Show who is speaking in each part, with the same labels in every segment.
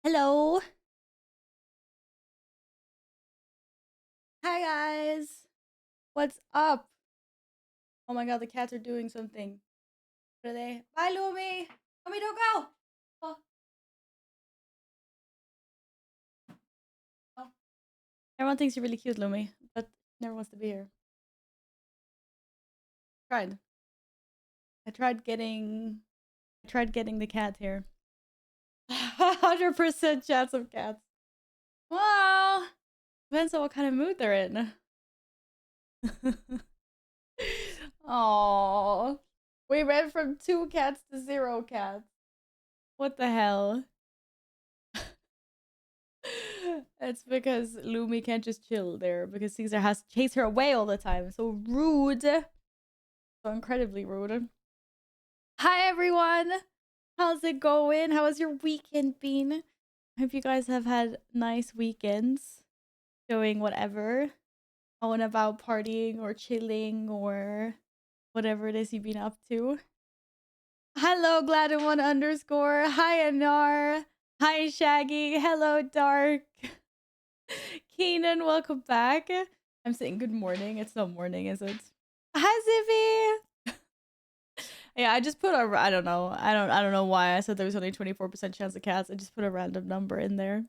Speaker 1: Hello. Hi guys. What's up? Oh my god, the cats are doing something. What are they? Bye, Lumi. Lumi, don't go. Oh, oh. Everyone thinks you're really cute, Lumi, but never wants to be here. Tried. I tried getting the cat here. 100% chance of cats. Well, depends on what kind of mood they're in. Oh, we went from 2 cats to 0 cats. What the hell? It's because Lumi can't just chill there because Caesar has to chase her away all the time. So rude. So incredibly rude. Hi everyone. How's it going? How has your weekend been? I hope you guys have had nice weekends. Doing whatever. Going about partying or chilling or whatever it is you've been up to. Hello, Gladden1 underscore. Hi, Anar. Hi, Shaggy. Hello, Dark. Keenan, welcome back. I'm saying good morning. It's not morning, is it? Hi, Zippy. Yeah, I just put a. I don't know. I don't know why I said there was only 24% chance of cats. I just put a random number in there.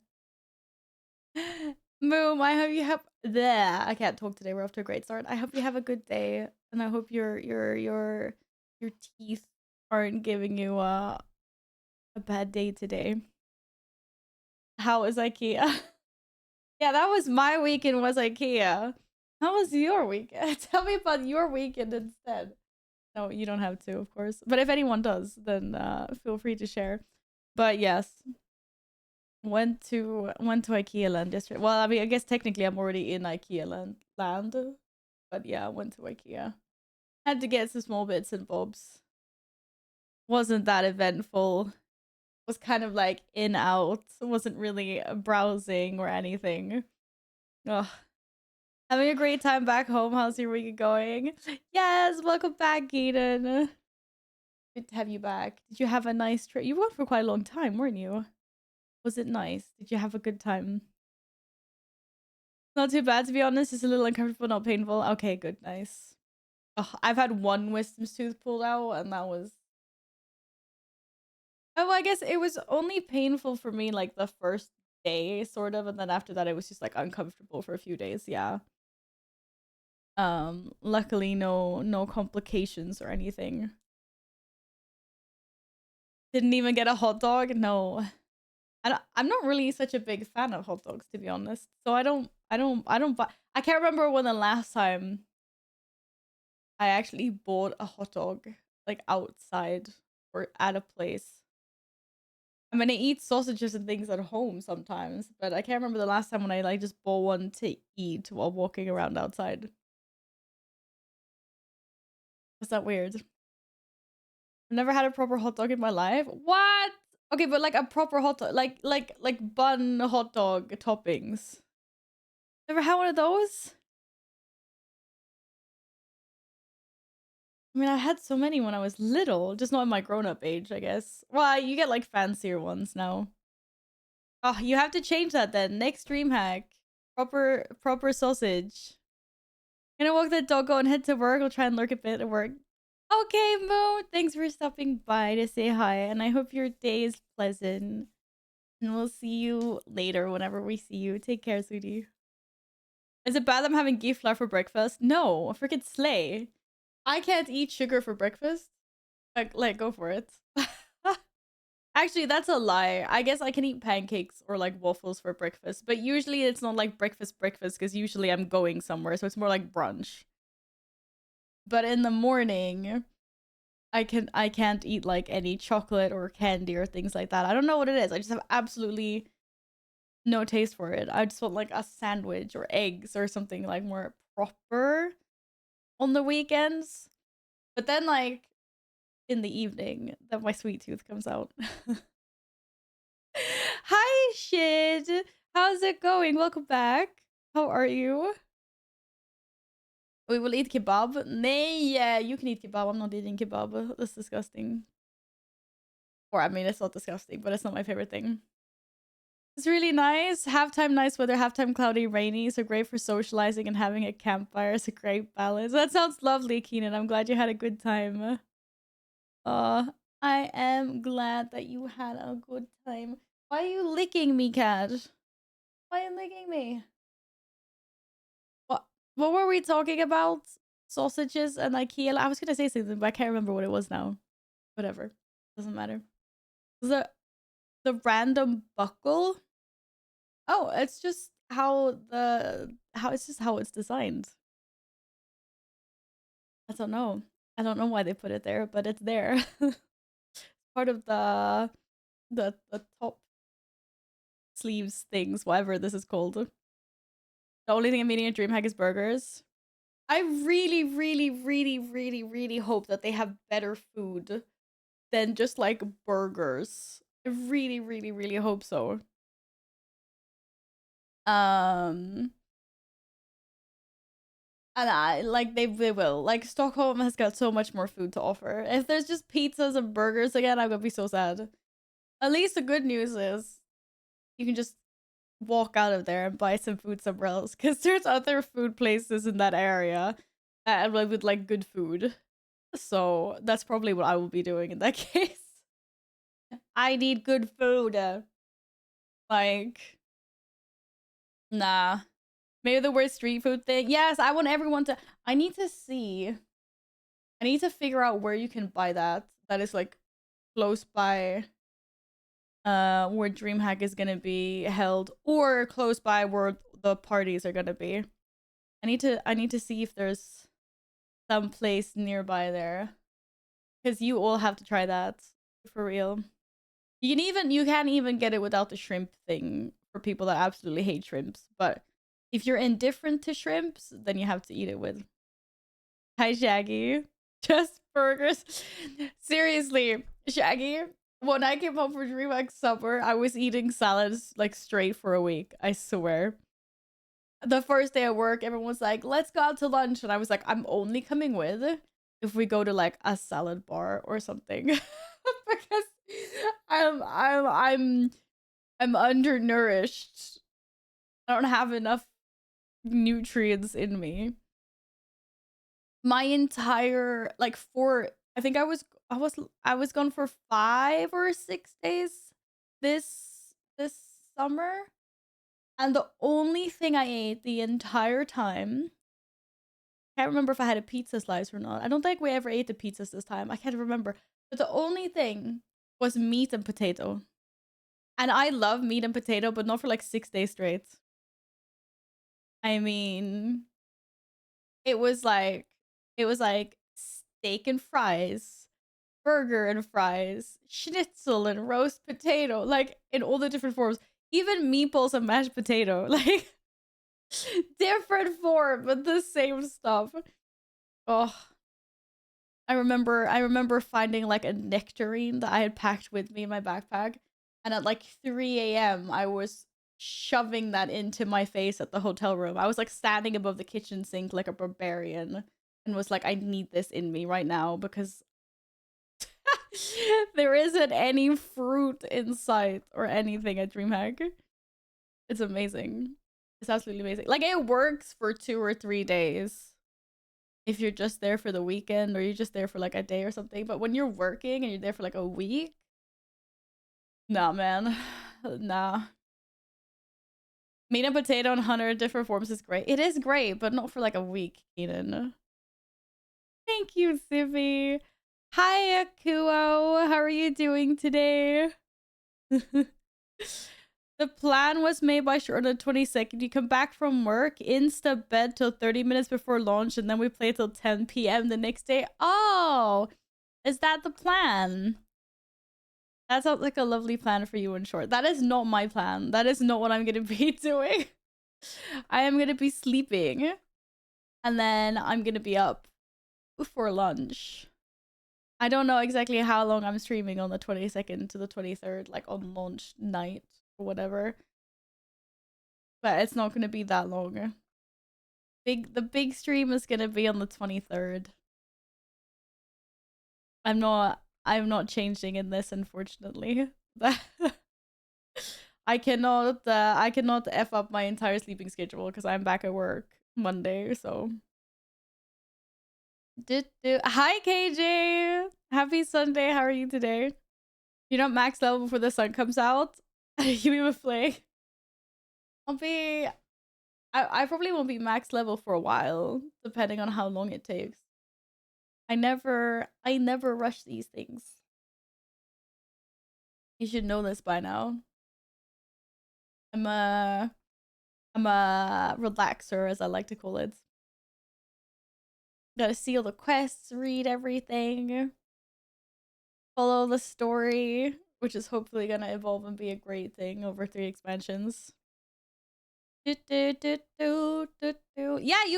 Speaker 1: Moom, I hope you have. There, I can't talk today. We're off to a great start. I hope you have a good day, and I hope your teeth aren't giving you a bad day today. How was IKEA? Yeah, that was my weekend. Was IKEA? How was your weekend? Tell me about your weekend instead. No, you don't have to, of course. But if anyone does, then feel free to share. But yes, went to IKEA land yesterday. Well, I mean, I guess technically I'm already in IKEA land, but yeah, I went to IKEA. Had to get some small bits and bobs. Wasn't that eventful. Was kind of like in out. Wasn't really browsing or anything. Ugh. Having a great time back home. How's your week going? Yes, welcome back, Gaiden. Good to have you back. Did you have a nice trip? You were gone for quite a long time, weren't you? Was it nice? Did you have a good time? Not too bad, to be honest. It's a little uncomfortable, not painful. Okay, good, nice. Ugh, I've had one wisdom tooth pulled out, and that was. Oh, I guess it was only painful for me like the first day, sort of, and then after that, it was just like uncomfortable for a few days. Yeah. Luckily, no complications or anything. Didn't even get a hot dog. No, I'm not really such a big fan of hot dogs, to be honest. So I don't buy. I can't remember when the last time I actually bought a hot dog like outside or at a place. I mean, I eat sausages and things at home sometimes, but I can't remember the last time when I like just bought one to eat while walking around outside. Is that weird? I've never had a proper hot dog in my life. What? Okay, but like a proper hot dog, like bun hot dog toppings. Never had one of those? I mean, I had so many when I was little, just not in my grown-up age, I guess. Well, you get like fancier ones now. Oh, you have to change that then. Next dream hack. Proper sausage. Gonna walk the doggo and head to work. I'll try and lurk a bit at work. Okay, Mo. Thanks for stopping by to say hi, and I hope your day is pleasant. And we'll see you later whenever we see you. Take care, sweetie. Is it bad I'm having ghee flour for breakfast? No, freaking slay. I can't eat sugar for breakfast. Like go for it. Actually, that's a lie. I guess I can eat pancakes or like waffles for breakfast, but usually it's not like breakfast because usually I'm going somewhere, so it's more like brunch. But in the morning, I can't eat like any chocolate or candy or things like that. I don't know what it is. I just have absolutely no taste for it. I just want like a sandwich or eggs or something like more proper on the weekends. But then like in the evening, that my sweet tooth comes out. Hi, shit. How's it going? Welcome back. How are you? We will eat kebab. Nay, yeah, you can eat kebab. I'm not eating kebab. That's disgusting. Or I mean, it's not disgusting, but it's not my favorite thing. It's really nice. Halftime nice weather, halftime cloudy, rainy. So great for socializing and having a campfire. It's a great balance. That sounds lovely, Keenan. I'm glad you had a good time. I am glad that you had a good time. Why are you licking me, cat? Why are you licking me? What? What were we talking about? Sausages and IKEA. I was gonna say something, but I can't remember what it was now. Whatever. Doesn't matter. The random buckle. Oh, it's just how it's just how it's designed. I don't know. I don't know why they put it there, but it's there. Part of the top sleeves things, whatever this is called. The only thing I'm eating at DreamHack is burgers. I really, really, really, really, really hope that they have better food than just like burgers. I really, really, really hope so. And I like they will. Like Stockholm has got so much more food to offer. If there's just pizzas and burgers again, I'm gonna be so sad. At least the good news is you can just walk out of there and buy some food somewhere else. Cause there's other food places in that area that with like good food. So that's probably what I will be doing in that case. I need good food. Like, nah. Maybe the worst street food thing. Yes, I want everyone to. I need to see. I need to figure out where you can buy that. That is like close by where DreamHack is gonna be held, or close by where the parties are gonna be. I need to see if there's some place nearby there. Because you all have to try that. For real. You can't even get it without the shrimp thing for people that absolutely hate shrimps. But if you're indifferent to shrimps, then you have to eat it with. Hi, Shaggy. Just burgers. Seriously, Shaggy. When I came home for DreamHack summer, I was eating salads like straight for a week. I swear. The first day at work, everyone was like, "Let's go out to lunch," and I was like, "I'm only coming with if we go to like a salad bar or something," because I'm undernourished. I don't have enough nutrients in me. My entire like I think I was gone for 5 or 6 days this summer, and the only thing I ate the entire time, can't remember if I had a pizza slice or not. I don't think we ever ate the pizzas this time. I can't remember. But the only thing was meat and potato. And I love meat and potato, but not for like 6 days straight. I mean, it was like steak and fries, burger and fries, schnitzel and roast potato, like in all the different forms. Even meatballs and mashed potato, like different form, but the same stuff. Oh, I remember finding like a nectarine that I had packed with me in my backpack, and at like 3 a.m. I was shoving that into my face at the hotel room. I was like standing above the kitchen sink like a barbarian and was like, I need this in me right now because there isn't any fruit in sight or anything at DreamHack. It's amazing. It's absolutely amazing. Like it works for 2 or 3 days if you're just there for the weekend or you're just there for like a day or something. But when you're working and you're there for like a week, nah, man. Nah. Meat and potato in 100 different forms is great. It is great, but not for like a week, Keenan. Thank you, Sivy. Hi, Akuo. How are you doing today? The plan was made by Shore on the 22nd. You come back from work, insta bed till 30 minutes before launch, and then we play till 10 p.m. the next day. Oh, is that the plan? That sounds like a lovely plan for you and Short. That is not my plan. That is not what I'm going to be doing. I am going to be sleeping, and then I'm going to be up for lunch. I don't know exactly how long I'm streaming on the 22nd to the 23rd, like on launch night or whatever. But it's not gonna be that long. The big stream is gonna be on the 23rd. I'm not changing in this, unfortunately. I cannot F up my entire sleeping schedule because I'm back at work Monday, so. Hi KJ! Happy Sunday, how are you today? You're not max level before the sun comes out? You be with Flay. I probably won't be max level for a while, depending on how long it takes. I never rush these things. You should know this by now. I'm a relaxer, as I like to call it. Gotta see all the quests, read everything, follow the story, which is hopefully gonna evolve and be a great thing over 3 expansions. Yeah, you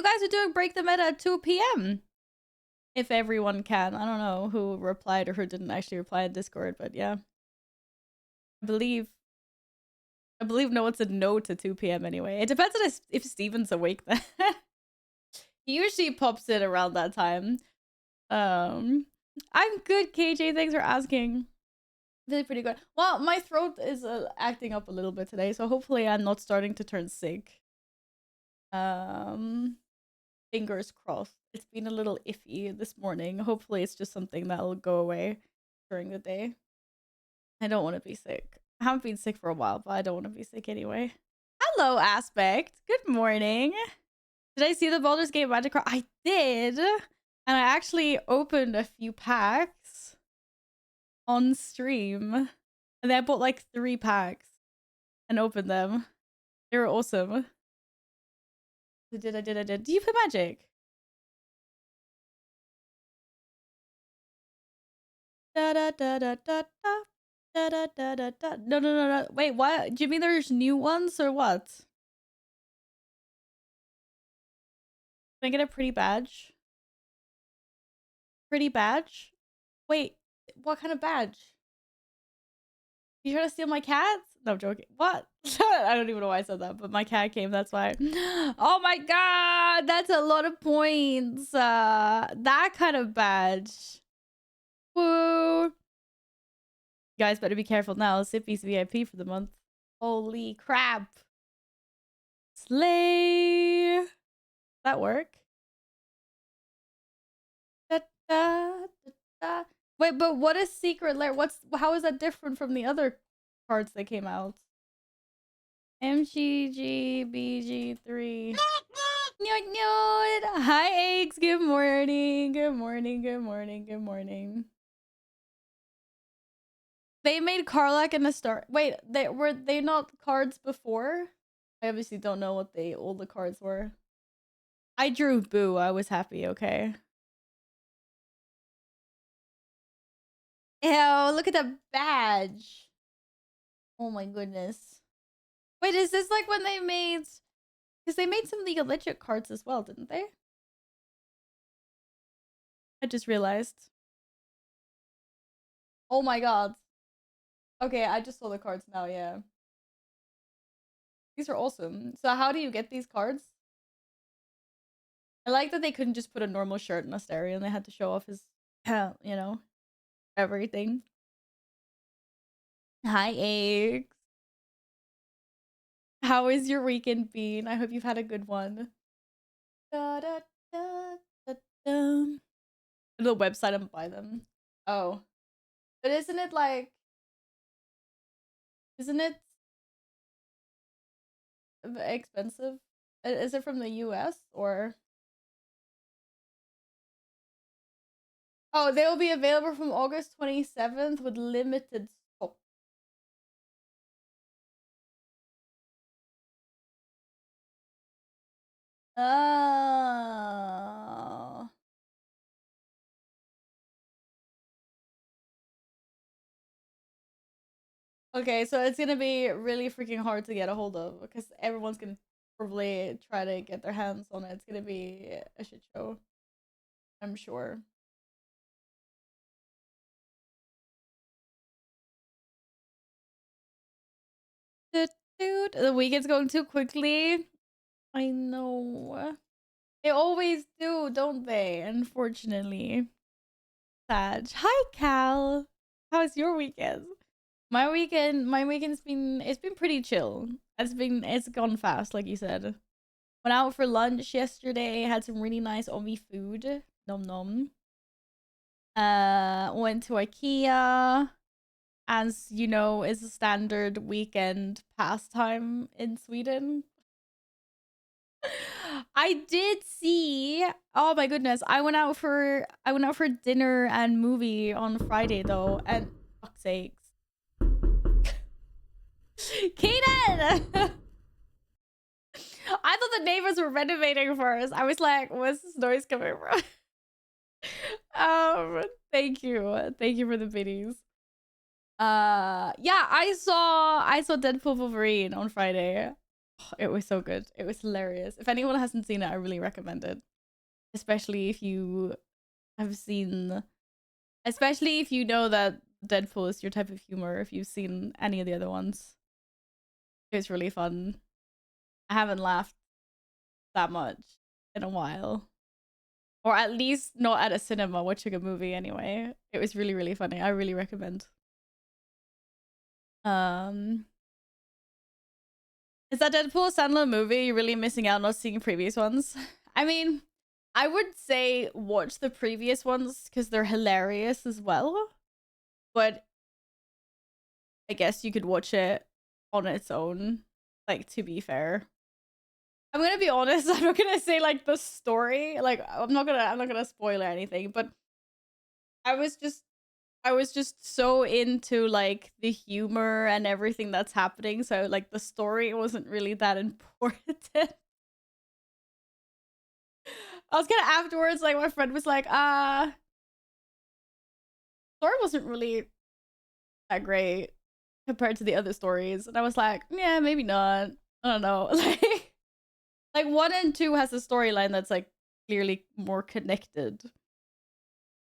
Speaker 1: guys are doing Break the Meta at 2 p.m. If everyone can. I don't know who replied or who didn't actually reply in Discord, but yeah. I believe no one said no to 2 p.m. anyway. It depends on if Steven's awake then. He usually pops in around that time. I'm good, KJ. Thanks for asking. Really pretty good. Well, my throat is acting up a little bit today, so hopefully I'm not starting to turn sick. Fingers crossed. It's been a little iffy this morning. Hopefully it's just something that'll go away during the day. I don't want to be sick. I haven't been sick for a while, but I don't want to be sick anyway. Hello, Aspect. Good morning. Did I see the Baldur's Gate Magic card? I did. And I actually opened a few packs on stream. And then I bought like 3 packs and opened them. They were awesome. I did. Do you play Magic? No. Wait, what? Do you mean there's new ones or what? Can I get a pretty badge? Pretty badge? Wait, what kind of badge? You trying to steal my cat? No, I'm joking. What? I don't even know why I said that, but my cat came, that's why. Oh my god, that's a lot of points. That kind of badge. Woo. You guys better be careful now. Sippy's VIP for the month. Holy crap. Slay. Does that work? Wait, but what is Secret Lair? How is that different from the other cards that came out? MGGBG3. Hi, eggs. Good morning. Good morning. They made Karlach and a star. Wait, were they not cards before? I obviously don't know what all the cards were. I drew Boo. I was happy. Okay. Ew! Look at that badge. Oh my goodness. Wait, is this like when they made? Because they made some League of Legends cards as well, didn't they? I just realized. Oh my god. Okay, I just saw the cards now, yeah. These are awesome. So how do you get these cards? I like that they couldn't just put a normal shirt in Astarion. They had to show off his, you know, everything. Hi, Eggs. How is your weekend been? I hope you've had a good one. The website and buy them. Oh. But isn't it expensive? Is it from the US or? Oh, they will be available from August 27th with limited stock. Oh. Okay, so it's gonna be really freaking hard to get a hold of because everyone's gonna probably try to get their hands on it. It's gonna be a shit show, I'm sure. Dude, the weekend's going too quickly. I know. They always do, don't they? Unfortunately. Sad. Hi, Cal. How's your weekend? My weekend's been pretty chill. It's gone fast, like you said. Went out for lunch yesterday, had some really nice Omi food. Nom nom. Went to IKEA, as you know, is a standard weekend pastime in Sweden. I did see. Oh my goodness! I went out for dinner and movie on Friday though, and fuck's sakes, Kaden! I thought the neighbors were renovating first. I was like, "What's this noise coming from?" Thank you for the biddies. Yeah, I saw Deadpool Wolverine on Friday. It was so good. It was hilarious. If anyone hasn't seen it, I really recommend it. Especially if you have seen, especially if you know that Deadpool is your type of humor. If you've seen any of the other ones, it's really fun. I haven't laughed that much in a while, or at least not at a cinema watching a movie. Anyway, it was really really funny. I really recommend. Um, is that Deadpool a standalone movie? You're really missing out not seeing previous ones. I mean, I would say watch the previous ones because they're hilarious as well. But I guess you could watch it on its own. Like, to be fair, I'm gonna be honest. I'm not gonna say like the story. Like, I'm not gonna spoil anything. But I was just I was just so into like the humor and everything that's happening. So like the story wasn't really that important. I was kind of afterwards, like my friend was like, story wasn't really that great compared to the other stories. And I was like, yeah, maybe not. I don't know. Like 1 and 2 has a storyline that's like clearly more connected.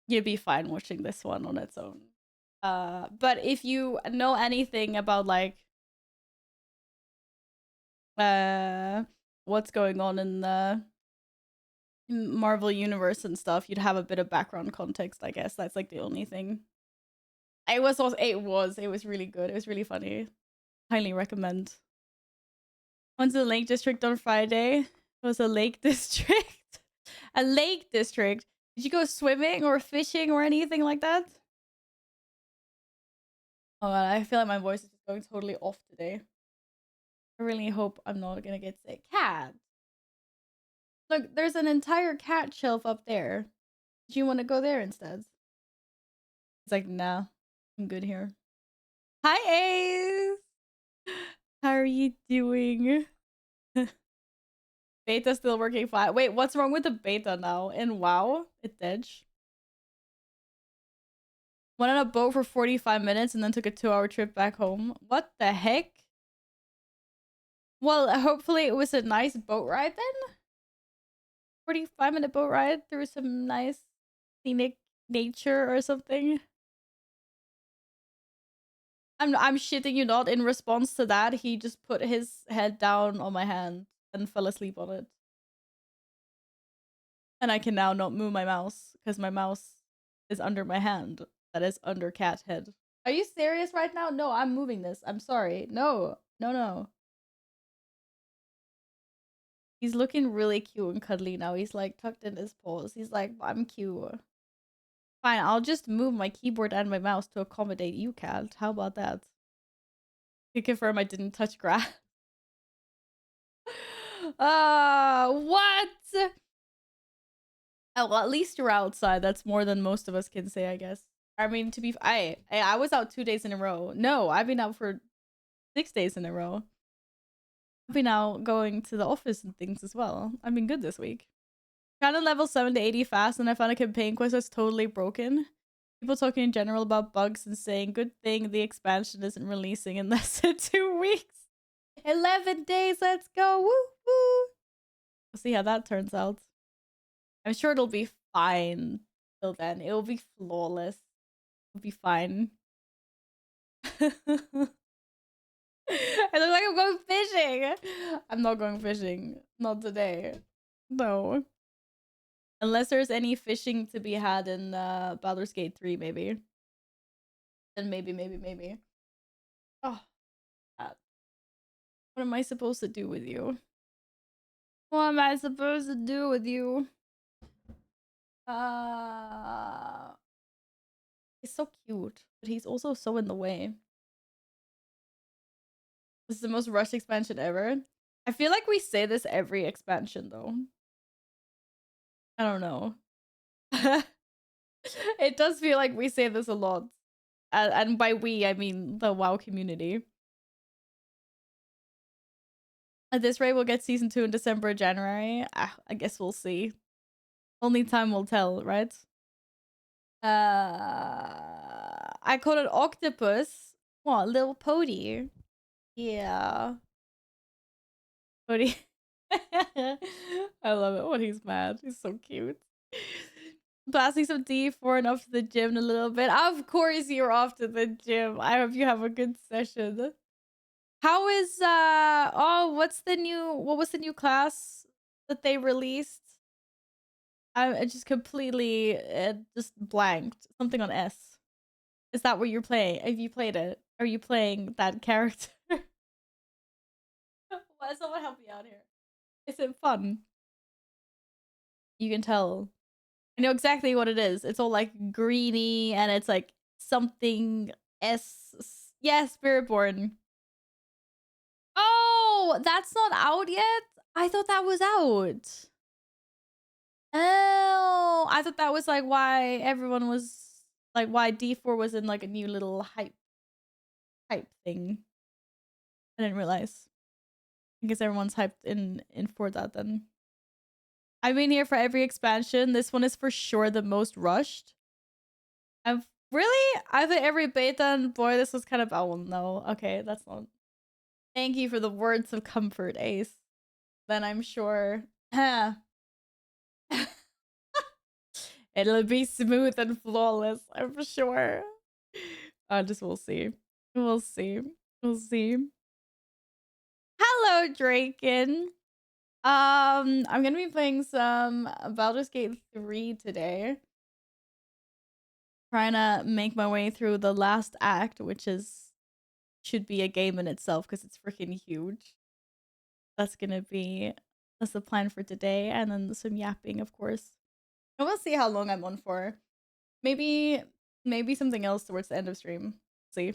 Speaker 1: You'd be fine watching this one on its own. But if you know anything about like what's going on in the Marvel universe and stuff, you'd have a bit of background context, I guess. That's like the only thing. It was really good. It was really funny. Highly recommend. Went to the Lake District on Friday. It was a lake district. A lake district. Did you go swimming or fishing or anything like that? Oh god, I feel like my voice is just going totally off today. I really hope I'm not gonna get sick. Cat. Look, there's an entire cat shelf up there. Do you want to go there instead? It's like, nah, I'm good here. Hi, Ace. How are you doing? Beta still working fine. Wait, what's wrong with the beta now? In WoW? It's Edge. Went on a boat for 45 minutes and then took a 2-hour trip back home. What the heck? Well, hopefully it was a nice boat ride then. 45-minute boat ride through some nice scenic nature or something. I'm shitting you not. In response to that, he just put his head down on my hand and fell asleep on it. And I can now not move my mouse because my mouse is under my hand. That is under cat head. Are you serious right now? No, I'm moving this. I'm sorry. No, no, no. He's looking really cute and cuddly now. He's like tucked in his paws. He's like, I'm cute. Fine, I'll just move my keyboard and my mouse to accommodate you, cat. How about that? You confirm I didn't touch grass. What? Oh, well, at least you're outside. That's more than most of us can say, I guess. I mean, to be, I was out 2 days in a row. No, I've been out for 6 days in a row. I've been out going to the office and things as well. I've been good this week. Kind of level 7 to 80 fast, and I found a campaign quest that's totally broken. People talking in general about bugs and saying, good thing the expansion isn't releasing in less than 2 weeks. 11 days, let's go. Woo woo. We'll see how that turns out. I'm sure it'll be fine till then. It'll be flawless. It'll be fine. I look like I'm going fishing. I'm not going fishing. Not today. No. Unless there's any fishing to be had in Baldur's Gate 3, maybe. Then maybe. Oh, God. What am I supposed to do with you? What am I supposed to do with you? He's so cute, but he's also so in the way. This is the most rushed expansion ever. I feel like we say this every expansion though. I don't know. It does feel like we say this a lot. And by we, I mean the WoW community. At this rate, we'll get season 2 in December or January. I guess we'll see. Only time will tell, right? I caught an octopus. What, little Pody? Yeah. Pody. I love it when he's mad. He's so cute. Blasting some D4 and off to the gym in a little bit. Of course you're off to the gym. I hope you have a good session. How is oh, what was the new class that they released? I just completely just blanked. Something on S. Is that what you're playing? Have you played it? Are you playing that character? Why someone help me out here? Is it fun? You can tell. I know exactly what it is. It's all like greeny and it's like something S. Yeah, Spiritborn. Oh, that's not out yet? I thought that was out. Oh, I thought that was like why everyone was like why D4 was in like a new little hype thing. I didn't realize. I guess everyone's hyped in for that then. I've been here for every expansion. This one is for sure the most rushed. I thought every beta and boy, this was kind of oh no. Okay, that's not. Thank you for the words of comfort, Ace. Then I'm sure it'll be smooth and flawless, I'm sure. Just we'll see. We'll see. We'll see. Hello, Draken. I'm gonna be playing some Baldur's Gate 3 today. Trying to make my way through the last act, which should be a game in itself because it's freaking huge. That's the plan for today, and then some yapping, of course. And we'll see how long I'm on for. Maybe something else towards the end of stream. See.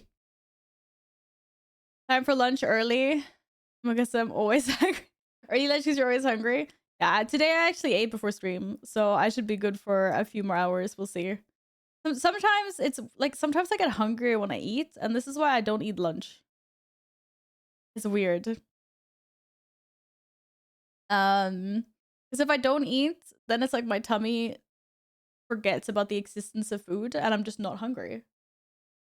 Speaker 1: Time for lunch early. I guess I'm always hungry. Early lunch because you're always hungry. Yeah, today I actually ate before stream, so I should be good for a few more hours. We'll see. Sometimes it's like sometimes I get hungry when I eat, and this is why I don't eat lunch. It's weird. Because if I don't eat, then it's like my tummy forgets about the existence of food, and I'm just not hungry.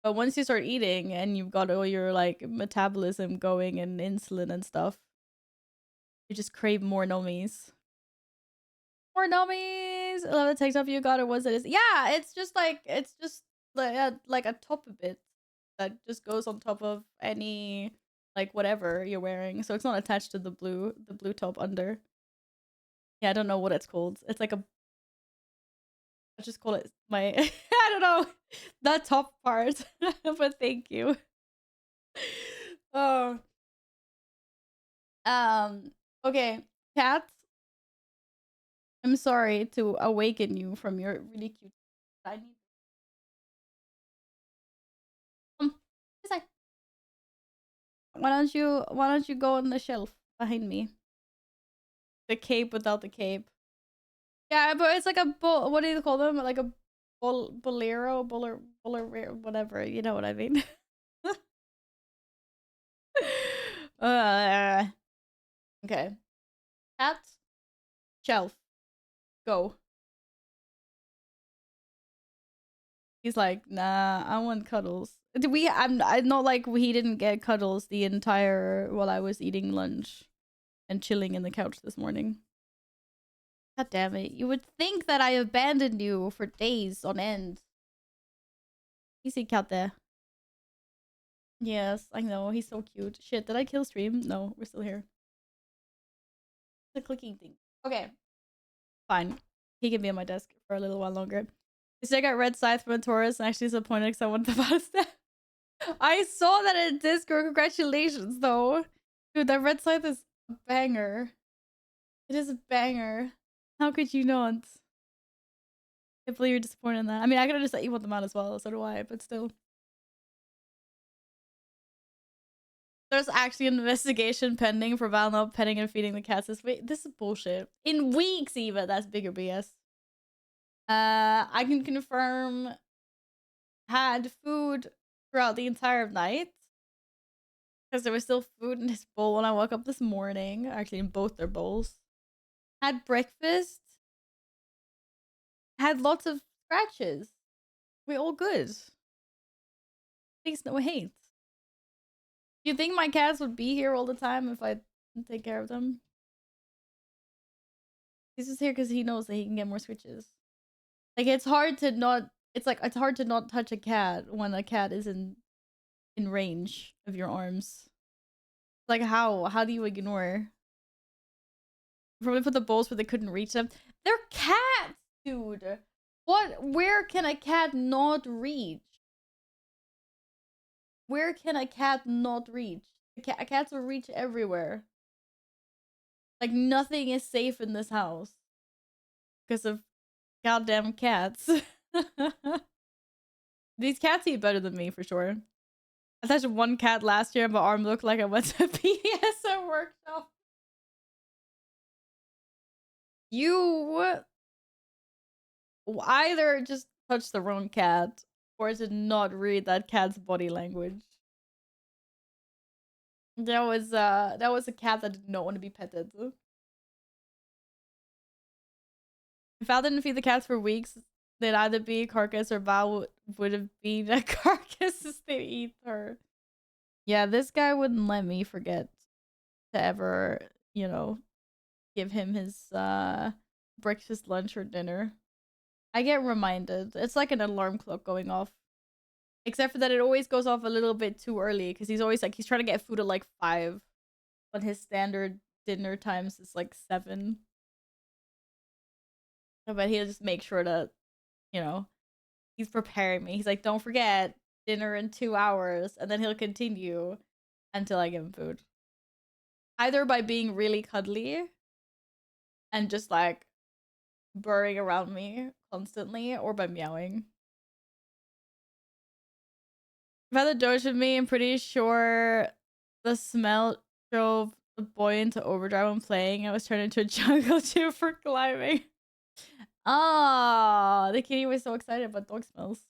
Speaker 1: But once you start eating and you've got all your like metabolism going and insulin and stuff, you just crave more nummies. More nummies. I love the tank top you got, or was it? Yeah, it's just like a top bit that just goes on top of any like whatever you're wearing. So it's not attached to the blue top under. Yeah, I don't know what it's called. It's like I just call it my I don't know the top part. But thank you. Oh. Okay, Kat. I'm sorry to awaken you from your really cute. I need. It's why don't you go on the shelf behind me? The cape without the cape. Yeah, but it's like a what do you call them? Like a bolero, whatever. You know what I mean? Okay. Cat, shelf, go. He's like, nah, I want cuddles. I'm not like he didn't get cuddles the entire while I was eating lunch and chilling in the couch this morning. God damn it. You would think that I abandoned you for days on end. Easy cat there. Yes, I know. He's so cute. Shit, did I kill stream? No, we're still here. The clicking thing. Okay. Fine. He can be on my desk for a little while longer. I got red scythe from a Taurus and actually disappointed because I want the bottom step. I saw that in Discord. Congratulations, though. Dude, that red scythe is a banger. It is a banger. How could you not? I can't believe you're disappointed in that. I mean, I could have just let you want them out as well, so do I, but still. There's actually an investigation pending for Baldur petting and feeding the cats this week. This is bullshit. In weeks, even. That's bigger BS. I can confirm had food throughout the entire night because there was still food in his bowl when I woke up this morning. Actually, in both their bowls. Had breakfast. Had lots of scratches. We all good. Please no hate. Do you think my cats would be here all the time if I didn't take care of them? He's just here because he knows that he can get more switches. Like it's hard to not. It's like it's hard to not touch a cat when a cat is in range of your arms. Like how do you ignore? Probably put the bowls where they couldn't reach them. They're cats, dude. What? Where can a cat not reach? Where can a cat not reach? Cats will reach everywhere. Like nothing is safe in this house because of goddamn cats. These cats eat better than me for sure. I touched one cat last year and my arm looked like I went to a PSO workshop. You either just touched the wrong cat or did not read that cat's body language. That was a cat that did not want to be petted. If Val didn't feed the cats for weeks, they'd either be a carcass or Val would have been a carcass as they eat her. Yeah, this guy wouldn't let me forget to ever, you know, give him his breakfast, lunch, or dinner. I get reminded. It's like an alarm clock going off. Except for that it always goes off a little bit too early because he's always like he's trying to get food at like 5, but his standard dinner times is like 7. But he'll just make sure to, you know, he's preparing me. He's like, don't forget dinner in 2 hours, and then he'll continue until I give him food. Either by being really cuddly and just like burrowing around me constantly, or by meowing. If I had the Doge with me, I'm pretty sure the smell drove the boy into overdrive when playing. I was turned into a jungle gym for climbing. Ah, the kitty was so excited about dog smells.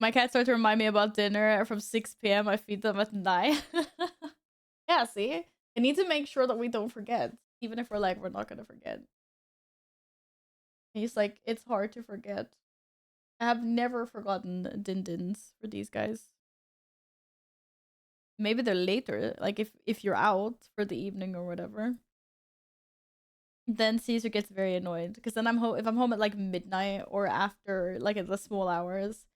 Speaker 1: My cats start to remind me about dinner from 6 p.m. I feed them at 9. Yeah, see? I need to make sure that we don't forget. Even if we're like, we're not gonna forget. He's like, it's hard to forget. I have never forgotten din-dins for these guys. Maybe they're later, like if you're out for the evening or whatever. Then Caesar gets very annoyed because then if I'm home at like midnight or after like at the small hours,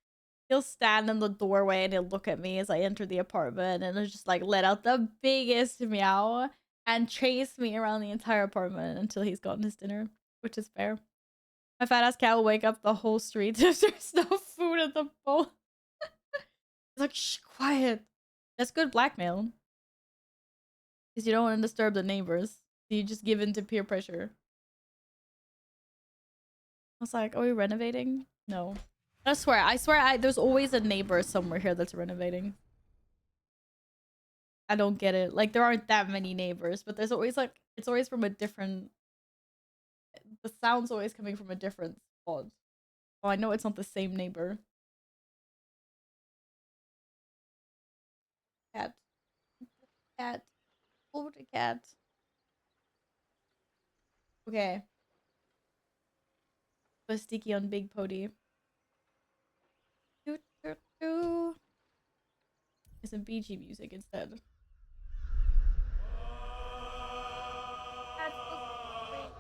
Speaker 1: he'll stand in the doorway and he'll look at me as I enter the apartment and he'll just like let out the biggest meow and chase me around the entire apartment until he's gotten his dinner, which is fair. My fat ass cat will wake up the whole street if there's no food at the bowl. It's like, shh, quiet. That's good blackmail. Because you don't want to disturb the neighbors. So you just give in to peer pressure. I was like, are we renovating? No. I swear, there's always a neighbor somewhere here that's renovating. I don't get it. Like, there aren't that many neighbors, but there's always like, it's always from a different, the sound's always coming from a different spot. Oh, I know it's not the same neighbor. Cat. Cat. Oh, the cat. Okay. Put sticky on Big Pody. It's some BG music instead. That's so sweet.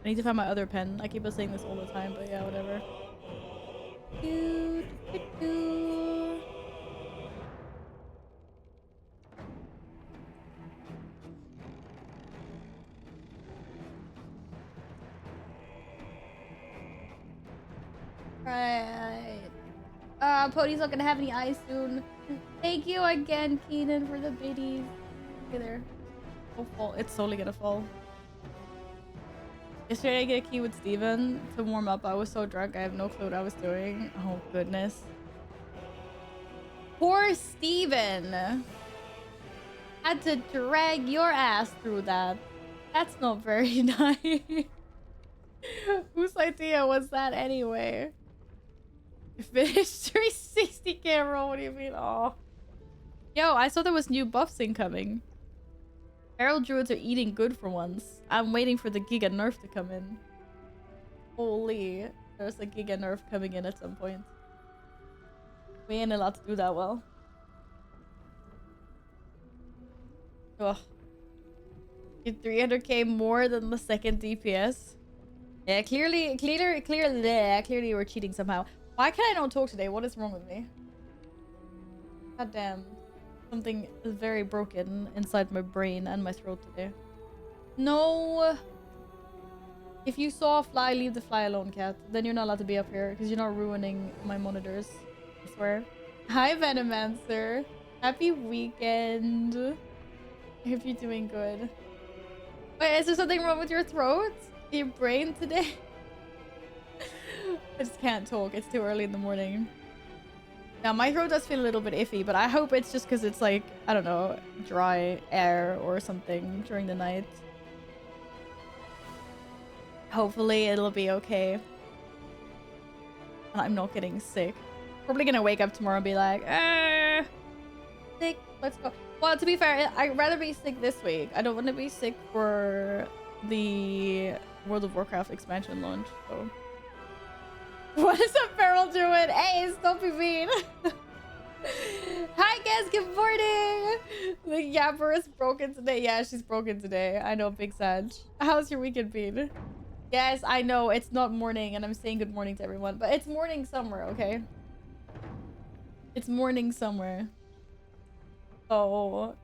Speaker 1: I need to find my other pen. I keep on saying this all the time, but yeah, whatever. Right. Pony's not gonna have any eyes soon. Thank you again, Keenan, for the biddies. Okay, there. Oh, fall. It's slowly gonna fall. Yesterday I get a key with Steven to warm up. I was so drunk, I have no clue what I was doing. Oh, goodness. Poor Steven. Had to drag your ass through that. That's not very nice. Whose idea was that anyway? You finished 360k roll, what do you mean? Oh. Yo, I saw there was new buffs incoming. Feral druids are eating good for once. I'm waiting for the Giga nerf to come in. Holy. There's a Giga nerf coming in at some point. We ain't allowed to do that well. Ugh. Get 300k more than the second DPS. Yeah, clearly we're cheating somehow. Why can I not talk today? What is wrong with me? God damn. Something is very broken inside my brain and my throat today. No. If you saw a fly, leave the fly alone, cat. Then you're not allowed to be up here because you're not ruining my monitors. I swear. Hi, Venomancer. Happy weekend. I hope you're doing good. Wait, is there something wrong with your throat? Your brain today? I just can't talk. It's too early in the morning. Now, my throat does feel a little bit iffy, but I hope it's just because it's like, I don't know, dry air or something during the night. Hopefully, it'll be okay. And I'm not getting sick. Probably gonna wake up tomorrow and be like, sick, let's go. Well, to be fair, I'd rather be sick this week. I don't want to be sick for the World of Warcraft expansion launch, so... What is up, Feral Druid? Hey, stop being mean. Hi, guys. Good morning. The Yapper is broken today. Yeah, she's broken today. I know, big sad. How's your weekend been? Yes, I know it's not morning, and I'm saying good morning to everyone, but it's morning somewhere, okay? It's morning somewhere. So,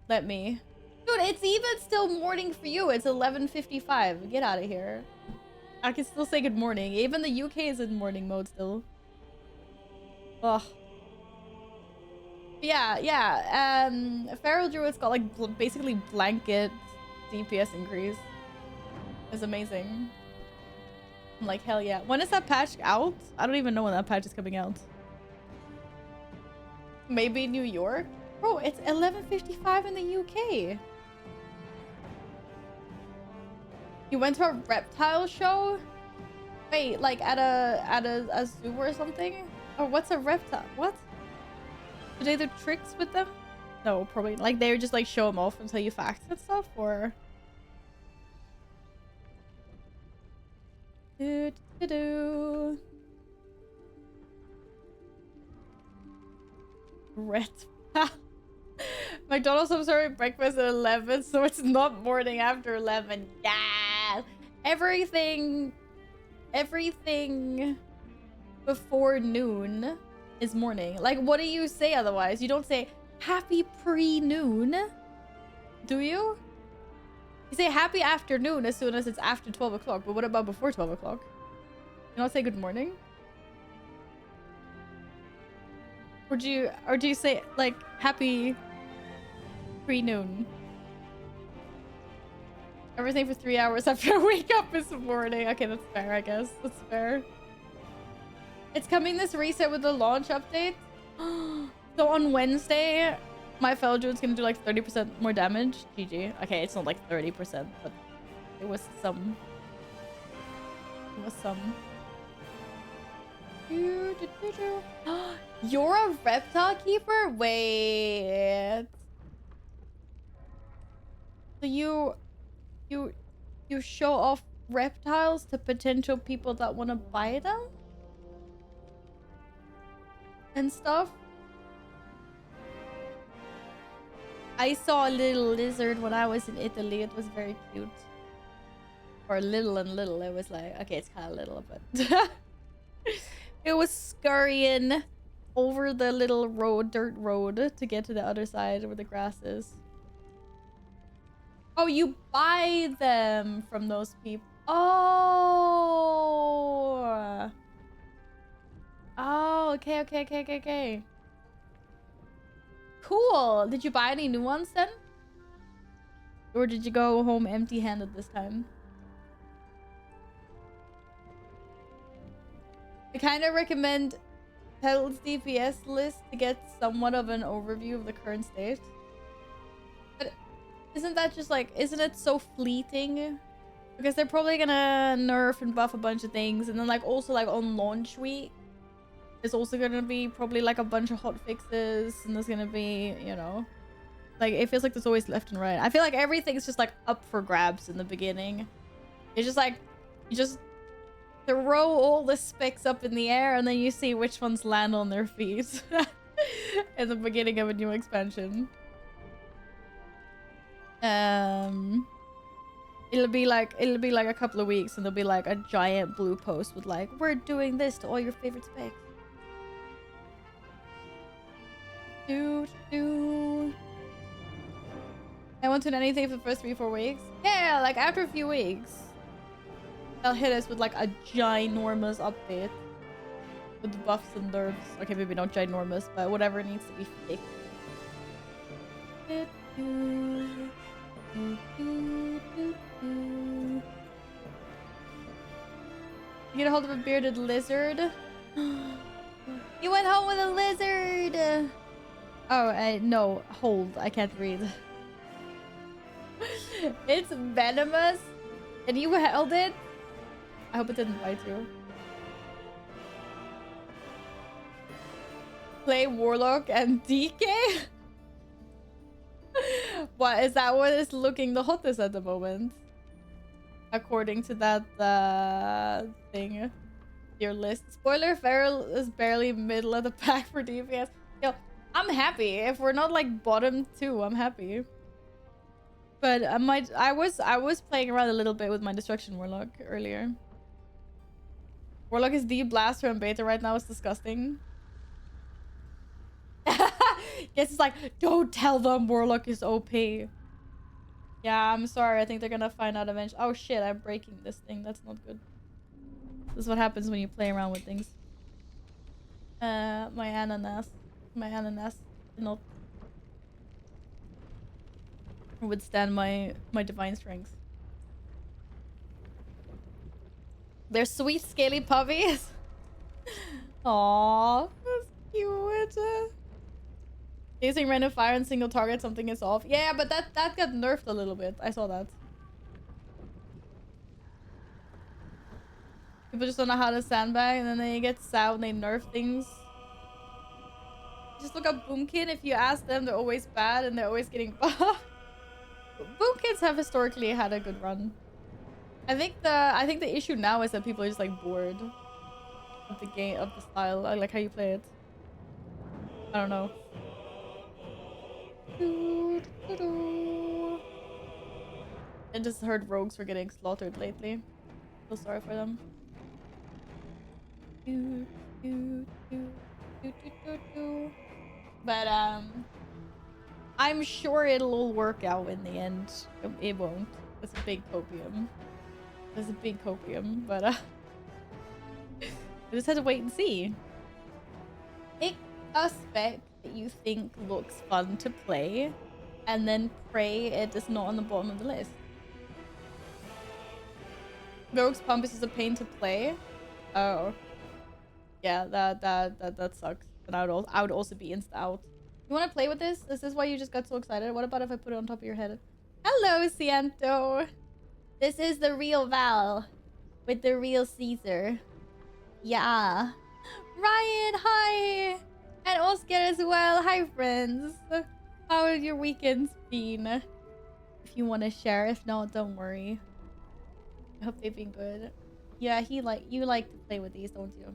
Speaker 1: let me. Dude, it's even still morning for you. It's 11:55. Get out of here. I can still say good morning. Even the UK is in morning mode still. Ugh. Yeah. Feral Druid's got like basically blanket DPS increase. It's amazing. I'm like, hell yeah. When is that patch out? I don't even know when that patch is coming out. Maybe New York? Bro, it's 11:55 in the UK. You went to a reptile show? Wait, like at a zoo or something? Or what's a reptile? What? Do they do tricks with them? No, probably. Like they would just like show them off and tell you facts and stuff, or? Do. Reptile. McDonald's, I'm sorry, breakfast at 11, so it's not morning after 11. Yeah. Everything before noon is morning. Like, what do you say otherwise? You don't say happy pre-noon, do you? You say happy afternoon as soon as it's after 12 o'clock. But what about before 12 o'clock? You don't say good morning? Or do you say like happy pre-noon? Everything for 3 hours after I wake up is morning. Okay, that's fair, I guess. That's fair. It's coming this reset with the launch update. So on Wednesday, my fellow druid's gonna do like 30% more damage. GG. Okay, it's not like 30%, but it was some. It was some. You're a reptile keeper? Wait. So you show off reptiles to potential people that want to buy them? And stuff? I saw a little lizard when I was in Italy. It was very cute. Or little and little. It was like, okay, it's kind of little, but... It was scurrying over the little road, dirt road, to get to the other side where the grass is. Oh, you buy them from those people. Oh! Oh, okay, okay, okay, okay, okay. Cool. Did you buy any new ones then? Or did you go home empty-handed this time? I kind of recommend Titles DPS list to get somewhat of an overview of the current state. But isn't that just like, isn't it so fleeting? Because they're probably gonna nerf and buff a bunch of things, and then like also like on launch week there's also gonna be probably like a bunch of hot fixes, and there's gonna be, you know, like it feels like there's always left and right. I feel like everything's just like up for grabs in the beginning. It's just like you just throw all the specs up in the air and then you see which ones land on their feet in the beginning of a new expansion. It'll be like a couple of weeks and there'll be like a giant blue post with like, we're doing this to all your favorite specs. I won't do anything for the first 3-4 weeks. Yeah, like after a few weeks they'll hit us with like a ginormous update with the buffs and nerfs. Okay, maybe not ginormous, but whatever needs to be fixed. You get a hold of a bearded lizard. You went home with a lizard. Oh, no, hold. I can't read. It's venomous, and you held it. I hope it didn't bite you. Play Warlock and DK? What is that? What is looking the hottest at the moment? According to that thing, your list. Spoiler: Feral is barely middle of the pack for DPS. Yo, I'm happy if we're not like bottom 2. I'm happy. But I was playing around a little bit with my Destruction Warlock earlier. Warlock is the blaster in beta right now. It's disgusting. Guess it's like, don't tell them Warlock is OP. Yeah, I'm sorry. I think they're gonna find out eventually. Oh shit, I'm breaking this thing. That's not good. This is what happens when you play around with things. My ananas did not withstand my divine strength. They're sweet scaly puppies. Aww, that's cute. Using random fire and single target, something is off. Yeah, but that got nerfed a little bit. I saw that. People just don't know how to sandbag, and then they get sad when they nerf things. Just look up Boomkin. If you ask them, they're always bad and they're always getting buffed. Boomkins have historically had a good run. I think the issue now is that people are just like bored of the game, of the style. I like how you play it. I don't know. I just heard rogues were getting slaughtered lately. So sorry for them. But I'm sure it'll all work out in the end. It won't. It's a big copium. It's a big copium, but we just have to wait and see. Pick a spec that you think looks fun to play, and then pray it is not on the bottom of the list. Rogue's Pump is just a pain to play. Oh, yeah, that sucks. But I would also be insta out. You want to play with this? Is this why you just got so excited? What about if I put it on top of your head? Hello, Ciento. This is the real Val with the real Caesar. Yeah. Ryan, hi. And Oscar as well. Hi, friends. How have your weekends been? If you want to share. If not, don't worry. I hope they've been good. Yeah, you like to play with these, don't you?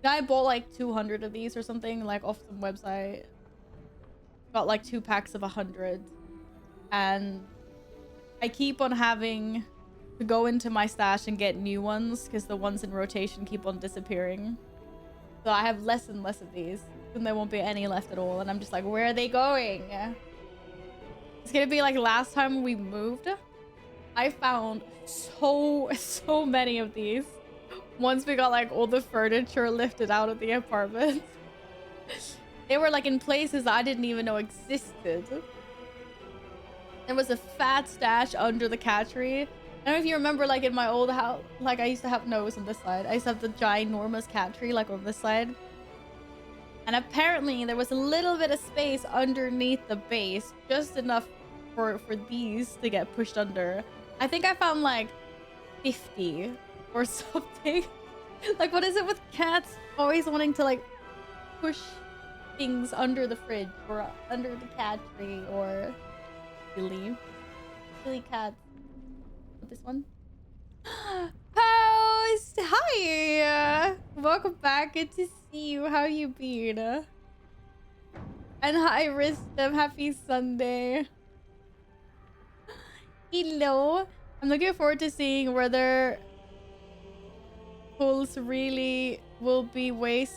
Speaker 1: I bought like 200 of these or something, like off some website. Got like 2 packs of 100. And I keep on having to go into my stash and get new ones because the ones in rotation keep on disappearing. So I have less and less of these. And there won't be any left at all. And I'm just like, where are they going? It's gonna be like last time we moved. I found so many of these Once we got like all the furniture lifted out of the apartment. They were like in places I didn't even know existed. There was a fat stash under the cat tree. I don't know if you remember, like in my old house, like I used to have, no, it was on this side. I used to have the ginormous cat tree like on this side. And apparently there was a little bit of space underneath the base, just enough for these to get pushed under. I think I found like 50 or something. Like, what is it with cats always wanting to like push things under the fridge or under the cat tree or silly cats? This one. Post! Hi! Welcome back. Good to see you. How you been? And hi, Ristam. Happy Sunday. Hello. I'm looking forward to seeing whether pulls really will be what?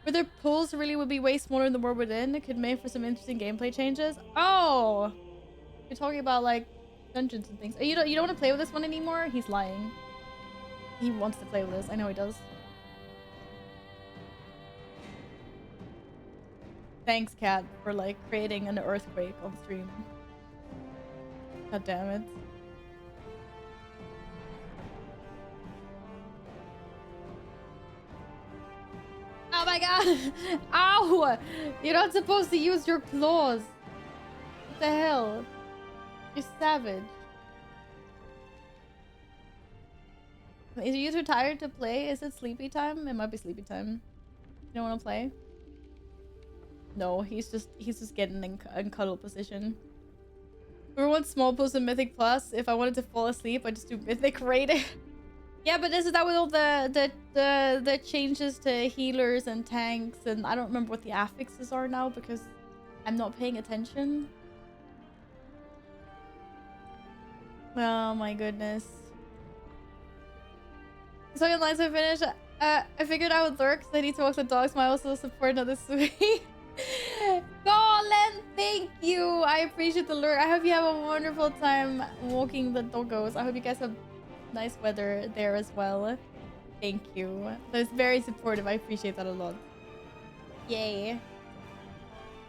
Speaker 1: Whether pulls really will be way smaller than the world within. It could make for some interesting gameplay changes. Oh! You're talking about like dungeons and things. Oh, you don't want to play with this one anymore? He's lying. He wants to play with this. I know he does. Thanks, Cat, for like creating an earthquake on stream. God damn it. Oh my god! Ow! You're not supposed to use your claws. What the hell? You're savage. Is you too tired to play? Is it sleepy time? It might be sleepy time. You don't want to play? No, he's just getting in cuddle position. We want small pulls in Mythic Plus. If I wanted to fall asleep, I just do Mythic raid. Yeah, but isn't that with all the changes to healers and tanks, and I don't remember what the affixes are now because I'm not paying attention. Oh my goodness. So in lines I finished. I figured I would lurk, so I need to walk the dogs. My also support another sweet. Colin, thank you. I appreciate the lure. I hope you have a wonderful time walking the doggos. I hope you guys have nice weather there as well. Thank you. That is very supportive. I appreciate that a lot. Yay.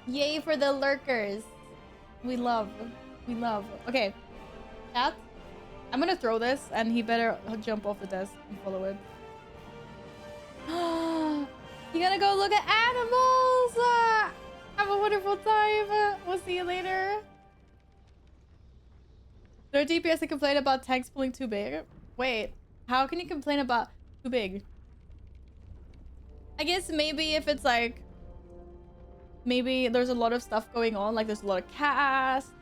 Speaker 1: Yay for the lurkers. We love. Okay. Cat, I'm gonna throw this and he better jump off the desk and follow it. You gotta go look at animals! Have a wonderful time. We'll see you later. There are DPS that complain about tanks pulling too big. Wait, how can you complain about too big? I guess maybe if it's like... Maybe there's a lot of stuff going on, like there's a lot of cast,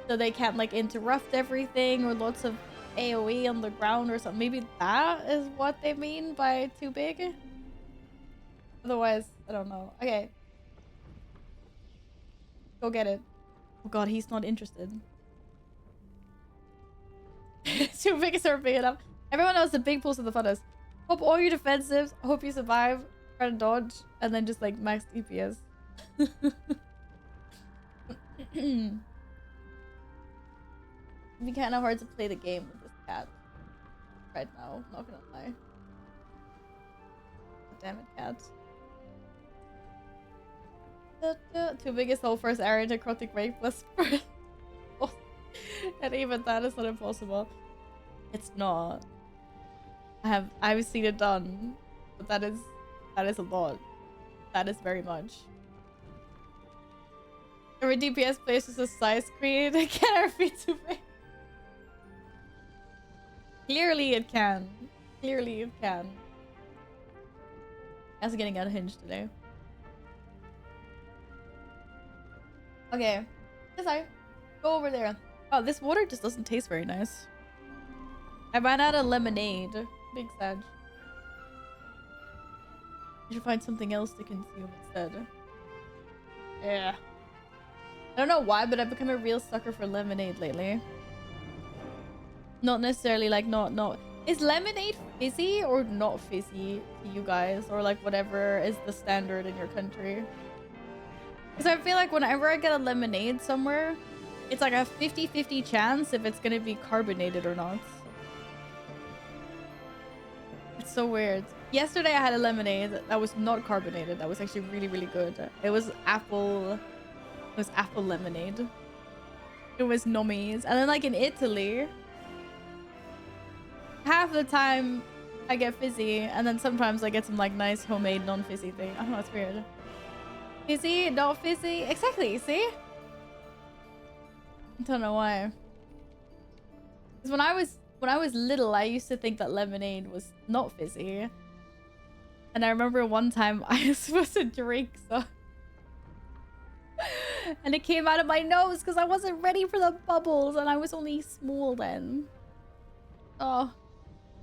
Speaker 1: so they can't like interrupt everything, or lots of AoE on the ground or something. Maybe that is what they mean by too big. Otherwise, I don't know. Okay. Go get it. Oh god, he's not interested. Too big is big enough. Everyone knows the big pulls are the funnest. Hope all your defensives, hope you survive, try to dodge, and then just like max DPS. It'd be kind of hard to play the game with this cat right now, not gonna lie. Damn it, cat. Too big is the whole first area necrotic rape plus and even that is not impossible. It's not. I've seen it done, but that is a lot. That is very much. Every DPS plays is a size screen. Can it be too big? Clearly it can. Clearly it can. That's getting unhinged today. Okay. Sorry. Go over there. Oh, this water just doesn't taste very nice. I ran out of lemonade. Big sad. I should find something else to consume instead. Yeah. I don't know why, but I've become a real sucker for lemonade lately. Not necessarily like not. Is lemonade fizzy or not fizzy to you guys? Or like whatever is the standard in your country? Because I feel like whenever I get a lemonade somewhere, it's like a 50-50 chance if it's gonna be carbonated or not. so weird. Yesterday I had a lemonade that was not carbonated. That was actually really, really good. It was apple lemonade. It was nummies. And then like in Italy, half the time I get fizzy, and then sometimes I get some like nice homemade non-fizzy thing. I don't know, it's weird. Fizzy, not fizzy. Exactly, see? I don't know why. Because when I was little, I used to think that lemonade was not fizzy. And I remember one time I was supposed to drink some. And it came out of my nose because I wasn't ready for the bubbles and I was only small then. Oh.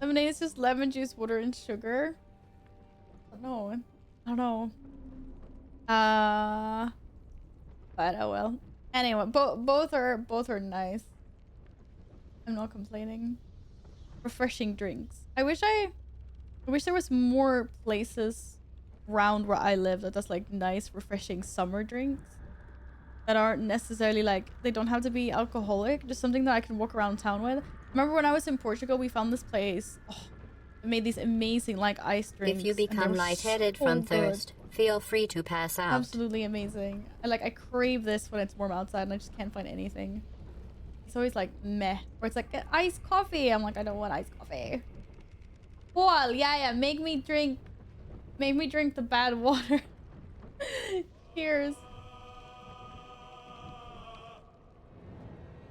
Speaker 1: Lemonade is just lemon juice, water, and sugar. I don't know. I don't know. But oh well. Anyway, both are nice. I'm not complaining. Refreshing drinks. I wish there was more places around where I live that does like nice, refreshing summer drinks that aren't necessarily like, they don't have to be alcoholic. Just something that I can walk around town with. Remember when I was in Portugal, we found this place. Oh, it made these amazing like ice drinks.
Speaker 2: If you become lightheaded from thirst, feel free to pass out.
Speaker 1: Absolutely amazing. I crave this when it's warm outside and I just can't find anything. It's always like meh. Or it's like iced coffee. I'm like, I don't want iced coffee. Paul, yeah, make me drink the bad water. Cheers.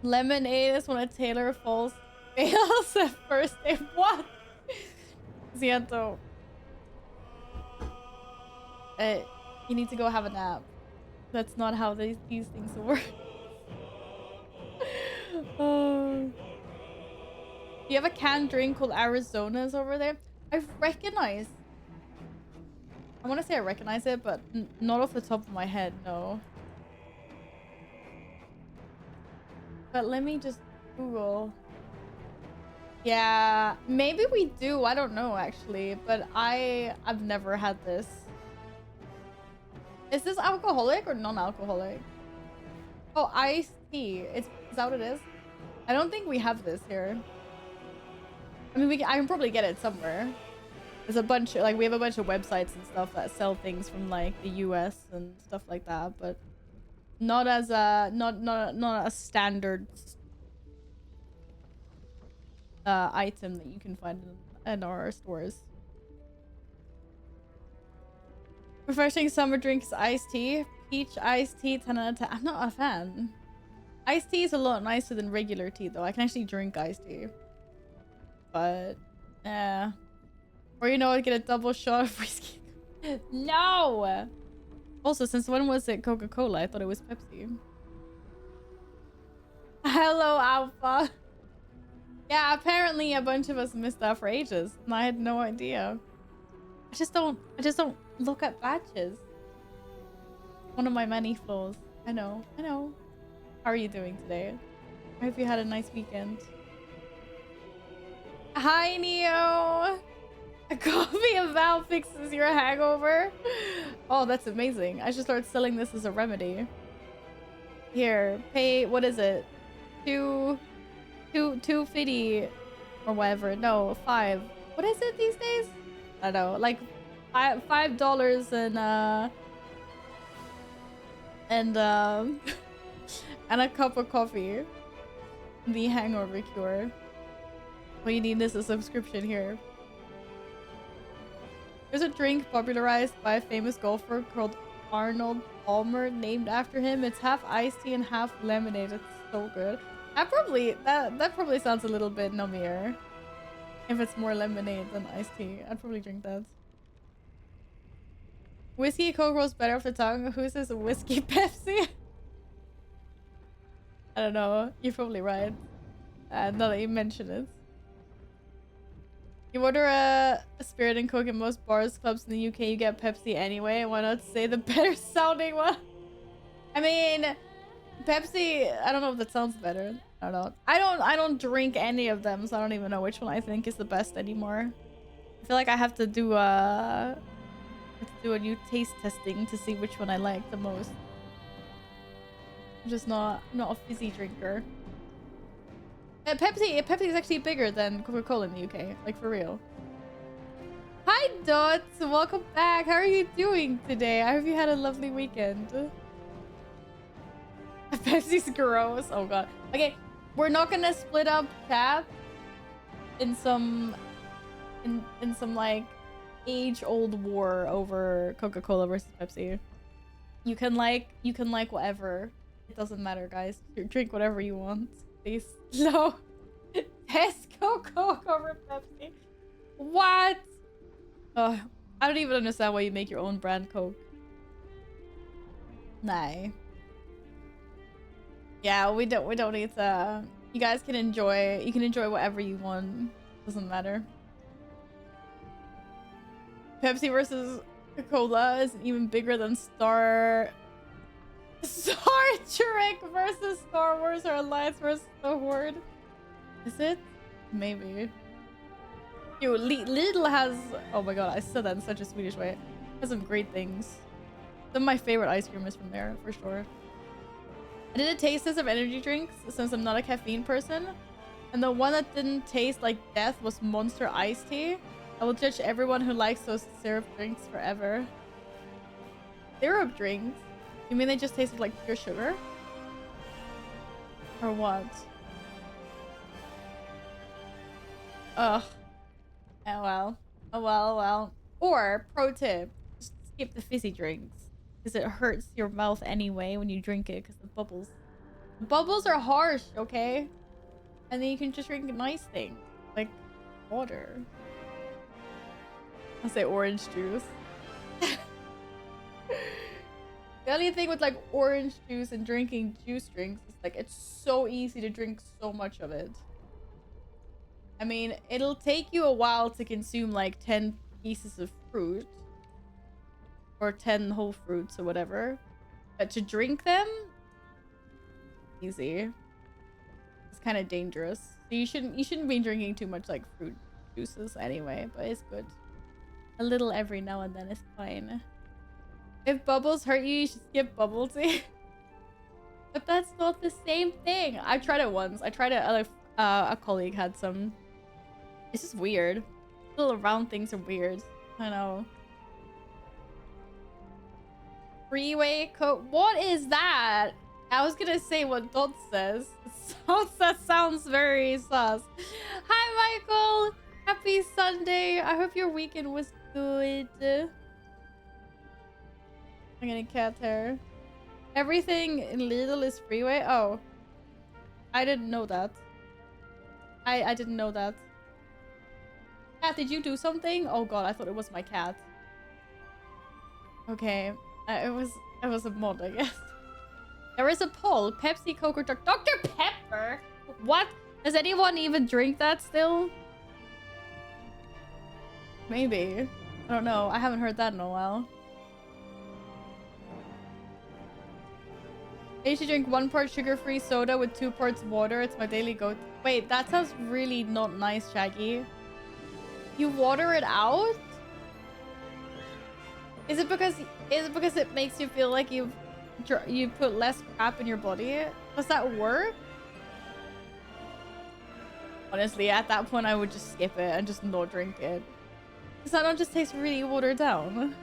Speaker 1: Lemonade is when a tailor fails at first day. What? Siento. You need to go have a nap. That's not how these things work. Oh. You have a canned drink called Arizona's over there? I want to say I recognize it, but not off the top of my head, no. But let me just Google. Yeah, maybe we do. I don't know actually, but I've never had this. Is this alcoholic or non-alcoholic? Oh, iced tea. Is that what it is? I don't think we have this here. I mean, I can probably get it somewhere. There's a bunch of, like, we have a bunch of websites and stuff that sell things from like the US and stuff like that, but not as a not a standard item that you can find in our stores. Refreshing summer drinks, iced tea. Peach iced tea, 10 out of 10. I'm not a fan. Iced tea is a lot nicer than regular tea, though. I can actually drink iced tea. But, yeah. Or, you know, I'd get a double shot of whiskey. No! Also, since when was it Coca-Cola? I thought it was Pepsi. Hello, Alpha. Yeah, apparently a bunch of us missed that for ages. And I had no idea. I just don't look at badges. One of my many flaws. I know. How are you doing today? I hope you had a nice weekend. Hi, Neo. A coffee of Val fixes your hangover. Oh, that's amazing. I should start selling this as a remedy. Here, pay, what is it? $2.50 or whatever. No, 5. What is it these days? I don't know. Like $5 and a cup of coffee. The hangover cure. What you need is a subscription here. There's a drink popularized by a famous golfer called Arnold Palmer, named after him. It's half iced tea and half lemonade. It's so good. That probably sounds a little bit nummier. If it's more lemonade than iced tea, I'd probably drink that. Whiskey Coke rolls better off the tongue. Who says whiskey Pepsi? I don't know. You're probably right. Now that you mention it. You order a spirit and Coke in most bars, clubs in the UK, you get Pepsi anyway. Why not say the better sounding one? I mean, Pepsi, I don't know if that sounds better. I don't know. I don't drink any of them, so I don't even know which one I think is the best anymore. I feel like I have to do a new taste testing to see which one I like the most. I'm just not a fizzy drinker. Pepsi is actually bigger than Coca-Cola in the UK, like for real. Dots, welcome back. How are you doing today? I hope you had a lovely weekend. Pepsi's gross. Oh god. Okay, we're not gonna split up chat in some like age-old war over Coca-Cola versus Pepsi. You can like whatever. It doesn't matter, guys. Drink whatever you want. Please. No. Tesco Coke over Pepsi. What? Oh, I don't even understand why you make your own brand Coke. Nah. Yeah, we don't need to. You guys can enjoy. You can enjoy whatever you want. Doesn't matter. Pepsi versus Coca-Cola is even bigger than Star Trek versus Star Wars or Alliance versus the Horde. Is it? Maybe. Yo, Lidl has... Oh my god, I said that in such a Swedish way. Has some great things. Some of my favorite ice cream is from there, for sure. I did a taste test of energy drinks since I'm not a caffeine person. And the one that didn't taste like death was Monster Iced Tea. I will judge everyone who likes those syrup drinks forever. Syrup drinks? You mean they just tasted like pure sugar? Or what? Ugh. Oh well. Oh well, well. Or, pro tip, just skip the fizzy drinks. Because it hurts your mouth anyway when you drink it because the bubbles. The bubbles are harsh, okay? And then you can just drink nice things. Like water. I'll say orange juice. The only thing with like orange juice and drinking juice drinks is like it's so easy to drink so much of it. I mean, it'll take you a while to consume like 10 pieces of fruit. Or 10 whole fruits or whatever. But to drink them, easy. It's kind of dangerous. So you shouldn't be drinking too much like fruit juices anyway, but it's good. A little every now and then is fine. If bubbles hurt you, you should skip bubble tea. But that's not the same thing. I tried it once. I tried it. A colleague had some. It's just weird. Little round things are weird. I know. Freeway Coke. What is that? I was gonna say what Dot says. That sounds very sus. Hi, Michael. Happy Sunday. I hope your weekend was good. I'm gonna cat hair. Everything in Lidl is freeway. Oh, I didn't know that. I didn't know that. Cat, did you do something? Oh god, I thought it was my cat. Okay, it was a mod, I guess. There is a poll. Pepsi, Coke, or Dr. Pepper? What? Does anyone even drink that still? Maybe. I don't know. I haven't heard that in a while. I usually drink 1 part sugar-free soda with 2 parts water. It's my daily go. Wait, that sounds really not nice, Shaggy. You water it out? Is it because it makes you feel like you put less crap in your body? Does that work? Honestly, at that point, I would just skip it and just not drink it. Does that not just taste really watered down?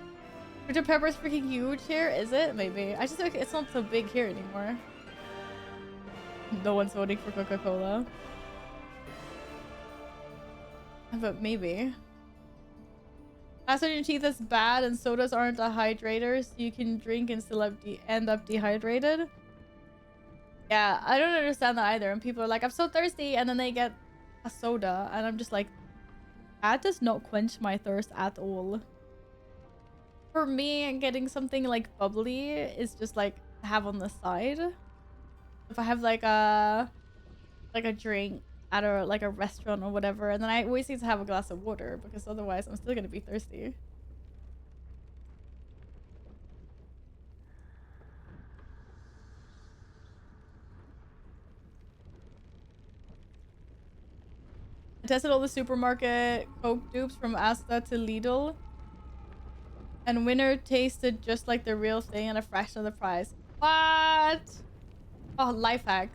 Speaker 1: Dr. Pepper's freaking huge here, is it? Maybe. I just think it's not so big here anymore. No one's voting for Coca-Cola. But maybe. Acid in your teeth is bad and sodas aren't a hydrator, so you can drink and still end up dehydrated. Yeah, I don't understand that either. And people are like, I'm so thirsty, and then they get a soda, and I'm just like, that does not quench my thirst at all. For me, getting something like bubbly is just like to have on the side. If I have like a drink at a restaurant or whatever, and then I always need to have a glass of water because otherwise I'm still gonna be thirsty. I tested all the supermarket Coke dupes from Asta to Lidl. And winner tasted just like the real thing at a fraction of the price. What? Oh, life hack.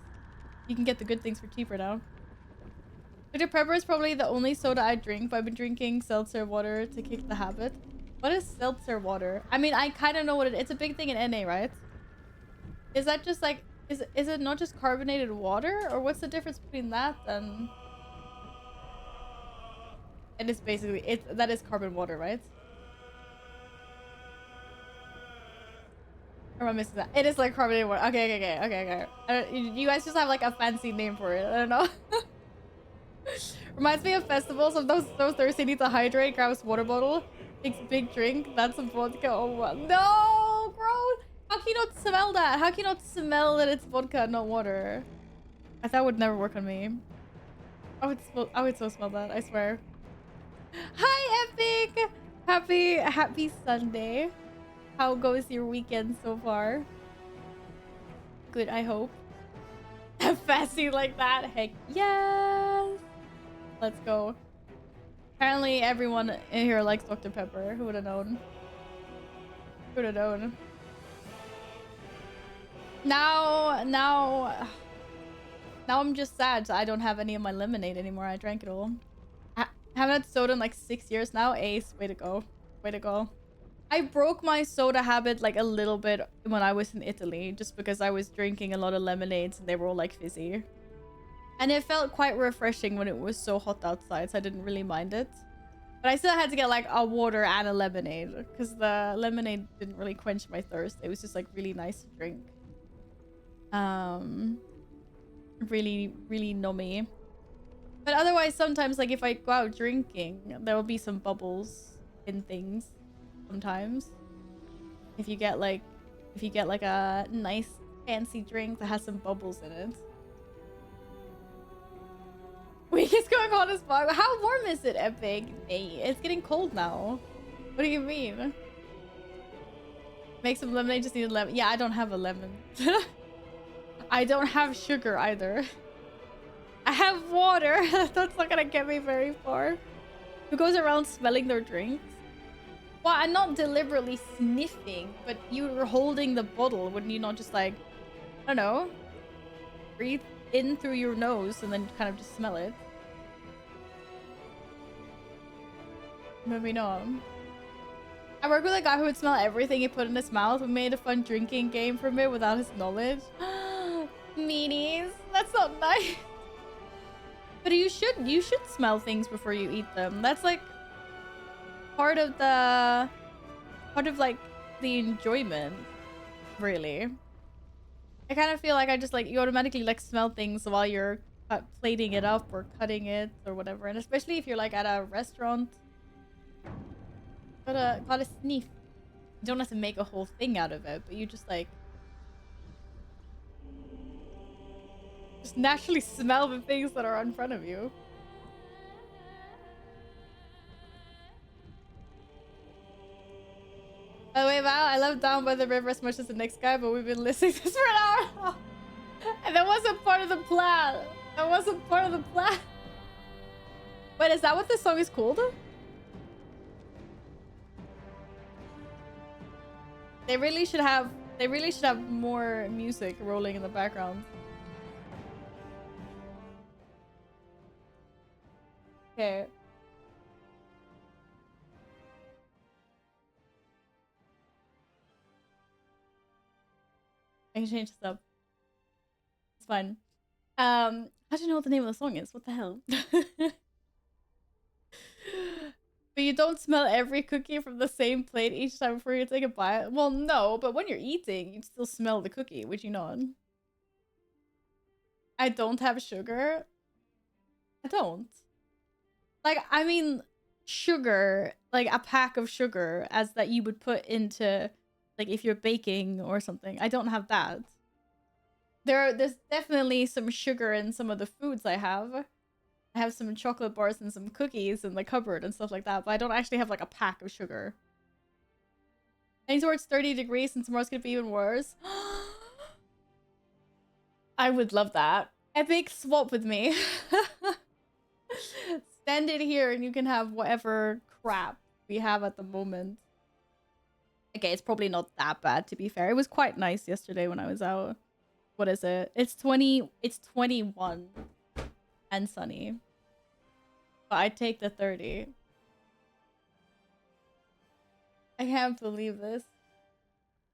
Speaker 1: You can get the good things for cheaper now. Dr. Pepper is probably the only soda I drink, but I've been drinking seltzer water to kick the habit. What is seltzer water? I mean, I kind of know what it is. It's a big thing in NA, right? Is that just like, is it not just carbonated water? Or what's the difference between that and... And it's basically, that is carbon water, right? Or am I missing that? It is like carbonated water. Okay. You guys just have like a fancy name for it. I don't know. Reminds me of festivals. Of those so thirsty, need to hydrate, grabs water bottle, takes a big drink. That's a vodka. Oh no, gross! How can you not smell that? How can you not smell that it's vodka, not water? I thought it would never work on me. I would so smell that. I swear. Hi, Epic. Happy Sunday. How goes your weekend so far? Good, I hope. Fancy like that? Heck yes! Let's go. Apparently everyone in here likes Dr. Pepper. Who would have known? Who would have known? Now I'm just sad so I don't have any of my lemonade anymore. I drank it all. I haven't had soda in like 6 years now. Ace, way to go. Way to go. I broke my soda habit like a little bit when I was in Italy, just because I was drinking a lot of lemonades and they were all like fizzy. And it felt quite refreshing when it was so hot outside, so I didn't really mind it. But I still had to get like a water and a lemonade, because the lemonade didn't really quench my thirst. It was just like really nice to drink. Really, really nummy. But otherwise, sometimes like if I go out drinking, there will be some bubbles in things. Sometimes if you get like a nice fancy drink that has some bubbles in it. Week is going on as fuck. How warm is it, Epic? Hey, it's getting cold now. What do you mean? Make some lemonade, just need a lemon. Yeah, I don't have a lemon. I don't have sugar either. I have water. That's not gonna get me very far. Who goes around smelling their drinks? Well, I'm not deliberately sniffing, but you were holding the bottle. Wouldn't you not just like, I don't know, breathe in through your nose and then kind of just smell it? Maybe not. I work with a guy who would smell everything he put in his mouth. We made a fun drinking game from it without his knowledge. Meanies. That's not nice. But you should smell things before you eat them. That's like part of like the enjoyment, really. I kind of feel like you automatically like smell things while you're plating it up or cutting it or whatever, and especially if you're like at a restaurant, gotta sniff. You don't have to make a whole thing out of it, but you just like naturally smell the things that are in front of you. By the way, Val, I love Down by the River as much as the next guy, but we've been listening to this for an hour now. And that wasn't part of the plan. That wasn't part of the plan. Wait, is that what this song is called? They really should have more music rolling in the background. Okay. I can change this up. It's fine. How do you know what the name of the song is? What the hell? But you don't smell every cookie from the same plate each time before you take a bite? Well, no, but when you're eating, you still smell the cookie, would you not? I don't have sugar. I don't. Like, I mean, sugar, like a pack of sugar as that you would put into, like, if you're baking or something. I don't have that. There's definitely some sugar in some of the foods I have. I have some chocolate bars and some cookies in the cupboard and stuff like that, but I don't actually have like a pack of sugar. Heading towards 30 degrees and tomorrow's gonna be even worse. I would love that. Epic, swap with me. Stand it here and you can have whatever crap we have at the moment. Okay, it's probably not that bad, to be fair. It was quite nice yesterday when I was out. What is it? It's 21 and sunny. but I take the 30. I can't believe this.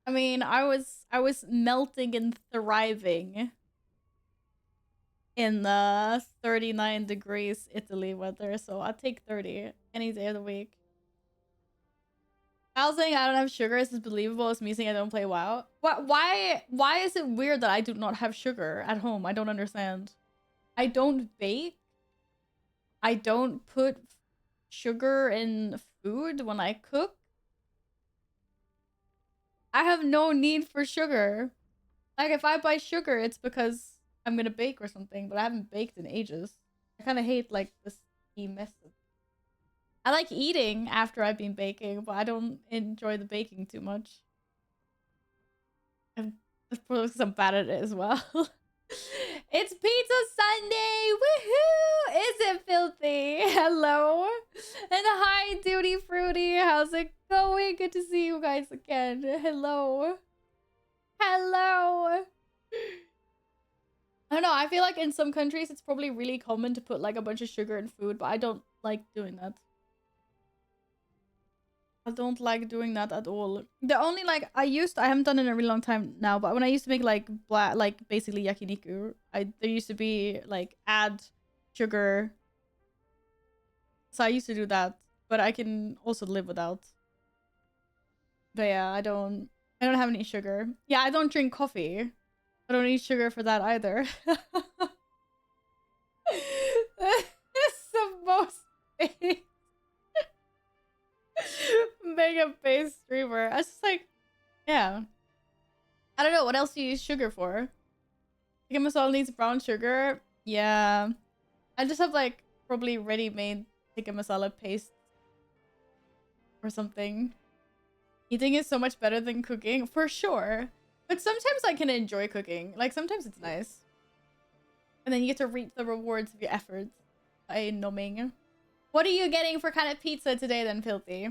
Speaker 1: I mean, I was melting and thriving in the 39 degrees Italy weather, so I'll take 30 any day of the week. Al saying I don't have sugar is as believable as me saying I don't play WoW. What? Why is it weird that I do not have sugar at home? I don't understand. I don't bake. I don't put sugar in food when I cook. I have no need for sugar. Like, if I buy sugar, it's because I'm gonna bake or something, but I haven't baked in ages. I kind of hate, like, this mess. I like eating after I've been baking, but I don't enjoy the baking too much. And that's probably because I'm bad at it as well. It's Pizza Sunday! Woohoo! Is it filthy? Hello! And hi, Duty Fruity! How's it going? Good to see you guys again. Hello! Hello! I don't know, I feel like in some countries it's probably really common to put like a bunch of sugar in food, but I don't like doing that. I don't like doing that at all. The only like I haven't done it in a really long time now, but when I used to make like basically yakiniku, there used to be like add sugar. So I used to do that, but I can also live without. But yeah, I don't have any sugar. Yeah, I don't drink coffee. I don't need sugar for that either. It's the most mega base streamer. I was just like, yeah. I don't know, what else do you use sugar for? Tikka masala needs brown sugar. Yeah. I just have like probably ready-made tikka masala paste or something. Eating is so much better than cooking, for sure. But sometimes I can enjoy cooking. Like, sometimes it's nice. And then you get to reap the rewards of your efforts by numbing. What are you getting for kind of pizza today then, Filthy?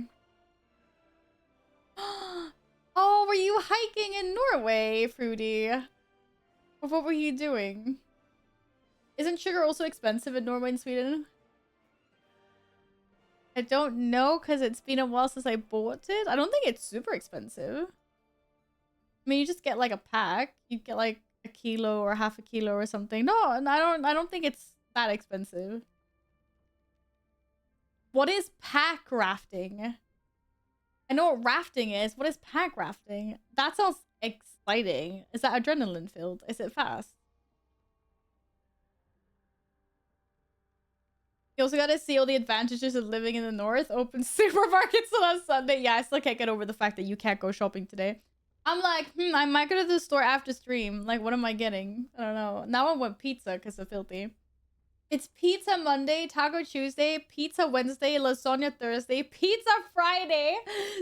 Speaker 1: Oh, were you hiking in Norway, Fruity? Or what were you doing? Isn't sugar also expensive in Norway and Sweden? I don't know, because it's been a while since I bought it. I don't think it's super expensive. I mean, you just get like a pack. You get like a kilo or half a kilo or something. No, I don't think it's that expensive. What is pack rafting? I know what rafting is. What is pack rafting? That sounds exciting. Is that adrenaline filled? Is it fast? You also gotta see all the advantages of living in the north. Open supermarkets on a Sunday. Yeah, I still can't get over the fact that you can't go shopping today. I'm like, I might go to the store after stream. Like, what am I getting? I don't know. Now I want pizza because of Filthy. It's Pizza Monday, Taco Tuesday, Pizza Wednesday, Lasagna Thursday, Pizza Friday,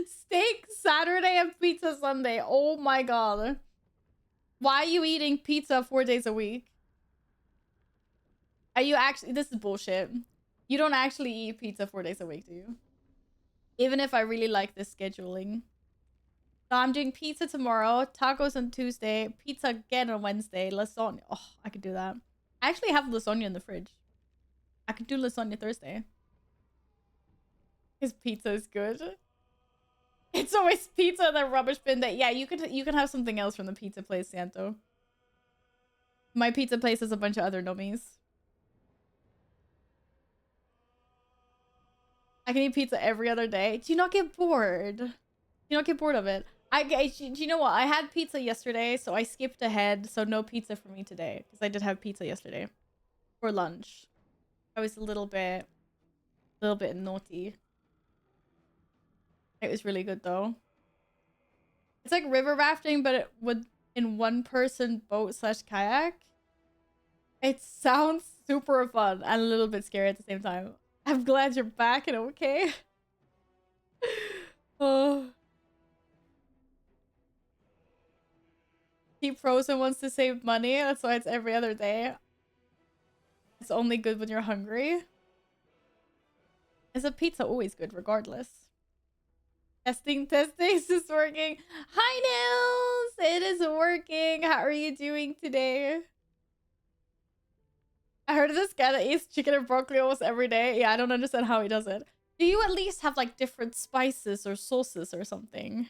Speaker 1: Steak Saturday, and Pizza Sunday. Oh my god. Why are you eating pizza 4 days a week? Are you actually... This is bullshit. You don't actually eat pizza 4 days a week, do you? Even if I really like this scheduling. So I'm doing pizza tomorrow, tacos on Tuesday, pizza again on Wednesday, lasagna. Oh, I could do that. I actually have lasagna in the fridge. I could do lasagna Thursday. His pizza is good. It's always pizza in the rubbish bin. That yeah, you can have something else from the pizza place, Santo. My pizza place has a bunch of other nummies. I can eat pizza every other day. Do you not get bored? Do you not get bored of it? Do you know what? I had pizza yesterday, so I skipped ahead. So no pizza for me today because I did have pizza yesterday for lunch. I was a little bit naughty. It was really good though. It's like river rafting, but it would in one-person boat / kayak. It sounds super fun and a little bit scary at the same time. I'm glad you're back and okay. Oh. He frozen wants to save money. That's why it's every other day. It's only good when you're hungry. Is a pizza always good regardless? Testing, is this working? Hi, Nils! It is working. How are you doing today? I heard of this guy that eats chicken and broccoli almost every day. Yeah, I don't understand how he does it. Do you at least have like different spices or sauces or something?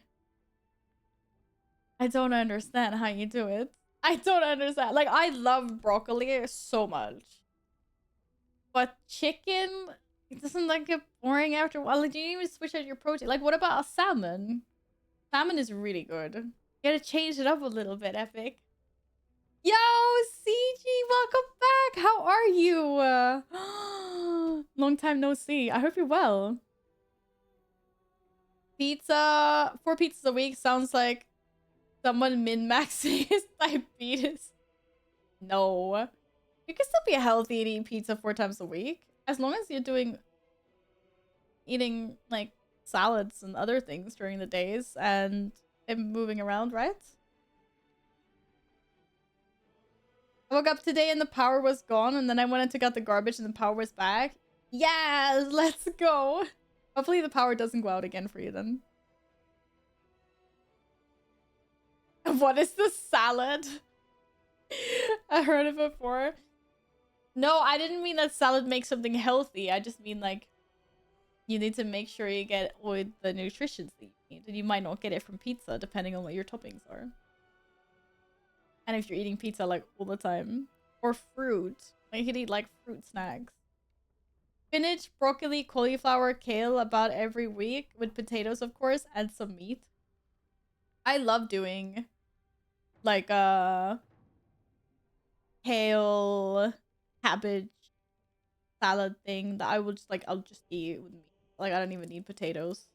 Speaker 1: I don't understand how you do it. I don't understand. Like, I love broccoli so much. But chicken, it doesn't like get boring after a while. Like, you even switch out your protein. Like, what about a salmon? Salmon is really good. You gotta change it up a little bit, Epic. Yo, CG, welcome back. How are you? Long time no see. I hope you're well. Pizza, 4 pizzas a week sounds like someone min-maxing his diabetes. No. You can still be healthy and eat pizza 4 times a week. As long as you're eating like salads and other things during the days and moving around, right? I woke up today and the power was gone, and then I went and took out the garbage and the power was back. Yes, let's go. Hopefully the power doesn't go out again for you then. What is the salad? I heard it before. No, I didn't mean that salad makes something healthy. I just mean like you need to make sure you get all the nutrition that you need. And you might not get it from pizza depending on what your toppings are. And if you're eating pizza like all the time. Or fruit. Like you could eat like fruit snacks. Spinach, broccoli, cauliflower, kale about every week. With potatoes, of course. And some meat. I love doing like kale, cabbage salad thing that I will just like I'll just eat with meat. Like I don't even need potatoes.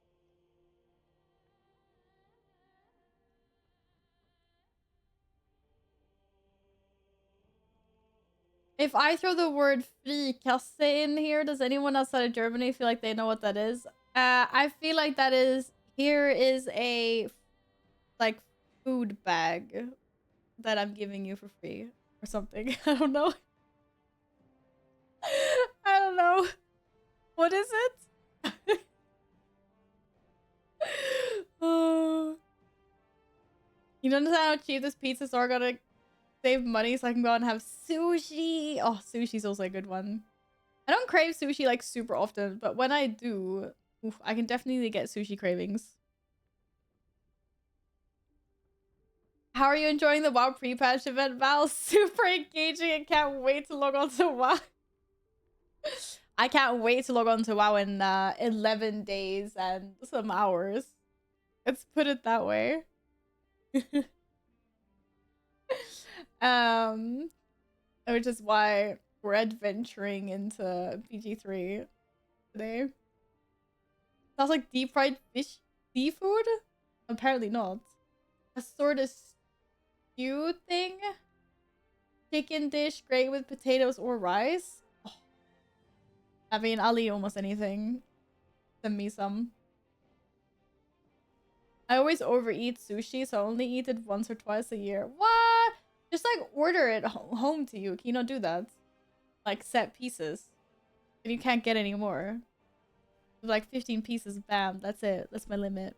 Speaker 1: If I throw the word Frikasse in here, does anyone outside of Germany feel like they know what that is? I feel like that is here is a like food bag that I'm giving you for free or something. I don't know. I don't know. What is it? You don't understand how cheap this pizzas are. Gotta save money so I can go out and have sushi. Oh, sushi's also a good one. I don't crave sushi like super often, but when I do, oof, I can definitely get sushi cravings. How are you enjoying the WoW pre-patch event, Val? Super engaging and can't wait to log on to WoW. I can't wait to log on to WoW in 11 days and some hours. Let's put it that way. Which is why we're adventuring into PG3 today. Sounds like deep fried fish seafood? Apparently not. A sort of stew thing? Chicken dish, great with potatoes or rice? Oh. I mean, I'll eat almost anything. Send me some. I always overeat sushi, so I only eat it once or twice a year. What? Just like order it home to you. Can you not do that? Like set pieces. And you can't get any more. Like 15 pieces, bam. That's it. That's my limit.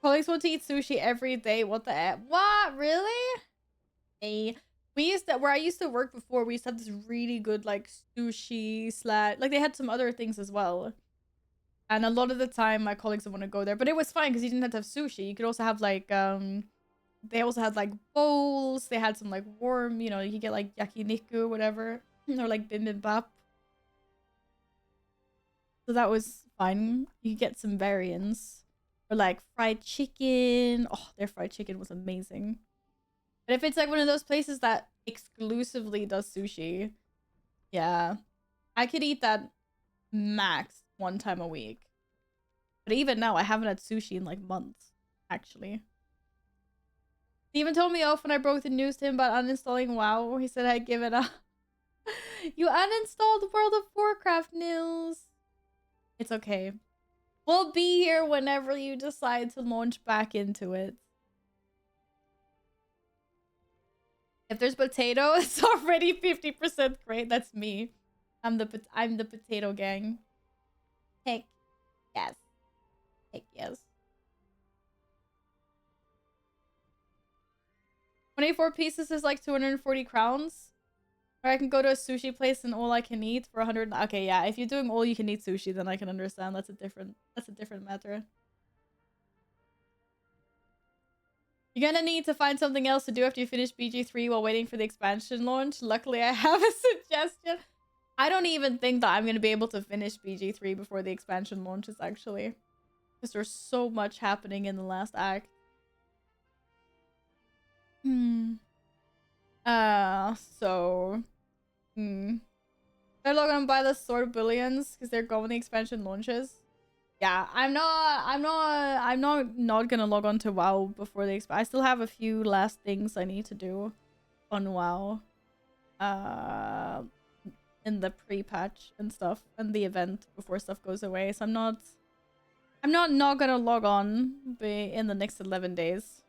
Speaker 1: Colleagues want to eat sushi every day. What the F? What? Really? Hey. Where I used to work before, we used to have this really good like sushi slash, like they had some other things as well. And a lot of the time my colleagues would want to go there, but it was fine because you didn't have to have sushi. You could also have like they also had like bowls. They had some like warm, you know, you could get like yakiniku or whatever, or like bibimbap. So that was fun. You could get some variants. Or like fried chicken. Oh, their fried chicken was amazing. But if it's like one of those places that exclusively does sushi, yeah, I could eat that max 1 time a week. But even now, I haven't had sushi in like months, actually. He even told me off when I broke the news to him about uninstalling WoW. He said I'd give it up. You uninstalled World of Warcraft, Nils. It's okay. We'll be here whenever you decide to launch back into it. If there's potato, it's already 50% great. That's me. I'm the potato gang. Heck yes. Heck yes. 24 pieces is like 240 crowns. Or I can go to a sushi place and all I can eat for 100. Okay, yeah. If you're doing all you can eat sushi, then I can understand. That's a different matter. You're gonna need to find something else to do after you finish BG3 while waiting for the expansion launch. Luckily, I have a suggestion. I don't even think that I'm gonna be able to finish BG3 before the expansion launches, actually. Because there's so much happening in the last act. So... They're not gonna buy the Sword of Billions because they're going when the expansion launches. Yeah, I'm not gonna log on to WoW before the I still have a few last things I need to do on WoW. In the pre-patch and stuff and the event before stuff goes away. So I'm not gonna log on in the next 11 days.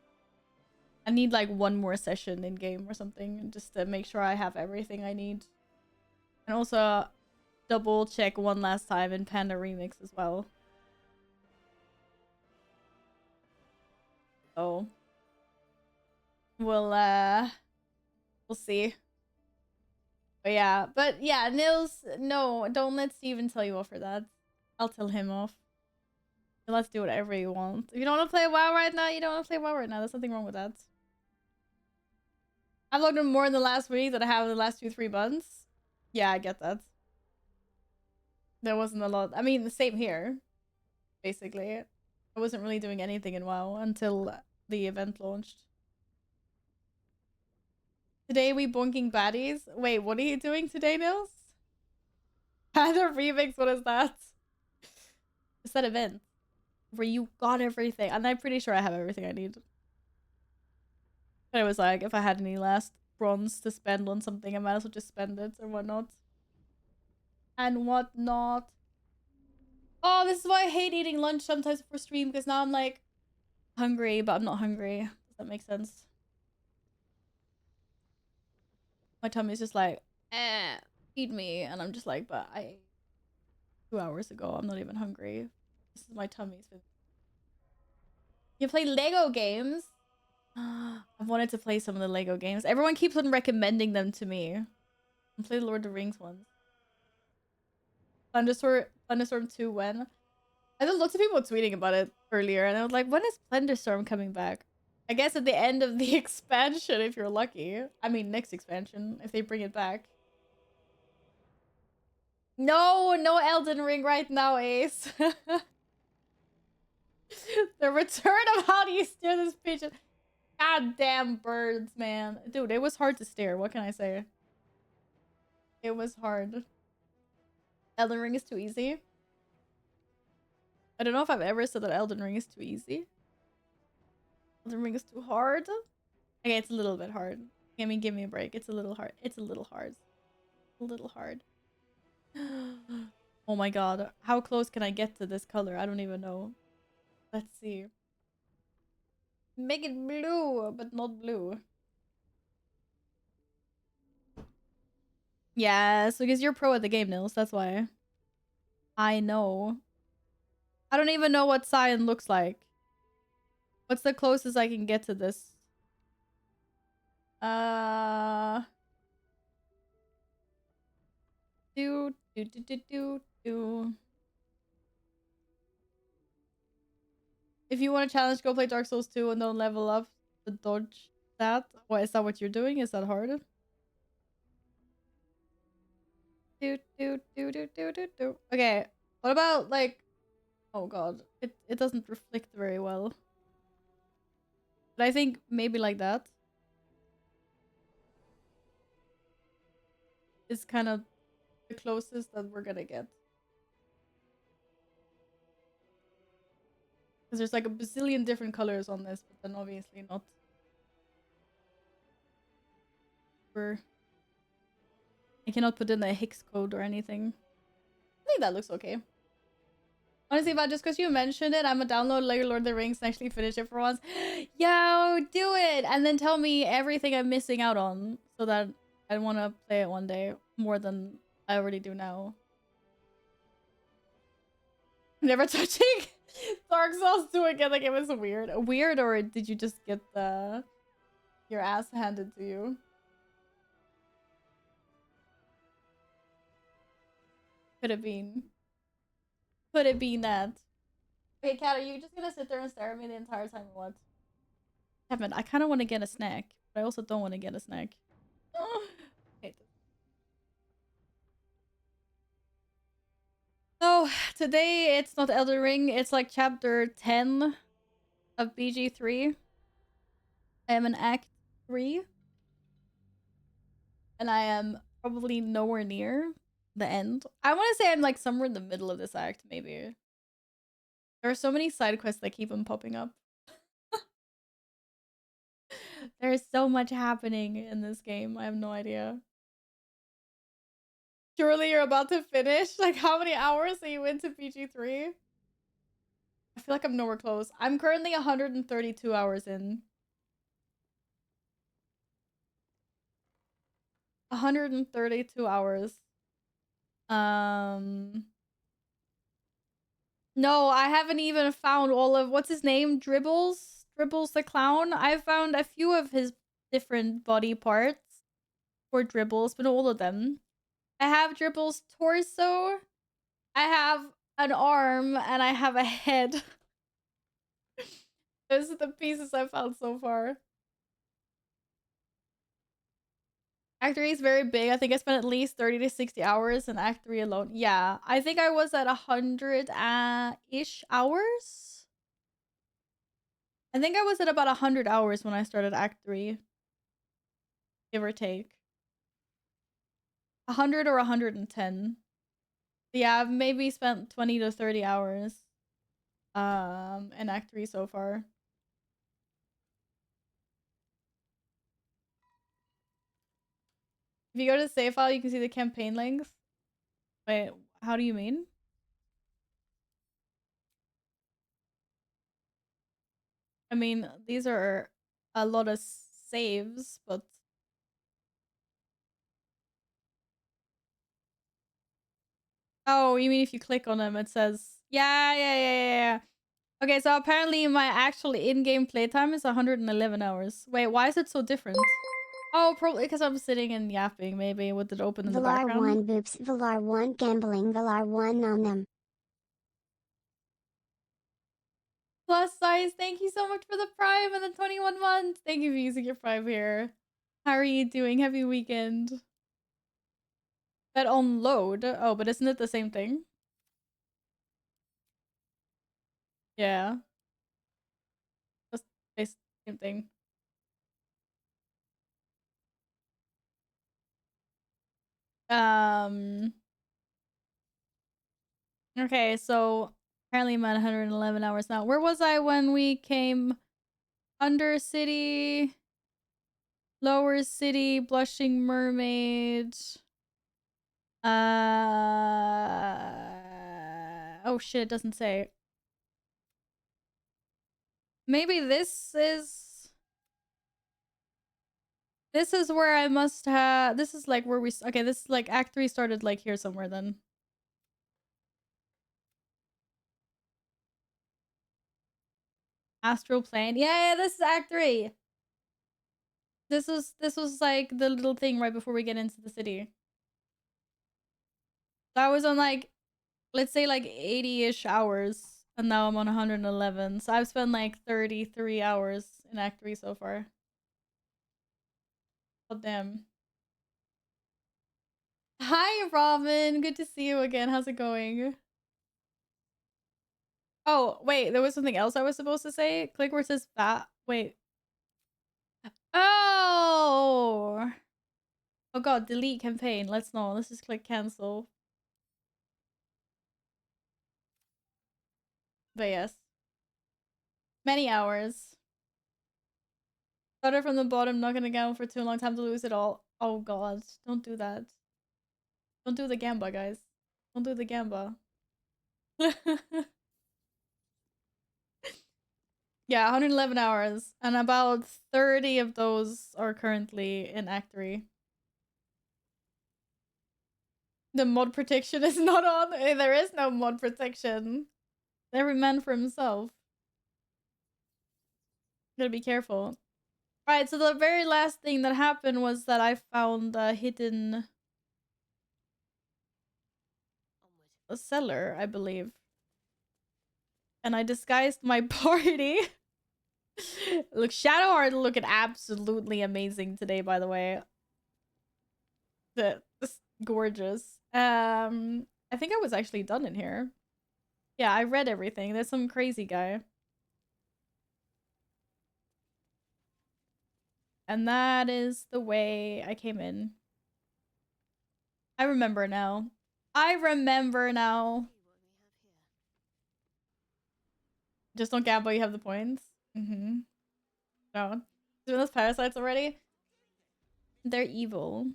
Speaker 1: I need like one more session in game or something just to make sure I have everything I need. And also double check one last time in Panda Remix as well. So we'll see. But yeah, Nils, no, don't let Steven tell you off for that. I'll tell him off. Let's do whatever you want. If you don't want to play WoW right now, you don't want to play WoW right now. There's nothing wrong with that. I've logged in more in the last week than I have in the last 2-3 months. Yeah, I get that. There wasn't a lot. I mean, the same here, basically. I wasn't really doing anything in WoW until the event launched. Today we bonking baddies. Wait, what are you doing today, Nils? Panda Remix, what is that? It's that event where you got everything. And I'm pretty sure I have everything I need. But it was like, if I had any last bronze to spend on something, I might as well just spend it or whatnot. And whatnot. Oh, this is why I hate eating lunch sometimes before stream, because now I'm like hungry, but I'm not hungry. Does that make sense? My tummy's just like, feed me. And I'm just like, but I ate 2 hours ago. I'm not even hungry. This is my tummy's been. You play Lego games? I've wanted to play some of the Lego games. Everyone keeps on recommending them to me. I play Lord of the Rings ones. Thunderstorm 2 when? I know lots of people tweeting about it earlier, and I was like, when is Thunderstorm coming back? I guess at the end of the expansion, if you're lucky. I mean, next expansion, if they bring it back. No Elden Ring right now, Ace. The return of how do you steer this pigeon? Goddamn birds, man. Dude, it was hard to steer. What can I say? It was hard. Elden Ring is too easy. I don't know if I've ever said that Elden Ring is too easy. Elden Ring is too hard. Okay, it's a little bit hard. Give me a break. It's a little hard. It's a little hard. A little hard. Oh my god. How close can I get to this color? I don't even know. Let's see. Make it blue, but not blue. Yeah, so because you're pro at the game, Nils. That's why. I know. I don't even know what cyan looks like. What's the closest I can get to this? Do. If you want a challenge, go play Dark Souls 2 and don't level up to dodge that. What is that what you're doing? Is that hard? Okay. What about like oh god. It doesn't reflect very well. But I think maybe like that is kind of the closest that we're gonna get. Because there's like a bazillion different colors on this, but then obviously not. I cannot put in a hex code or anything. I think that looks okay. Honestly, but just because you mentioned it, I'm gonna download Lego Lord of the Rings and actually finish it for once. Yo, do it! And then tell me everything I'm missing out on so that I want to play it one day more than I already do now. Never touching Dark Souls 2 again. Like, it was weird. Weird, or did you just get the your ass handed to you. Could have been. Could it be that? Okay, Kat, are you just gonna sit there and stare at me the entire time or what? Kevin, I kind of want to get a snack, but I also don't want to get a snack. Okay. So, today it's not Elden Ring, it's like chapter 10 of BG3. I am in Act 3. And I am probably nowhere near the end. I want to say I'm like somewhere in the middle of this act, maybe. There are so many side quests that keep on popping up. There's so much happening in this game. I have no idea. Surely you're about to finish? Like, how many hours are you into PG3? I feel like I'm nowhere close. I'm currently 132 hours in. 132 hours. No, I haven't even found all of what's his name? Dribbles? Dribbles the clown? I found a few of his different body parts for Dribbles, but not all of them. I have Dribbles' torso, I have an arm, and I have a head. Those are the pieces I found so far. Act 3 is very big. I think I spent at least 30 to 60 hours in Act 3 alone. Yeah, I think I was at 100-ish hours. I think I was at about 100 hours when I started Act 3. Give or take. 100 or 110. Yeah, I've maybe spent 20 to 30 hours in Act 3 so far. If you go to the save file, you can see the campaign length. Wait, how do you mean? I mean, these are a lot of saves, but... Oh, you mean if you click on them, it says... Yeah. Okay, so apparently my actual in-game playtime is 111 hours. Wait, why is it so different? Oh, probably because I'm sitting and yapping, maybe, with it open in the
Speaker 3: Valar
Speaker 1: background.
Speaker 3: 1 boops, Valar 1 gambling, Valar 1 on them.
Speaker 1: Plus size, thank you so much for the Prime and the 21 months. Thank you for using your Prime here. How are you doing? Happy weekend. But on load. Oh, but isn't it the same thing? Yeah. Just the same thing. Okay, so apparently I'm at 111 hours now. Where was I when we came? Undercity, Lower City, Blushing Mermaid. Oh shit, it doesn't say. Maybe this is where I must have. This is like where we. Okay, this is like Act 3 started like here somewhere then. Astral Plane. Yeah, this is Act 3. This was like the little thing right before we get into the city. So I was on like, let's say like 80-ish hours, and now I'm on 111. So I've spent like 33 hours in Act 3 so far. Oh damn. Hi Robin, good to see you again. How's it going? Oh wait, there was something else I was supposed to say. Click where it says that. Wait. Oh. Oh god, delete campaign. Let's not. Let's just click cancel. But yes. Many hours. Started from the bottom, not gonna gamble for too long, time to lose it all. Oh god, don't do that. Don't do the gamba, guys. Don't do the gamba. Yeah, 111 hours, and about 30 of those are currently in Act 3. The mod protection is not on. There is no mod protection. Every man for himself. Gotta be careful. Right, so the very last thing that happened was that I found a hidden cellar, I believe. And I disguised my party. Look, Shadowheart looking absolutely amazing today, by the way. It's gorgeous. I think I was actually done in here. Yeah, I read everything. There's some crazy guy. And that is the way I came in. I remember now. I remember now. Just don't gamble, you have the points. Mm-hmm. No. Doing those parasites already? They're evil.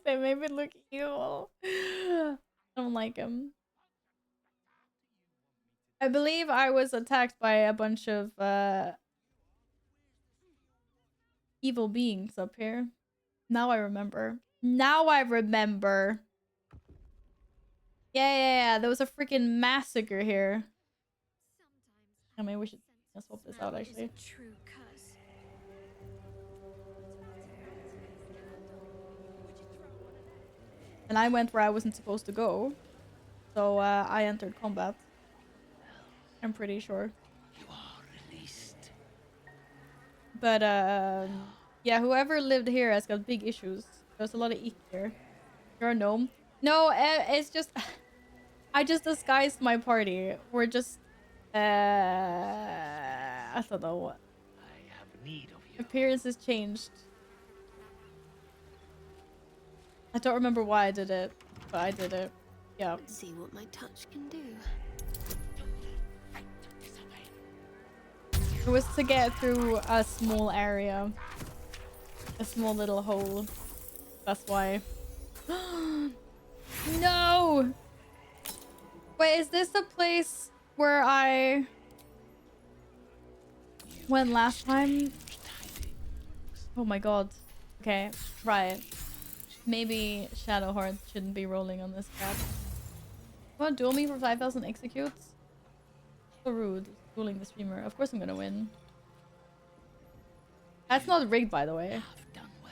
Speaker 1: They made me look evil. I don't like them. I believe I was attacked by a bunch of evil beings up here. Now I remember. Now I remember. Yeah. There was a freaking massacre here. I mean, we should swap this out actually. And I went where I wasn't supposed to go. So I entered combat. I'm pretty sure.
Speaker 4: You are released.
Speaker 1: But yeah, whoever lived here has got big issues. There's a lot of eek here. You're a gnome. No, it's just I just disguised my party. We're just I don't know what.
Speaker 4: I have need of you.
Speaker 1: Appearances changed. I don't remember why I did it, but I did it. Yeah.
Speaker 5: Let's see what my touch can do.
Speaker 1: It was to get through a small area. A small little hole. That's why. No! Wait, is this the place where I went last time? Oh my god. Okay, right. Maybe Shadowheart shouldn't be rolling on this crap. Wanna duel me for 5,000 executes? So rude. Dueling the streamer. Of course I'm gonna win. That's not rigged, by the way.
Speaker 4: Have done well.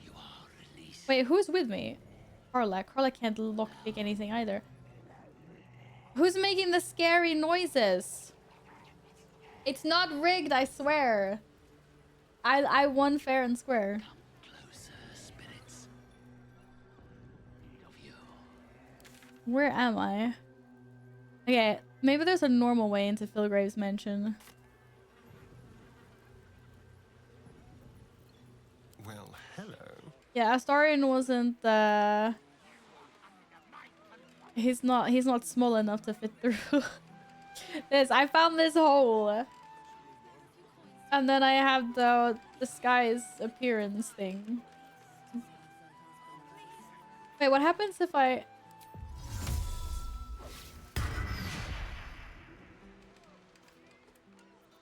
Speaker 4: You are released.
Speaker 1: Wait, who's with me? Carla. Carla can't lockpick anything either. Who's making the scary noises? It's not rigged, I swear. I won fair and square.
Speaker 4: Come closer, spirits. Need of you.
Speaker 1: Where am I? Okay, maybe there's a normal way into Philgrave's mansion.
Speaker 6: Well, hello.
Speaker 1: Yeah, Astarion wasn't he's not small enough to fit through. I found this hole. And then I have the disguise appearance thing. Wait, what happens if I...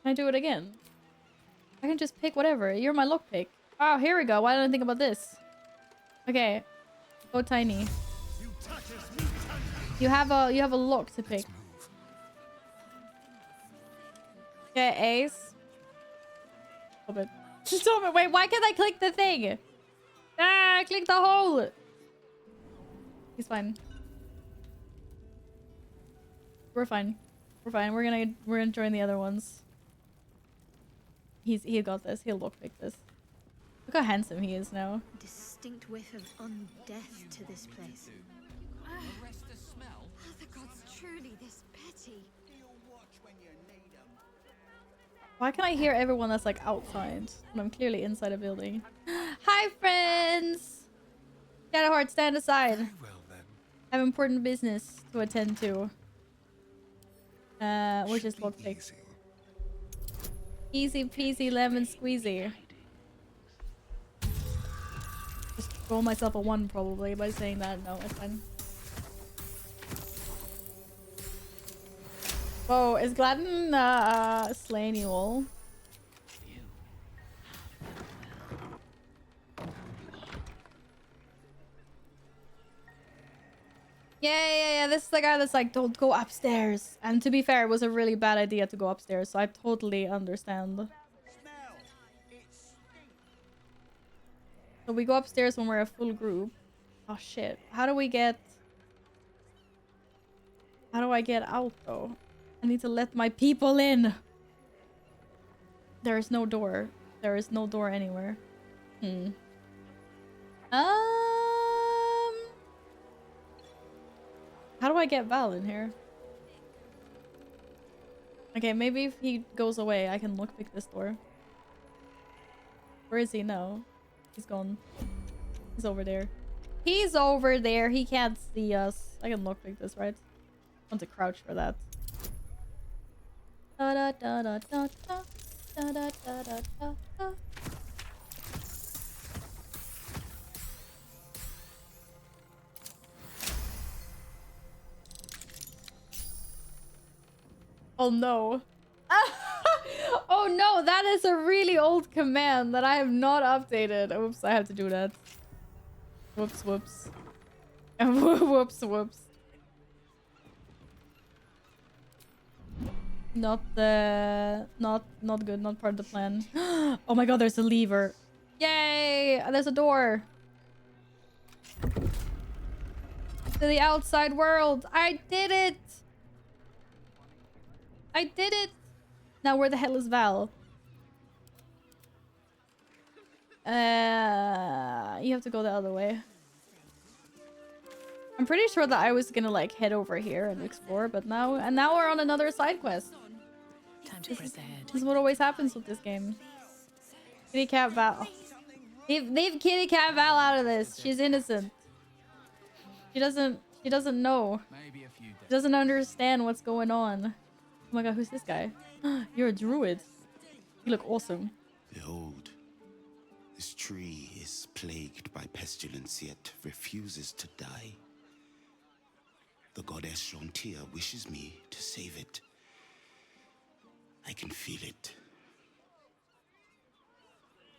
Speaker 1: Can I do it again? I can just pick whatever. You're my lockpick. Oh, here we go. Why didn't I think about this? Okay. Go tiny. You have a lock to pick. Okay, Ace. Stop it. Stop it. Wait, why can't I click the thing? Ah, click the hole. He's fine. We're fine. We're fine. We're gonna join the other ones. He got this. He'll lockpick this. Look how handsome he is now.
Speaker 5: Distinct whiff of undeath to this place. Are the gods truly this petty?
Speaker 1: Why can I hear everyone that's like outside when I'm clearly inside a building? Hi, friends! Shadowheart, stand aside.
Speaker 6: Very well then.
Speaker 1: I have important business to attend to. Which is
Speaker 6: Should be
Speaker 1: lockpick.
Speaker 6: easy.
Speaker 1: Easy peasy lemon squeezy. Just roll myself a 1 probably by saying that. No, it's fine. Whoa, is Gladden slaying you all? Yeah. This is the guy that's like, don't go upstairs. And to be fair, it was a really bad idea to go upstairs, so I totally understand. So we go upstairs when we're a full group. Oh shit. How do I get out though? I need to let my people in. There is no door. There is no door anywhere. How do I get Val in here? Okay, maybe if he goes away, I can lockpick this door. Where is he now? He's gone. He's over there. He's over there. He can't see us. I can lockpick this, right? I want to crouch for that. Da da da da da da da da da da da da. Oh no. Oh no, that is a really old command that I have not updated. Oops, I have to do that. Whoops, whoops. Whoops, whoops. Not good, not part of the plan. Oh my god, there's a lever. Yay! There's a door. To the outside world. I did it! I did it! Now where the hell is Val? You have to go the other way. I'm pretty sure that I was gonna like head over here and explore, but now we're on another side quest.
Speaker 7: Time to press ahead.
Speaker 1: This is what always happens with this game. Kitty Cat Val. Leave Kitty Cat Val out of this. She's innocent. She doesn't know. She doesn't understand what's going on. Oh my god, who's this guy? You're a druid. You look awesome.
Speaker 8: Behold, this tree is plagued by pestilence, yet refuses to die. The goddess Shontia wishes me to save it. I can feel it.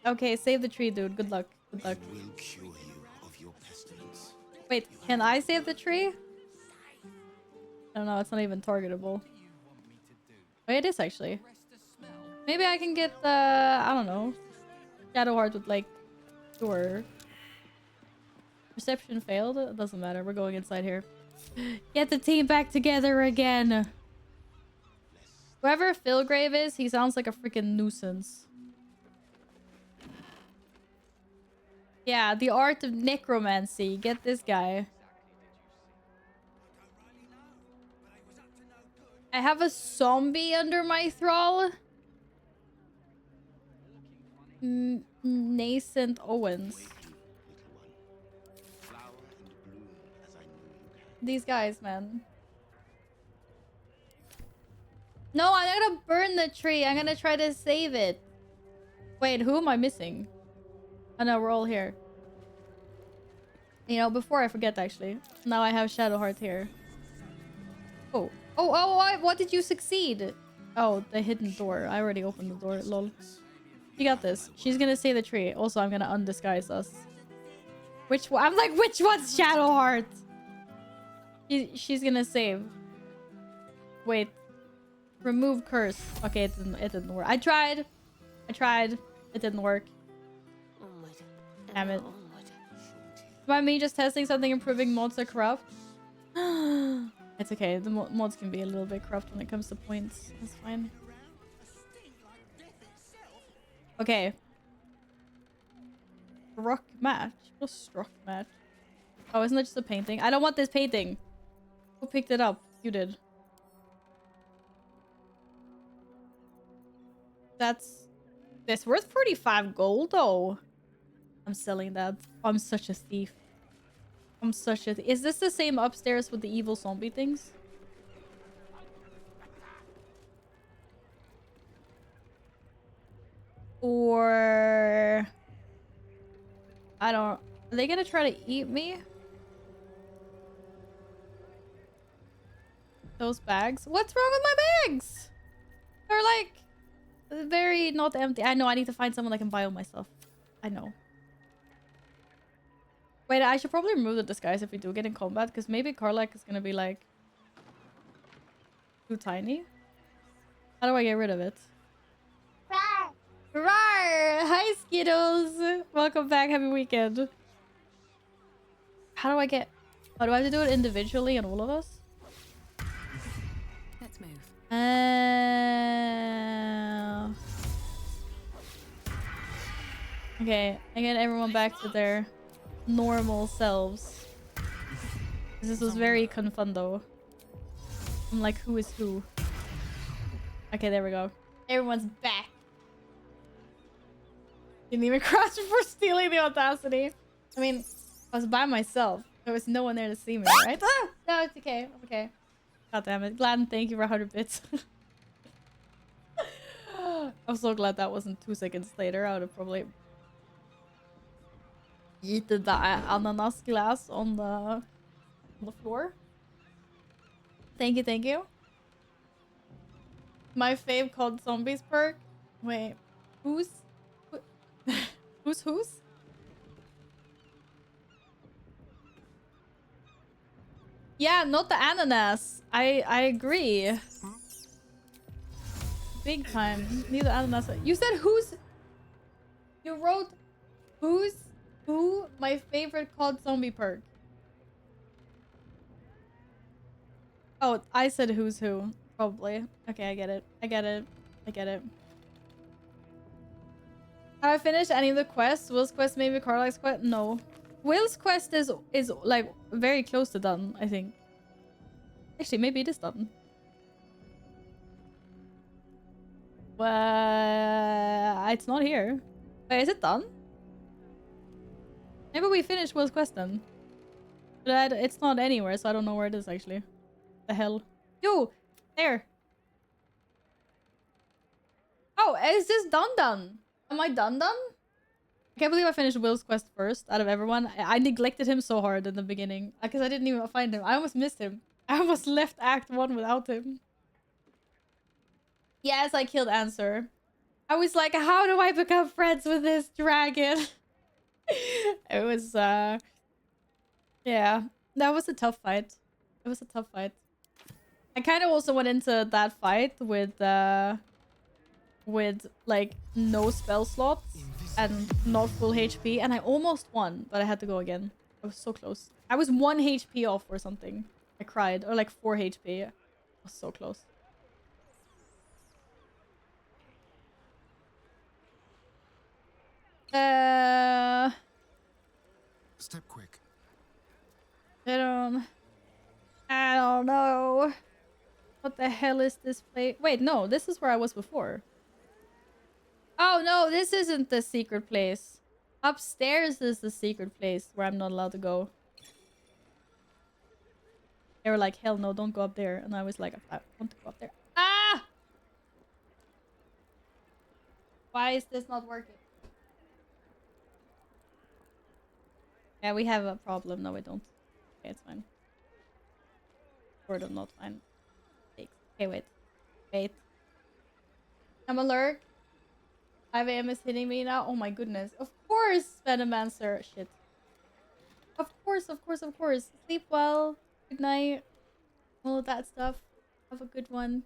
Speaker 1: Okay, save the tree, dude. Good luck. Good luck.
Speaker 8: It will cure you of your pestilence.
Speaker 1: Wait, can I save the tree? I don't know. It's not even targetable. Wait, it is actually. Maybe I can get the... I don't know. Shadowheart with like... Sure. Reception failed? It doesn't matter. We're going inside here. Get the team back together again. Whoever Philgrave is, he sounds like a freaking nuisance. Yeah, the art of necromancy. Get this guy. I have a zombie under my thrall. Nascent Owens. These guys, man. No, I'm not gonna burn the tree. I'm gonna try to save it. Wait, who am I missing? Oh no, we're all here. You know, before I forget, actually. Now I have Shadowheart here. Oh. What did you succeed? Oh, the hidden door. I already opened the door. Lol. You got this. She's gonna save the tree. Also, I'm gonna undisguise us. Which one? I'm like, which one's Shadowheart? She's gonna save. Wait. Remove curse. Okay, it didn't work. I tried. It didn't work. Damn it. By me just testing something and proving mods are corrupt? It's okay. The mods can be a little bit corrupt when it comes to points. That's fine. Okay. Struck match? What a struck match? Oh, isn't that just a painting? I don't want this painting. Who picked it up? You did. That's worth 45 gold though. I'm selling that. I'm such a thief. Is this the same upstairs with the evil zombie things? Or... I don't... Are they gonna try to eat me? Those bags? What's wrong with my bags? They're like... very not empty. I know, I need to find someone that can buy all my stuff. I know. Wait, I should probably remove the disguise if we do get in combat, because maybe Karlak is gonna be like... too tiny? How do I get rid of it? Rar! Hi, Skittles! Welcome back. Happy weekend. How do I get... Oh, do I have to do it individually on all of us?
Speaker 7: Let's move.
Speaker 1: Okay, I get everyone back to their normal selves. This was very confundo. I'm like, who is who? Okay, there we go. Everyone's back. Didn't even crash before stealing the audacity. I mean, I was by myself. There was no one there to see me, right? Ah! No, it's okay. I'm okay. God damn it. Glad and thank you for 100 bits. I'm so glad that wasn't 2 seconds later. I would have probably eaten the ananas glass on the floor. Thank you, thank you. My fave called Zombies perk. Wait, who's? Who's? Yeah, not the ananas. I agree. Big time. Neither ananas. You said who's? You wrote who's who? My favorite called zombie perk. Oh, I said who's who. Probably. Okay, I get it. I get it. I get it. Have I finished any of the quests? Will's quest, maybe Carla's quest? No. Will's quest is like very close to done, I think. Actually, maybe it is done. Well, it's not here. Wait, is it done? Maybe we finished Will's quest then. But it's not anywhere, so I don't know where it is actually. The hell? Yo! There! Oh, is this done? Am I done? I can't believe I finished Will's quest first out of everyone. I neglected him so hard in the beginning. Because I didn't even find him. I almost missed him. I almost left Act 1 without him. Yes, I killed Answer. I was like, how do I become friends with this dragon? It was, yeah. That was a tough fight. It was a tough fight. I kind of also went into that fight with like no spell slots and not full HP, and I almost won, but I had to go again. I was so close. I was 1 HP off or something. I cried, or like 4 HP. I was so close.
Speaker 6: Step quick.
Speaker 1: I don't know. What the hell is this place? Wait, no, this is where I was before. Oh no, this isn't the secret place. Upstairs is the secret place where I'm not allowed to go. They were like, hell no, don't go up there. And I was like, I want to go up there. Ah! Why is this not working? Yeah, we have a problem. No, we don't. Okay, it's fine. Sort of not fine. Okay, wait. Wait. I'm alert. 5 AM is hitting me now. Oh my goodness. Of course, Venomancer. Shit. Of course. Sleep well. Good night. All of that stuff. Have a good one.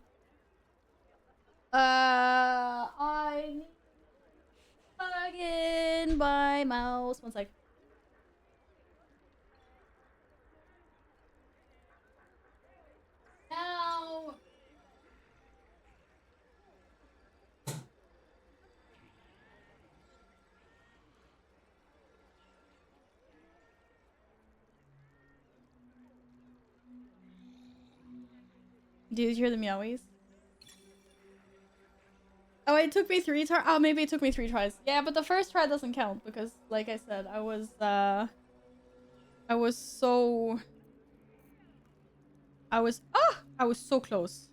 Speaker 1: I need to plug in my mouse. 1 sec. Now. Do you hear the meowies? Oh, it took me 3 tries. Oh, maybe it took me 3 tries. Yeah, but the first try doesn't count because, like I said, I was so close.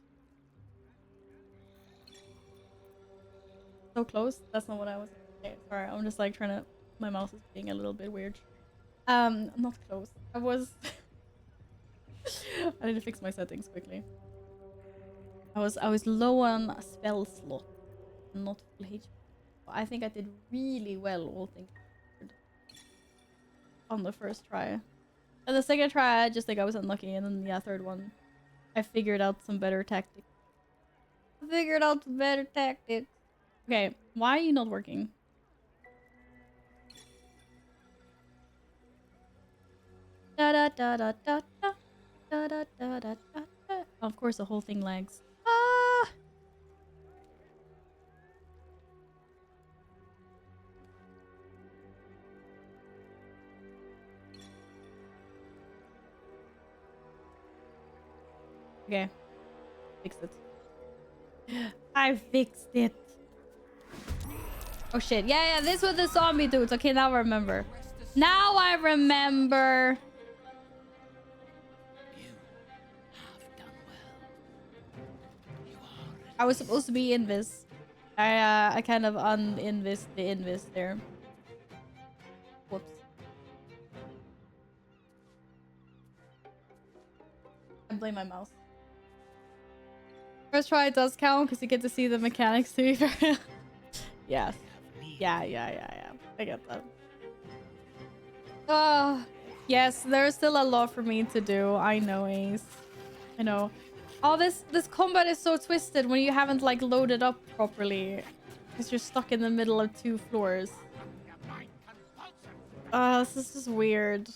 Speaker 1: So close? That's not what I was. Okay, sorry, I'm just like trying to. My mouse is being a little bit weird. Not close. I was. I need to fix my settings quickly. I was low on a spell slot, not full HP. I think I did really well, all things considered, on the first try. And the second try, I just think I was unlucky, and then yeah, third one, I figured out some better tactics. Okay, Why are you not working? Da da da da da da da da da da da. Of course, the whole thing lags. Ah! Okay, fixed it. I fixed it. Oh shit! Yeah, this was the zombie dudes. Okay, now I remember. Now I remember. I was supposed to be in this. I kind of un-invis the invis there. Whoops. I blame my mouse. First try does count because you get to see the mechanics to be fair. Yes. Yeah. I get that. Yes, there's still a lot for me to do. I know, Ace. I know. Oh, this combat is so twisted when you haven't like loaded up properly. Because you're stuck in the middle of 2 floors. This is just weird.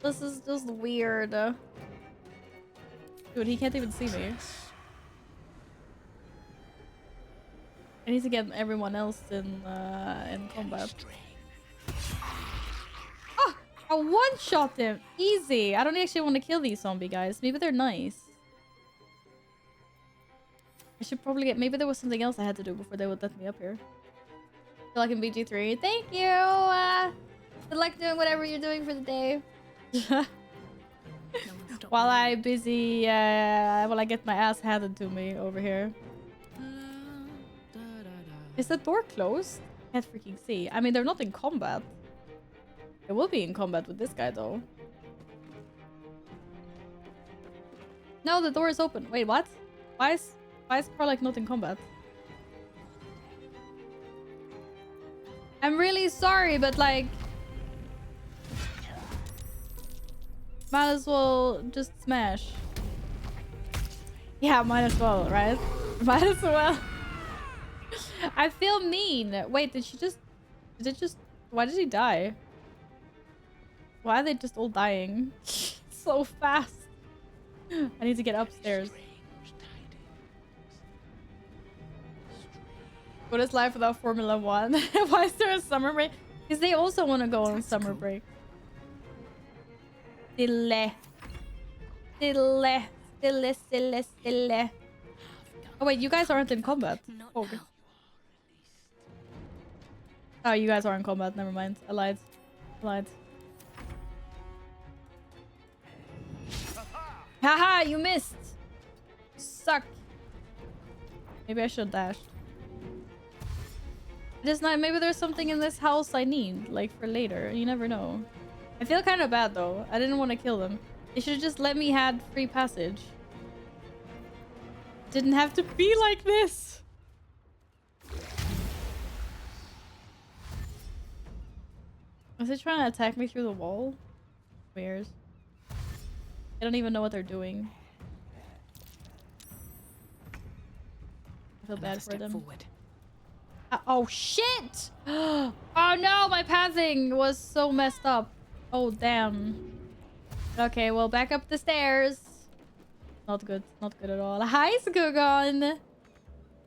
Speaker 1: This is just weird. Dude, he can't even see me. I need to get everyone else in combat. Oh! I one-shot him! Easy! I don't actually want to kill these zombie guys. Maybe they're nice. I should probably get... Maybe there was something else I had to do before they would let me up here. Feel like in BG3. Thank you! Good luck doing whatever you're doing for the day. While I busy... while I get my ass handed to me over here. Is the door closed? Can't freaking see. I mean, they're not in combat. They will be in combat with this guy, though. No, the door is open. Wait, what? Why is Karlak not in combat? I'm really sorry, but like... Might as well just smash. Yeah, might as well, right? Might as well. I feel mean. Wait, did it just... Why did he die? Why are they just all dying? So fast. I need to get upstairs. What is life without Formula 1? Why is there a summer break? Because they also want to go on summer break. Stille. Oh wait, you guys aren't in combat. Oh, okay. Oh, you guys are in combat. Never mind. I lied. Haha, you missed. Suck. Maybe I should dash. Just not. Maybe there's something in this house I need, like for later. You never know. I feel kind of bad though. I didn't want to kill them. They should just let me had free passage. Didn't have to be like this. Is it trying to attack me through the wall? Weird. I don't even know what they're doing. I feel bad for them.
Speaker 7: Forward.
Speaker 1: Oh shit! Oh no, my pathing was so messed up. Oh damn. Okay, well, back up the stairs. Not good. Not good at all. Hi, Skugon.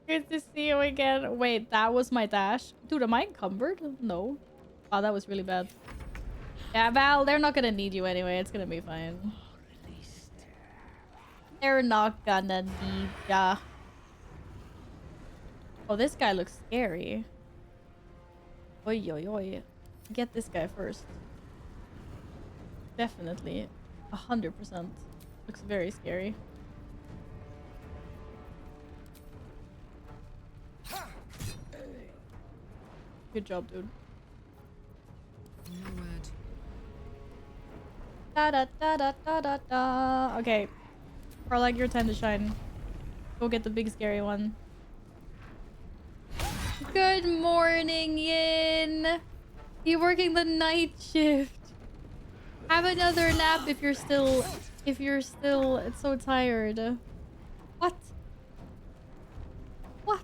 Speaker 1: Good to see you again. Wait, that was my dash. Dude, am I encumbered? No. Oh, that was really bad. Yeah, Val, they're not gonna need you anyway. It's gonna be fine. They're not gonna need ya. Oh, this guy looks scary. Oi, oi, oi. Get this guy first. Definitely. 100%. Looks very scary. Good job, dude.
Speaker 7: No word.
Speaker 1: Da da da da da da da. Okay. Or like your time to shine. Go get the big scary one. Good morning, Yin. You're working the night shift. Have another nap if you're still it's so tired. What? What?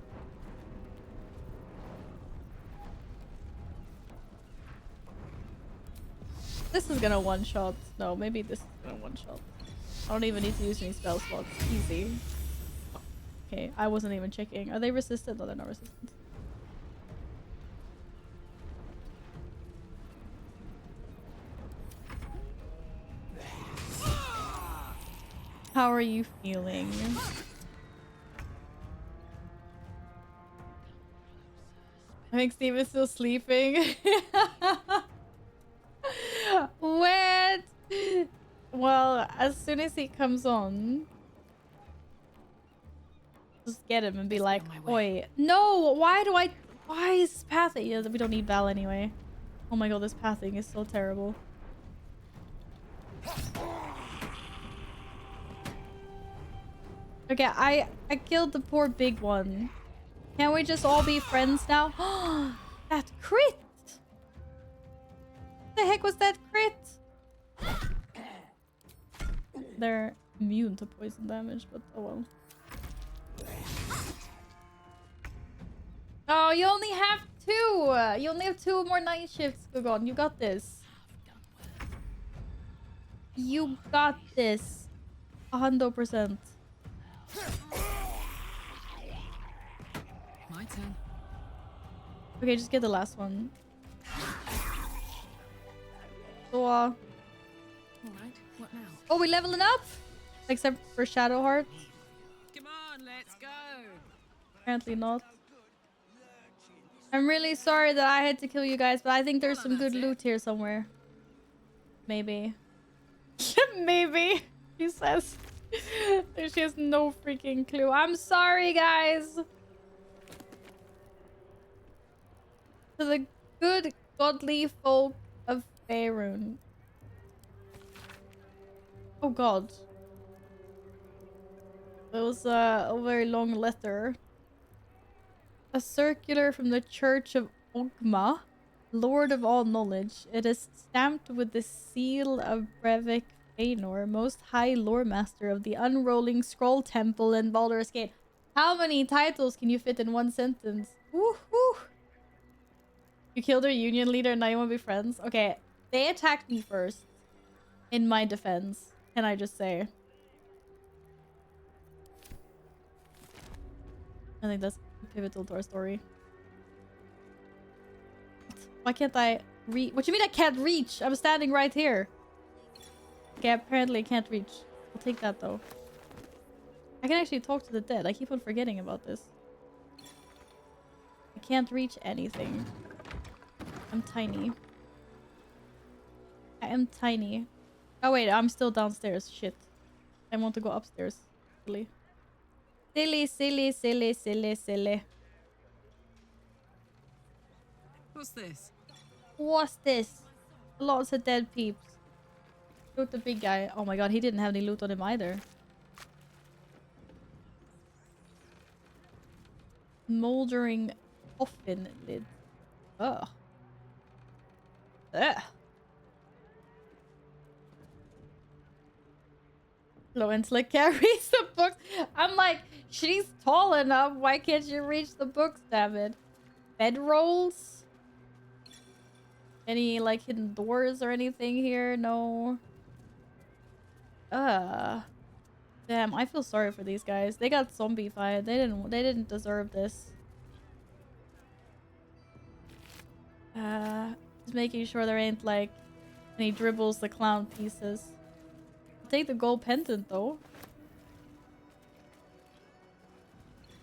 Speaker 1: This is gonna one-shot. No, maybe this is gonna one-shot. I don't even need to use any spell slots. Easy. Okay, I wasn't even checking. Are they resistant? No, they're not resistant. How are you feeling? I think Steve is still sleeping. What? Well, as soon as he comes on, just get him and be like, "Oi, no! Why is pathing? Yeah, we don't need Val anyway. Oh my god, this pathing is so terrible." Okay, I killed the poor big one. Can we just all be friends now? That crit! The heck was that crit? They're immune to poison damage, but oh well. Oh, you only have 2! You only have 2 more night shifts, Gugon. You got this. You got this. 100%.
Speaker 7: My turn.
Speaker 1: Okay, just get the last one. So,
Speaker 7: Alright, what now?
Speaker 1: oh, we leveling up? Except for Shadowheart?
Speaker 7: Come on, let's go.
Speaker 1: Apparently not. I'm really sorry that I had to kill you guys, but I think there's some good loot here somewhere. Maybe. Maybe, she says. She has no freaking clue. I'm sorry, guys. To the good godly folk of Faerun. Oh god. It was a very long letter. A circular from the Church of Ogma, Lord of all knowledge. It is stamped with the seal of Brevik Feanor, most high lore master of the Unrolling Scroll Temple in Baldur's Gate. How many titles can you fit in one sentence? Woohoo! You killed our union leader and now you want to be friends? Okay, they attacked me first. In my defense, can I just say? I think that's pivotal to our story. Why can't I reach? What do you mean I can't reach? I'm standing right here. Okay, apparently I can't reach. I'll take that though. I can actually talk to the dead. I keep on forgetting about this. I can't reach anything. I'm tiny. I am tiny. Oh wait, I'm still downstairs. Shit. I want to go upstairs. Silly. Silly, silly, silly, silly, silly.
Speaker 7: What's this?
Speaker 1: What's this? Lots of dead peeps. Loot the big guy. Oh my god, he didn't have any loot on him either. Moldering coffin lid. Ugh. Ugh. Low intellect carries the books. I'm like, she's tall enough. Why can't you reach the books, damn it? Bed rolls? Any like hidden doors or anything here? No. Damn, I feel sorry for these guys. They got zombified. They didn't deserve this. Just making sure there ain't like any dribbles the clown pieces. I'll take the gold pendant though.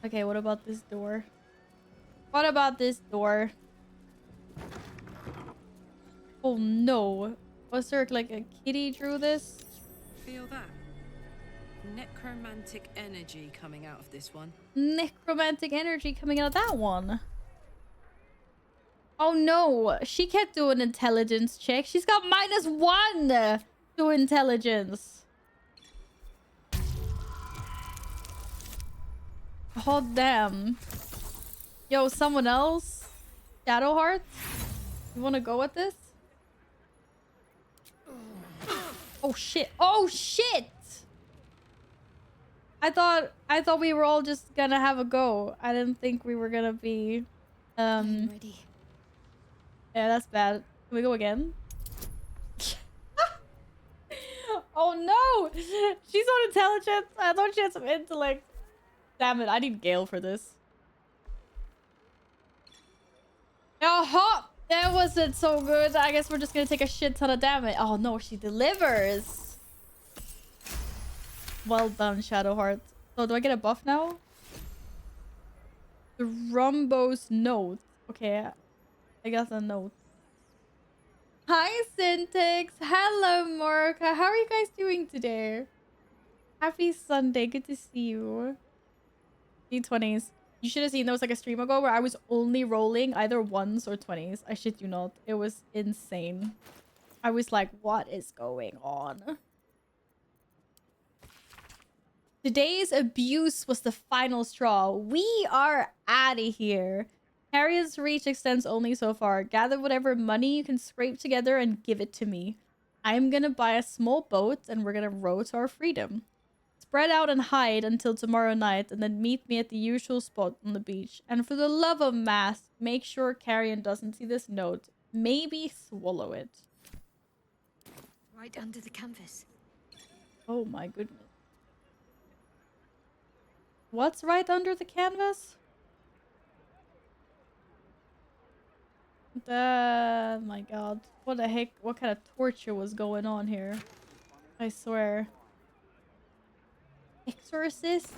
Speaker 1: Okay, what about this door? What about this door? Oh no. Was there like a kitty drew this?
Speaker 7: Feel that? Necromantic energy coming out of this one.
Speaker 1: Necromantic energy coming out of that one. Oh no, she can't do an intelligence check. She's got -1 to intelligence. Oh damn. Yo, someone else? Shadowheart? You wanna go with this? Oh shit. Oh shit! I thought we were all just gonna have a go. I didn't think we were gonna be
Speaker 5: I'm ready.
Speaker 1: yeah, that's bad. Can we go again? no! She's so intelligent. I thought she had some intellect. Damn it, I need Gale for this. Oh, that wasn't so good. I guess we're just gonna take a shit ton of damage. Oh no, she delivers. Well done, Shadowheart. So do I get a buff now? The Rumbo's note. Okay, I got a note. Hi, Syntax. Hello, Morka. How are you guys doing today? Happy Sunday. Good to see you. D20s. You should have seen there was like a stream ago where I was only rolling either 1s or 20s. I shit you not. It was insane. I was like, what is going on? Today's abuse was the final straw. We are out of here. Harriet's reach extends only so far. Gather whatever money you can scrape together and give it to me. I'm gonna buy a small boat and we're gonna row to our freedom. Spread out and hide until tomorrow night and then meet me at the usual spot on the beach. And for the love of math, make sure Carrion doesn't see this note. Maybe swallow it.
Speaker 5: Right under the canvas.
Speaker 1: Oh my goodness. What's right under the canvas? My god. What the heck? What kind of torture was going on here? I swear. Exorcist?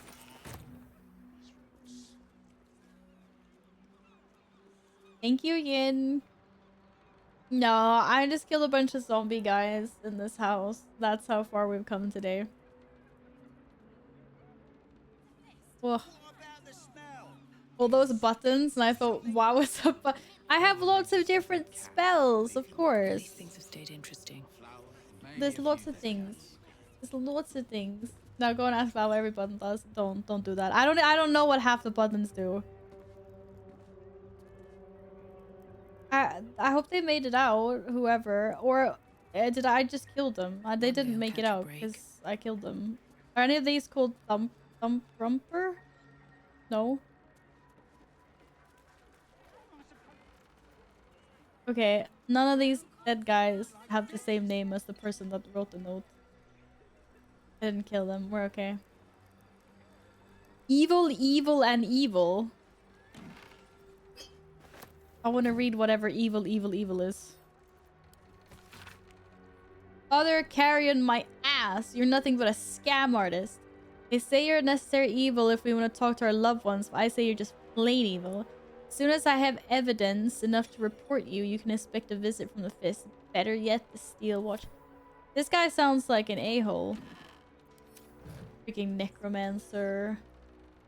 Speaker 1: Thank you, Yin. No, I just killed a bunch of zombie guys in this house. That's how far we've come today. Ugh. All those buttons, and I thought, wow, what's up? I have lots of different spells, of course.
Speaker 7: These things have stayed interesting.
Speaker 1: There's lots of things. There's lots of things. Now go and ask about what every button does. Don't do that. I don't know what half the buttons do. I hope they made it out, whoever, or did I just kill them? They didn't make it out because I killed them. Are any of these called Thumper? No. Okay, none of these dead guys have the same name as the person that wrote the note. I didn't kill them. We're okay. Evil, evil, and evil. I want to read whatever evil, evil, evil is. Father, Carrion, my ass. You're nothing but a scam artist. They say you're a necessary evil if we want to talk to our loved ones, but I say you're just plain evil. As soon as I have evidence enough to report you, you can expect a visit from the Fist. Better yet, the Steel Watch. This guy sounds like an a-hole. Freaking necromancer.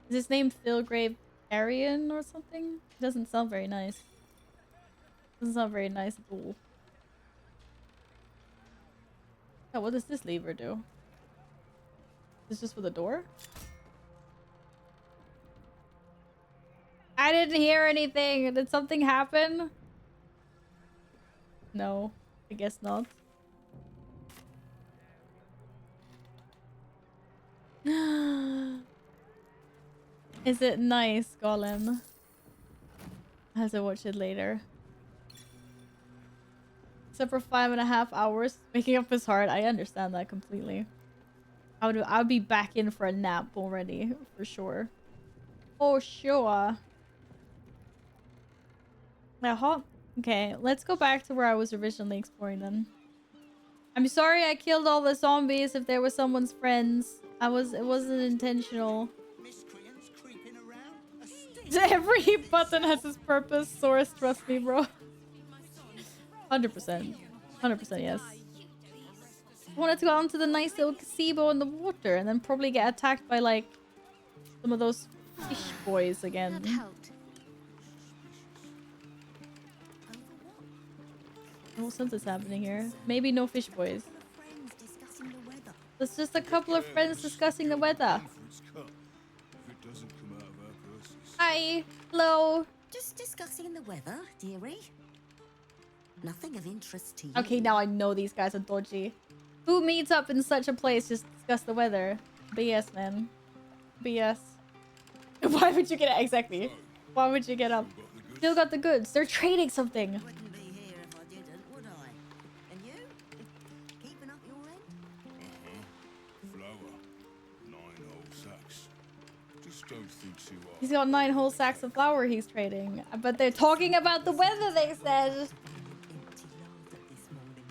Speaker 1: Is his name Philgrave Carrion or something? It doesn't sound very nice. Doesn't sound very nice at all. Oh, what does this lever do? Is this just for the door? I didn't hear anything. Did something happen? No, I guess not. Is it nice, Golem? I have to watch it later. Except for 5.5 hours making up his heart. I understand that completely. I would be back in for a nap already, for sure. Oh, sure. Okay, let's go back to where I was originally exploring then. I'm sorry I killed all the zombies if they were someone's friends. It wasn't intentional. Every button has its purpose. Source, trust me, bro. 100%. 100% yes. I wanted to go onto the nice little gazebo in the water and then probably get attacked by like some of those fish boys again.
Speaker 5: That helped.
Speaker 1: What sense is happening here? Maybe no fish boys. It's just a couple of friends discussing the weather. Hi. Hello.
Speaker 9: Just discussing the weather, dearie. Nothing of interest to you.
Speaker 1: Okay, now I know these guys are dodgy. Who meets up in such a place just to discuss the weather? BS, man. BS. Why would you get it? Exactly. Why would you get up? Still got the goods. They're trading something.
Speaker 9: Wouldn't be here if I didn't, would I? And you? Keeping up your end?
Speaker 4: don't think too hard.
Speaker 1: He's got 9 whole sacks of flour he's trading. But they're talking about the weather, they said.
Speaker 9: Empty larder this morning.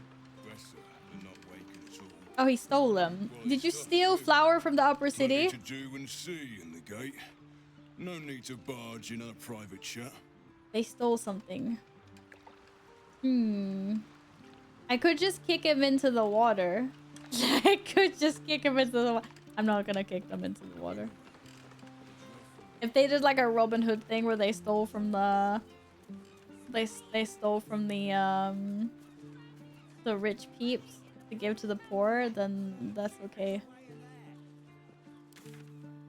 Speaker 4: Bless her, and not waking at all.
Speaker 1: Oh, he stole them. Did you steal flour from the upper
Speaker 4: Plenty
Speaker 1: city?
Speaker 4: to do and see in the gate. No need to barge in on a private chat.
Speaker 1: They stole something. I could just kick him into the water. I could just kick him into the water. I'm not gonna kick them into the water. If they did like a Robin Hood thing where they stole from the... They stole from the rich peeps to give to the poor, then that's okay.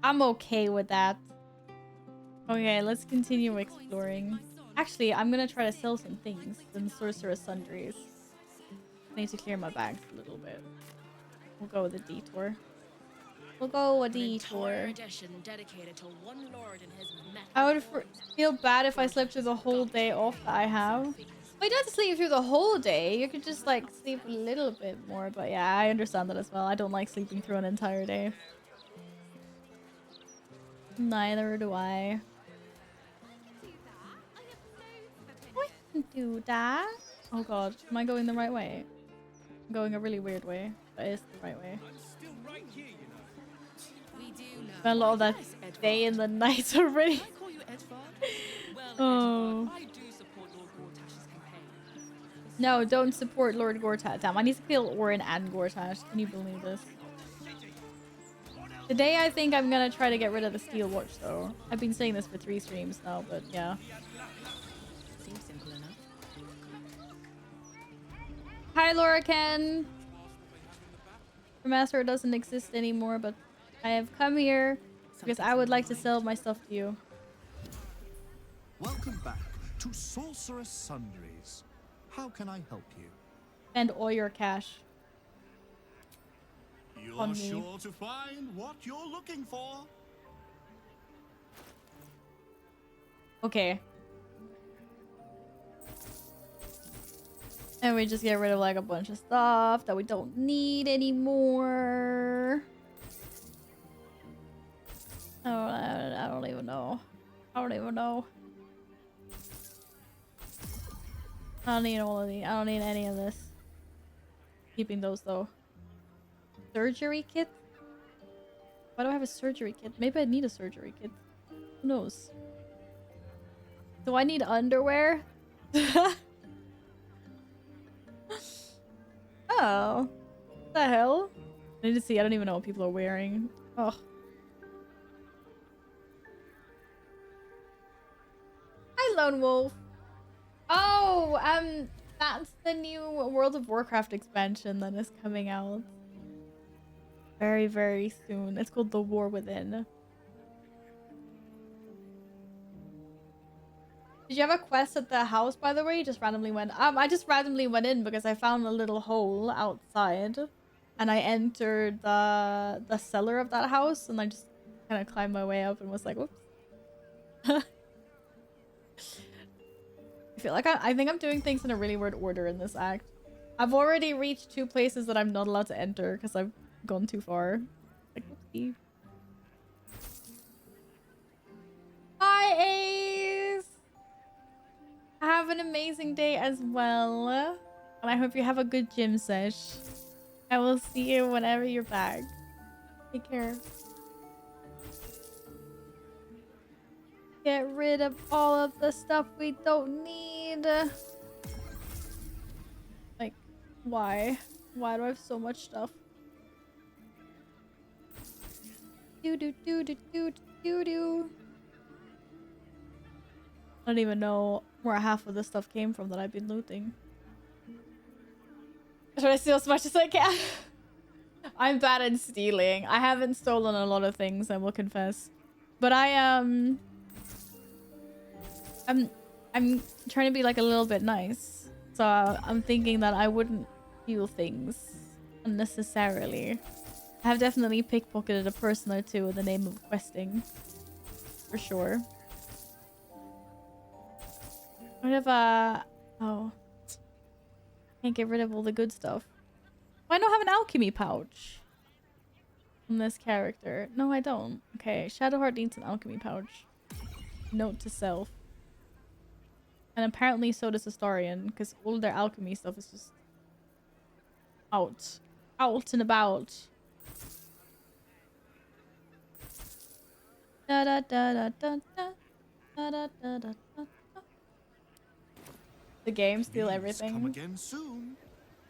Speaker 1: I'm okay with that. Okay, let's continue exploring. Actually, I'm gonna try to sell some things in Sorcerer's Sundries. I need to clear my bags a little bit. We'll go with a detour. We'll go with a detour.
Speaker 7: Dedicated to one lord and his
Speaker 1: I would feel bad if I slept through the whole day off that I have. Well, you don't have to sleep through the whole day. You could just like sleep a little bit more. But yeah, I understand that as well. I don't like sleeping through an entire day. Neither do I. I can do that. Oh god, am I going the right way? I'm going a really weird way, but it's the right way. Spent a lot of that day in the night already. Oh. No, don't support Lord Gortat. Damn, I need to kill Orin and Gortat. Can you believe this? Today I think I'm gonna try to get rid of the steel watch though. I've been saying this for 3 streams now, but yeah.
Speaker 7: Seems simple enough.
Speaker 1: Hi Laura Ken! Master doesn't exist anymore, but I have come here because I would like to sell my stuff to you.
Speaker 10: Welcome back to Sorcerer's Sundries. How can I help you?
Speaker 1: And all your cash.
Speaker 10: You're sure to find what you're looking for.
Speaker 1: Okay. And we just get rid of like a bunch of stuff that we don't need anymore. I don't even know. I don't even know. I don't need all of these. I don't need any of this. Keeping those though. Surgery kit? Why do I have a surgery kit? Maybe I need a surgery kit. Who knows? Do I need underwear? Oh. What the hell? I need to see. I don't even know what people are wearing. Oh. Hi, Lone Wolf. Oh, that's the new World of Warcraft expansion that is coming out. Very, very soon. It's called The War Within. Did you have a quest at the house, by the way? You just randomly went... I just randomly went in because I found a little hole outside. And I entered the cellar of that house. And I just kind of climbed my way up and was like, whoops. I feel like I think I'm doing things in a really weird order in this act. I've already reached 2 places that I'm not allowed to enter because I've gone too far. Like, whoopsie. Hi, Ace! Have an amazing day as well. And I hope you have a good gym sesh. I will see you whenever you're back. Take care. Get rid of all of the stuff we don't need. Like, why? Why do I have so much stuff? Do do do do do do do. I don't even know where half of the stuff came from that I've been looting. I try to steal as much as I can. I'm bad at stealing. I haven't stolen a lot of things, I will confess. But I'm trying to be like a little bit nice. So I'm thinking that I wouldn't steal things unnecessarily. I have definitely pickpocketed a person or two in the name of questing. For sure. What if oh. Can't get rid of all the good stuff. Why not have an alchemy pouch? from this character. No, I don't. Okay, Shadowheart needs an alchemy pouch. Note to self. And apparently so does Astarion, because all their alchemy stuff is just out. Out and about. Da da da da da da da da da da da. The game steal
Speaker 10: Please
Speaker 1: everything.
Speaker 10: come again soon.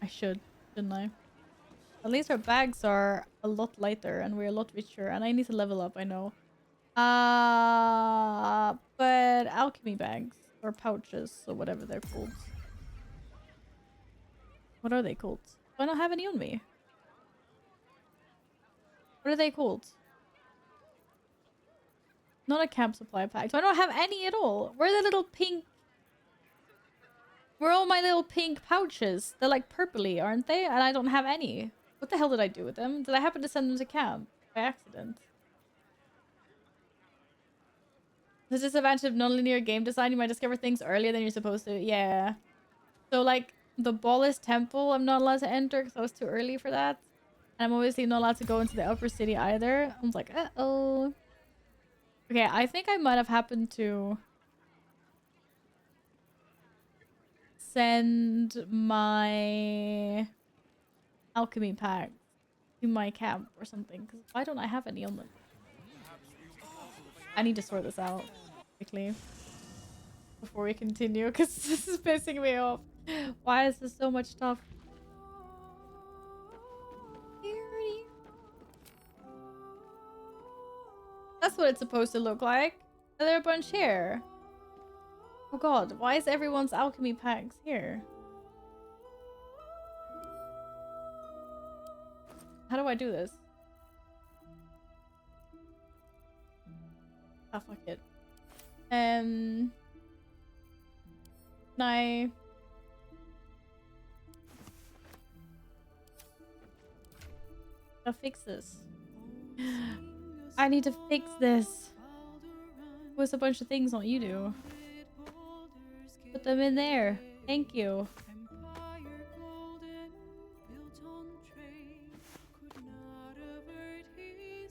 Speaker 1: I should, shouldn't I? At least our bags are a lot lighter and we're a lot richer. And I need to level up, I know. But alchemy bags or pouches or whatever they're called. What are they called? Do I not have any on me? What are they called? Not a camp supply pack. Do I not have any at all? Where are the little pink... Where are all my little pink pouches? They're like purpley, aren't they? And I don't have any. What the hell did I do with them? Did I happen to send them to camp by accident? The disadvantage of non-linear game design, you might discover things earlier than you're supposed to. Yeah. So like the Ballast Temple, I'm not allowed to enter because I was too early for that. And I'm obviously not allowed to go into the upper city either. I was like, uh-oh. Okay, I think I might have happened to send my alchemy pack to my camp or something. Because why don't I have any on them? I need to sort this out quickly before we continue because this is pissing me off. Why is there so much stuff? That's what it's supposed to look like. Are there a bunch here? Oh god, why is everyone's alchemy packs here? How do I do this? Ah, fuck it. Can I... I'll fix this. I need to fix this. What's a bunch of things don't you do? Put them in there. Thank you.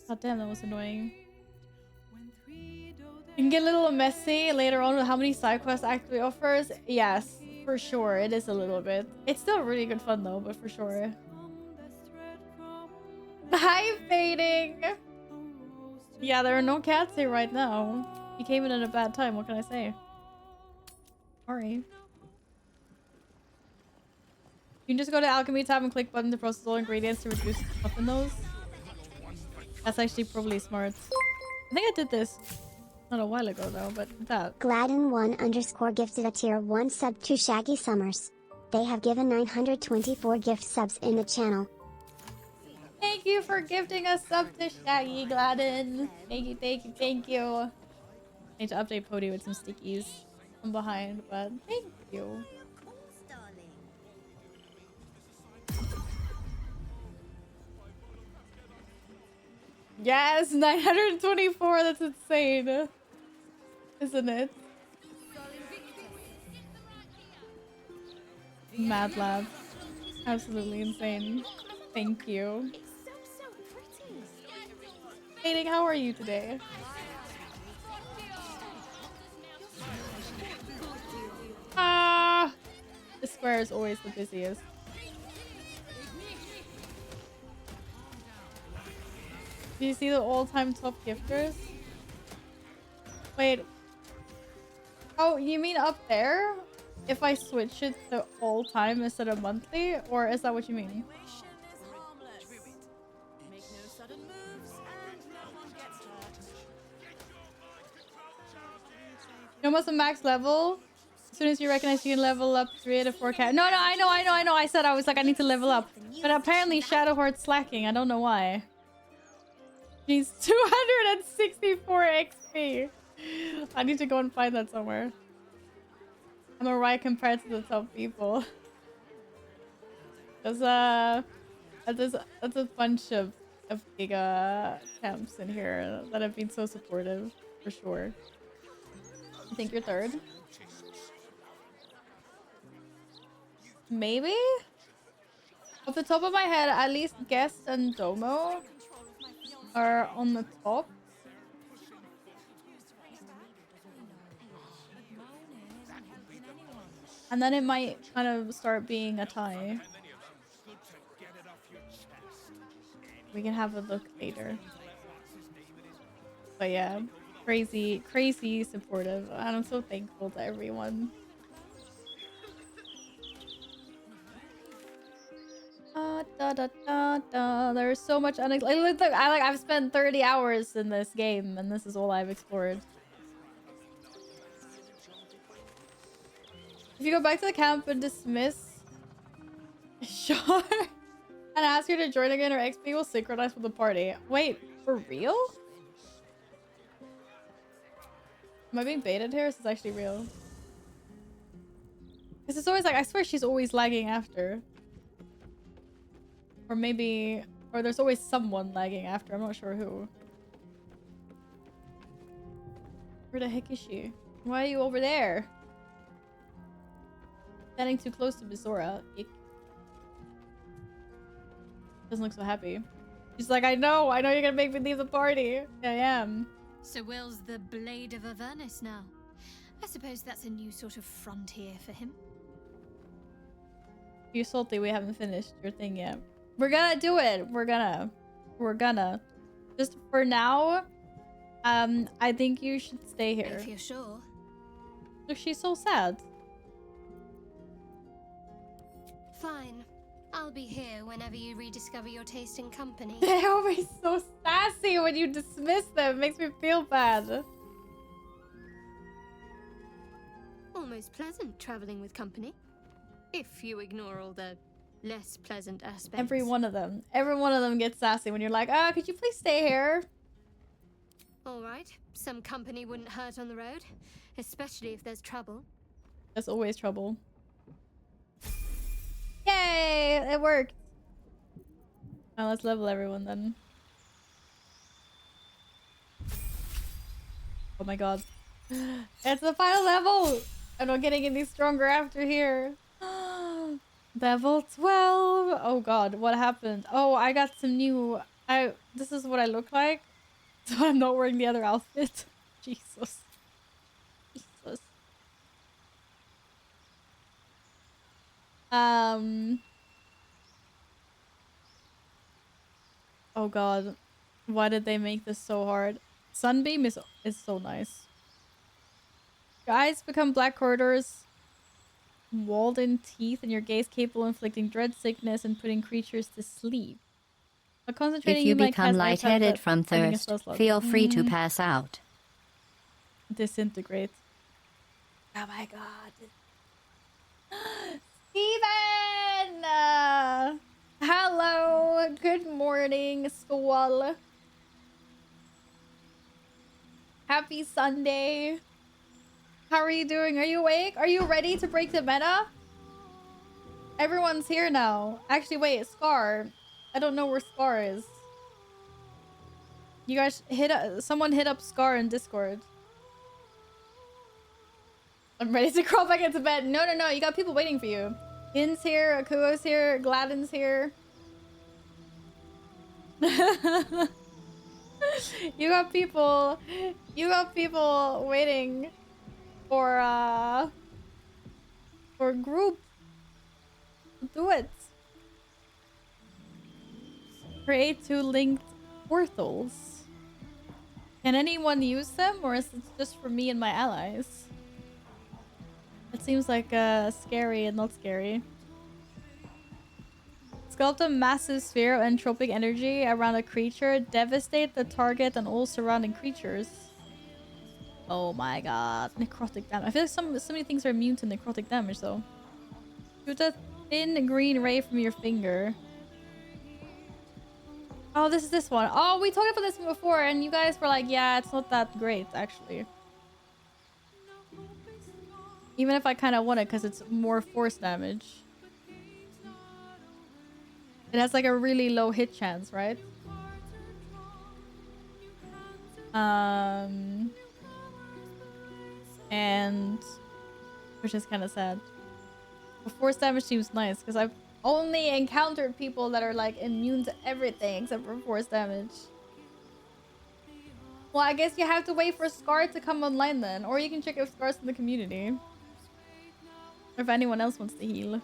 Speaker 1: God damn, that was annoying. You can get a little messy later on with how many side quests actually offers. Yes, for sure. It is a little bit. It's still really good fun though, but for sure. Hi, Fading! Yeah, there are no cats here right now. You came in at a bad time, what can I say? Sorry. You can just go to Alchemy tab and click button to process all ingredients to reduce stuff in those. That's actually probably smart. I think I did this not a while ago though, but that.
Speaker 3: Gladden1_ gifted a tier 1 sub to Shaggy Summers. They have given 924 gift subs in the channel.
Speaker 1: Thank you for gifting us sub to Shaggy Gladden. Thank you, thank you, thank you. I need to update Pody with some stickies from behind, but thank you. Yes, 924. That's insane, isn't it? Mad Lab. Absolutely insane. Thank you. Fading, how are you today? Ah! The square is always the busiest. Do you see the all-time top gifters? Wait. Oh, you mean up there? If I switch it to all-time instead of monthly? Or is that what you mean? You almost a max level. As soon as you recognize you can level up 3 out of 4 cat. No, I know. I said I was like, I need to level up. But apparently Shadowheart's slacking. I don't know why. She's 264 XP. I need to go and find that somewhere. I'm alright compared to the top people. There's a bunch of Giga camps in here that have been so supportive, for sure. I think you're third. Maybe? Off the top of my head, at least Guest and Domo are on the top. And then it might kind of start being a tie. We can have a look later. But yeah, crazy, crazy supportive. And I'm so thankful to everyone. There's so much I've spent 30 hours in this game, and this is all I've explored. If you go back to the camp and dismiss Sure and ask her to join again, her XP will synchronize with the party. Wait, for real? Am I being baited here? Is this actually real? Because it's always like, I swear she's always lagging after. Or maybe... Or there's always someone lagging after. I'm not sure who. Where the heck is she? Why are you over there? Standing too close to Bizora. Ick. Doesn't look so happy. She's like, I know you're gonna make me leave the party. I am.
Speaker 5: So Will's the Blade of Avernus now. I suppose that's a new sort of frontier for him.
Speaker 1: You're salty we haven't finished your thing yet. We're gonna do it. We're gonna. Just for now, I think you should stay here.
Speaker 5: If you're sure.
Speaker 1: Look, she's so sad.
Speaker 5: Fine. I'll be here whenever you rediscover your taste in company.
Speaker 1: They're always so sassy when you dismiss them. It makes me feel bad.
Speaker 5: Almost pleasant traveling with company. If you ignore all the less pleasant aspects.
Speaker 1: Every one of them gets sassy when you're like, could you please stay here?
Speaker 5: Alright, some company wouldn't hurt on the road, especially if there's trouble.
Speaker 1: There's always trouble. Yay! It worked! Now let's level everyone then. Oh my god. It's the final level! I'm not getting any stronger after here. Level 12! Oh god, what happened? Oh, I got some new... This is what I look like. So I'm not wearing the other outfit. Jesus. Jesus. Oh god. Why did they make this so hard? Sunbeam is so nice. Your eyes become black corridors, walled in teeth, and your gaze capable of inflicting dread, sickness, and putting creatures to sleep. By concentrating,
Speaker 2: If you
Speaker 1: might
Speaker 2: become
Speaker 1: cast
Speaker 2: lightheaded from
Speaker 1: having a
Speaker 2: thirst,
Speaker 1: spell slot.
Speaker 2: feel free to pass out.
Speaker 1: Disintegrate. Oh my god. Steven! Hello! Good morning, Squall. Happy Sunday. How are you doing? Are you awake? Are you ready to break the meta? Everyone's here now. Actually, wait, Scar. I don't know where Scar is. You guys someone hit up Scar in Discord. I'm ready to crawl back into bed. No, you got people waiting for you. In's here, Akuo's here, Gladden's here. You got people waiting for group. Do it. Create 2 linked portals. Can anyone use them, or is it just for me and my allies? It seems like scary and not scary. Sculpt a massive sphere of entropic energy around a creature. Devastate the target and all surrounding creatures. Oh my god. Necrotic damage. I feel like so many things are immune to necrotic damage though. Shoot a thin green ray from your finger. Oh, this is this one. Oh, we talked about this one before and you guys were like, yeah, it's not that great actually. Even if I kind of want it because it's more force damage. It has like a really low hit chance, right? And which is kind of sad. But force damage seems nice because I've only encountered people that are like immune to everything except for force damage. Well, I guess you have to wait for Scar to come online then. Or you can check if Scar's in the community. Or if anyone else wants to heal.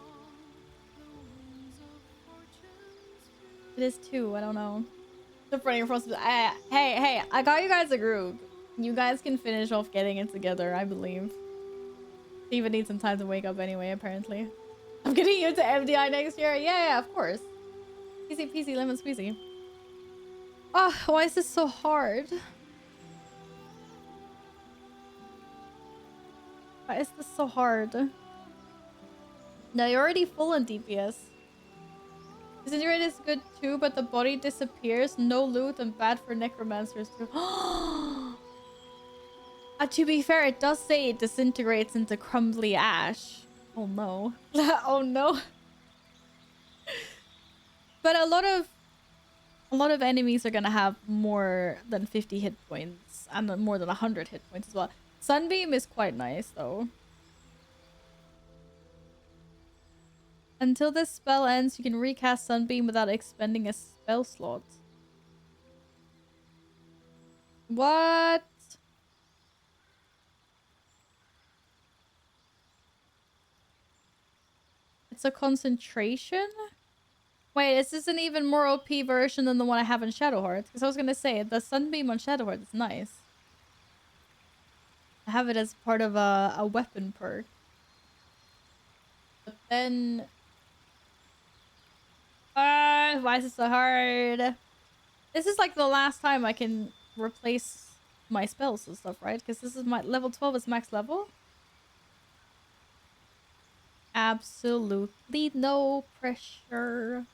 Speaker 1: It is too, I don't know. The front of hey, I got you guys a group. You guys can finish off getting it together, I believe. Steven needs some time to wake up anyway, apparently. I'm getting you to MDI next year. Yeah, of course. Easy peasy lemon squeezy. Oh, why is this so hard? Why is this so hard? No, you're already full in DPS. Disintegrate is good too, but the body disappears. No loot and bad for necromancers too. To be fair, it does say it disintegrates into crumbly ash. Oh no. Oh no. But a lot of enemies are gonna have more than 50 hit points and more than 100 hit points as well. Sunbeam is quite nice though. Until this spell ends, you can recast Sunbeam without expending a spell slot. What? It's a concentration? Wait, is this an even more OP version than the one I have in Shadowheart? Because I was gonna say, the Sunbeam on Shadowheart is nice. I have it as part of a weapon perk. But then... why is it so hard? This is like the last time I can replace my spells and stuff, right? Because this is my level 12 is max level. Absolutely no pressure.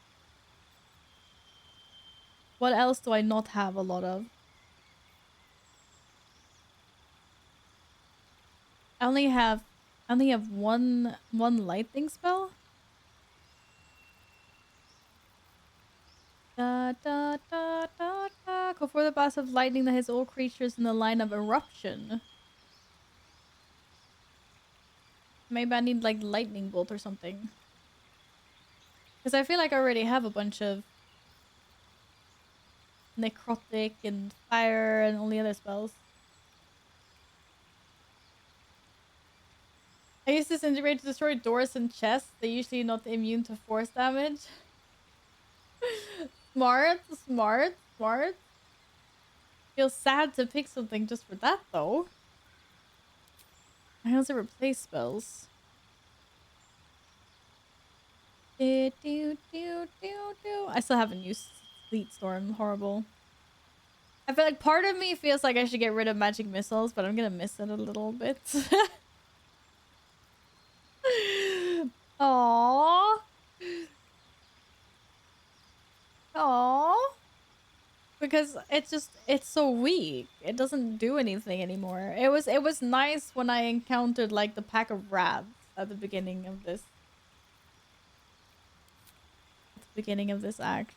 Speaker 1: What else do I not have a lot of? I only have one lightning spell. Da, da, da, da, da. Go for the blast of lightning that hits all creatures in the line of eruption. Maybe I need like lightning bolt or something. Because I feel like I already have a bunch of necrotic and fire and all the other spells. I use disintegrate to destroy doors and chests. They're usually not immune to force damage. Smart, smart, smart. Feels sad to pick something just for that though. I also replace spells. I still haven't used Sleet Storm. Horrible. I feel like part of me feels like I should get rid of magic missiles, but I'm gonna miss it a little bit. Aww. Aww. Because it's so weak. It doesn't do anything anymore. It was nice when I encountered like the pack of rats at the beginning of this. Act.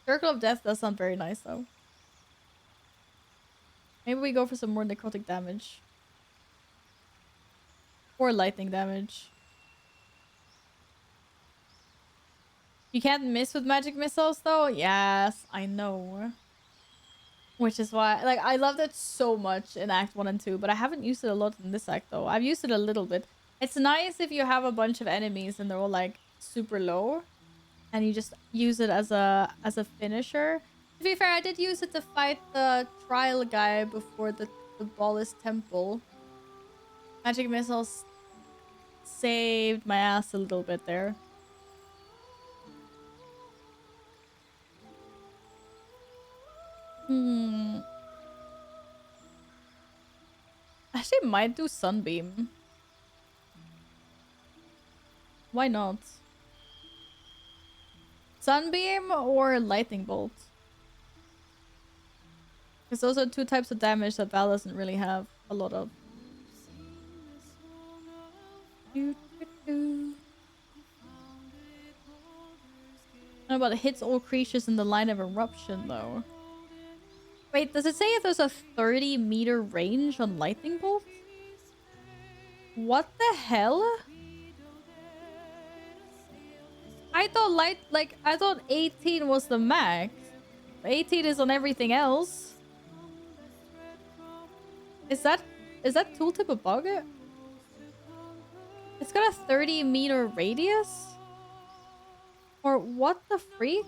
Speaker 1: Circle of Death does sound very nice though. Maybe we go for some more necrotic damage. Or lightning damage. You can't miss with magic missiles though? Yes, I know. Which is why, like, I loved it so much in Act 1 and 2, but I haven't used it a lot in this act though. I've used it a little bit. It's nice if you have a bunch of enemies and they're all like super low. And you just use it as a finisher. To be fair, I did use it to fight the trial guy before the Ballist Temple. Magic missiles saved my ass a little bit there. Actually might do Sunbeam. Why not? Sunbeam or Lightning Bolt? Because those are two types of damage that Val doesn't really have a lot of. I don't know about it hits all creatures in the line of eruption though. Wait, does it say if there's a 30-meter range on Lightning Bolt? What the hell? I thought I thought 18 was the max. 18 is on everything else. Is that tooltip a bug? It's got a 30-meter radius? Or what the freak?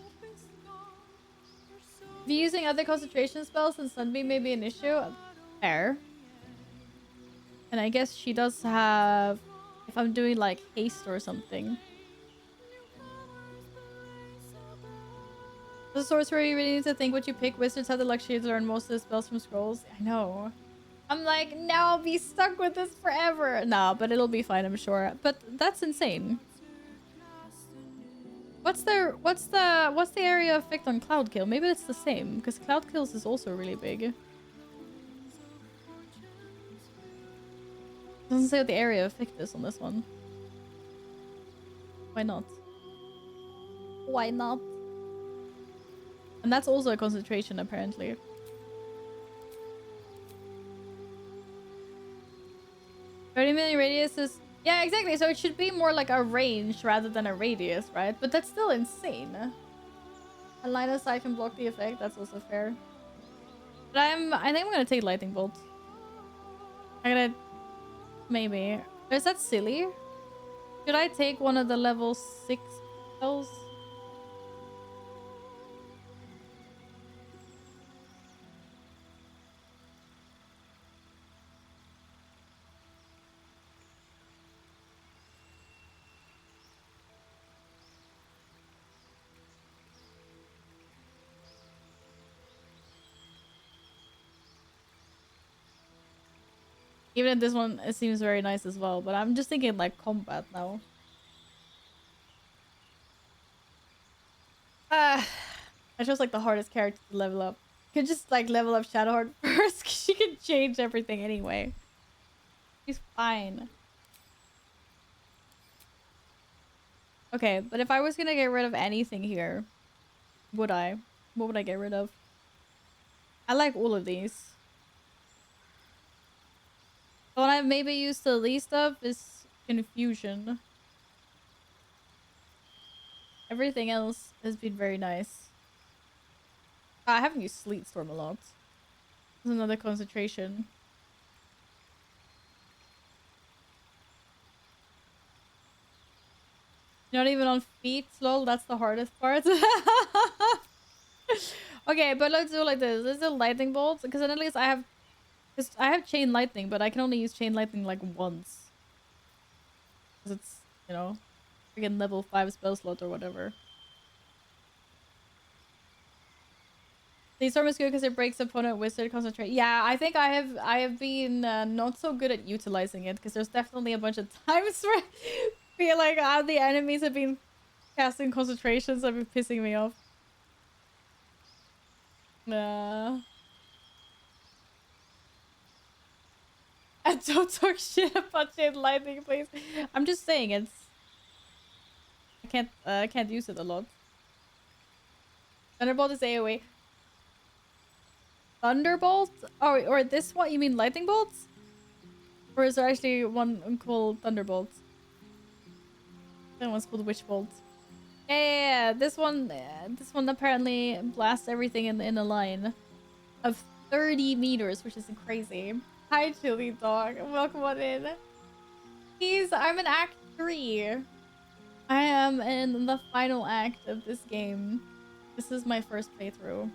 Speaker 1: If you're using other concentration spells, then Sunbeam may be an issue. Fair. And I guess she does have... If I'm doing like haste or something. The sorcerer, you really need to think what you pick. Wizards have the luxury to learn most of the spells from scrolls. I know. I'm like, now I'll be stuck with this forever. Nah, but it'll be fine, I'm sure. But that's insane. What's the area effect on Cloud Kill? Maybe it's the same, because Cloud Kills is also really big. Doesn't say what the area effect is on this one. Why not? Why not? And that's also a concentration, apparently. $30 million radius is... Yeah, exactly. So it should be more like a range rather than a radius, right? But that's still insane. A line of sight can block the effect. That's also fair. But I think I'm gonna take Lightning Bolt. I'm gonna... Maybe. Is that silly? Should I take one of the level 6 spells? Even if this one, it seems very nice as well. But I'm just thinking like combat now. I chose like the hardest character to level up. Could just like level up Shadowheart first, because she can change everything anyway. She's fine. Okay, but if I was gonna get rid of anything here, would I? What would I get rid of? I like all of these. The one I've maybe used the least of is Confusion. Everything else has been very nice. I haven't used Sleet Storm a lot. There's another concentration. Not even on feet, lol. That's the hardest part. Okay, but let's do it like this. Let's do lightning bolts, because then at least I have... Because I have chain lightning, but I can only use chain lightning like once. Because it's, you know, freaking level 5 spell slot or whatever. The storm is good because it breaks opponent wizard concentrate. Yeah, I think I have been not so good at utilizing it, because there's definitely a bunch of times where I feel like the enemies have been casting concentrations that have been pissing me off. And don't talk shit about chain lightning, please. I'm just saying it's... I can't use it a lot. Thunderbolt is AoE. Thunderbolt? Oh, or this one? You mean lightning bolts? Or is there actually one called Thunderbolt? That one's called Witch Bolt. Yeah. This one apparently blasts everything in a line of 30 meters, which is crazy. Hi, Chili Dog. Welcome on in. I'm in Act 3. I am in the final act of this game. This is my first playthrough.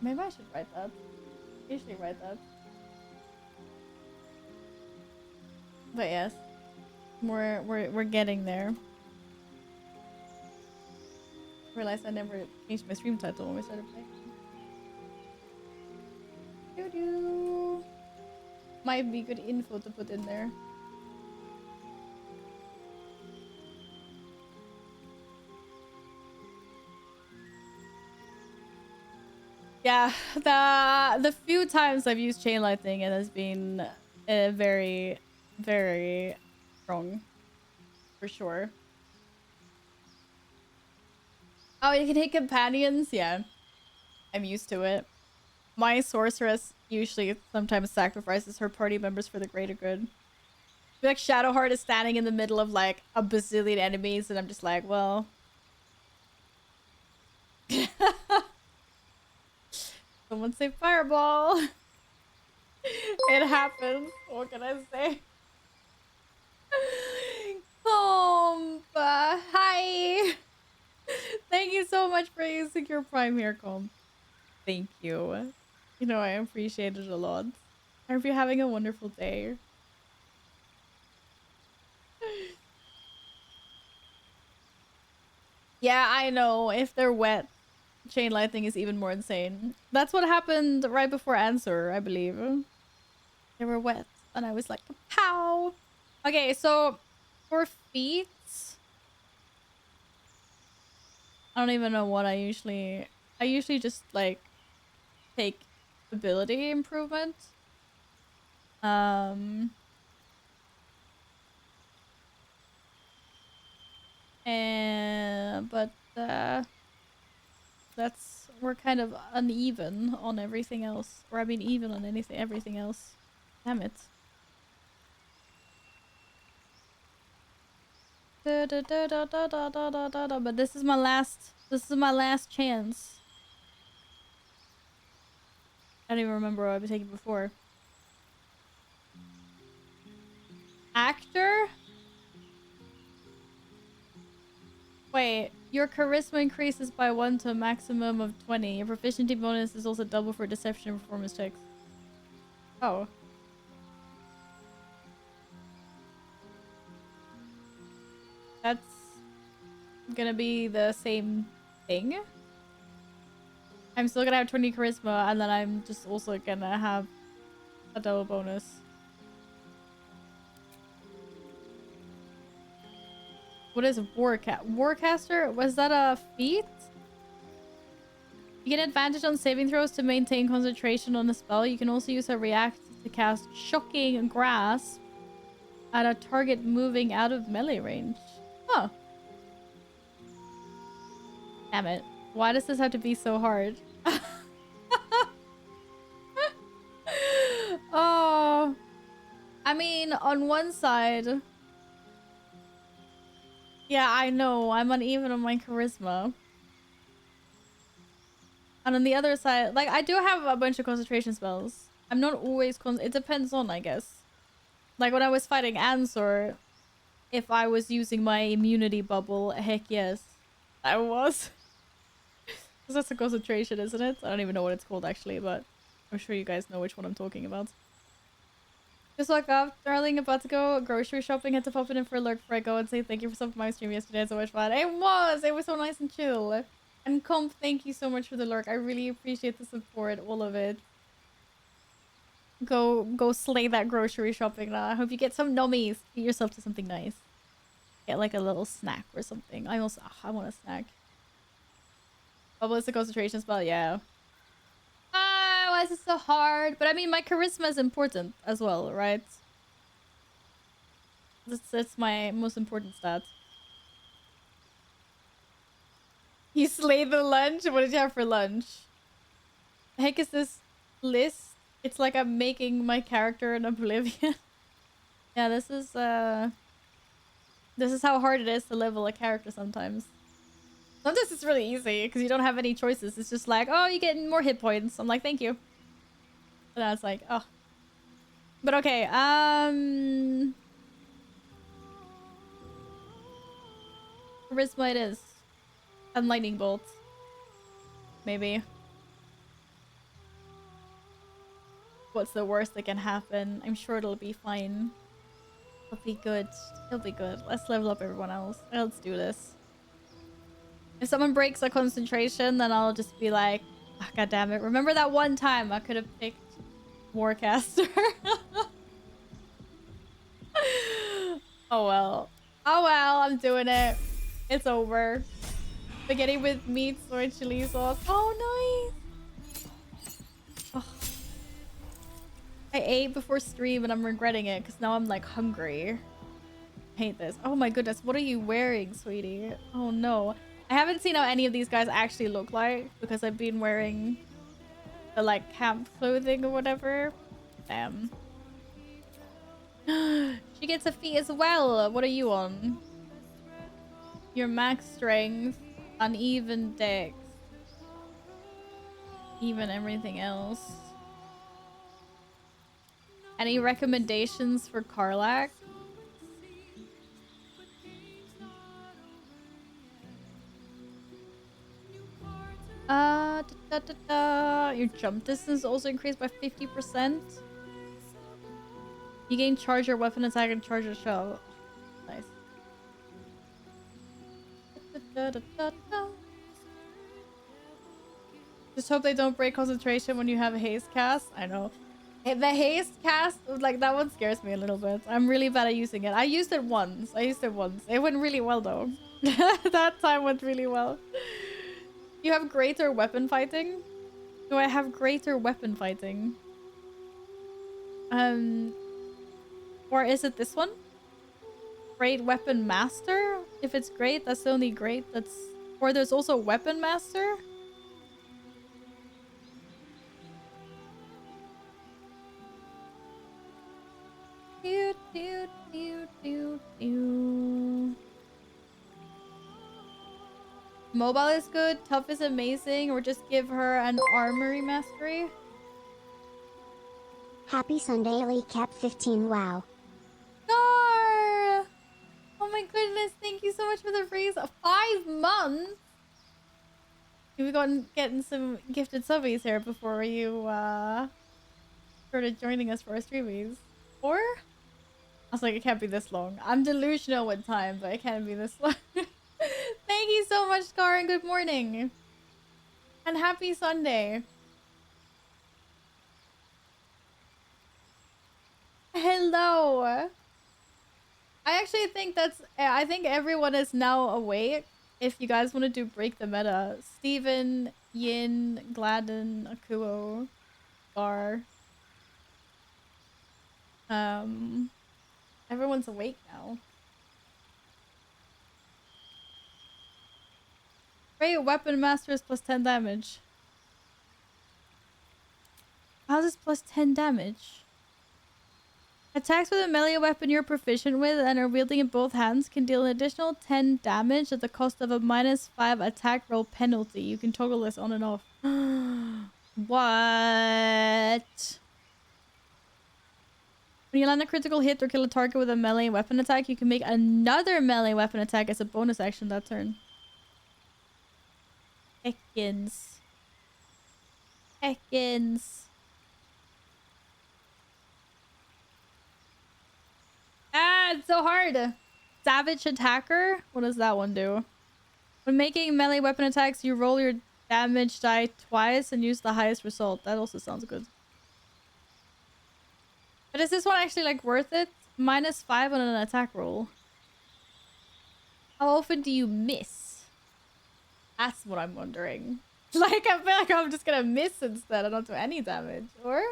Speaker 1: Maybe I should write that. I usually write that. But yes, we're getting there. Realized I never changed my stream title when we started playing. Doo-doo. Might be good info to put in there. Yeah, the few times I've used chain lightning, it has been very, very strong, for sure. Oh, you can hit companions? Yeah, I'm used to it. My sorceress usually sometimes sacrifices her party members for the greater good. I feel like Shadowheart is standing in the middle of like a bazillion enemies, and I'm just like, well, Someone say fireball. It happens. What can I say? Hi. Thank you so much for using your Prime here, Comp. Thank you. You know, I appreciate it a lot. I hope you're having a wonderful day. Yeah, I know. If they're wet, chain lightning is even more insane. That's what happened right before Answer, I believe. They were wet, and I was like, pow! Okay, so for feet, I don't even know what I usually just like take ability improvement. That's we're kind of uneven on everything else, or I mean even on everything else. Damn it. But this is my last chance. I don't even remember what I was taking before. Actor? Wait, your charisma increases by 1 to a maximum of 20. Your proficiency bonus is also double for deception and performance checks. Oh. That's gonna be the same thing. I'm still gonna have 20 charisma, and then I'm just also gonna have a double bonus. What is Warcaster? Was that a feat? You get advantage on saving throws to maintain concentration on a spell. You can also use a react to cast Shocking Grasp at a target moving out of melee range. Huh. Damn it. Why does this have to be so hard? Oh. I mean, on one side... Yeah, I know. I'm uneven on my charisma. And on the other side, like, I do have a bunch of concentration spells. I'm not always it depends on, I guess. Like, when I was fighting Answer, if I was using my immunity bubble, heck yes. I was. Because that's a concentration, isn't it? I don't even know what it's called, actually, but I'm sure you guys know which one I'm talking about. Just woke up, darling, about to go grocery shopping. Had to pop in for a lurk before I go and say thank you for stopping my stream yesterday. It's so much fun. It was so nice and chill. And Comp, thank you so much for the lurk. I really appreciate the support, all of it. Go slay that grocery shopping now. I hope you get some nummies. Treat yourself to something nice. Get like a little snack or something. I want a snack. Bubble is a concentration spell, yeah. Why is it so hard? But I mean, my charisma is important as well, right? That's my most important stat. You slayed the lunch? What did you have for lunch? The heck is this list? It's like I'm making my character in Oblivion. Yeah, this is how hard it is to level a character sometimes. Sometimes it's really easy because you don't have any choices. It's just like, oh, you get more hit points. I'm like, thank you. And I was like, oh. But okay, charisma it is. And lightning bolt. Maybe. What's the worst that can happen? I'm sure it'll be fine. It'll be good. It'll be good. Let's level up everyone else. Let's do this. If someone breaks a concentration, then I'll just be like, oh, God damn it. Remember that one time I could have picked Warcaster? Oh well. Oh well, I'm doing it. It's over. Spaghetti with meat, soy chili sauce. Oh, nice. Oh. I ate before stream and I'm regretting it because now I'm like hungry. I hate this. Oh my goodness. What are you wearing, sweetie? Oh no. I haven't seen how any of these guys actually look like because I've been wearing the like camp clothing or whatever. Damn. She gets a feat as well. What are you on? Your max strength, uneven dex. even everything else. Any recommendations for Karlach? Your jump distance also increased by 50%. You gain charger, weapon attack, and charger shell. Nice. Just hope they don't break concentration when you have a haste cast. I know. The haste cast, like, that one scares me a little bit. I'm really bad at using it. I used it once. It went really well, though. That time went really well. You have greater weapon fighting? Do I have greater weapon fighting? Or is it this one? Great weapon master? If it's great, that's the only great that's... Or there's also weapon master? Do, do, do, do, do. Mobile is good, tough is amazing, or just give her an armory mastery.
Speaker 3: Happy Sunday, Elite Cap 15. Wow.
Speaker 1: Star! Oh my goodness, thank you so much for the freeze. 5 months? You've gotten getting some gifted subbies here before you started joining us for our streamies. Or? I was like, it can't be this long. I'm delusional with time, but it can't be this long. Thank you so much, Scar, and good morning. And happy Sunday. Hello. I actually think I think everyone is now awake. If you guys want to do Break the Meta. Steven, Yin, Gladden, Akuo, Scar. Everyone's awake now. Great weapon masters plus 10 damage. How's this plus 10 damage? Attacks with a melee weapon you're proficient with and are wielding in both hands can deal an additional 10 damage at the cost of a -5 attack roll penalty. You can toggle this on and off. What? When you land a critical hit or kill a target with a melee weapon attack, you can make another melee weapon attack as a bonus action that turn. Ekans. Ekans. Ah, it's so hard. Savage Attacker? What does that one do? When making melee weapon attacks, you roll your damage die twice and use the highest result. That also sounds good. But is this one actually like worth it? -5 on an attack roll. How often do you miss? That's what I'm wondering. Like, I feel like I'm just gonna miss instead and not do any damage. Or?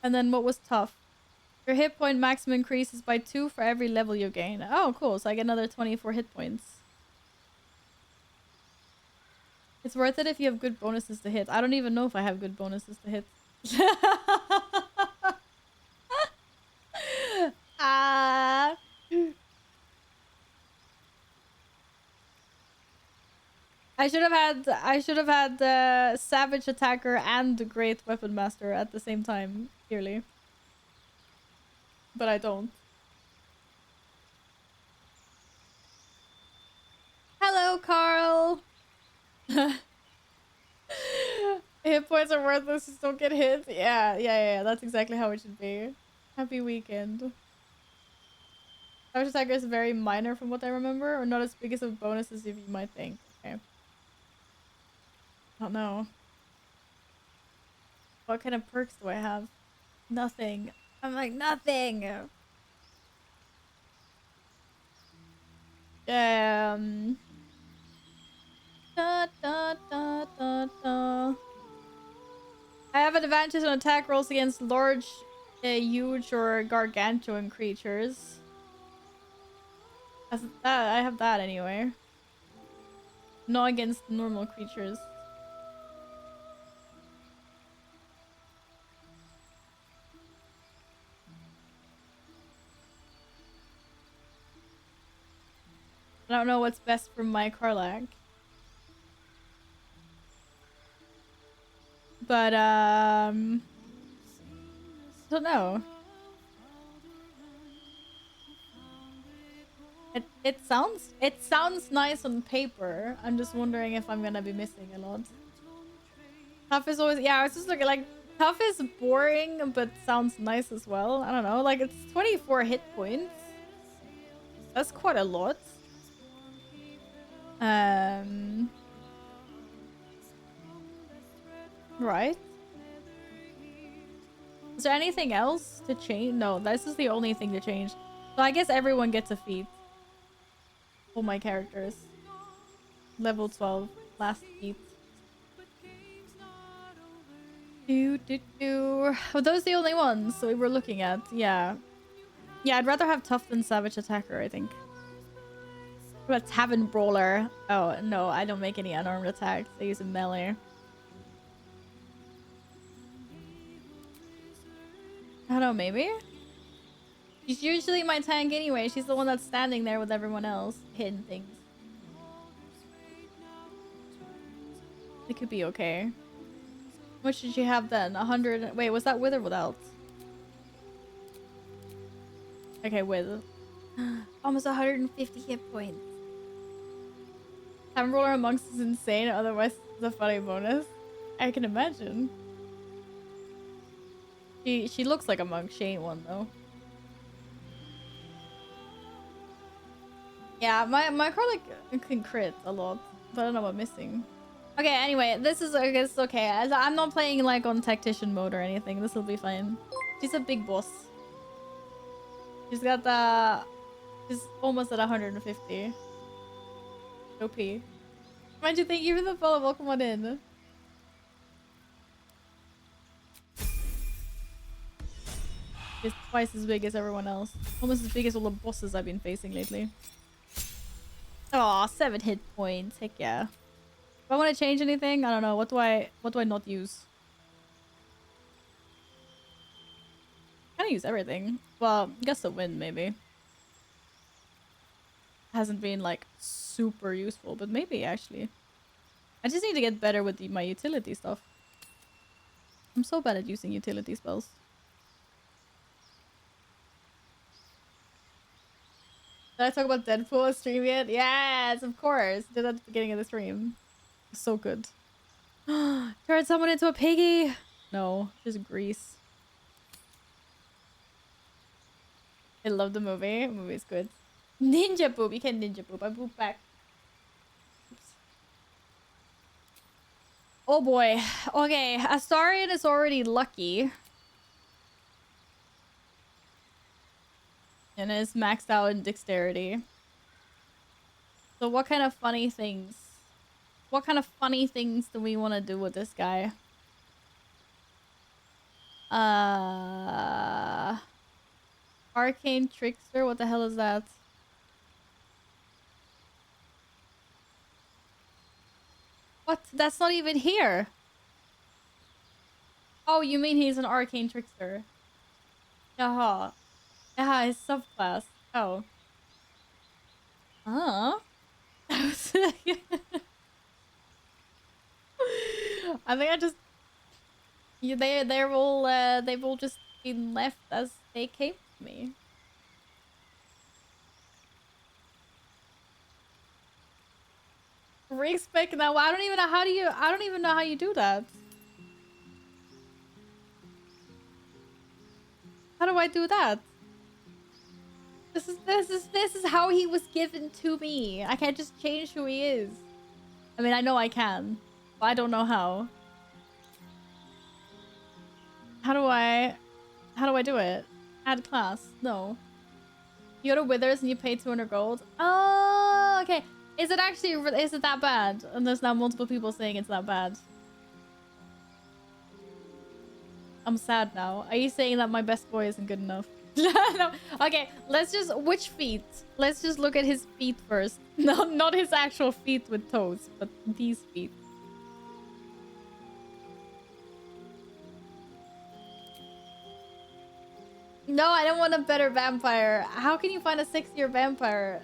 Speaker 1: And then what was tough? Your hit point maximum increases by 2 for every level you gain. Oh, cool. So I get another 24 hit points. It's worth it if you have good bonuses to hit. I don't even know if I have good bonuses to hit. Ah. I should have had Savage Attacker and Great Weapon Master at the same time, clearly. But I don't. Hello, Carl! Hit points are worthless, just don't get hit. Yeah, that's exactly how it should be. Happy weekend. Savage Attacker is very minor from what I remember, or not as big as a bonus as you might think. Okay. I don't know. What kind of perks do I have? Nothing. I'm like, nothing! Da, da, da, da, da. I have an advantage on attack rolls against large, huge, or gargantuan creatures. I have that anyway. Not against normal creatures. I don't know what's best for my Karlach. But I don't know. It sounds nice on paper. I'm just wondering if I'm gonna be missing a lot. Tough is always, yeah, I was just looking like tough is boring but sounds nice as well. I don't know, like it's 24 hit points. That's quite a lot. Right. Is there anything else to change? No, this is the only thing to change. So I guess everyone gets a feat. All my characters. Level 12. Last feat. Were those the only ones we were looking at? Yeah. Yeah, I'd rather have tough than savage attacker, I think. What about tavern brawler? Oh, no, I don't make any unarmed attacks. I use a melee. I don't know, maybe? She's usually my tank anyway. She's the one that's standing there with everyone else, hitting things. It could be okay. How much did she have then? 100. Wait, was that with or without? Okay, with. Almost 150 hit points. Tavern roller amongst is insane. Otherwise, it's a funny bonus. I can imagine. She looks like a monk. She ain't one though. Yeah, my Karlach can crit a lot, but I don't know what I'm missing. Okay, anyway, this is, I guess, okay. I'm not playing like on tactician mode or anything. This will be fine. She's a big boss. She's got the... She's almost at 150. OP. Mind you, thank you for the follow. Welcome on in. She's twice as big as everyone else. Almost as big as all the bosses I've been facing lately. Aw, 7 hit points. Heck yeah. If I want to change anything, I don't know. What do I not use? Kind of use everything. Well, Gust of Wind maybe. Hasn't been like super useful, but maybe actually. I just need to get better with my utility stuff. I'm so bad at using utility spells. Did I talk about Deadpool on stream yet? Yes, of course. Did that at the beginning of the stream. So good. Turned someone into a piggy. No, just grease. I love the movie. The movie's good. Ninja poop. You can't ninja poop. I poop back. Oops. Oh boy. Okay, Astarion is already lucky. And is maxed out in dexterity. So what kind of funny things? What kind of funny things do we want to do with this guy? Arcane Trickster? What the hell is that? What? That's not even here. Oh, you mean he's an Arcane Trickster? Yaha. Yeah, his subclass. Oh. Huh? I think I just... Yeah, they've all just been left as they came to me. Respec now. I don't even know how you do that. How do I do that? This is how he was given to me. I can't just change who he is. I mean, I know I can, but I don't know how. How do I do it? Add class? No. You go to Withers and you pay 200 gold. Oh, okay. Is it that bad? And there's now multiple people saying it's that bad. I'm sad now. Are you saying that my best boy isn't good enough? No. Okay, which feet? Let's just look at his feet first. No, not his actual feet with toes, but these feet. No, I don't want a better vampire. How can you find a sexier vampire?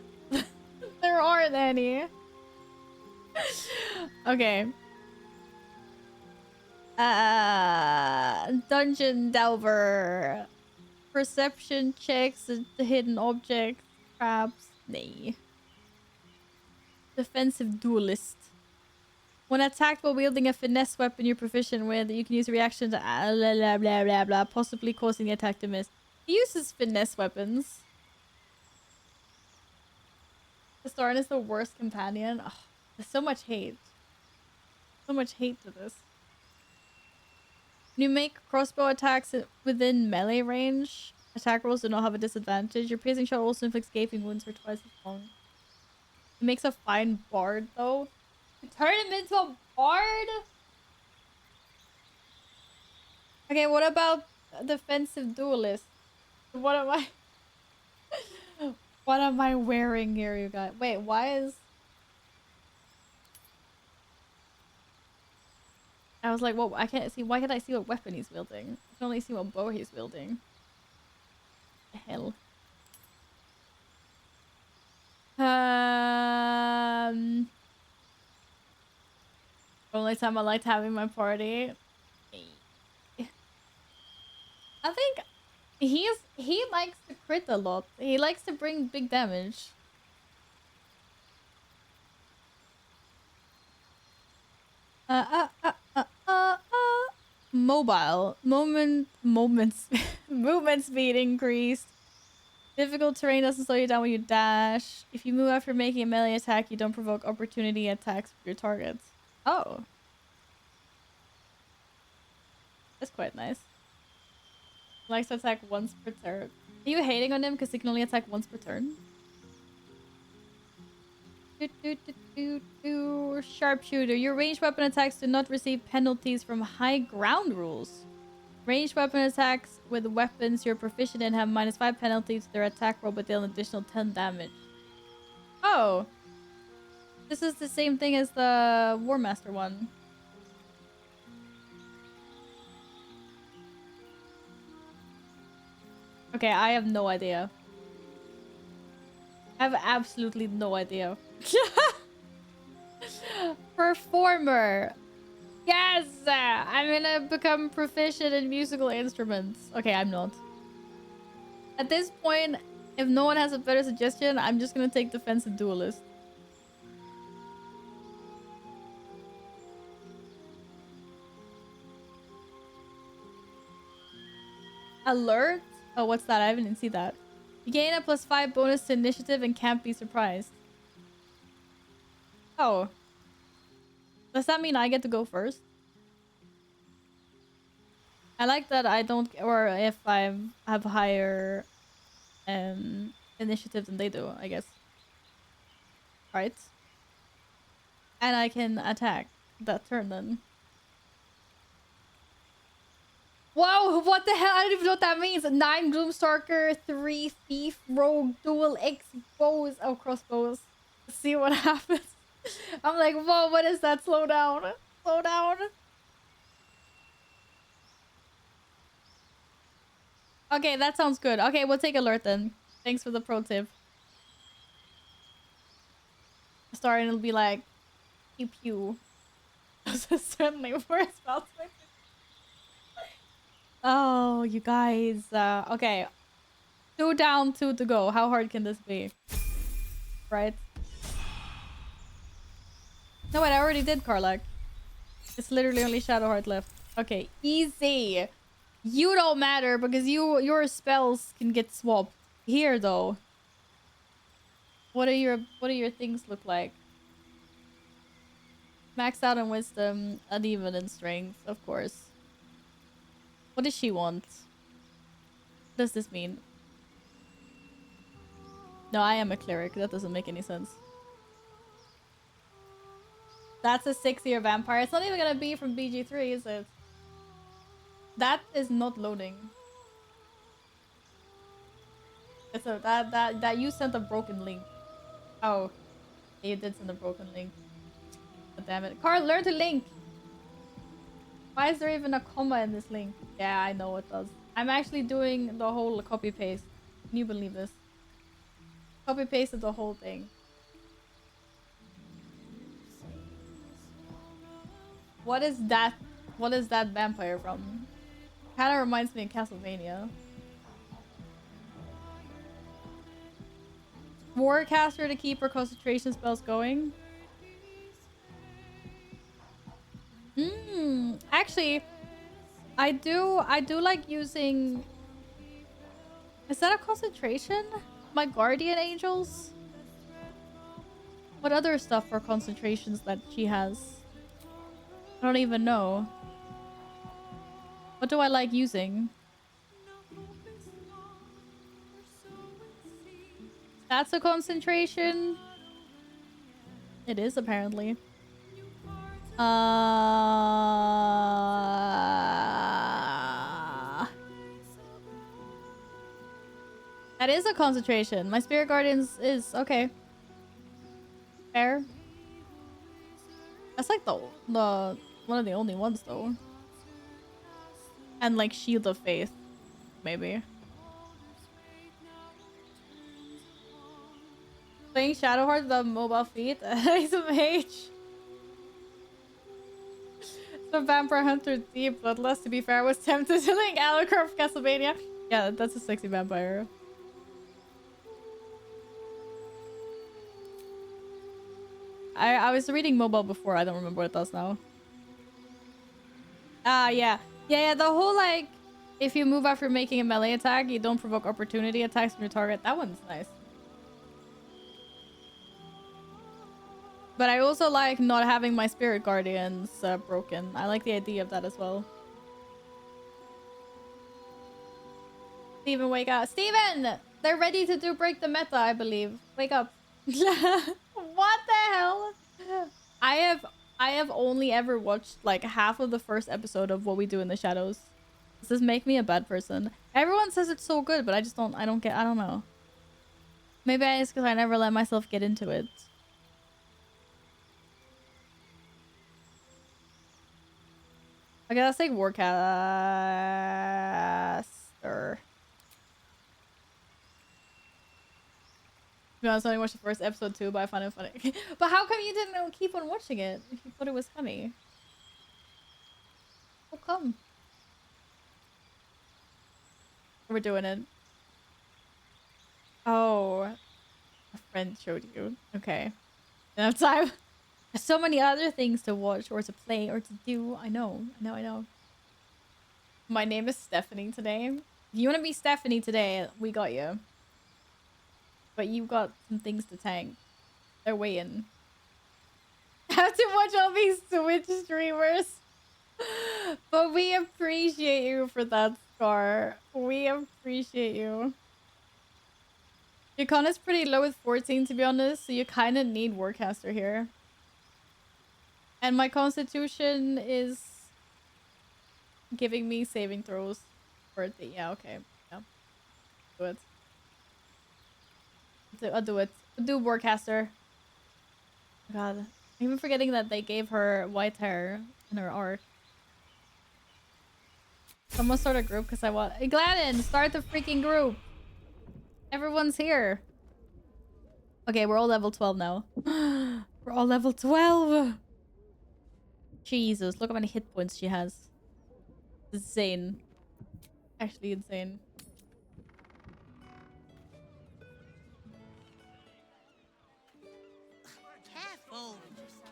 Speaker 1: There aren't any. Okay. Dungeon Delver. Perception checks, the hidden objects, traps. Nay. Defensive duelist. When attacked while wielding a finesse weapon you're proficient with, you can use a reaction to blah blah blah blah blah, possibly causing the attack to miss. He uses finesse weapons. The Starn is the worst companion. Oh, there's so much hate. So much hate to this. When you make crossbow attacks within melee range, attack rolls do not have a disadvantage. Your piercing shot also inflicts gaping wounds for twice as long. It makes a fine bard, though. Turn him into a bard? Okay, what about a defensive duelist? What am I... What am I wearing here, you guys? Wait, why is... I was like, well, I can't see. Why can't I see what weapon he's wielding? I can only see what bow he's wielding. The hell. Only time I liked having my party. I think he likes to crit a lot. He likes to bring big damage. Mobile. Movement speed increased. Difficult terrain doesn't slow you down when you dash. If you move after making a melee attack, you don't provoke opportunity attacks with your targets. Oh. That's quite nice. Likes to attack once per turn. Are you hating on him because he can only attack once per turn? Sharpshooter. Your ranged weapon attacks do not receive penalties from high ground rules. Ranged weapon attacks with weapons you're proficient in have -5 penalties to their attack roll, but deal an additional 10 damage. Oh. This is the same thing as the War Master one. Okay, I have no idea. I have absolutely no idea. Performer. Yes! I'm gonna become proficient in musical instruments. Okay, I'm not. At this point, if no one has a better suggestion, I'm just gonna take defensive duelist. Alert? Oh, what's that? I didn't see that. You gain a +5 bonus to initiative and can't be surprised. Oh. Does that mean I get to go first? I like that I don't... Or if I have higher initiative than they do, I guess. Right. And I can attack that turn then. Whoa, what the hell? I don't even know what that means. 9 Doomstalker, 3 Thief, Rogue, Dual, X, Bows. Oh, crossbows. Let's see what happens. I'm like, whoa, what is that? Slow down. Slow down. Okay, that sounds good. Okay, we'll take alert then. Thanks for the pro tip. Starting it'll be like, pew pew. This is certainly worse spell switch. Oh, you guys. Okay. 2 down, 2 to go. How hard can this be? Right? No, wait, I already did Karlak. It's literally only Shadowheart left. Okay, easy. You don't matter because your spells can get swapped. Here though. What do your things look like? Maxed out in wisdom, uneven in strength, of course. What does she want? What does this mean? No, I am a cleric. That doesn't make any sense. That's a 6-year vampire. It's not even gonna be from BG3, is it? That is not loading. It's a that you sent a broken link. Oh, you did send a broken link. God damn it, Carl, learn to link. Why is there even a comma in this link? Yeah, I know it does. I'm actually doing the whole copy paste. Can you believe this? Copy pasted the whole thing. What is that? What is that vampire from? Kind of reminds me of Castlevania. Warcaster to keep her concentration spells going. Actually, I do like using. Is that a concentration? My guardian angels? What other stuff for concentrations that she has? I don't even know. What do I like using? That's a concentration. It is apparently. That is a concentration. My spirit guardians is okay. Fair. That's like the one of the only ones though. And like Shield of Faith, maybe. Playing Shadowheart with a mobile feet. He's a mage. So Vampire Hunter Deep Bloodlust, to be fair, I was tempted to link Alucard of Castlevania. Yeah, that's a sexy vampire. I was reading mobile before. I don't remember what it does now. Yeah. Yeah, the whole like, if you move after making a melee attack, you don't provoke opportunity attacks from your target. That one's nice. But I also like not having my spirit guardians broken. I like the idea of that as well. Steven, wake up. Steven! They're ready to do break the meta, I believe. Wake up. What the hell? I have only ever watched like half of the first episode of What We Do in the Shadows. Does this make me a bad person? Everyone says it's so good, but I don't know. Maybe it's because I never let myself get into it. Okay, let's take Warcaster. To be honest, I only watched the first episode too, but I found it funny. But how come you didn't keep on watching it if you thought it was funny? How come? We're doing it. Oh, a friend showed you. Okay. Enough time. There's so many other things to watch or to play or to do. I know. My name is Stephanie today. If you want to be Stephanie today, we got you. But you've got some things to tank. They're waiting. I have to watch all these Twitch streamers. But we appreciate you for that, Scar. We appreciate you. Your con is pretty low with 14, to be honest, so you kind of need Warcaster here. And my constitution is giving me saving throws for it. Yeah, okay. Yeah. Do it. I'll do it. I'll do Warcaster. God. I'm even forgetting that they gave her white hair in her art. Someone start a group because I want... Hey, Gladden! Start the freaking group! Everyone's here. Okay, we're all level 12 now. We're all level 12! Jesus, look how many hit points she has. Insane. Actually insane.
Speaker 9: Careful!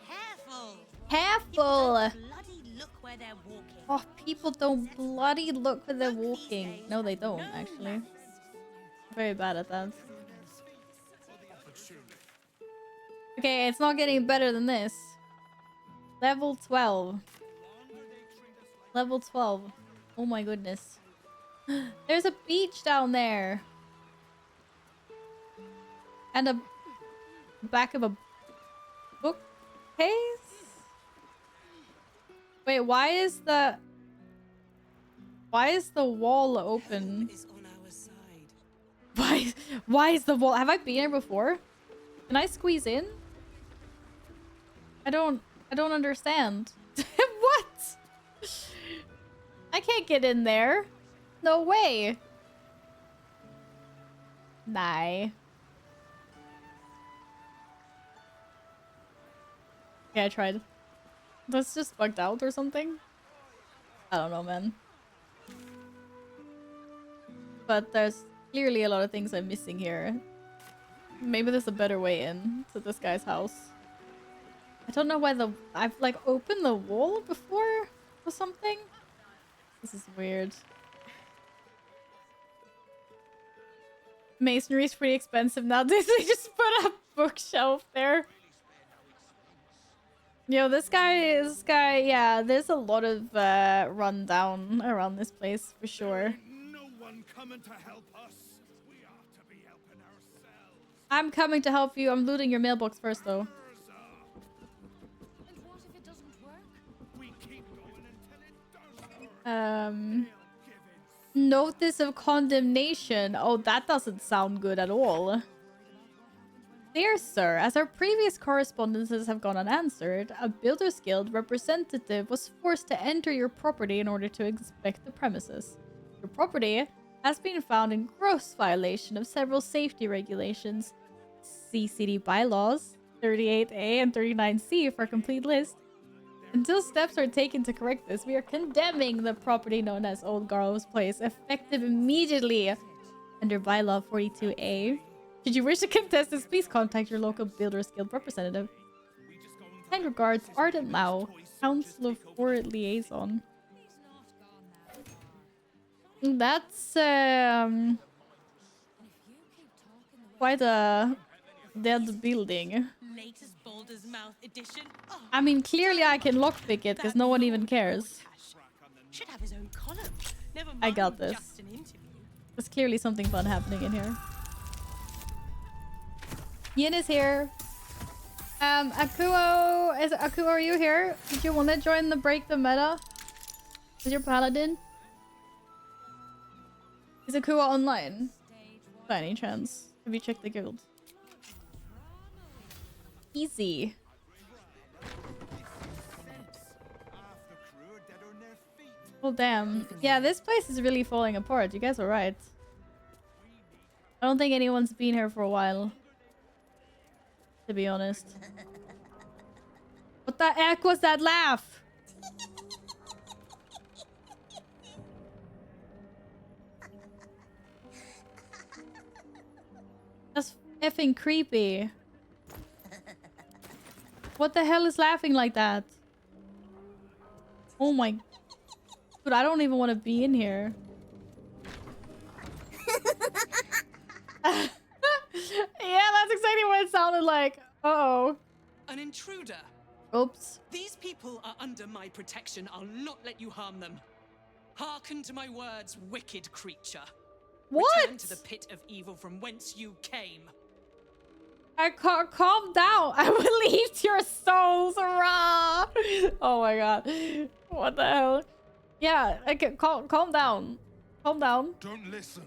Speaker 9: Careful!
Speaker 1: Careful!
Speaker 9: Bloody look where they're walking.
Speaker 1: Oh, people don't bloody look when they're walking. No, they don't, actually. Very bad at that. Okay, it's not getting better than this. Level 12. Level 12. Oh my goodness. There's a beach down there. And a back of a bookcase? Wait, why is the wall open? Why is the wall? Have I been here before? Can I squeeze in? I don't understand. What? I can't get in there. No way. Nah. Okay, I tried. That's just bugged out or something. I don't know, man. But there's clearly a lot of things I'm missing here. Maybe there's a better way in to this guy's house. I don't know why I've like opened the wall before or something. This is weird. Masonry is pretty expensive nowadays. They just put a bookshelf there. Yo, this guy, yeah, there's a lot of rundown around this place for sure.
Speaker 4: No one coming to help us. We ought to be helping ourselves.
Speaker 1: I'm coming to help you. I'm looting your mailbox first, though.
Speaker 5: And what if it doesn't work?
Speaker 4: We keep going until it does.
Speaker 1: Notice of condemnation. Oh, that doesn't sound good at all. Dear sir, as our previous correspondences have gone unanswered, a Builders Guild representative was forced to enter your property in order to inspect the premises. Your property has been found in gross violation of several safety regulations. See city bylaws 38A and 39C for a complete list. Until steps are taken to correct this, we are condemning the property known as Old Garlow's Place, effective immediately under bylaw 42A. Should you wish to contest this, please contact your local Builders Guild representative. Kind regards, Arden Lau, Council of Four Liaison. That's quite a dead building.
Speaker 7: Latest Baldur's Mouth edition. Oh,
Speaker 1: I mean, clearly I can lockpick it because no one even cares.
Speaker 7: should have his own column. Never mind
Speaker 1: I got this.
Speaker 7: just an interview.
Speaker 1: There's clearly something fun happening in here. Yin is here. Akuo, are you here? Did you want to join the break the meta? Is your paladin? Is Akuo online? By any chance? Have you checked the guild? Easy. Well, damn. Yeah, this place is really falling apart. You guys are right. I don't think anyone's been here for a while. To be honest. What the heck was that laugh? That's effing creepy. What the hell is laughing like that? Oh my... Dude, I don't even want to be in here. Yeah, that's exactly what it sounded like. Uh-oh.
Speaker 11: An intruder.
Speaker 1: Oops.
Speaker 11: These people are under my protection. I'll not let you harm them. Hearken to my words, wicked creature.
Speaker 1: What?
Speaker 11: Return to the pit of evil from whence you came.
Speaker 1: I can't calm down. I will eat your souls raw. Oh my god. What the hell? Yeah, I can calm down. Calm down.
Speaker 4: Don't listen.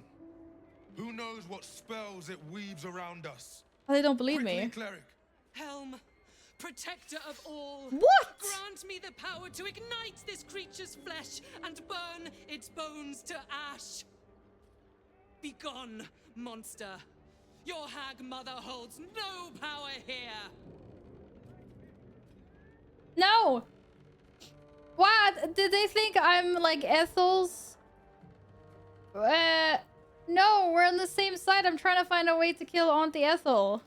Speaker 4: Who knows what spells it weaves around us?
Speaker 1: Oh, they don't believe
Speaker 4: Quickly,
Speaker 1: me.
Speaker 4: cleric.
Speaker 11: Helm, protector of all.
Speaker 1: What?
Speaker 11: Grant me the power to ignite this creature's flesh and burn its bones to ash. Begone, monster. Your hag mother holds no power here.
Speaker 1: No. What? Did they think I'm like Ethel's? No, we're on the same side. I'm trying to find a way to kill Auntie Ethel.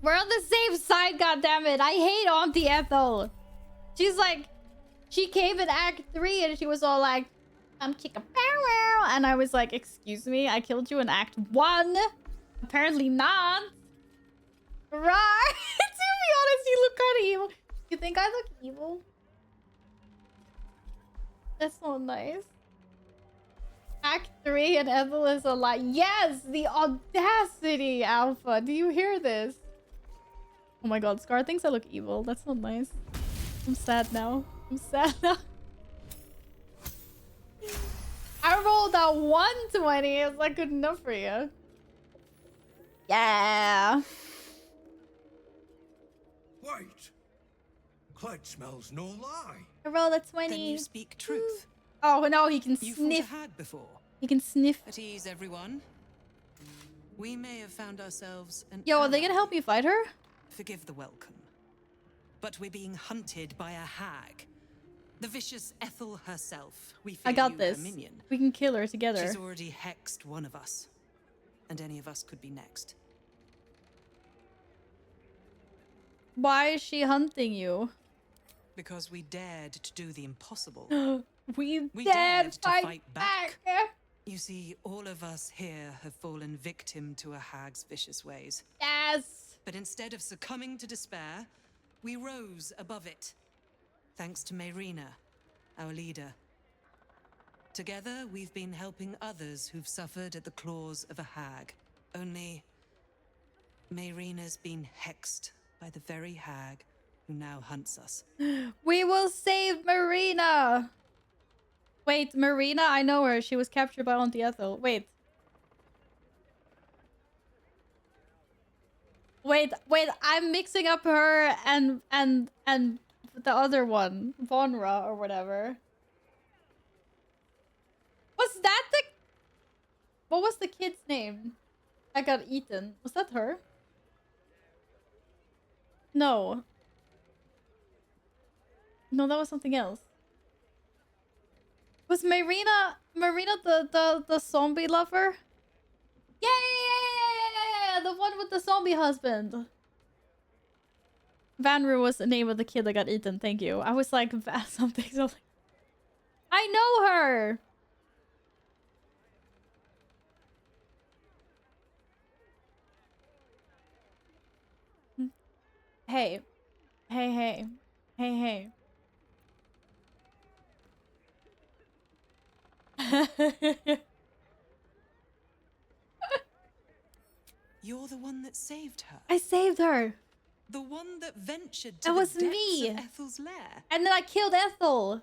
Speaker 1: We're on the same side, goddammit. I hate Auntie Ethel. She's like, she came in Act 3 and she was all like, I'm chicken power. And I was like, excuse me, I killed you in Act 1. Apparently not. Right? To be honest, you look kind of evil. You think I look evil? That's not nice. Act 3 and Ethel is a lie. Yes, the audacity, Alpha. Do you hear this? Oh my god, Scar thinks I look evil. That's not nice. I'm sad now. I'm sad now. I rolled a 120. Is that good enough for you? Yeah.
Speaker 4: Wait. Clyde smells no lie.
Speaker 1: I rolled a 20.
Speaker 11: Then you speak truth.
Speaker 1: Oh no, he can
Speaker 11: You
Speaker 1: sniff.
Speaker 11: fought a hag before.
Speaker 1: He can sniff.
Speaker 11: At ease, everyone. We may have found ourselves an
Speaker 1: Yo, are they
Speaker 11: ally.
Speaker 1: gonna help me fight her?
Speaker 11: Forgive the welcome. but we're being hunted by a hag. The vicious Ethel herself. We fear
Speaker 1: I got
Speaker 11: you,
Speaker 1: this.
Speaker 11: her minion.
Speaker 1: We can kill her together.
Speaker 11: She's already hexed one of us. And any of us could be next.
Speaker 1: Why is she hunting you?
Speaker 11: Because we dared to do the impossible.
Speaker 1: we
Speaker 11: We
Speaker 1: dared
Speaker 11: to fight back.
Speaker 1: back.
Speaker 11: You see, all of us here have fallen victim to a hag's vicious ways.
Speaker 1: Yes.
Speaker 11: But instead of succumbing to despair, we rose above it. Thanks to Mayrina, our leader. Together, we've been helping others who've suffered at the claws of a hag. Only, Mayrina's been hexed by the very hag who now hunts us.
Speaker 1: We will save Marina. Wait, Marina? I know her. She was captured by Auntie Ethel. Wait. Wait, I'm mixing up her and the other one. Vonra or whatever. Was that the... What was the kid's name? I got eaten. Was that her? No. No, that was something else. Was Marina the zombie lover? Yeah! The one with the zombie husband. Vanru was the name of the kid that got eaten. Thank you. I was like, something. I know her! Hey. Hey.
Speaker 11: You're the one that saved her.
Speaker 1: I saved her.
Speaker 11: The one that ventured to
Speaker 1: That
Speaker 11: the
Speaker 1: was
Speaker 11: depths
Speaker 1: me.
Speaker 11: of Ethel's lair.
Speaker 1: And then I killed Ethel.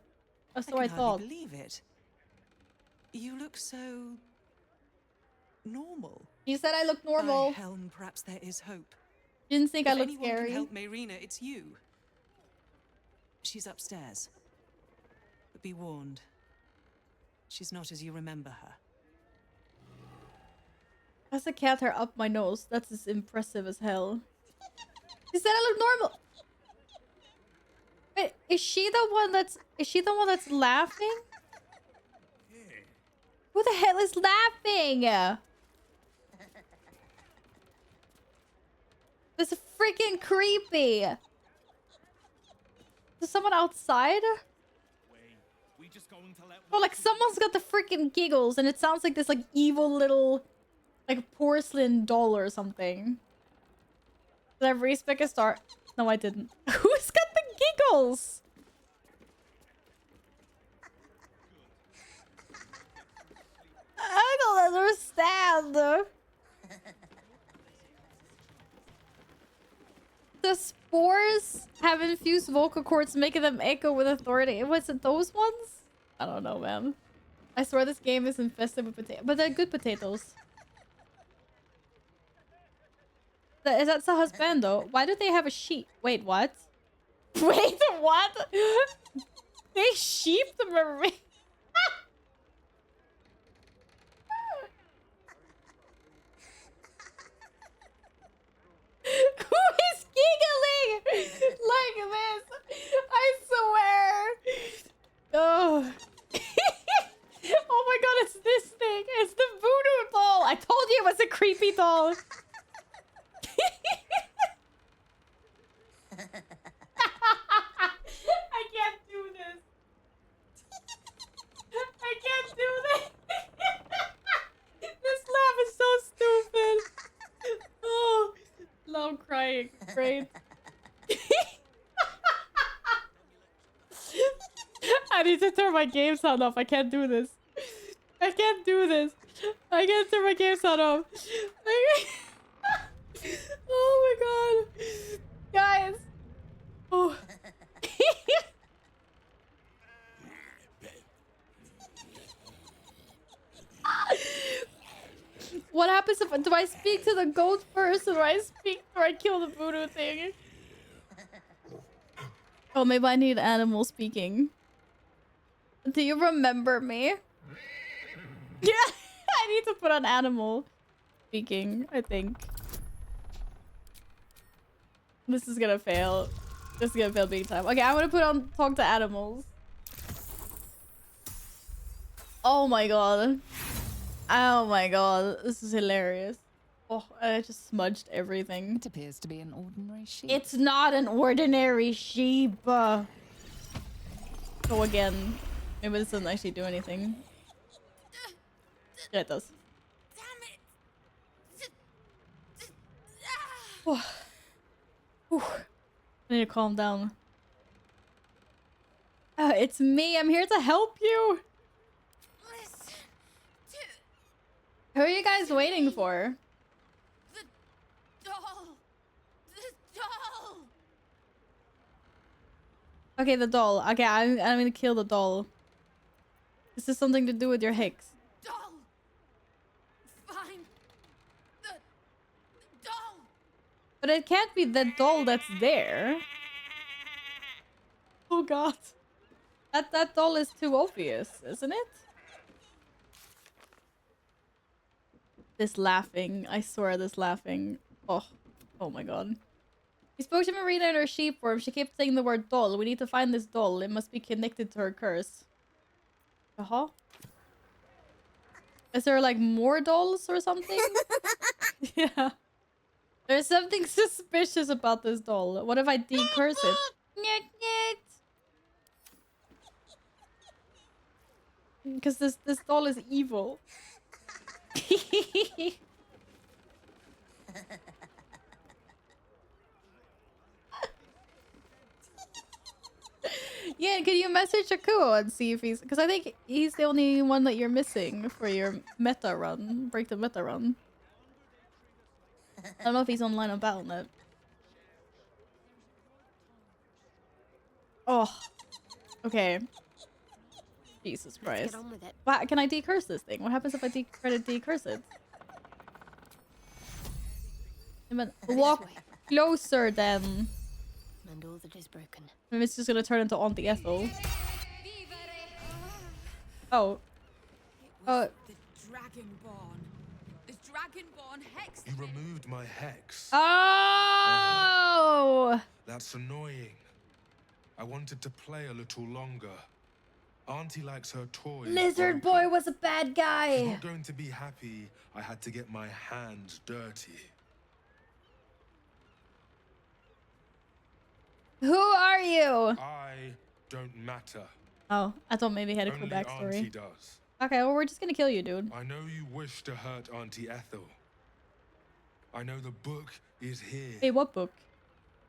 Speaker 1: That's what I
Speaker 11: can
Speaker 1: thought.
Speaker 11: hardly believe it. You look so normal.
Speaker 1: You said I look normal.
Speaker 11: Helm, perhaps there is hope.
Speaker 1: You didn't think I
Speaker 11: If
Speaker 1: looked
Speaker 11: anyone
Speaker 1: scary.
Speaker 11: can help Mayrina, it's you. She's upstairs. But be warned. She's not as you remember her.
Speaker 1: Has a cat hair up my nose. That's as impressive as hell. She said I look normal. Wait, is she the one that's laughing? Who the hell is laughing? This is freaking creepy. Is someone outside? Oh, like someone's got the freaking giggles and it sounds like this like evil little like porcelain doll or something. Did I respec a star? No, I didn't. Who's got the giggles? I don't understand. The spores have infused vocal cords, making them echo with authority. Was it those ones? I don't know, man. I swear this game is infested with potatoes. But they're good potatoes. Is that the husband, though? Why do they have a sheep? Wait, what? Wait, what? They sheep the marine. Who is giggling like this? I swear. Oh. Oh my god, it's this thing. It's the voodoo doll. I told you it was a creepy doll. I can't do this. I can't do this. This laugh is so stupid. Oh, now I'm crying. Great. I need to turn my game sound off. I can't do this. I can't do this. I can't turn my game sound off. Oh my god. Guys. Oh. What happens if do I speak to the goat first or do I kill the voodoo thing? Oh, maybe I need animal speaking. Do you remember me? Yeah, I need to put on animal speaking, I think. This is gonna fail. This is gonna feel big time. Okay, I'm gonna put on talk to animals. Oh my god. Oh my god. This is hilarious. Oh, I just smudged everything.
Speaker 12: It appears to be an ordinary sheep.
Speaker 1: It's not an ordinary sheep. Go again. Maybe this doesn't actually do anything. Yeah, it does. Whew. I need to calm down. It's me. I'm here to help you. Who are you guys waiting for?
Speaker 5: The doll. The doll.
Speaker 1: Okay, the doll. Okay, I'm gonna kill the doll. This is something to do with your Hicks.
Speaker 5: Doll. Find the doll.
Speaker 1: But it can't be the doll that's there. Oh god. That doll is too obvious, isn't it? This laughing. I swear this laughing. Oh. Oh my god. We spoke to Marina in her sheep form. She kept saying the word doll. We need to find this doll. It must be connected to her curse. Uh-huh. Is there like more dolls or something? Yeah. There's something suspicious about this doll. What if I decurse it? Because this doll is evil. Yeah, can you message Akuo and see if he's... Because I think he's the only one that you're missing for your meta run. Break the meta run. I don't know if he's online on Battle.net. Oh. Okay. Jesus Christ.
Speaker 5: Let's get on with it.
Speaker 1: Wow, can I decurse this thing? What happens if I try to decurse it? Walk closer then.
Speaker 5: And all that is broken.
Speaker 1: Maybe it's just gonna turn into Auntie Ethel. Oh. Oh.
Speaker 11: The Dragonborn. The Dragonborn hex.
Speaker 6: You removed my hex.
Speaker 1: Oh!
Speaker 6: That's annoying. I wanted to play a little longer. Auntie likes her toys.
Speaker 1: Lizard boy was a bad
Speaker 6: She's
Speaker 1: guy.
Speaker 6: not going to be happy I had to get my hands dirty.
Speaker 1: Who are you?
Speaker 6: I don't matter.
Speaker 1: Oh, I thought maybe he had a cool
Speaker 6: Only
Speaker 1: backstory.
Speaker 6: Auntie does.
Speaker 1: Okay, well, we're just gonna kill you, dude.
Speaker 6: I know you wish to hurt Auntie Ethel. I know the book is here.
Speaker 1: Hey, what book?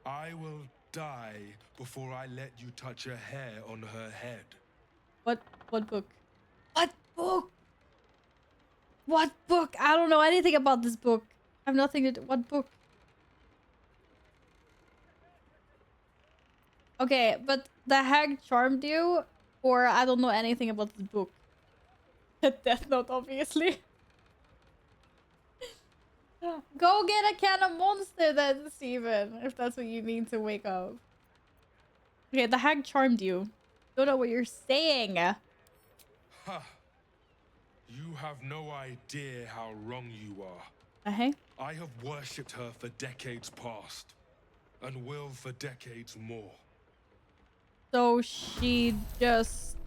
Speaker 6: I will die before I let you touch a hair on her head.
Speaker 1: What book? What book? What book? I don't know anything about this book. I have nothing to do. What book? Okay, but the hag charmed you, or I don't know anything about this book. Death Note, obviously. Go get a can of Monster then, Steven, if that's what you need to wake up. Okay, the hag charmed you. Don't know what you're saying.
Speaker 6: Ha! You have no idea how wrong you are.
Speaker 1: Uh-huh.
Speaker 6: I have worshipped her for decades past, and will for decades more.
Speaker 1: So she just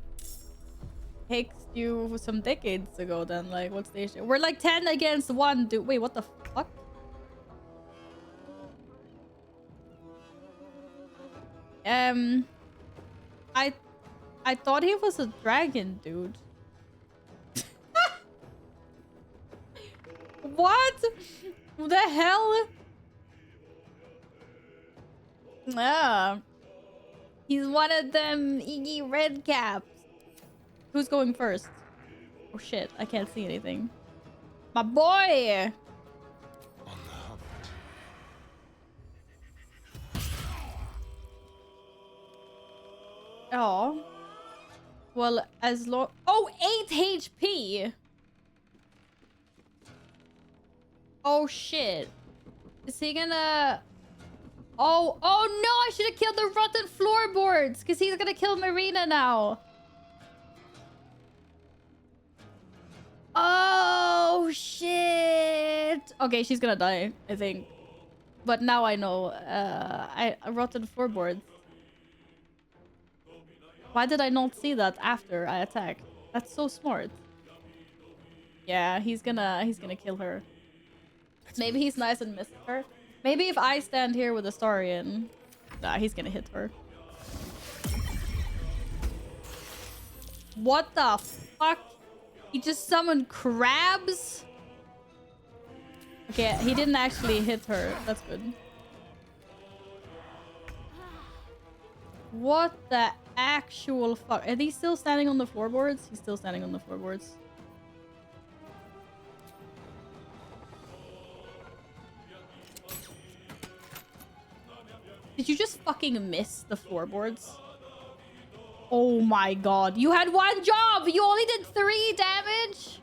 Speaker 1: picked you some decades ago then, like, what's the issue? We're like 10 against 1, dude. Wait, what the fuck? I thought he was a dragon, dude. What? The hell? Ah. He's one of them Iggy red caps. Who's going first? Oh shit, I can't see anything. My boy!
Speaker 6: On the hunt.
Speaker 1: Oh. Well, as long... Oh, 8 HP! Oh shit. Is he gonna... Oh no, I should have killed the rotten floorboards, because he's gonna kill Marina now. Oh shit. Okay, she's gonna die, I think. But now I know. I rotten floorboards. Why did I not see that after I attacked? That's so smart. Yeah, he's gonna kill her. Maybe he's nice and misses her. Maybe if I stand here with Astarion. Nah, he's gonna hit her. What the fuck? He just summoned crabs? Okay, he didn't actually hit her. That's good. What the actual fuck? Are they still standing on the floorboards? He's still standing on the floorboards. Did you just fucking miss the floorboards? Oh my god. You had one job! You only did 3 damage?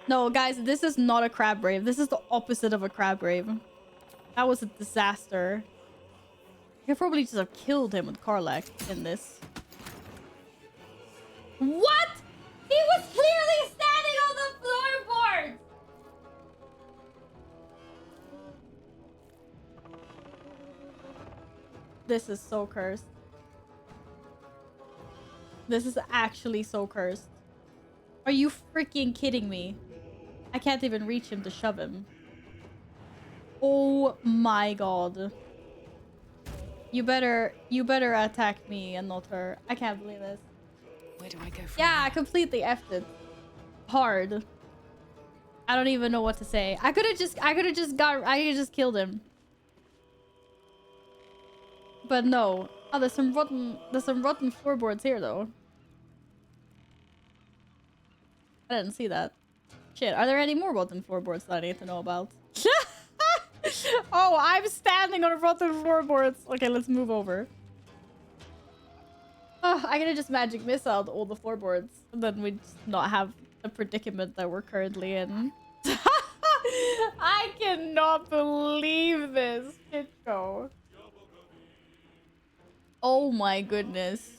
Speaker 1: No, guys, this is not a crab brave. This is the opposite of a crab brave. That was a disaster. I could probably just have killed him with Karlach in this. What? He was clearly standing on the floorboard! This is so cursed. This is actually so cursed. Are you freaking kidding me? I can't even reach him to shove him. Oh my god. You better attack me and not her. I can't believe this.
Speaker 12: Where do I go from
Speaker 1: Yeah, I completely effed it. Hard. I don't even know what to say. I could have just killed him. But no. Oh, there's some rotten floorboards here though. I didn't see that. Shit, are there any more rotten floorboards that I need to know about? Oh, I'm standing on rotten floorboards. Okay, let's move over. Oh, I could just magic missile all the floorboards. And then we'd not have the predicament that we're currently in. I cannot believe this. Kitco. Oh my goodness.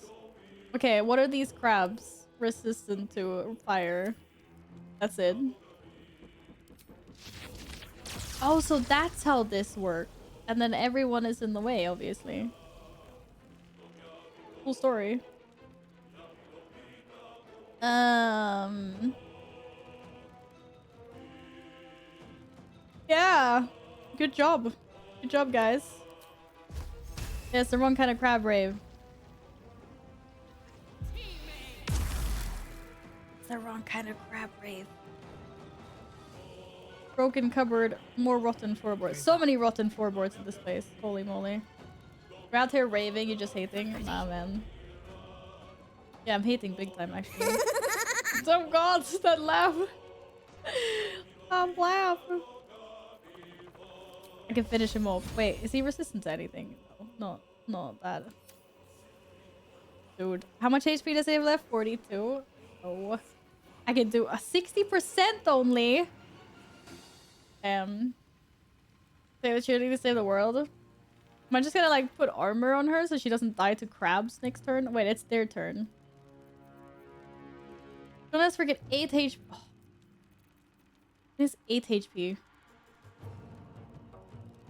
Speaker 1: Okay, what are these crabs? Resistant to fire. That's it. Oh, so that's how this works. And then everyone is in the way, obviously. Cool story. Yeah. Good job. Good job, guys. Yeah, it's the wrong kind of crab rave. It's the wrong kind of crab rave. Broken cupboard, more rotten floorboards. So many rotten floorboards in this place. Holy moly. You're out here raving, you're just hating. Nah, man. Yeah, I'm hating big time, actually. Oh god, that laugh. I'm laugh. I can finish him off. Wait, is he resistant to anything? No, not that. Dude, how much HP does he have left? 42? Oh. I can do a 60% only. Save the cheerleader to save the world. Am I just gonna like put armor on her so she doesn't die to crabs next turn? Wait, it's their turn. Don't let's forget 8 HP. Oh. It is 8 HP.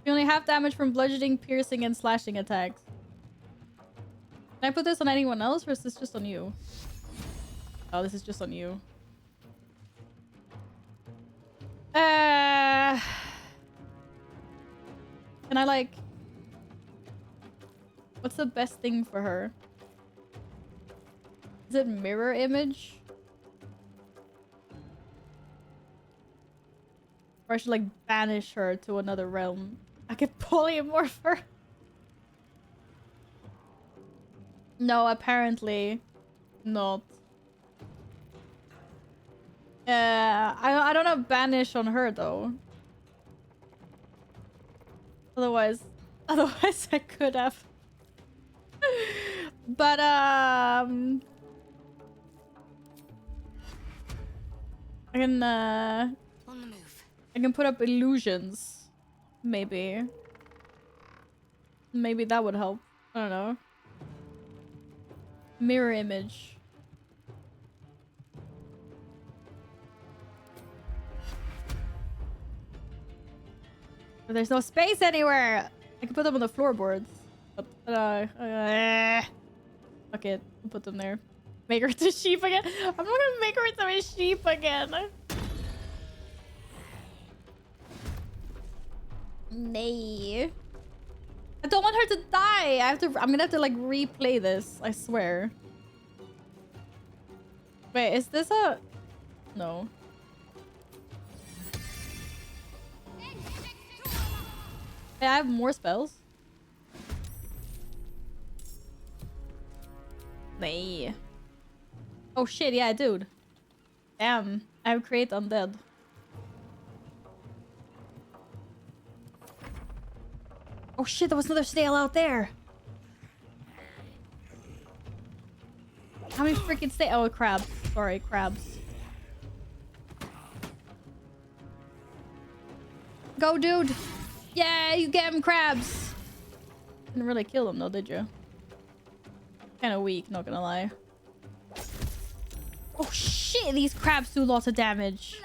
Speaker 1: You only have damage from bludgeoning, piercing, and slashing attacks. Can I put this on anyone else or is this just on you? Oh, this is just on you. Can I like... What's the best thing for her? Is it mirror image? Or I should like banish her to another realm. I could polymorph her. No, apparently not. I don't have banish on her though. Otherwise I could have. But I can put up illusions. Maybe that would help. I don't know. Mirror image. There's no space anywhere. I can put them on the floorboards. But, fuck it. I'll put them there. Make her into a sheep again. I'm not gonna make her into a sheep again. Nay. I don't want her to die. I'm gonna have to like replay this. I swear. Wait, is this a... No. Hey, I have more spells. Nay. Oh shit, yeah, dude. Damn. I have create undead. Oh shit, there was another snail out there. How many freaking snails? Oh, crabs. Sorry, crabs. Go, dude. Yeah, you get him, crabs. Didn't really kill them though, did you? Kind of weak, not gonna lie. Oh shit, these crabs do lots of damage.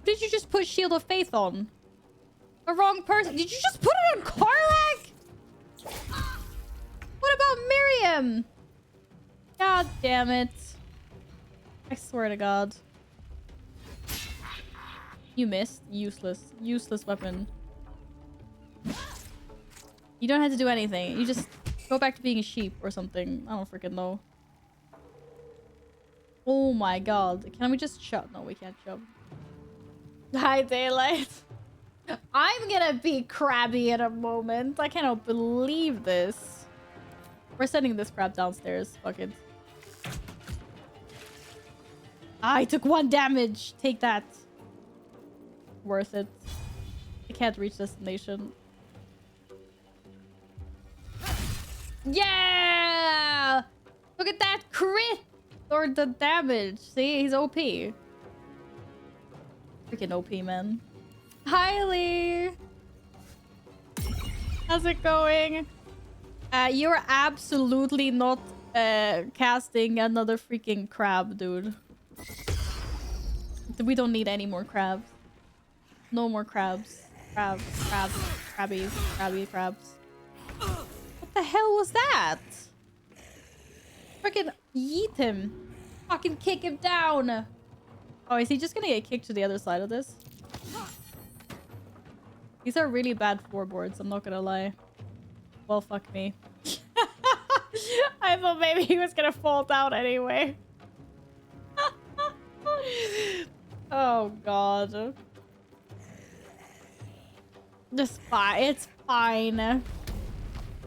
Speaker 1: Did you just put Shield of Faith on? The wrong person. Did you just put it on Karlach? What about Miriam? God damn it. I swear to God. You missed. Useless. Useless weapon. You don't have to do anything. You just go back to being a sheep or something. I don't freaking know. Oh my God. Can we just shove? No, we can't shove. Hi, Daylight. I'm gonna be crabby in a moment. I cannot believe this. We're sending this crab downstairs. Fuck it. I took 1 damage. Take that. Worth it. I can't reach destination. Yeah! Look at that crit! Or the damage. See? He's OP. Freaking OP, man. Hi, Lee! How's it going? You're absolutely not casting another freaking crab, dude. We don't need any more crabs. No more crabs. Crabs. Crabbies. Crabby crabs. What the hell was that? Freaking yeet him. Fucking kick him down. Oh, is he just gonna get kicked to the other side of this? These are really bad floorboards, I'm not gonna lie. Well, fuck me. I thought maybe he was gonna fall down anyway. Oh God. Just fine. It's fine.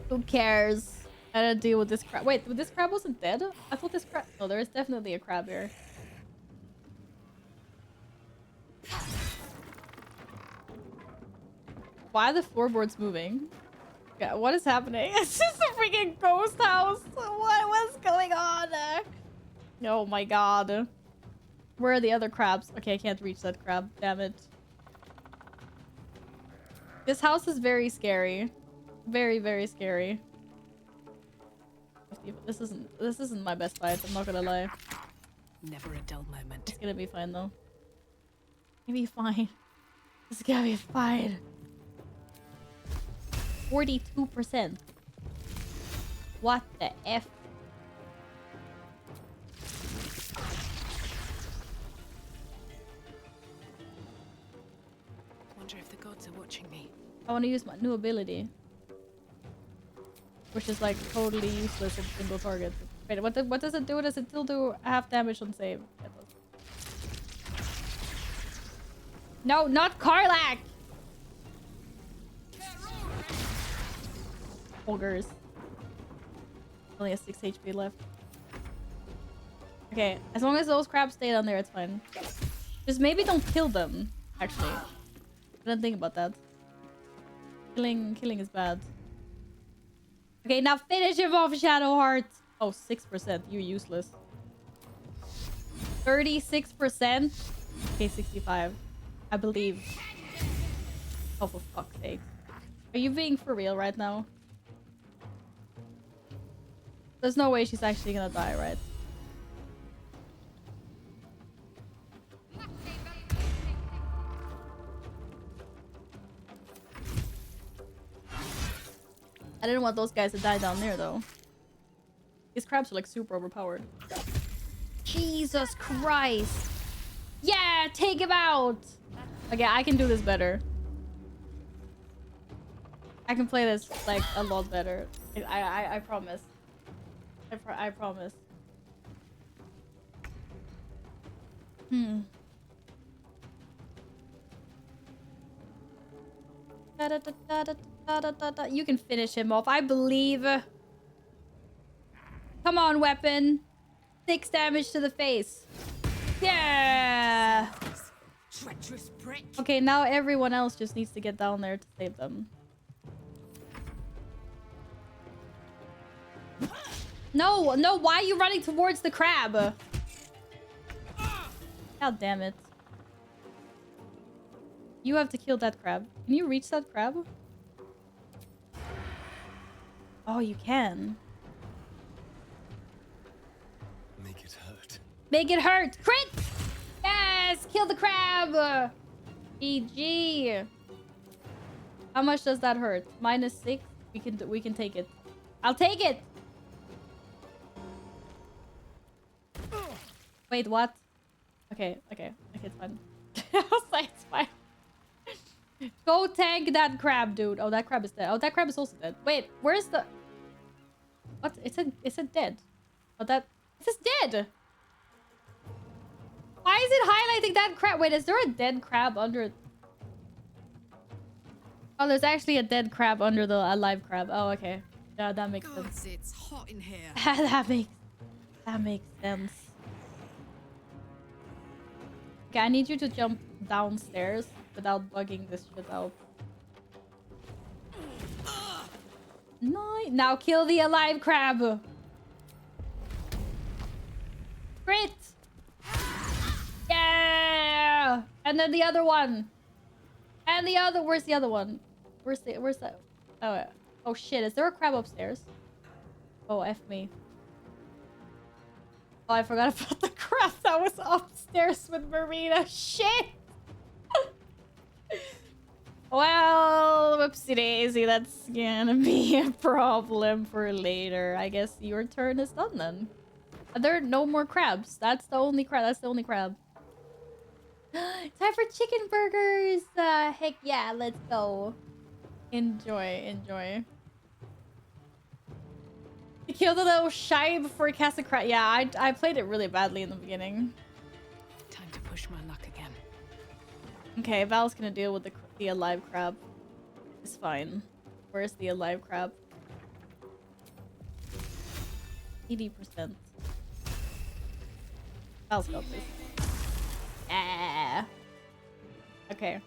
Speaker 1: Who cares? I gotta deal with this crab. Wait, this crab wasn't dead? I thought this crab... No, there is definitely a crab here. Why are the floorboards moving? Yeah, what is happening? It's just a freaking ghost house. What's going on? Oh my God. Where are the other crabs? Okay, I can't reach that crab. Damn it. This house is very scary. Very, very scary. This isn't my best fight. I'm not gonna lie.
Speaker 7: Never a dull moment.
Speaker 1: It's gonna be fine though. It's gonna be fine. It's gonna be fine. 42%. What the F?
Speaker 7: Wonder if the gods are watching me.
Speaker 1: I want to use my new ability. Which is like totally useless at single target. Wait, what does it do? Does it still do half damage on save? No, not Karlach! Ogres. Only has 6 HP left. Okay, as long as those crabs stay down there, it's fine. Just maybe don't kill them, actually. I didn't think about that. Killing is bad. Okay, now finish him off, Shadowheart! Oh, 6%. You're useless. 36%? Okay, 65. I believe. Oh, for fuck's sake. Are you being for real right now? There's no way she's actually gonna die, right? I didn't want those guys to die down there though. These crabs are like super overpowered. Jesus Christ. Yeah, take him out. Okay, I can do this better. I can play this like a lot better. I promise. I promise. You can finish him off. I believe. Come on, weapon. 6 damage to the face. Yeah.
Speaker 9: Treacherous prick.
Speaker 1: Okay, now everyone else just needs to get down there to save them. No, no, why are you running towards the crab? God damn it. You have to kill that crab. Can you reach that crab? Oh, you can.
Speaker 4: Make it hurt.
Speaker 1: Make it hurt. Crit! Yes! Kill the crab! GG. How much does that hurt? -6? We can take it. I'll take it! Wait, what? Okay, it's fine. I was like, it's fine. Go tank that crab, dude. Oh, that crab is dead. Oh, that crab is also dead. Wait, where's the... What? It said dead. Oh, that... It says dead! Why is it highlighting that crab? Wait, is there a dead crab under... Oh, there's actually a dead crab under the alive crab. Oh, okay. Yeah, that makes sense.
Speaker 7: It's hot in here.
Speaker 1: that makes sense. Okay, I need you to jump downstairs without bugging this shit out. Nice. Now kill the alive crab. Crit. Yeah. And then the other one. And the other. Where's the other one? Where's that? Oh, yeah. Oh shit. Is there a crab upstairs? Oh, F me. Oh, I forgot about the crab that was upstairs with Marina. Shit! Well, whoopsie daisy. That's gonna be a problem for later. I guess your turn is done then. There are no more crabs. That's the only crab. That's the only crab. Time for chicken burgers. Heck yeah, let's go. Enjoy. You killed a little shy before he cast a crab. Yeah, I played it really badly in the beginning.
Speaker 7: Time to push my luck again.
Speaker 1: Okay, Val's gonna deal with the alive crab. It's fine. Where's the alive crab? 80%. Val's got this. Yeah. Okay.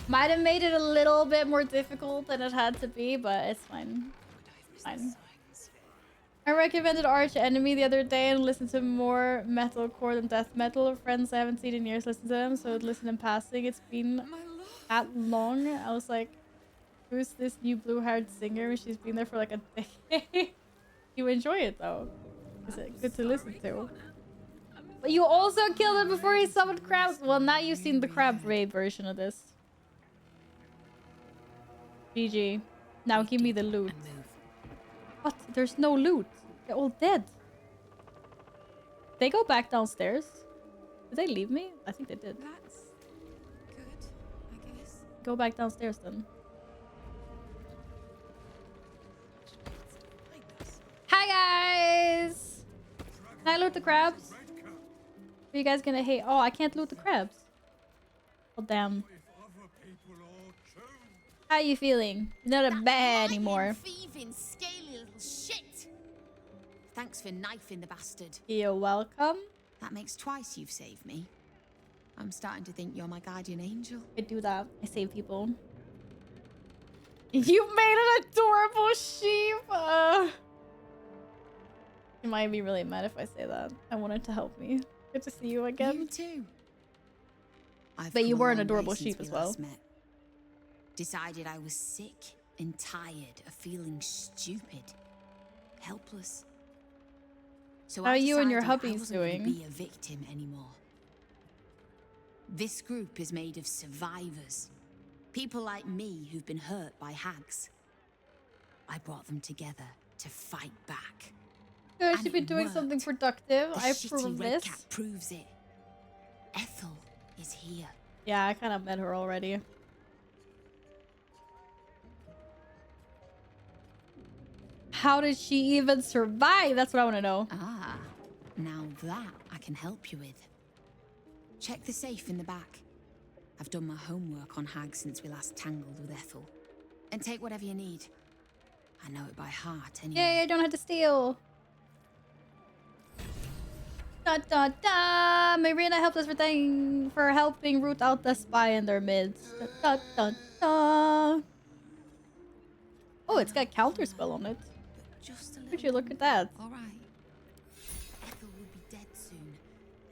Speaker 1: Might have made it a little bit more difficult than it had to be, but it's fine. Fine. I recommended Arch Enemy the other day and listened to more metalcore than death metal. Friends I haven't seen in years listen to them, so I'd listen in passing. It's been that long. I was like, who's this new blue-haired singer? She's been there for like a decade. You enjoy it though. Is it good to listen to? But you also killed him before he summoned crabs. Well, now you've seen the crab raid version of this. GG. Now give me the loot. What? There's no loot. They're all dead. They go back downstairs. Did they leave me? I think they did.
Speaker 7: That's good, I guess.
Speaker 1: Go back downstairs then. Hi guys! Can I loot the crabs? Are you guys gonna hate? Oh, I can't loot the crabs. Oh damn. How you feeling? You're not a bear anymore.
Speaker 9: Thieving, scaly little shit. Thanks for knifing the bastard.
Speaker 1: You're welcome.
Speaker 9: That makes twice you've saved me. I'm starting to think you're my guardian angel.
Speaker 1: I do that. I save people. You made an adorable sheep. You might be really mad if I say that. I wanted to help me. Good to see you again.
Speaker 9: You too.
Speaker 1: But you were an adorable sheep as well.
Speaker 9: Decided I was sick and tired of feeling stupid, helpless. So
Speaker 1: how are you and your
Speaker 9: I
Speaker 1: hubbies
Speaker 9: wasn't
Speaker 1: doing?
Speaker 9: Gonna be a victim anymore. This group is made of survivors, people like me who've been hurt by hags.
Speaker 13: I brought them together to fight back.
Speaker 1: Good,
Speaker 13: And
Speaker 1: she's been
Speaker 13: it
Speaker 1: doing
Speaker 13: worked.
Speaker 1: something productive.
Speaker 13: The
Speaker 1: I
Speaker 13: shitty
Speaker 1: approve of
Speaker 13: red
Speaker 1: this.
Speaker 13: cap proves it. Ethel is here.
Speaker 1: Yeah, I kind of met her already. How did she even survive? That's what I want to know.
Speaker 13: Ah, now that I can help you with. Check the safe in the back. I've done my homework on Hag since we last tangled with Ethel. And take whatever you need. I know it by heart anyway.
Speaker 1: Yay, I don't have to steal. Da da da! Marina helped us for helping root out the spy in their midst. Da da da! Oh, it's got counterspell on it.
Speaker 13: Just a little
Speaker 1: Would you look at that?
Speaker 13: All right. Ethel will be dead soon,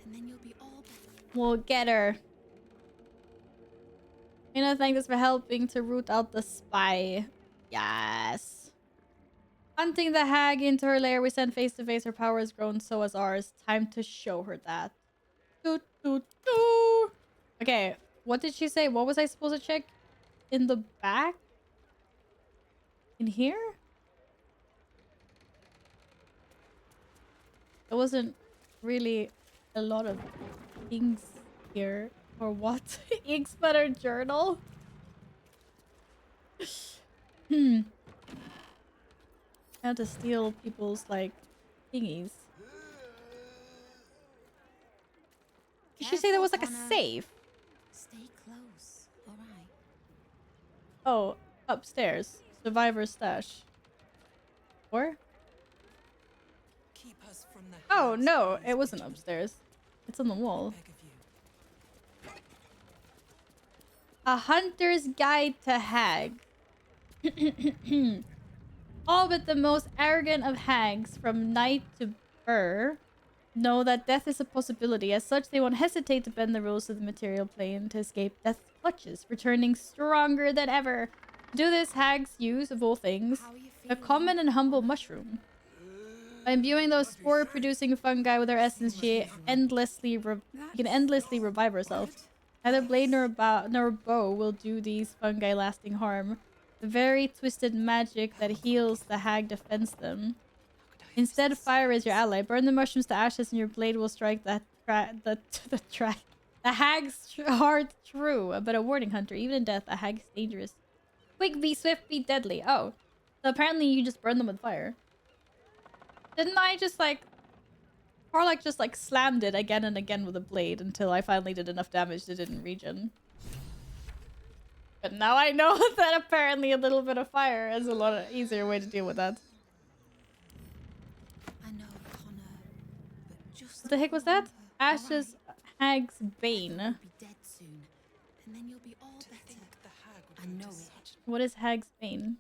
Speaker 13: and then you'll be all better.
Speaker 1: We'll get her. Marina thanked us for helping to root out the spy. Yes. Hunting the hag into her lair, we sent face to face. Her power has grown, so has ours. Time to show her that. Doo, doo, doo. Okay, what did she say? What was I supposed to check? In the back? In here? There wasn't really a lot of things here. Or what? Ink's better journal? I had to steal people's, like, thingies. Did she say there was, like, a safe?
Speaker 13: Stay close, all right?
Speaker 1: Oh, upstairs. Survivor's stash. Or?
Speaker 11: Keep us from the
Speaker 1: Oh, no. It wasn't upstairs. It's on the wall. A Hunter's Guide to Hag. All but the most arrogant of hags, from knight to burr, know that death is a possibility. As such, they won't hesitate to bend the rules of the material plane to escape death's clutches, returning stronger than ever. To do this, hags use, of all things, a common and humble mushroom. By imbuing those spore-producing fungi with her essence, she can endlessly revive herself. Neither blade nor bow will do these fungi lasting harm. The very twisted magic that heals the hag defends them. Instead, fire is your ally. Burn the mushrooms to ashes and your blade will strike the hag's heart true. But a warning, Hunter. Even in death, a hag is dangerous. Quick, be swift, be deadly. Oh. So apparently you just burn them with fire. Didn't I just like... Harlock just like slammed it again and again with a blade until I finally did enough damage that didn't regen. But now I know that apparently a little bit of fire is a lot easier way to deal with that.
Speaker 13: I know, Connor, but just
Speaker 1: What the heck was that? Ash's Hag's Bane.
Speaker 13: be dead soon, and then you'll be all better. I know it.
Speaker 1: What is Hag's Bane?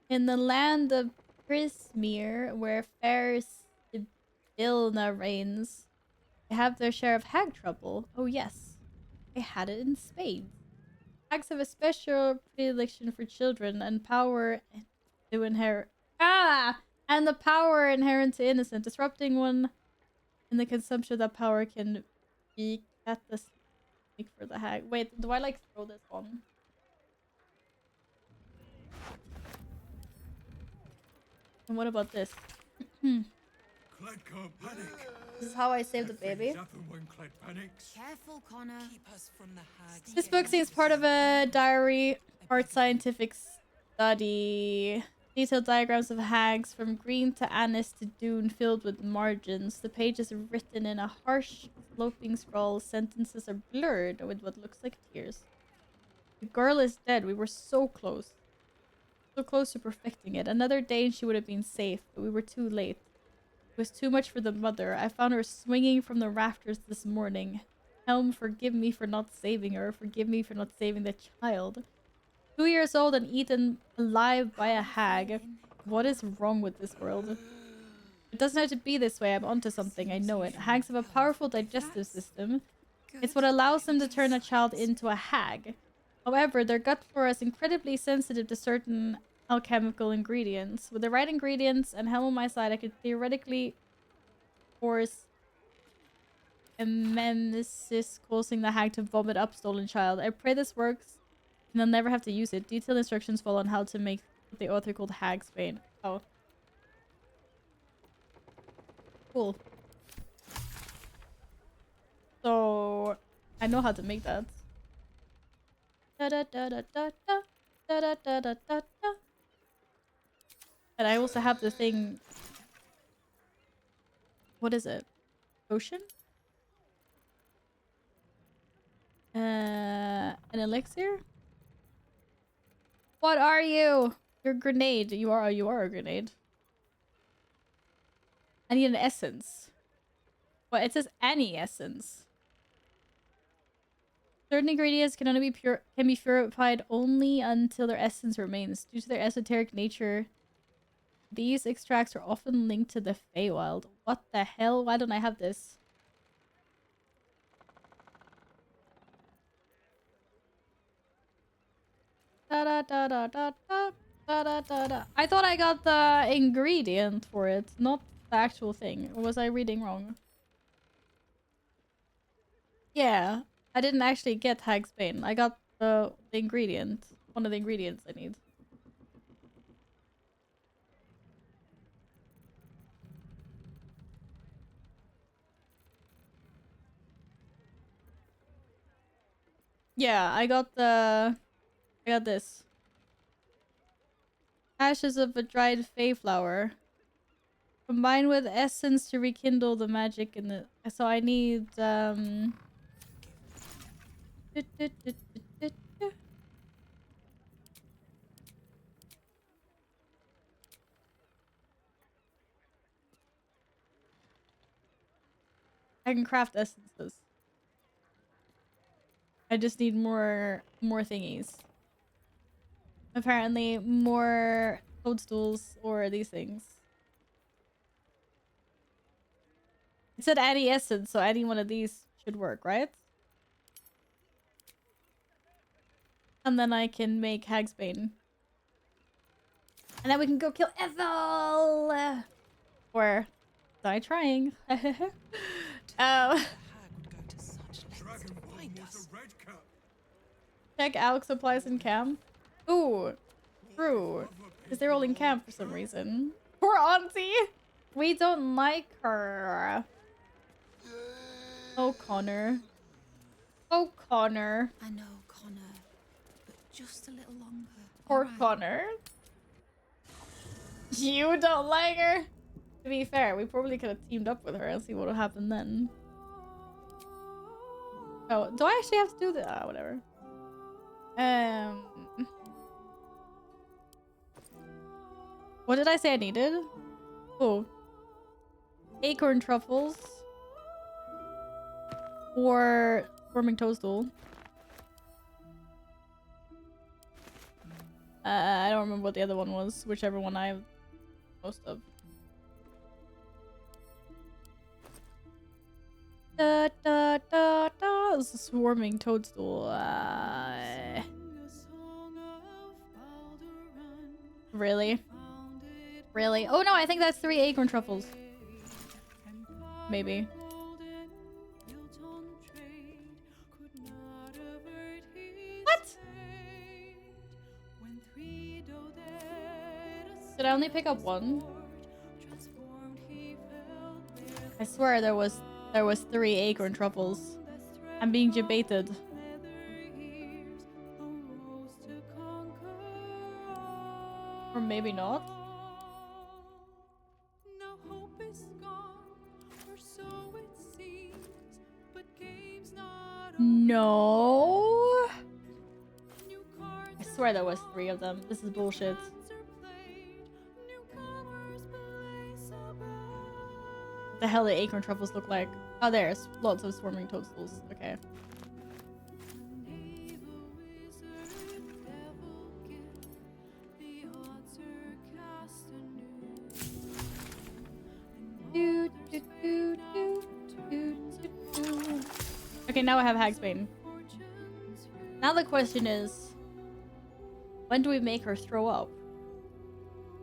Speaker 1: In the land of Prismere, where fair Sibilna reigns, they have their share of hag trouble. Oh yes, they had it in spades. Hags have a special predilection for children and power to inherit. And the power inherent to innocence. Disrupting one in the consumption of that power can be catastrophic for the hag. Wait, do I like throw this on? And what about this? This is how I save the baby.
Speaker 13: Careful, Connor.
Speaker 11: Keep us from the hag.
Speaker 1: This book seems part of a diary art scientific study. Detailed diagrams of hags from green to anise to dune filled with margins. The pages are written in a harsh, sloping scroll. Sentences are blurred with what looks like tears. The girl is dead. We were so close. So close to perfecting it. Another day and she would have been safe, but we were too late. It was too much for the mother. I found her swinging from the rafters this morning. Helm, forgive me for not saving her. Forgive me for not saving the child. 2 years old and eaten alive by a hag. What is wrong with this world? It doesn't have to be this way. I'm onto something. I know it. Hags have a powerful digestive system. It's what allows them to turn a child into a hag. However, their gut flora is incredibly sensitive to certain alchemical ingredients. With the right ingredients and Helm on my side, I could theoretically force a nemesis causing the hag to vomit up stolen child. I pray this works and I'll never have to use it. Detailed instructions follow on how to make The author called Hagsbane. Oh. Cool. So I know how to make that. Da da da da da da da da da da da. And I also have the thing. What is it? Potion? An elixir? What are you? You're a grenade. You are a grenade. I need an essence. Well, it says any essence. Certain ingredients can only be purified only until their essence remains. Due to their esoteric nature, these extracts are often linked to the Feywild. What the hell? Why don't I have this? Da da da da da da da da da da. I thought I got the ingredient for it, not the actual thing. Or was I reading wrong? Yeah, I didn't actually get Hagsbane. I got the ingredient. One of the ingredients I need. Yeah, I got this. Ashes of a dried Feyflower. Combined with essence to rekindle the magic in the... So I need, I can craft essences. I just need more thingies. Apparently, more toadstools or these things. It said any essence, so any one of these should work, right? And then I can make Hagsbane. And then we can go kill Ethel! Or die trying. Check Alex supplies in camp. Ooh, true. Because they're all in camp for some reason. Poor auntie! We don't like her. Oh, Connor. Oh, Connor.
Speaker 13: I know, Connor, but just a little longer.
Speaker 1: Poor Connor. You don't like her? To be fair, we probably could have teamed up with her and see what would happen then. Oh, do I actually have to do that? Whatever. What did I say I needed? Oh. Acorn truffles. Or swarming toadstool. I don't remember what the other one was. Whichever one I have most of. Da da da da. This is swarming toadstool. Really? Really? Oh no, I think that's 3 acorn truffles. Maybe. What? Did I only pick up 1? I swear there was 3 acorn truffles. I'm being debated. Or maybe not. No. I swear there was 3 of them. This is bullshit. What the hell do acorn truffles look like? Oh, there's lots of swarming toadstools. Okay. Okay, now I have Hagsbane. Now the question is, when do we make her throw up?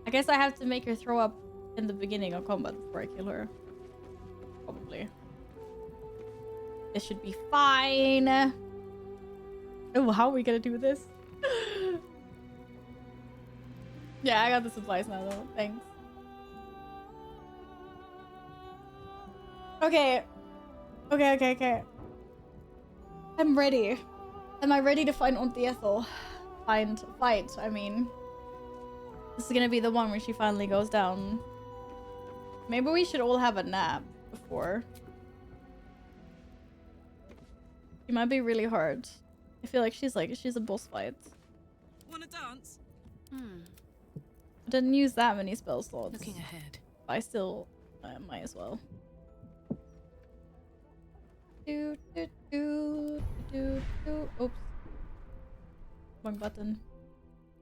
Speaker 1: I guess I have to make her throw up in the beginning of combat before I kill her. Probably. This should be fine. Oh, how are we gonna do this? Yeah, I got the supplies now though. Thanks. Okay. Okay. I'm ready. Am I ready to find Auntie Ethel? Fight, I mean. This is gonna be the one where she finally goes down. Maybe we should all have a nap before. She might be really hard. I feel like she's a boss fight.
Speaker 7: Wanna dance?
Speaker 1: I didn't use that many spell slots.
Speaker 7: Looking ahead.
Speaker 1: But I still might as well. Oops. Wrong button.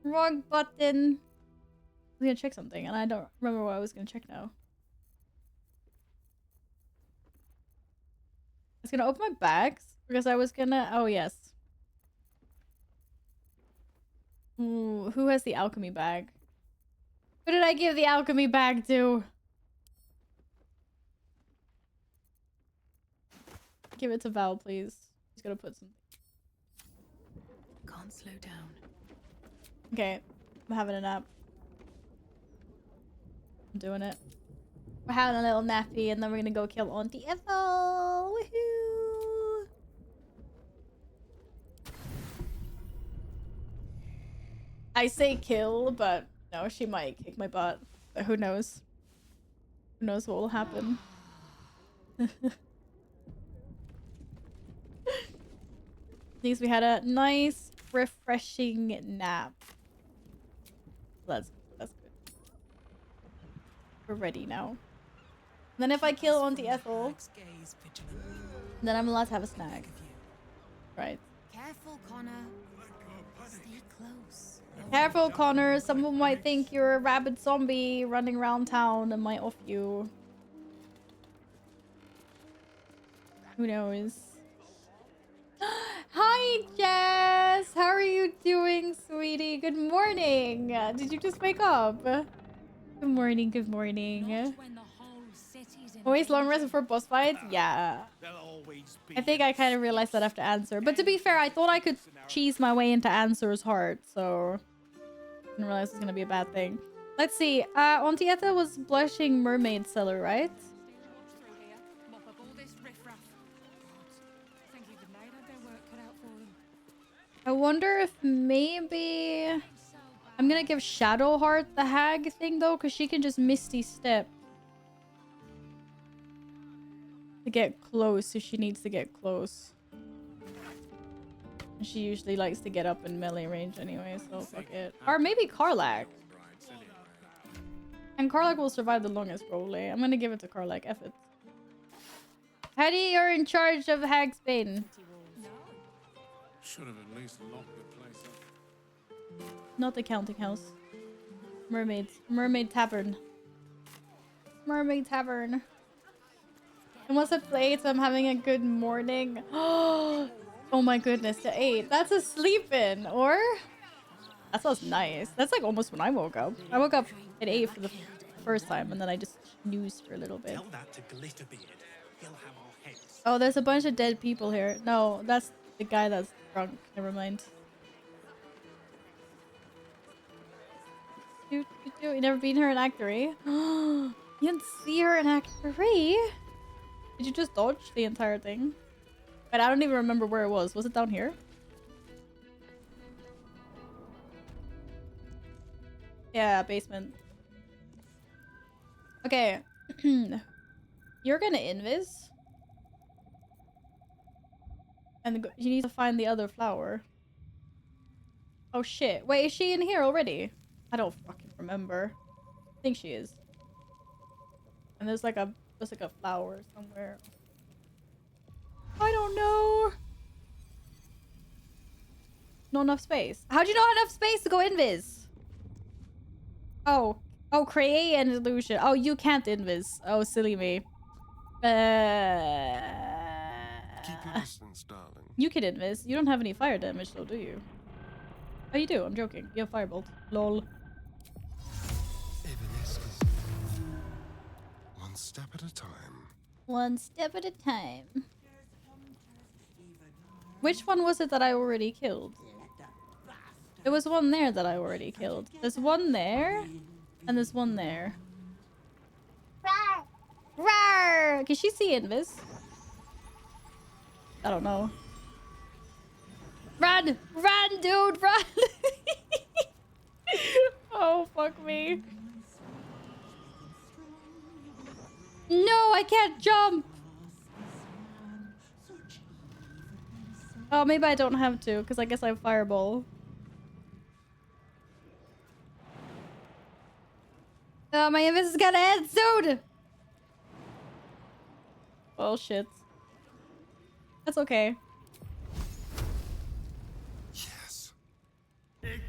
Speaker 1: Wrong button. I was gonna check something and I don't remember what I was gonna check now. I was gonna open my bags because I was gonna. Oh, yes. Ooh, who has the alchemy bag? Who did I give the alchemy bag to? Give it to Val, please. He's gonna put some.
Speaker 7: Can't slow down.
Speaker 1: Okay, I'm having a nap. I'm doing it. We're having a little nappy and then we're gonna go kill Auntie Ethel. Woohoo! I say kill, but no, she might kick my butt. But who knows? Who knows what will happen? At least we had a nice, refreshing nap. That's good. We're ready now. And then if I kill Auntie Ethel, then I'm allowed to have a snack. Right.
Speaker 13: Careful, Connor. Stay close.
Speaker 1: Careful, Connor. Someone might think you're a rabid zombie running around town and might off you. Who knows? Hi, Jess! How are you doing, sweetie? Good morning! Did you just wake up? Good morning, good morning. Always long rest before boss fights? Yeah. I think I kind of realized that after answer. But to be fair, I thought I could cheese my way into answer's heart, so... I didn't realize it was gonna be a bad thing. Let's see. Auntie Ethel was blushing mermaid seller, right? I wonder if maybe... I'm gonna give Shadowheart the hag thing though, because she can just Misty Step to get close if she needs to get close. And she usually likes to get up in melee range anyway, so fuck it. Or maybe Karlach. And Karlach will survive the longest probably. I'm gonna give it to Karlach. F it. Hattie, you're in charge of Hag's Bane.
Speaker 6: Should have at least locked the place up.
Speaker 1: Not the counting house. Mermaids. Mermaid Tavern. Mermaid Tavern. And what's up, Blades? I'm having a good morning. Oh my goodness, to 8. That's a sleep-in, or? That sounds nice. That's like almost when I woke up. I woke up at 8 for the first time, and then I just snoozed for a little bit. Oh, there's a bunch of dead people here. No, that's the guy that's drunk. Never mind. You never been her in Act 3? You didn't see her in Act 3? Did you just dodge the entire thing? But I don't even remember where it was. Was it down here? Yeah, basement. Okay. You're gonna invis. And you need to find the other flower. Oh shit. Wait, is she in here already? I don't fucking remember. I think she is. And there's like a flower somewhere. I don't know. Not enough space. How'd you not have enough space to go invis? Oh, create an illusion. Oh, you can't invis. Oh, silly me.
Speaker 14: Keep your distance, darling.
Speaker 1: You can invis. You don't have any fire damage though, do you? Oh, you do. I'm joking. You have firebolt. Lol.
Speaker 14: One step at a time.
Speaker 1: One step at a time. Which one was it that I already killed? There was one there that I already killed. There's one there, and there's one there. Rawr! Can she see Invis? I don't know. Run! Run, dude! Run! Oh, fuck me. No, I can't jump! Oh, maybe I don't have to, because I guess I have Fireball. Oh, my Invis is gonna end soon! Oh, shit. That's okay.
Speaker 14: Yes.
Speaker 15: If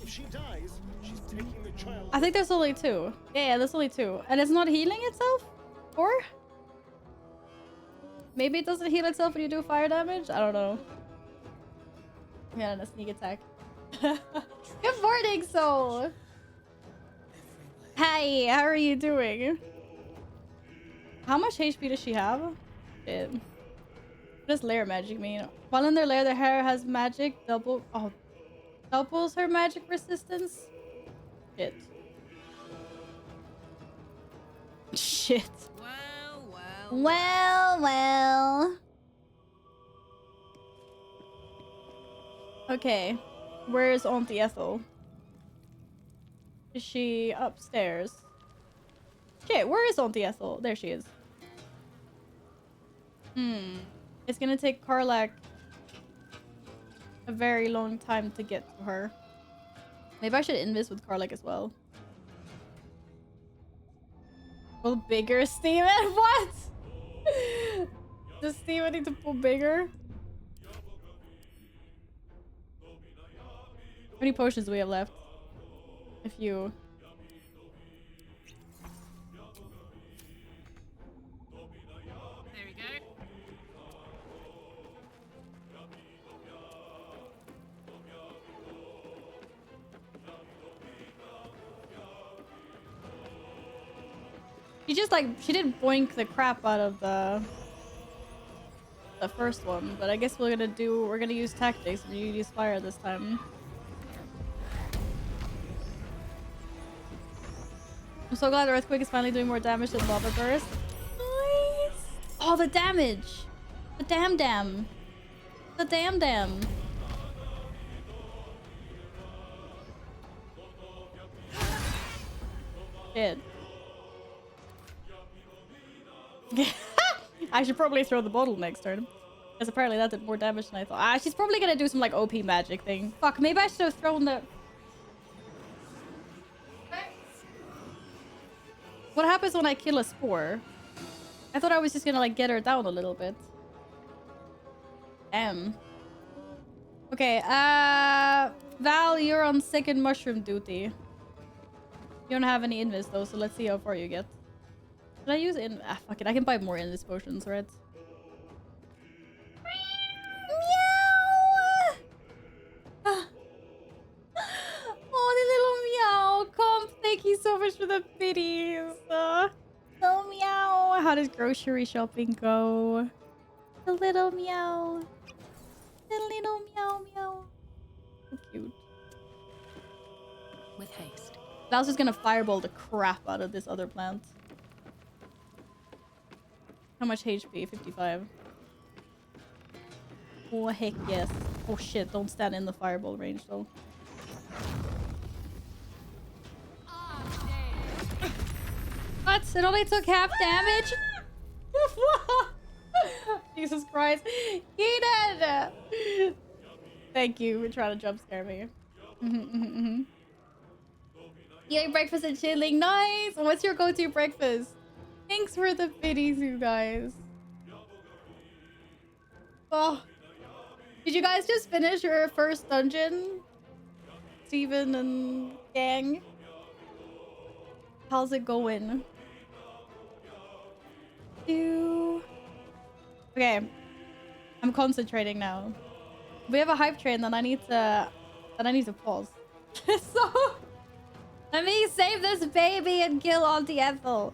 Speaker 15: she dies, she's taking the child.
Speaker 1: I think there's only two. Yeah, there's only two. And it's not healing itself? Or? Maybe it doesn't heal itself when you do fire damage? I don't know. Yeah, a sneak attack. Good morning, Soul! Hi, how are you doing? How much HP does she have? Shit. What does lair magic mean? While in their lair, their hair has magic doubles her magic resistance? Shit. Shit. Well. Okay. Where's Auntie Ethel? Is she upstairs? Okay, where is Auntie Ethel? There she is. It's gonna take Karlak a very long time to get to her. Maybe I should invis with Karlak as well. Pull bigger, Steven? What? Does Steven need to pull bigger? How many potions do we have left? A few.
Speaker 7: There we go.
Speaker 1: She just she didn't boink the crap out of the first one, but I guess we're gonna use tactics and use fire this time. I'm so glad the earthquake is finally doing more damage than lava burst. Nice. Oh, the damage! The damn. The damn. Shit. I should probably throw the bottle next turn. Because apparently that did more damage than I thought. Ah, she's probably gonna do some OP magic thing. Fuck, maybe I should have thrown the... What happens when I kill a spore? I thought I was just gonna get her down a little bit. Damn. Okay, Val, you're on second mushroom duty. You don't have any invis though, so let's see how far you get. Should I use fuck it, I can buy more invis potions, right? Meow! Oh, the little meow. Comp, thank you so much for the biddies. Little meow. How does grocery shopping go? The little meow. The little meow. So cute.
Speaker 12: With haste.
Speaker 1: Val's just gonna fireball the crap out of this other plant. How much HP? 55. Oh, heck yes. Oh shit, don't stand in the fireball range though. What? It only took half damage? Jesus Christ. Eden! Thank you for trying to jump scare me. Eating breakfast and chilling. Nice! What's your go-to breakfast? Thanks for the biddies, you guys. Oh. Did you guys just finish your first dungeon? Steven and gang? How's it going? Okay. I'm concentrating now. We have a hype train that I need to pause. So let me save this baby and kill Auntie Ethel.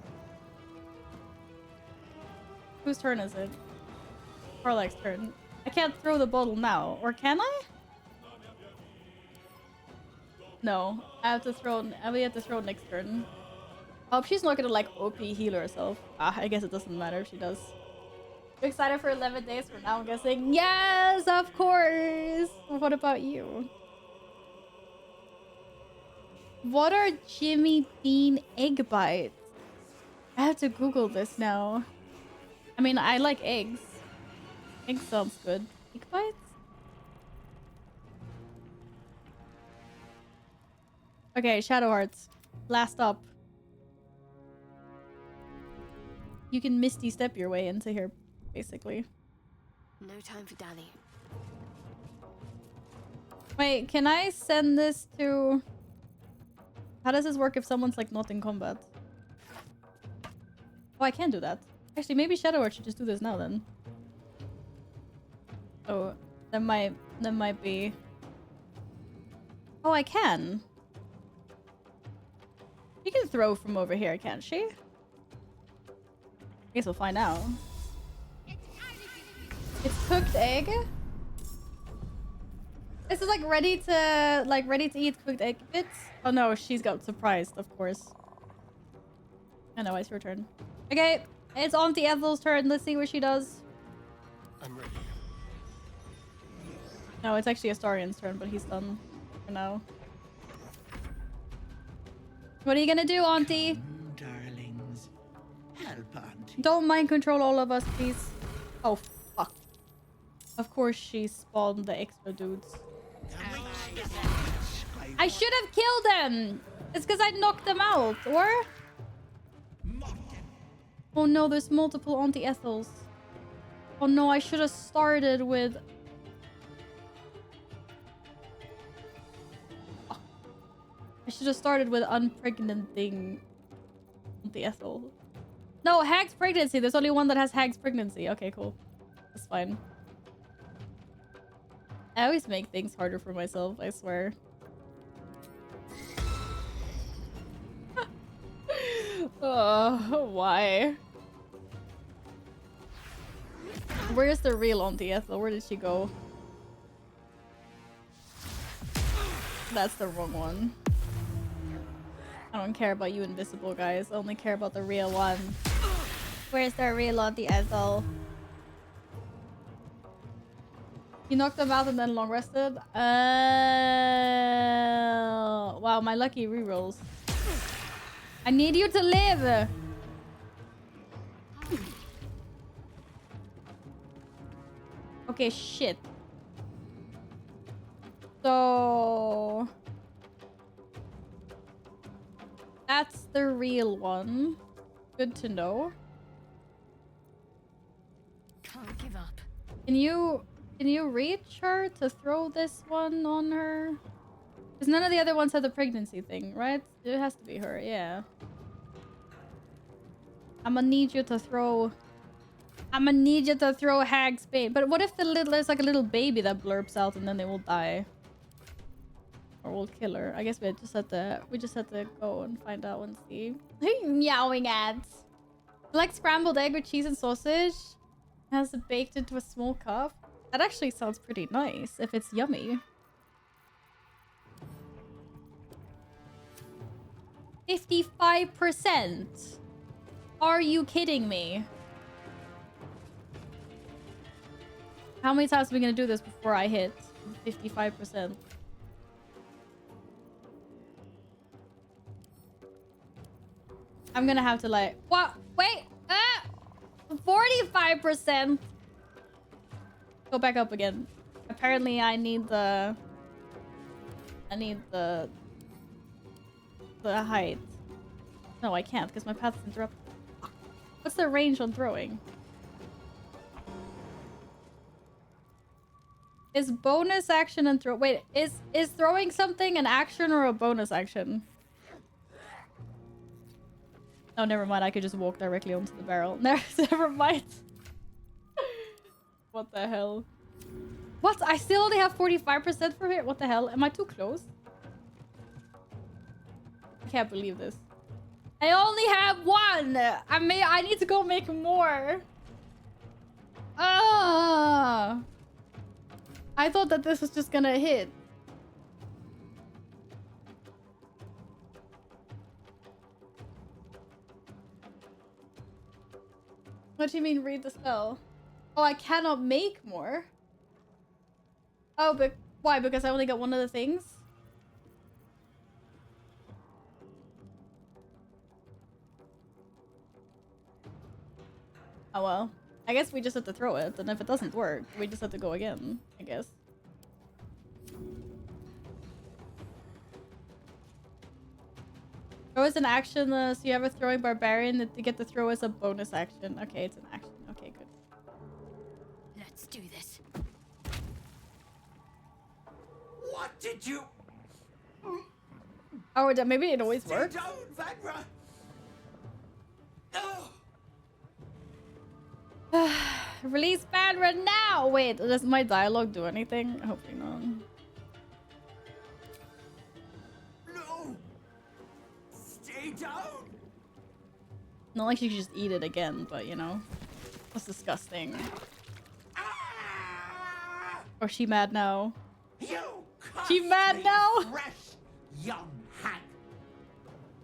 Speaker 1: Whose turn is it? Karlak's turn. I can't throw the bottle now. Or can I? No. I have to throw it next turn. I hope she's not gonna like OP heal herself. I guess it doesn't matter if she does. You excited for 11 days from now, I'm guessing? Yes, of course! What about you? What are Jimmy Dean egg bites? I have to Google this now. I mean, I like eggs. Egg sounds good. Egg bites? Okay, Shadow Hearts. Last up. You can Misty Step your way into here, basically.
Speaker 5: No time for dally.
Speaker 1: Wait, can I send this to... How does this work if someone's like not in combat? Oh, I can do that. Actually, maybe Shadow Heart should just do this now then. Oh, that might be... Oh, I can. She can throw from over here, can't she? Guess we'll find out. It's cooked egg. This is like ready to eat cooked egg bits. Oh no, she's got surprised, of course. I know, it's your turn. Okay, it's Auntie Ethel's turn. Let's see what she does.
Speaker 14: I'm ready.
Speaker 1: No, it's actually Astarion's turn, but he's done for now. What are you gonna do, Auntie?
Speaker 16: Darlings, help Auntie.
Speaker 1: Don't mind control all of us, please. Oh, fuck. Of course she spawned the extra dudes. I should have killed them! It's because I knocked them out, or? Oh no, there's multiple Auntie Ethels. Oh no, I should have started with... I should have started with unpregnanting Auntie Ethel. No, Hag's pregnancy. There's only one that has Hag's pregnancy. Okay, cool. That's fine. I always make things harder for myself, I swear. Oh, why? Where's the real Auntie Ethel? Where did she go? That's the wrong one. I don't care about you invisible guys. I only care about the real one. Where's the real Auntie Ethel? You knocked them out and then long rested? Wow, my lucky rerolls. I need you to live! Okay, shit. So... That's the real one. Good to know.
Speaker 5: Can't give up.
Speaker 1: Can you reach her to throw this one on her? Because none of the other ones have the pregnancy thing, right? It has to be her, yeah. I'm gonna need you to throw Hag's bait. But what if there's like a little baby that blurps out and then they will die? Or we'll kill her. I guess we just have to go and find out and see. Who are you meowing at? I like scrambled egg with cheese and sausage. It has it baked into a small cup. That actually sounds pretty nice if it's yummy. 55%? Are you kidding me? How many times are we gonna do this before I hit 55%? I'm gonna have to like... What? Wait! 45%! Go back up again. Apparently I need the height. No, I can't because my path's interrupted. What's the range on throwing? Is bonus action and throw... Wait, is throwing something an action or a bonus action? Oh, never mind. I could just walk directly onto the barrel. Never mind. What the hell? What? I still only have 45% from here? What the hell? Am I too close? I can't believe this. I only have one! I need to go make more. Ah! I thought that this was just gonna hit. What do you mean read the spell? Oh, I cannot make more? Oh, but why? Because I only got one of the things? Oh well. I guess we just have to throw it, and if it doesn't work, we just have to go again, I guess. Throw is an action, so you have a throwing barbarian that to get the throw as a bonus action. Okay, it's an action. Okay, good.
Speaker 9: Let's do this.
Speaker 16: What did you...
Speaker 1: Oh, maybe it always works?
Speaker 16: Stay down, Vanra!
Speaker 1: Release Banra now! Wait, does my dialogue do anything? Hopefully not.
Speaker 16: No! Stay down!
Speaker 1: Not like you could just eat it again, but you know. That's disgusting. Or she mad now?
Speaker 16: You
Speaker 1: She mad now?
Speaker 16: fresh, young hag!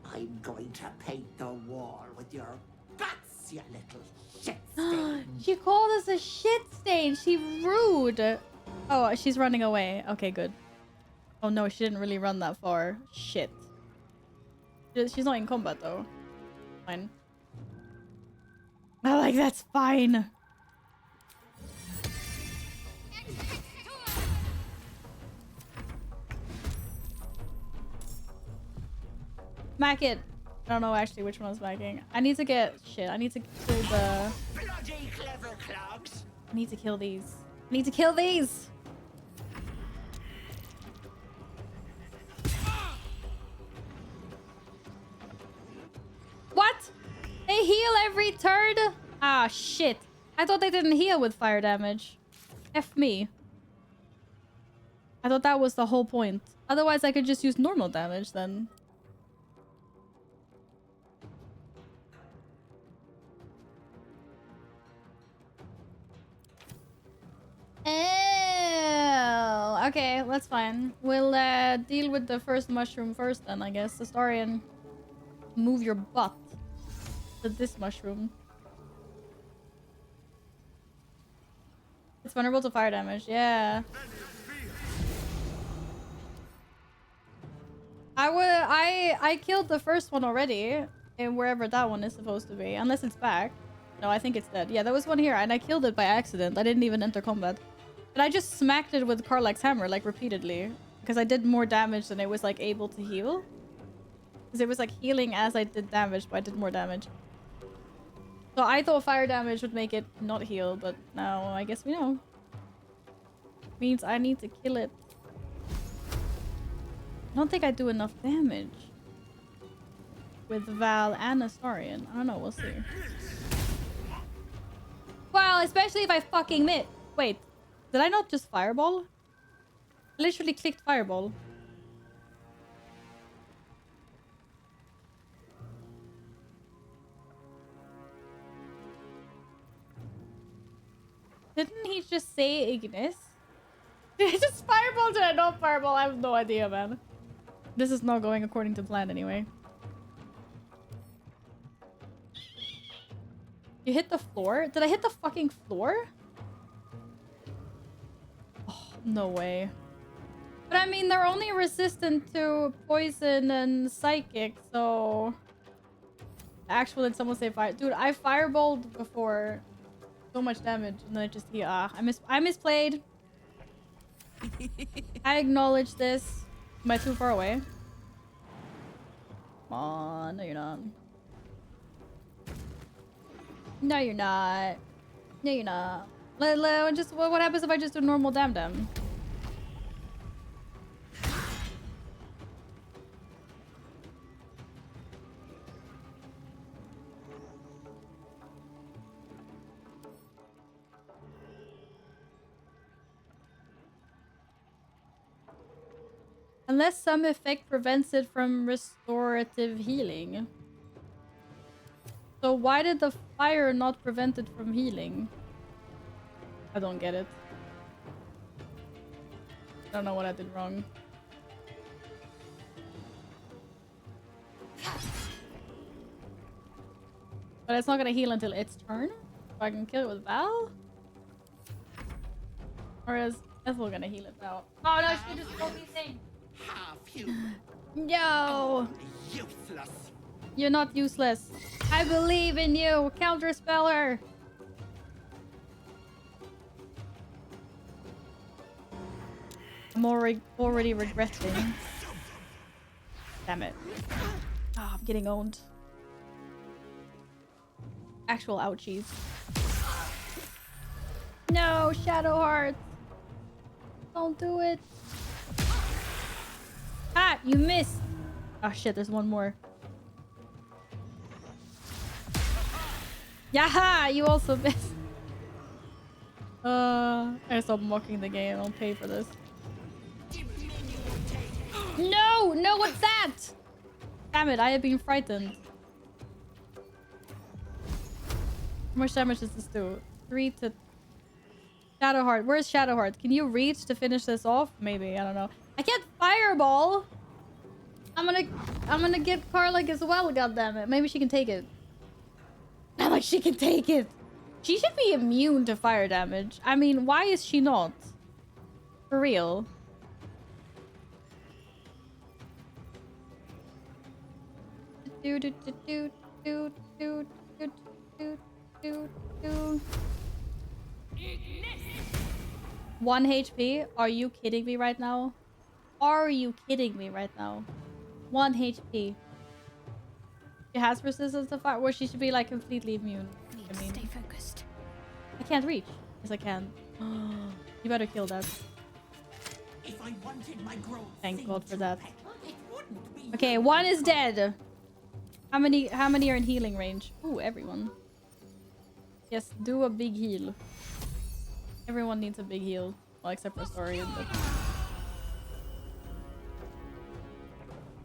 Speaker 16: I'm going to paint the wall with your guts, you little shit stain!
Speaker 1: She called us a shit stain. She rude. Oh, she's running away. Okay, good. Oh no, she didn't really run that far. Shit. She's not in combat though. Fine. I like that's fine. Smack it. I don't know actually which one I'm smacking. I need to get shit. I need to kill the.
Speaker 16: Bloody clever clogs!
Speaker 1: I need to kill these. I need to kill these. What? They heal every turn? Ah, shit. I thought they didn't heal with fire damage. F me. I thought that was the whole point. Otherwise, I could just use normal damage then. Oh, okay, that's fine. We'll deal with the first mushroom first then, I guess. Astarian, move your butt to this mushroom. It's vulnerable to fire damage, yeah. I killed the first one already, and wherever that one is supposed to be, unless it's back. No, I think it's dead. Yeah, there was one here, and I killed it by accident. I didn't even enter combat. But I just smacked it with Karlach's hammer, like, repeatedly. Because I did more damage than it was, like, able to heal. Because it was, like, healing as I did damage, but I did more damage. So I thought fire damage would make it not heal, but now I guess we know. Means I need to kill it. I don't think I do enough damage. With Val and Astarian. I don't know, we'll see. Well, especially if I fucking miss. Wait. Did I not just fireball? I literally clicked fireball. Didn't he just say Ignis? Did I just fireball? Did I not fireball? I have no idea, man. This is not going according to plan anyway. You hit the floor? Did I hit the fucking floor? Oh, no way. But I mean, they're only resistant to poison and psychic, so... Actual, did someone say fire? Dude, I fireballed before. So much damage, and then I just... Yeah, I misplayed. I acknowledge this. Am I too far away? Come on, no you're not. No you're not. No you're not. Just what happens if I just do normal dam? Unless some effect prevents it from restorative healing. So why did the fire not prevent it from healing? I don't get it. don't know what I did wrong. But it's not gonna heal until its turn? So I can kill it with Val? Or is Ethel gonna heal it Val? Oh no, she just told me thing.
Speaker 16: Half human.
Speaker 1: No!
Speaker 16: Useless.
Speaker 1: You're not useless. I believe in you, counterspeller! I'm already regretting. Damn it. Oh, I'm getting owned. Actual ouchies. No, Shadow Heart! Don't do it! Ah, you missed! Oh shit, there's one more. Yaha! You also missed! I stopped mocking the game. I'll pay for this. No! No, what's that? Damn it, I have been frightened. How much damage does this do? 3 to... Shadowheart. Where's Shadowheart? Can you reach to finish this off? Maybe, I don't know. I can't fireball! I'm gonna get Karlach as well, goddammit. Maybe she can take it. I'm like, she can take it! She should be immune to fire damage. I mean, why is she not? For real. Do do do do do do do do do do. 1 HP? Are you kidding me right now? Are you kidding me right now? 1 HP. She has resistance to fire, where she should be like completely immune. I mean,
Speaker 5: Stay focused.
Speaker 1: I can't reach. Yes, I can. You better kill that.
Speaker 16: If I wanted my growth,
Speaker 1: Thank God for that.
Speaker 16: it wouldn't be.
Speaker 1: Okay, 1 is dead. How many are in healing range? Ooh, everyone. Yes, do a big heal. Everyone needs a big heal. Well, except for Saurian, but...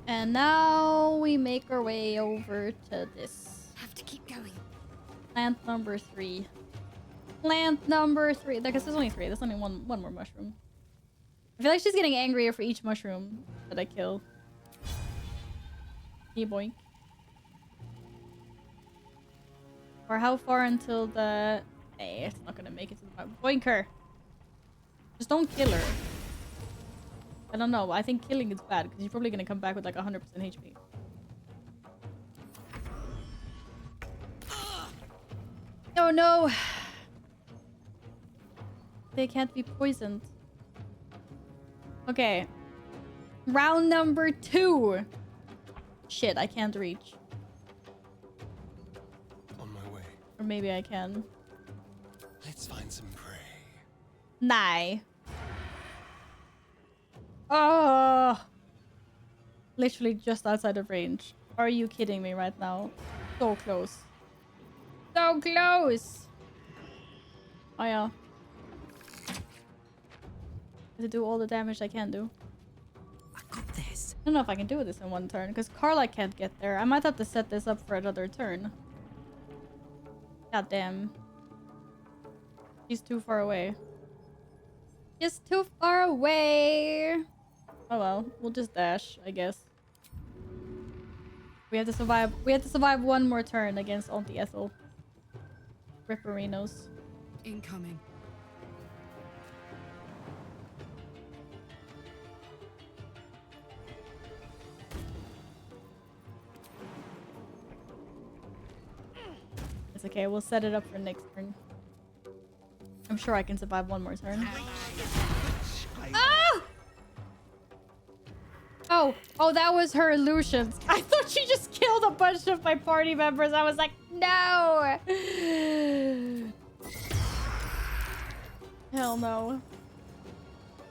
Speaker 1: And now we make our way over to this.
Speaker 5: Have to keep going.
Speaker 1: Plant number 3. Plant number 3. I guess there's only 3. There's only one more mushroom. I feel like she's getting angrier for each mushroom that I kill. Boink. Or how far until the... Hey, it's not gonna make it to the... Boink her! Just don't kill her. I don't know. I think killing is bad because you're probably gonna come back with like 100% HP. Oh no! They can't be poisoned. Okay. Round number 2. Shit, I can't reach.
Speaker 14: On my way.
Speaker 1: Or maybe I can.
Speaker 14: Let's find some prey.
Speaker 1: Nah. Oh! Literally just outside of range. Are you kidding me right now? So close. So close! Oh yeah. To do all the damage I can do.
Speaker 9: I got this.
Speaker 1: I don't know if I can do this in 1 turn, because Karlach can't get there. I might have to set this up for another turn. God damn. She's too far away. She's too far away! Oh well, we'll just dash, I guess. We have to survive 1 more turn against Auntie Ethel. Ripperinos.
Speaker 11: Incoming.
Speaker 1: It's okay, we'll set it up for next turn. I'm sure I can survive 1 more turn. Oh! Oh, that was her illusions. I thought she just killed a bunch of my party members. I was like, no! Hell no.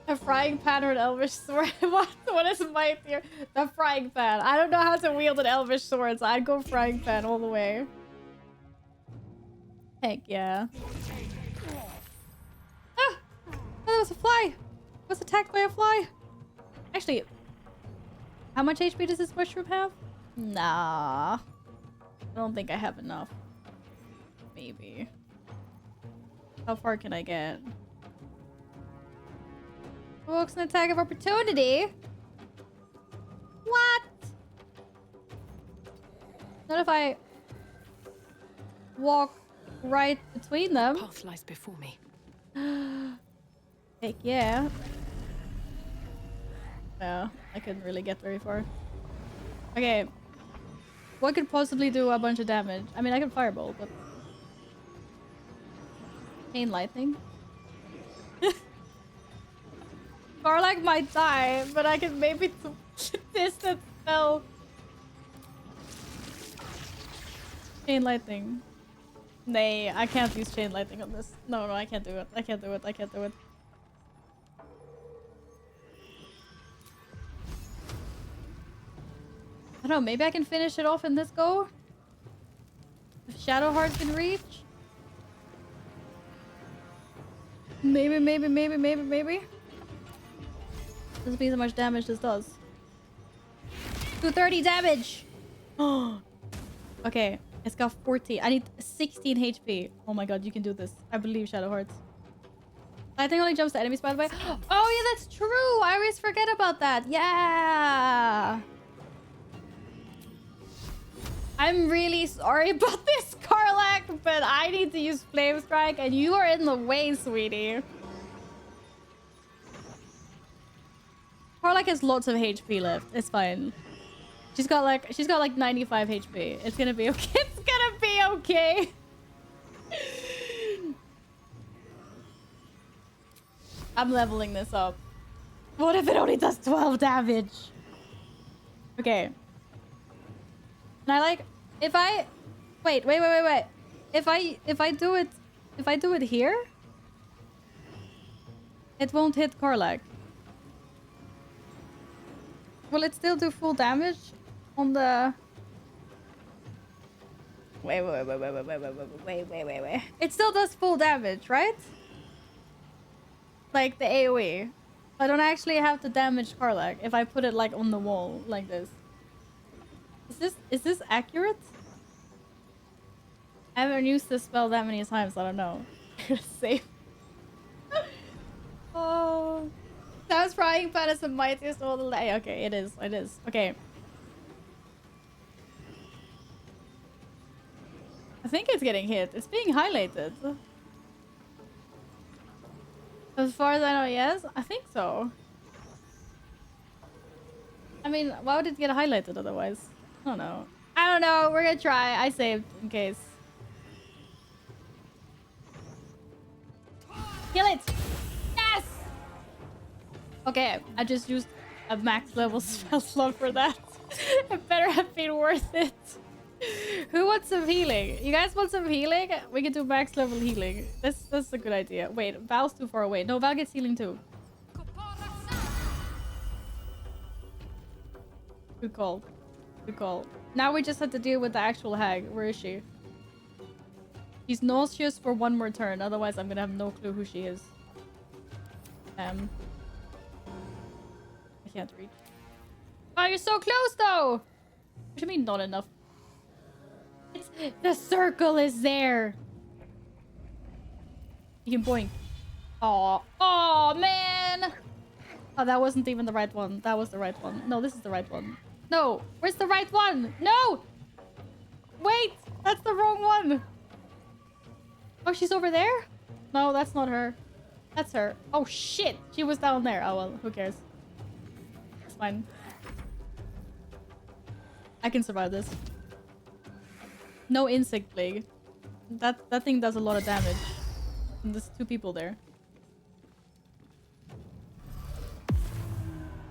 Speaker 1: A frying pan or an elvish sword? What is my fear? The frying pan. I don't know how to wield an elvish sword, so I'd go frying pan all the way. Heck yeah. Ah! Oh, that was a fly! I was attacked by a fly! Actually, how much HP does this mushroom have? Nah. I don't think I have enough. Maybe. How far can I get? Provokes an attack of opportunity? What? Not if I walk right between them.
Speaker 17: Path lies before me.
Speaker 1: Heck yeah. No, I couldn't really get very far. Okay. What could possibly do a bunch of damage? I mean, I can fireball, but... Chain lightning? Garlac might die, but I can maybe distance spell. Chain lightning. Nay, I can't use chain lightning on this. No, I can't do it. I can't do it. I can't do it. I don't know, maybe I can finish it off in this go? If Shadowheart can reach? Maybe. Doesn't mean how much damage this does. 230 damage! Oh. Okay, it's got 40. I need 16 HP. Oh my god, you can do this. I believe Shadowheart. Lightning only jumps to enemies, by the way. Oh yeah, that's true! I always forget about that. Yeah! I'm really sorry about this, Karlach, but I need to use Flame Strike, and you are in the way, sweetie. Karlach has lots of HP left. It's fine. She's got like 95 HP. It's gonna be okay. It's gonna be okay. I'm leveling this up. What if it only does 12 damage? Okay. And I like, if I, wait. If I do it here, it won't hit Karlach. Will it still do full damage on the? Wait. It still does full damage, right? Like the AoE. I don't actually have to damage Karlach if I put it like on the wall like this. Is this accurate? I haven't used this spell that many times, I don't know. Save. Oh. Sam's frying pan is the mightiest of all the day. Okay, it is. Okay. I think it's getting hit. It's being highlighted. As far as I know, yes. I think so. I mean, why would it get highlighted otherwise? I don't know. We're gonna try. I saved in case. Kill it! Yes! Okay, I just used a max level spell slot for that. It better have been worth it. Who wants some healing? You guys want some healing? We can do max level healing. That's a good idea. Wait, Val's too far away. No, Val gets healing too. Good call. Now we just have to deal with the actual hag. Where is she? She's nauseous for one more turn. Otherwise, I'm gonna have no clue who she is. I can't reach. Oh, you're so close, though! What do you mean, not enough? The circle is there! You can boink. Oh, man! Oh, that wasn't even the right one. That was the right one. No, this is the right one. No! Where's the right one? No! Wait! That's the wrong one! Oh, she's over there? No, that's not her. That's her. Oh, shit! She was down there. Oh, well, who cares? It's fine. I can survive this. No insect plague. That thing does a lot of damage. And there's 2 people there.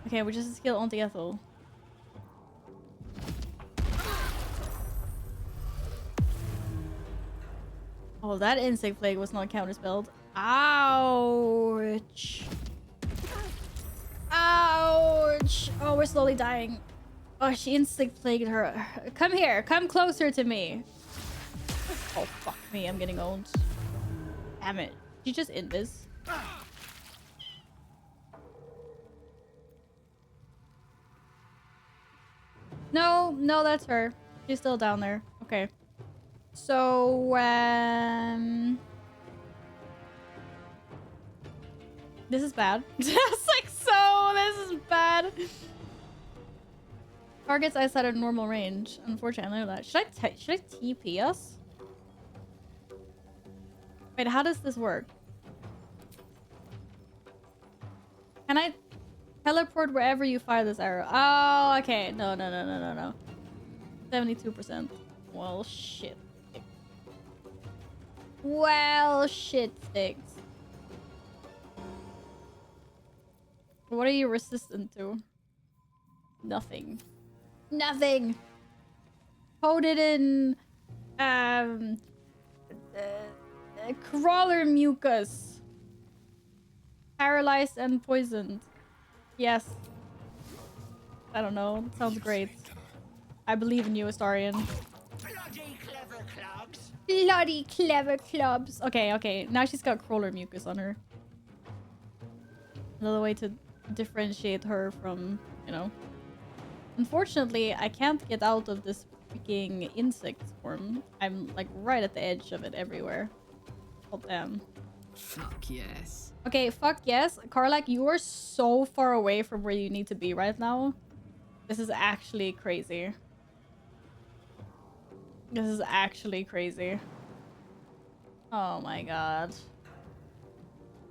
Speaker 1: Okay, we just skill onto Ethel. Oh, that insect plague was not counterspelled. Ouch. Ouch. Oh, we're slowly dying. Oh, she insect plagued her. Come here. Come closer to me. Oh, fuck me. I'm getting owned. Damn it. She just invis. No, that's her. She's still down there. Okay. So, this is bad. It's like Targets outside of normal range. Unfortunately, I know that. Should I TP us? Wait, how does this work? Can I teleport wherever you fire this arrow? Oh, okay. No. 72%. Well, shit. Well, shit sticks. What are you resistant to? Nothing. Nothing! Coated in... crawler mucus. Paralyzed and poisoned. Yes. I don't know. Sounds great. I believe in you, Astarian.
Speaker 16: Bloody clever clubs.
Speaker 1: Bloody clever clubs. Okay. Now she's got crawler mucus on her. Another way to differentiate her from, you know. Unfortunately, I can't get out of this freaking insect swarm. I'm like right at the edge of it everywhere. Oh, damn.
Speaker 12: Fuck yes.
Speaker 1: Okay, fuck yes. Karlak, you are so far away from where you need to be right now. This is actually crazy. This is actually crazy. Oh my god.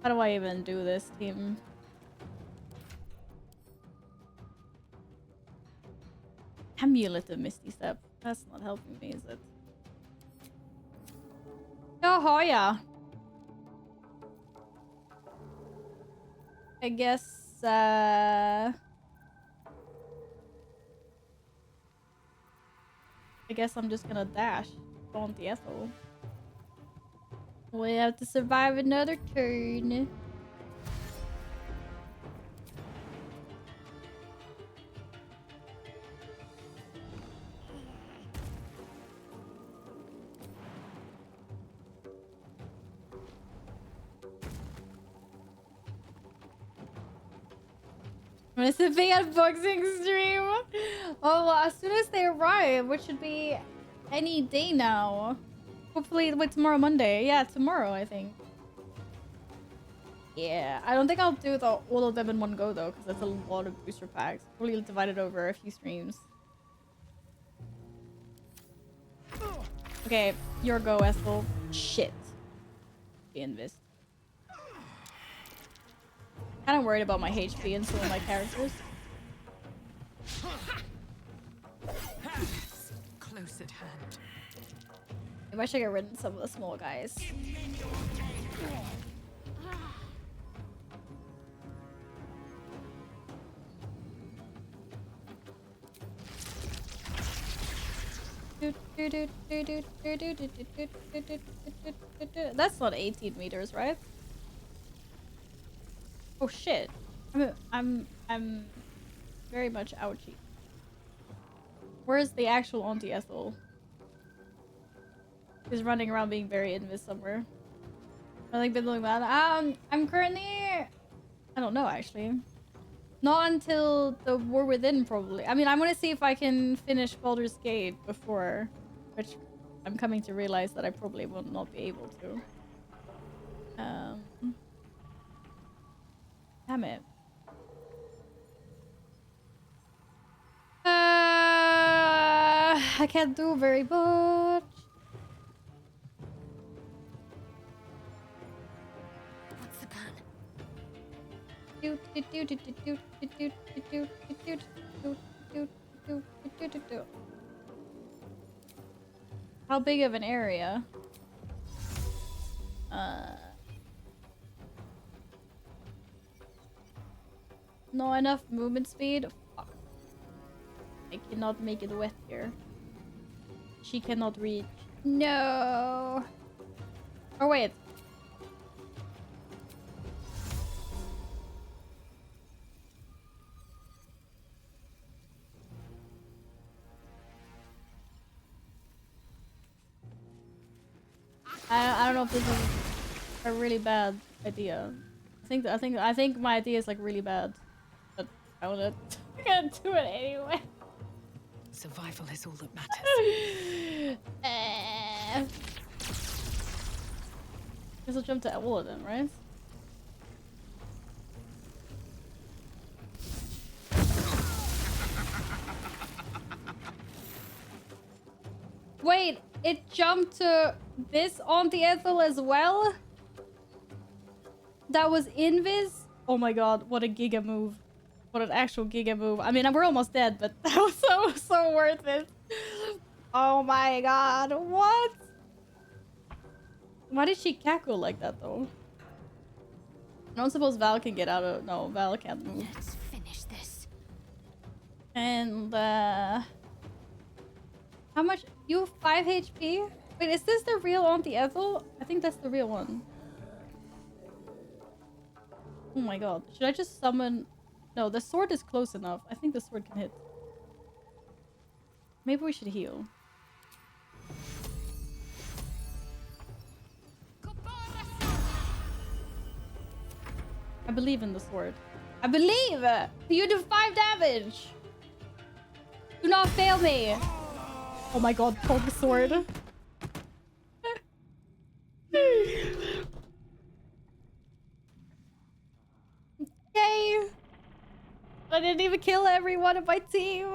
Speaker 1: How do I even do this, team? Amulet of Misty Step. That's not helping me, is it? Oh, yeah. I guess, I guess I'm just gonna dash on the Ethel. We have to survive another turn. It's a big unboxing stream. Oh, well, as soon as they arrive, which should be any day now. Hopefully, wait, tomorrow, Monday. Yeah, tomorrow, I think. Yeah, I don't think I'll do all of them in one go, though, because that's a lot of booster packs. Probably divided over a few streams. Okay, your go, Ethel. Shit. Be invis. Kind of worried about my HP and some of my characters.
Speaker 12: Close at hand.
Speaker 1: Maybe I should get rid of some of the small guys. That's not 18 meters, right? Oh shit. I'm very much ouchy. Where's the actual Auntie Ethel? She's running around being very invis somewhere. I think been doing that. I'm currently, I don't know actually. Not until the War Within probably. I mean, I'm gonna see if I can finish Baldur's Gate before, which I'm coming to realize that I probably will not be able to. Damn it. I can't do very much.
Speaker 9: What's the plan?
Speaker 1: How big of an area? Not enough movement speed? Fuck. I cannot make it wet here. She cannot reach. No. Oh wait. I don't know if this is a really bad idea. I think my idea is like really bad, but I'm gonna do it anyway.
Speaker 12: Survival is all that matters.
Speaker 1: Guess I'll jump to all of them, right? Wait, it jumped to this Auntie Ethel as well? That was invis? Oh my god, what a giga move. What an actual giga move. I mean, we're almost dead, but that was so worth it. Oh my god, what? Why did she cackle like that, though? I don't suppose Val can get out of... No, Val can't move.
Speaker 5: Let's finish this.
Speaker 1: And, how much? You have 5 HP? Wait, is this the real Auntie Ethel? I think that's the real one. Oh my god. Should I just summon... No, the sword is close enough. I think the sword can hit. Maybe we should heal. I believe in the sword. I believe! You do 5 damage! Do not fail me! Oh my god, pull the sword. Okay! I didn't even kill everyone in my team!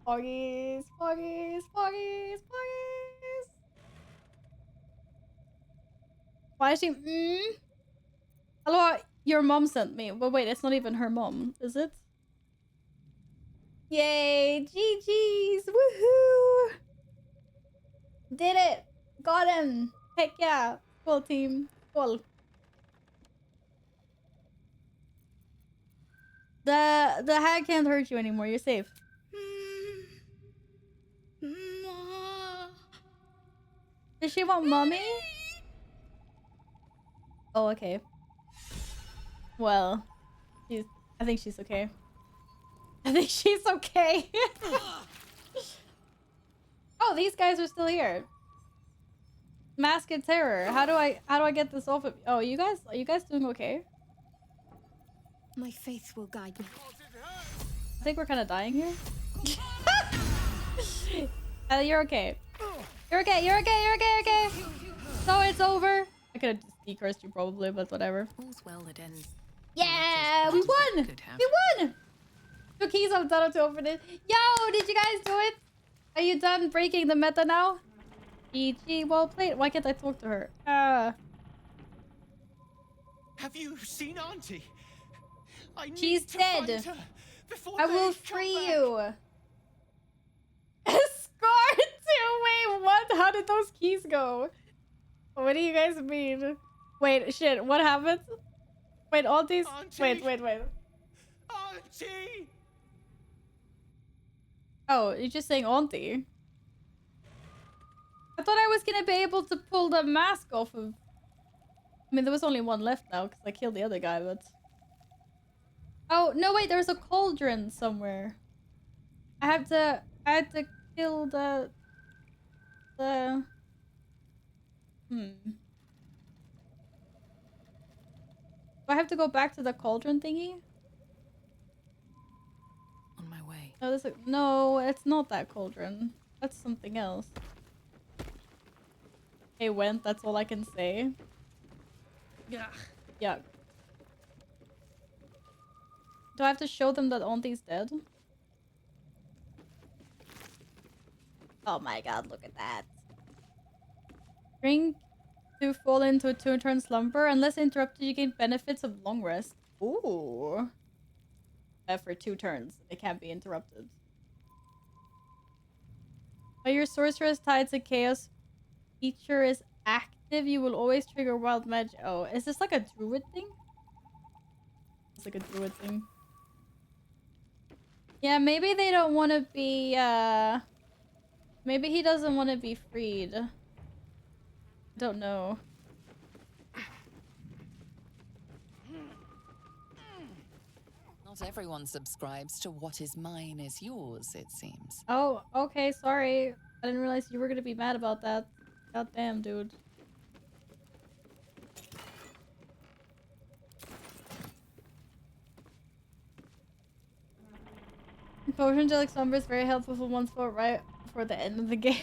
Speaker 1: Foggies, foggies, foggies, foggies! Why is she... Hello, your mom sent me. But wait, it's not even her mom, is it? Yay! GG's! Woohoo! Did it! Got him! Heck yeah! Cool team. Cool. The hag can't hurt you anymore. You're safe. Does she want mommy? Oh, okay. Well, I think she's okay. I think she's okay. Oh, these guys are still here. Mask of Terror. How do I get this off of... Oh, are you guys doing okay?
Speaker 5: My faith will guide me.
Speaker 1: I think we're kind of dying here. You're okay. You're okay. You're okay. You're okay. You're okay. So it's over. I could have just decursed you probably, but whatever.
Speaker 12: All's well that ends.
Speaker 1: Yeah, we won. We won. 2 keys. I'm done to open it. Yo, did you guys do it? Are you done breaking the meta now? GG, well played. Why can't I talk to her?
Speaker 14: Have you seen Auntie?
Speaker 1: She's dead. I will free you. Score 2. Wait, what? How did those keys go? What do you guys mean? Wait, shit. What happened? Wait, all these. Wait.
Speaker 14: Auntie!
Speaker 1: Oh, you're just saying auntie. I thought I was gonna be able to pull the mask off of... I mean, there was only one left now because I killed the other guy, but... Oh, no, wait, there's a cauldron somewhere. I had to kill the... Do I have to go back to the cauldron thingy?
Speaker 12: On my way.
Speaker 1: No, no, it's not that cauldron. That's something else. Hey, went. That's all I can say.
Speaker 11: Yeah.
Speaker 1: Yuck. Do I have to show them that Auntie's dead? Oh my god, look at that. Drink to fall into a 2-turn slumber. Unless interrupted, you gain benefits of long rest. Ooh. For 2 turns. It can't be interrupted. While your sorceress tied to chaos feature is active, you will always trigger wild magic. Oh, is this like a druid thing? It's like a druid thing. Yeah, maybe they don't want to be, maybe he doesn't want to be freed. I don't know.
Speaker 17: Not everyone subscribes to what is mine is yours, it seems.
Speaker 1: Oh, okay, sorry. I didn't realize you were gonna be mad about that. God damn, dude. Potion Angelic Slumber is very helpful for one spot right before the end of the game.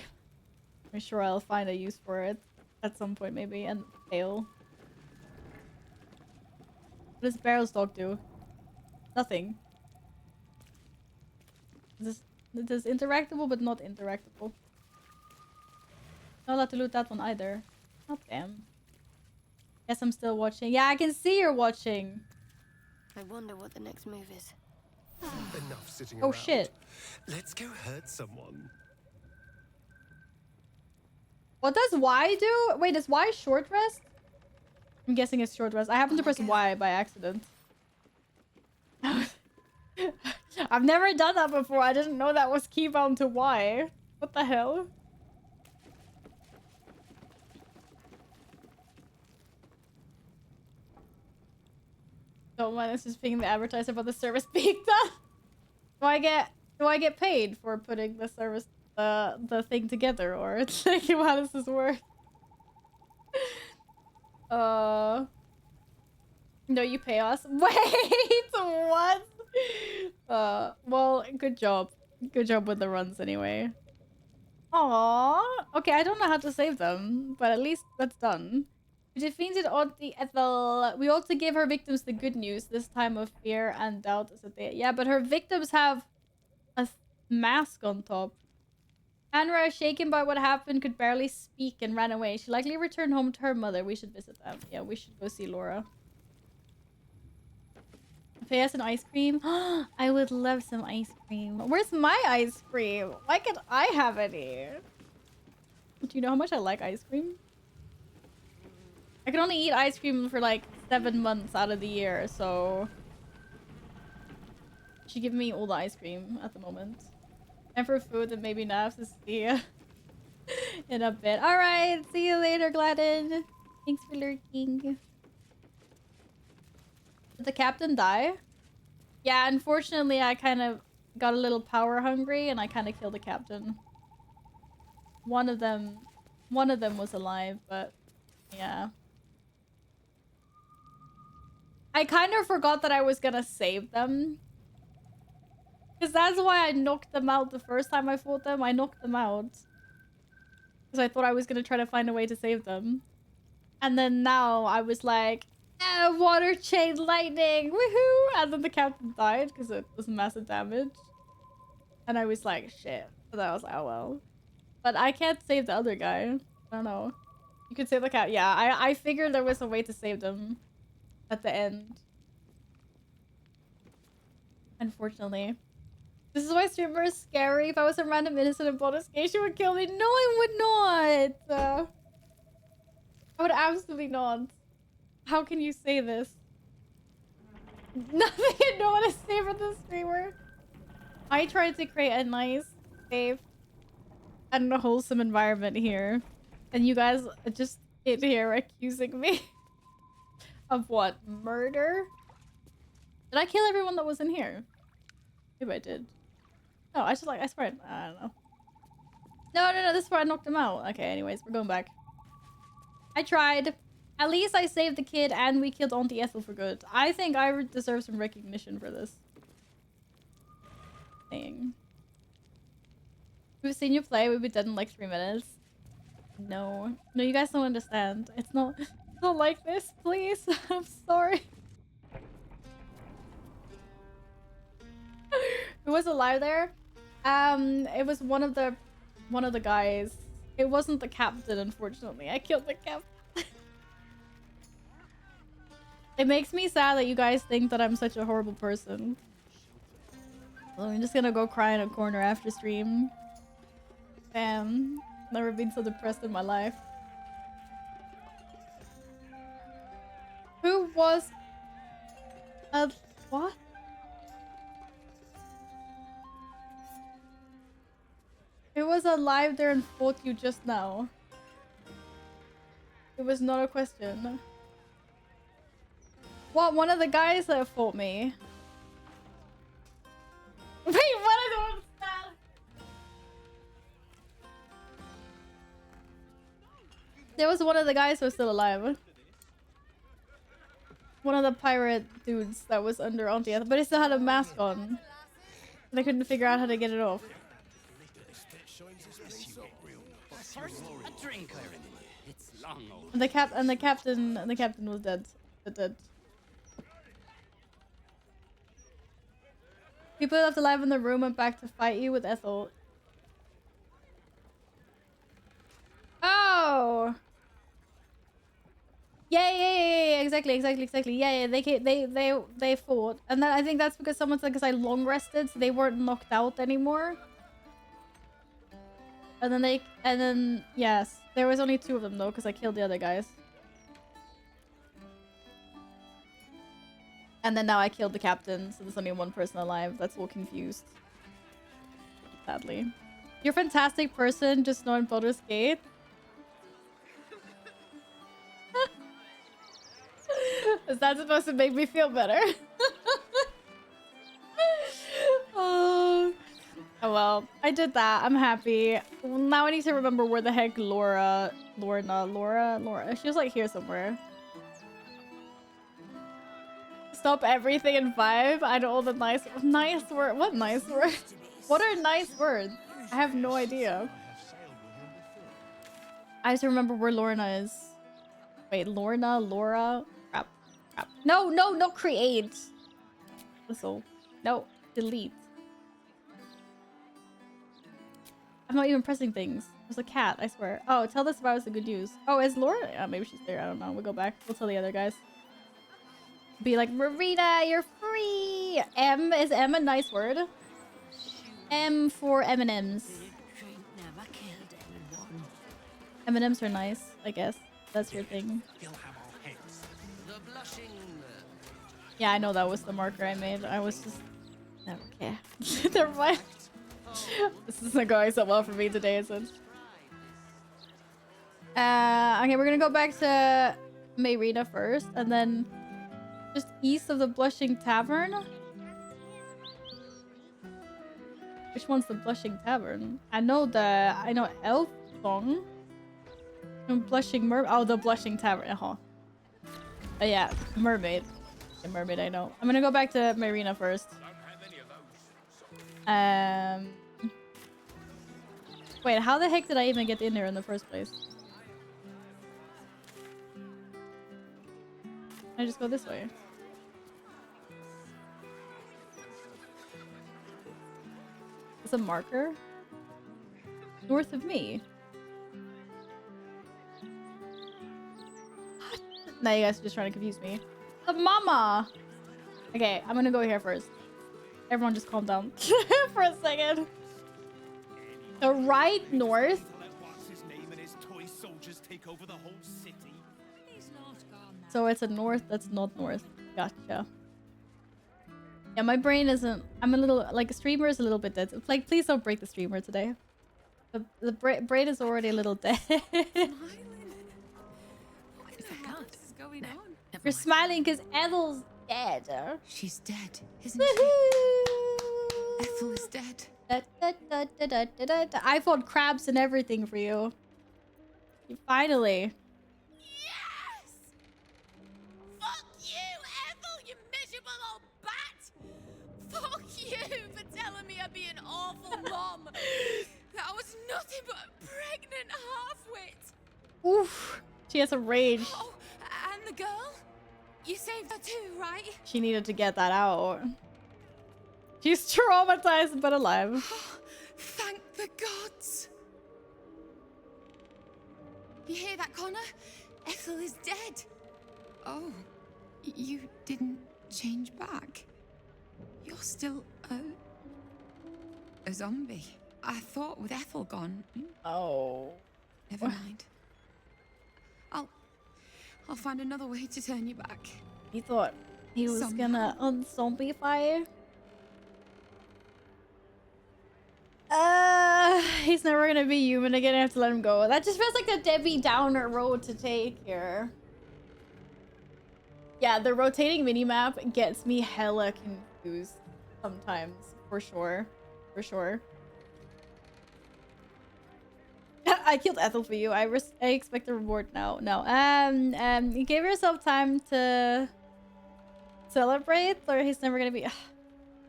Speaker 1: I'm sure I'll find a use for it at some point, maybe, and fail. What does Barrel's dog do? Nothing. This is interactable, but not interactable. Not allowed to loot that one either. Oh, damn. Guess I'm still watching. Yeah, I can see you're watching.
Speaker 5: I wonder what the next move is.
Speaker 18: Enough sitting
Speaker 1: Oh,
Speaker 18: around.
Speaker 1: shit.
Speaker 18: Let's go hurt someone.
Speaker 1: What does Y do? Wait, is Y short rest? I'm guessing it's short rest. I happened to press Y by accident. I've never done that before. I didn't know that was keybound to Y. What the hell? Don't mind us just being the advertiser about the service being done. Do I get paid for putting the service the thing together, or it's like how does this work? No, you pay us. Wait, what? Well, good job. Good job with the runs anyway. Aww. Okay, I don't know how to save them, but at least that's done. We defeated Auntie Ethel. We also gave her victims the good news this time of fear and doubt. Yeah, but her victims have a mask on top. Anra, shaken by what happened, could barely speak and ran away. She likely returned home to her mother. We should visit them. Yeah, we should go see Laura. Pay us an ice cream. I would love some ice cream. Where's my ice cream? Why can't I have any? Do you know how much I like ice cream? I can only eat ice cream for like 7 months out of the year, so she give me all the ice cream at the moment. And for food and maybe naps to see in a bit. Alright, see you later, Gladden. Thanks for lurking. Did the captain die? Yeah, unfortunately I kind of got a little power hungry and I kind of killed the captain. One of them was alive, but yeah. I kind of forgot that I was gonna save them. Because that's why I knocked them out the first time I fought them. I knocked them out. Because I thought I was gonna try to find a way to save them. And then now I was like, water chain lightning, woohoo! And then the captain died because it was massive damage. And I was like, shit. So then I was like, oh well. But I can't save the other guy. I don't know. You could save the cat. Yeah, I figured there was a way to save them at the end. Unfortunately. This is why streamer is scary. If I was a random innocent in bonus game, she would kill me. No, I would not. I would absolutely not. How can you say this? Nothing I don't want to say for the streamer. I tried to create a nice, safe, and wholesome environment here. And you guys just in here accusing me of what? Murder? Did I kill everyone that was in here? Maybe I did. No, I swear, I don't know. No, this is where I knocked him out. Okay, anyways, we're going back. I tried. At least I saved the kid and we killed Auntie Ethel for good. I think I deserve some recognition for this. Thing. We've seen you play, we'll be dead in like 3 minutes. No. No, you guys don't understand. It's not like this, please. I'm sorry. Who was alive there? It was one of the guys. It wasn't the captain, unfortunately. I killed the captain. It makes me sad that you guys think that I'm such a horrible person. Well, I'm just gonna go cry in a corner after stream. Damn. Never been so depressed in my life. Who was... what? Who was alive there and fought you just now? It was not a question. What? One of the guys that fought me? Wait, what? I don't understand. There was one of the guys who was still alive. One of the pirate dudes that was under Auntie Ethel, but he still had a mask on. And I couldn't figure out how to get it off. And the captain was dead. Dead. People left alive in the room went back to fight you with Ethel. exactly. Yeah, they fought, and then I think that's because someone said because I long rested, so they weren't knocked out anymore. And then yes, there was only 2 of them though, because I killed the other guys. And then now I killed the captain, so there's only 1 person alive. That's all confused. Sadly. You're a fantastic person, just not in Baldur's Gate. Is that supposed to make me feel better? Oh well, I did that. I'm happy. Now I need to remember where the heck Laura... She was like here somewhere. Stop everything and vibe. I know all the nice word. What nice word? What are nice words? I have no idea. I have to remember where Lorna is. Wait, Laura? Crap. No, create. Whistle. No, delete. I'm not even pressing things. There's a cat, I swear. Oh, tell the survivors the good news. Oh, is Laura? Yeah, maybe she's there. I don't know. We'll go back. We'll tell the other guys. Be like, Marina, you're free! Is M a nice word? M for M&Ms. M&Ms are nice, I guess. That's your thing. Yeah, I know that was the marker I made. I was just... Never care. Never mind. This isn't going so well for me today, is it? Okay, we're gonna go back to Marina first, and then just east of the Blushing Tavern. Which one's the Blushing Tavern? I know Elf Song. And Blushing Mermaid. Oh, the Blushing Tavern. Oh yeah, Mermaid. The Mermaid, I know. I'm gonna go back to Marina first. Wait, how the heck did I even get in there in the first place? I just go this way. It's a marker? North of me? Now you guys are just trying to confuse me. The mama! Okay, I'm gonna go here first. Everyone just calm down for a second. The right north. So it's a north that's not north. Gotcha. Yeah, my brain isn't... I'm a little... Like, a streamer is a little bit dead. Like, please don't break the streamer today. The brain is already a little dead. You're smiling because Ethel's dead.
Speaker 13: She's dead, isn't she? Ethel is dead.
Speaker 1: I fought crabs and everything for you. Finally.
Speaker 11: Yes! Fuck you, Ethel, you miserable old bat! Fuck you for telling me I'd be an awful mom. That was nothing but a pregnant half-wit.
Speaker 1: Oof. She has a rage.
Speaker 11: Oh, and the girl? You saved her too, right?
Speaker 1: She needed to get that out. She's traumatized but alive.
Speaker 11: Thank the gods. You hear that, Connor? Ethel is dead.
Speaker 13: Oh, you didn't change back. You're still a zombie. I thought with Ethel gone.
Speaker 1: Oh.
Speaker 13: Never mind. I'll find another way to turn you back.
Speaker 1: He thought he was gonna unzombify. He's never gonna be human again. I have to let him go. That just feels like the Debbie Downer road to take here. Yeah, the rotating minimap gets me hella confused sometimes, for sure. For sure. I killed Ethel for you. I expect a reward now. No. You gave yourself time to celebrate, or he's never gonna be.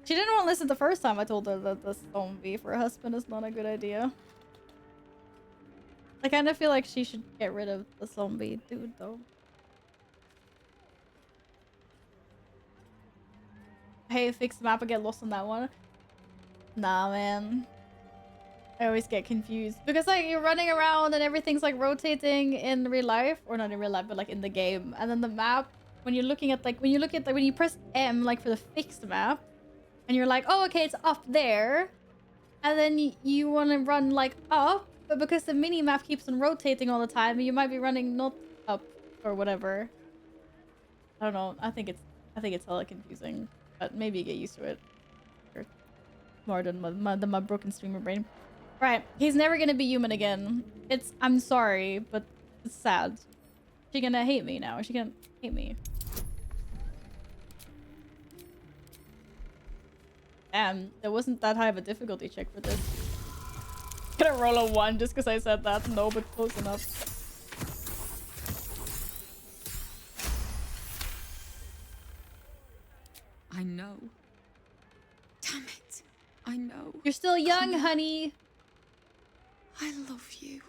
Speaker 1: She didn't want to listen the first time I told her that the zombie for a husband is not a good idea. I kind of feel like she should get rid of the zombie dude, though. Hey, fix the map and get lost on that one. Nah, man. I always get confused because like you're running around and everything's like rotating in real life, or not in real life but like in the game, and then the map when you're looking at like when you press M like for the fixed map, and you're like, oh okay, it's up there, and then you want to run like up, but because the mini map keeps on rotating all the time, you might be running not up or whatever. I don't know. I think it's hella confusing, but maybe you get used to it. Or more than my broken streamer brain. Right, he's never gonna be human again. I'm sorry, but it's sad. She gonna hate me now. She gonna hate me. Damn, there wasn't that high of a difficulty check for this. Gonna roll a 1 just because I said that. No, but close enough.
Speaker 13: I know. Damn it. I know.
Speaker 1: You're still young, honey.
Speaker 13: I love you.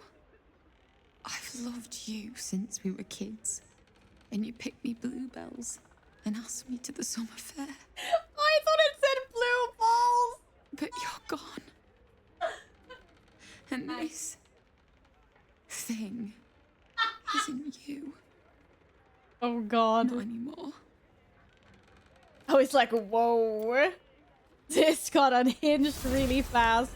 Speaker 13: I've loved you since we were kids. And you picked me bluebells and asked me to the summer fair.
Speaker 1: I thought it said blue balls.
Speaker 13: But you're gone. And this thing isn't you.
Speaker 1: Oh god.
Speaker 13: Not anymore.
Speaker 1: I was like, whoa. This got unhinged really fast.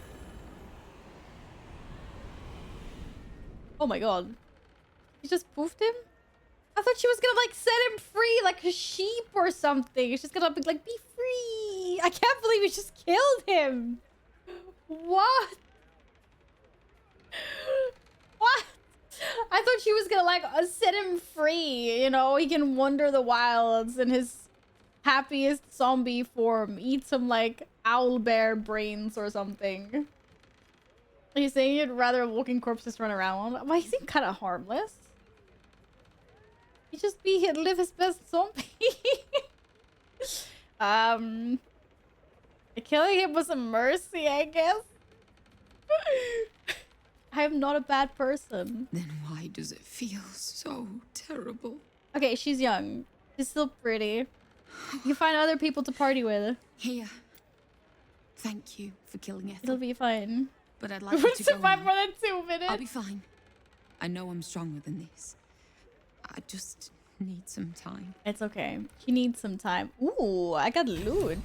Speaker 1: Oh my god. He just poofed him? I thought she was gonna like set him free like a sheep or something. She's gonna be like, be free. I can't believe you just killed him. What? What? I thought she was gonna like set him free. You know, he can wander the wilds in his happiest zombie form. Eat some like owl bear brains or something. Are you saying you'd rather walking corpses run around? Well, he seemed kind of harmless. He'd just be here to live his best zombie. Killing him was a mercy, I guess. I am not a bad person.
Speaker 13: Then why does it feel so terrible?
Speaker 1: Okay, she's young. She's still pretty. You find other people to party with.
Speaker 13: Here. Thank you for killing Ethel.
Speaker 1: It'll be fine.
Speaker 13: But I'd like you to go
Speaker 1: survive
Speaker 13: now.
Speaker 1: more than 2 minutes.
Speaker 13: I'll be fine. I know I'm stronger than this. I just need some time.
Speaker 1: It's okay. She needs some time. Ooh, I got loot.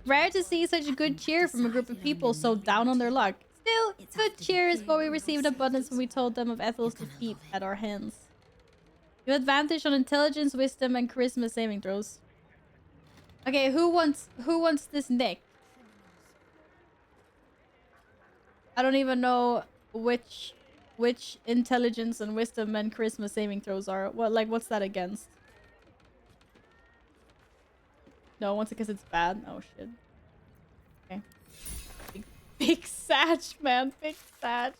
Speaker 1: Rare to see such a good cheer from a group of people so down on their luck. Still, good cheer is what we received abundance when we told them of Ethel's defeat at our hands. You have advantage on intelligence, wisdom, and charisma saving throws. Okay, who wants this Nick? I don't even know which intelligence and wisdom and charisma saving throws are. What's that against? No, once because it's bad. Oh shit. Okay. Big satch, man. Big satch.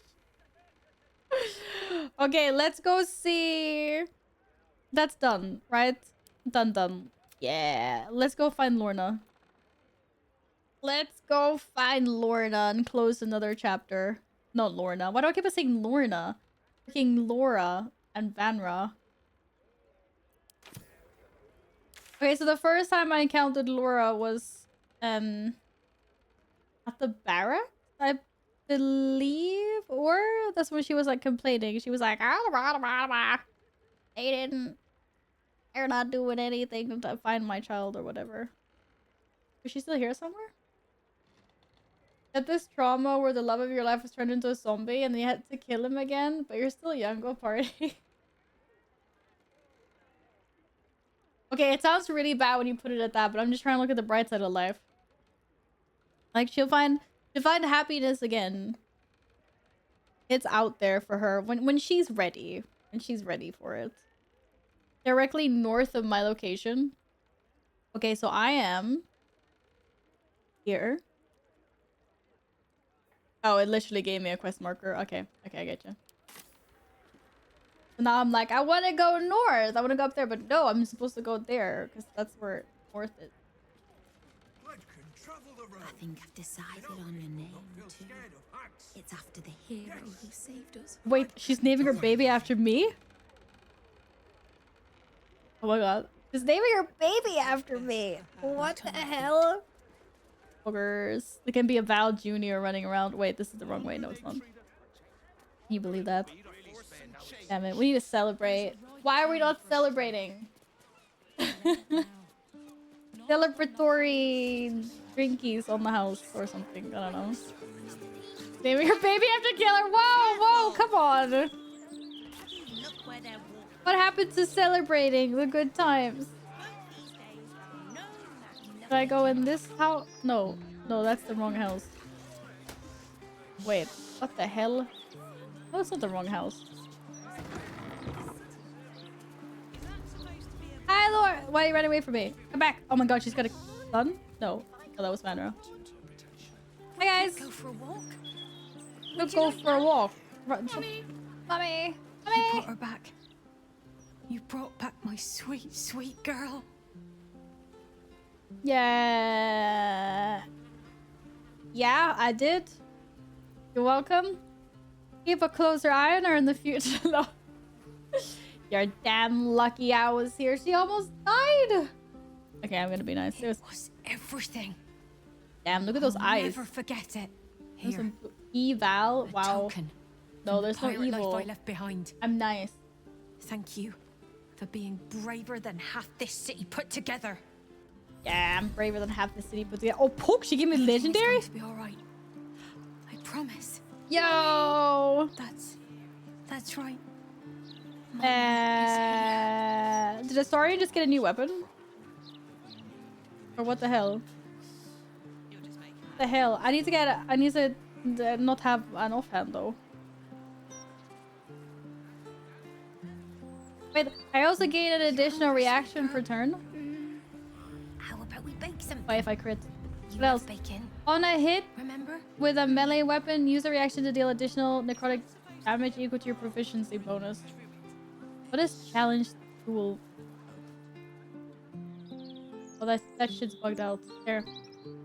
Speaker 1: Okay, let's go see. That's done, right? Done. Yeah. Let's go find Lorna. Let's go find Lorna and close another chapter. Not Lorna. Why do I keep on saying Lorna? Freaking Laura and Vanra. Okay, so the first time I encountered Laura was at the barracks, I believe, or that's when she was like complaining. She was like, they're not doing anything to find my child or whatever. Is she still here somewhere? At this trauma where the love of your life was turned into a zombie and you had to kill him again, but you're still young, go party. Okay, it sounds really bad when you put it at that, but I'm just trying to look at the bright side of life. Like, she'll find happiness again. It's out there for her when she's ready. When she's ready for it. Directly north of my location. Okay, so I am here. Oh, it literally gave me a quest marker. Okay, I get you. So now I'm like, I want to go north. I want to go up there, but no, I'm supposed to go there because that's where north is.
Speaker 9: I think I've decided on your name too. It's after the hero who saved us.
Speaker 1: Wait, she's naming her baby after me? Oh my god. She's naming her baby after me. What the hell? Boogers. There can be a Val Jr. running around. Wait, this is the wrong way. No, it's not. Can you believe that? Damn it. We need to celebrate. Why are we not celebrating? Celebratory drinkies on the house or something. I don't know. Naming her baby after killer. Whoa, whoa, come on. What happened to celebrating the good times? Should I go in this house? No. No, that's the wrong house. Wait, what the hell? No, it's not the wrong house. Hi, Laura! Why are you running away from me? Come back! Oh my god, she's got a gun? No. Oh, that was Manro. Hi, guys!
Speaker 9: Go for a walk?
Speaker 1: Let's go for a walk.
Speaker 9: Mummy!
Speaker 1: Mummy!
Speaker 9: You brought her back. You brought back my sweet, sweet girl.
Speaker 1: Yeah. Yeah, I did. You're welcome. Keep a closer eye on her in the future. No. You're damn lucky I was here. She almost died. Okay, I'm gonna be nice.
Speaker 9: It was everything.
Speaker 1: Damn, look at those eyes.
Speaker 9: Never forget it.
Speaker 1: There's
Speaker 9: Here.
Speaker 1: some eval. Wow.
Speaker 9: Token.
Speaker 1: No, there's no
Speaker 9: Pirate
Speaker 1: evil.
Speaker 9: life I left behind.
Speaker 1: I'm nice.
Speaker 9: Thank you for being braver than half this city put together.
Speaker 1: Yeah, I'm braver than half the city put together. Oh, Poke, she gave me legendary?
Speaker 9: It's going to be all right. I promise.
Speaker 1: Yo!
Speaker 9: That's right.
Speaker 1: Did Astarion just get a new weapon? Or what the hell? What the hell? I need to not have an offhand though. Wait, I also gain an additional reaction per turn.
Speaker 9: How about we bake something?
Speaker 1: Why if I crit?
Speaker 9: You
Speaker 1: What else?
Speaker 9: love bacon.
Speaker 1: On a hit
Speaker 9: Remember?
Speaker 1: with a melee weapon, use a reaction to deal additional necrotic damage equal to your proficiency bonus. What is challenge tool? Oh, that shit's bugged out. There.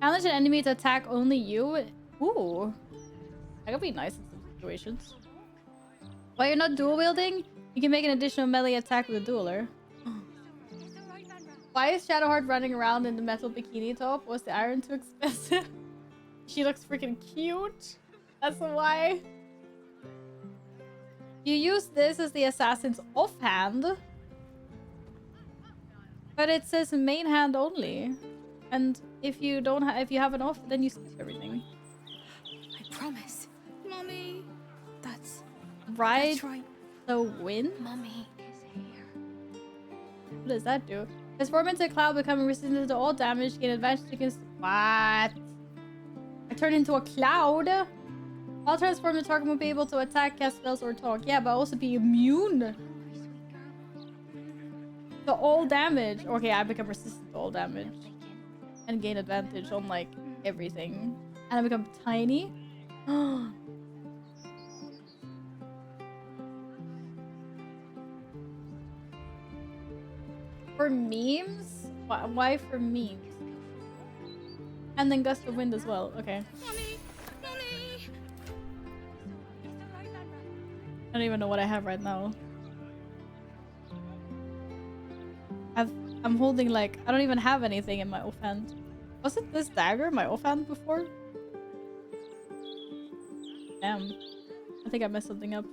Speaker 1: Challenge an enemy to attack only you. Ooh. That could be nice in some situations. While you're not dual wielding, you can make an additional melee attack with a dueler. Why is Shadowheart running around in the metal bikini top? Was the iron too expensive? She looks freaking cute. That's why. You use this as the assassin's offhand. But it says main hand only. And if you don't if you have an off, then you skip everything.
Speaker 9: I promise. Mommy. That's
Speaker 1: Ride
Speaker 9: right.
Speaker 1: the wind?
Speaker 9: Mommy.
Speaker 1: What does that do? Transform into a cloud, becoming resistant to all damage, gain advantage against... What? I turn into a cloud? While transformed, the target will be able to attack, cast spells, or talk. Yeah, but also be immune to all damage. Okay, I become resistant to all damage. And gain advantage on, like, everything. And I become tiny. For memes? Why for memes? And then gust of wind as well. Okay.
Speaker 9: Mommy. Mommy.
Speaker 1: I don't even know what I have right now. I'm holding like... I don't even have anything in my offhand. Wasn't this dagger my offhand before? Damn. I think I messed something up.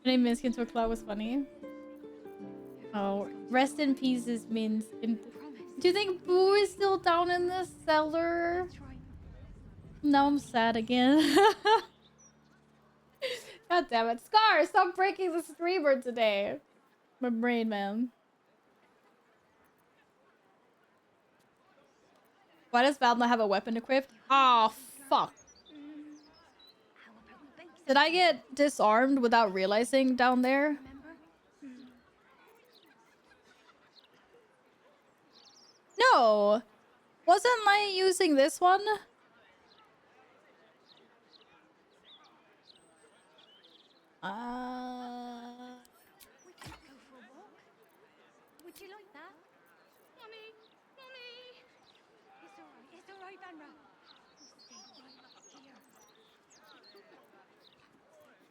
Speaker 1: Turning Minsky into a cloud was funny. Oh, rest in pieces means... Do you think Boo is still down in the cellar? Now I'm sad again. God damn it. Scar, stop breaking the streamer today. My brain, man. Why does Val not have a weapon equipped? Oh, fuck. Did I get disarmed without realizing down there? No. Wasn't I using this one?
Speaker 9: Would you like that? Mommy. Mommy. It's all right, Vanra. Stay right here.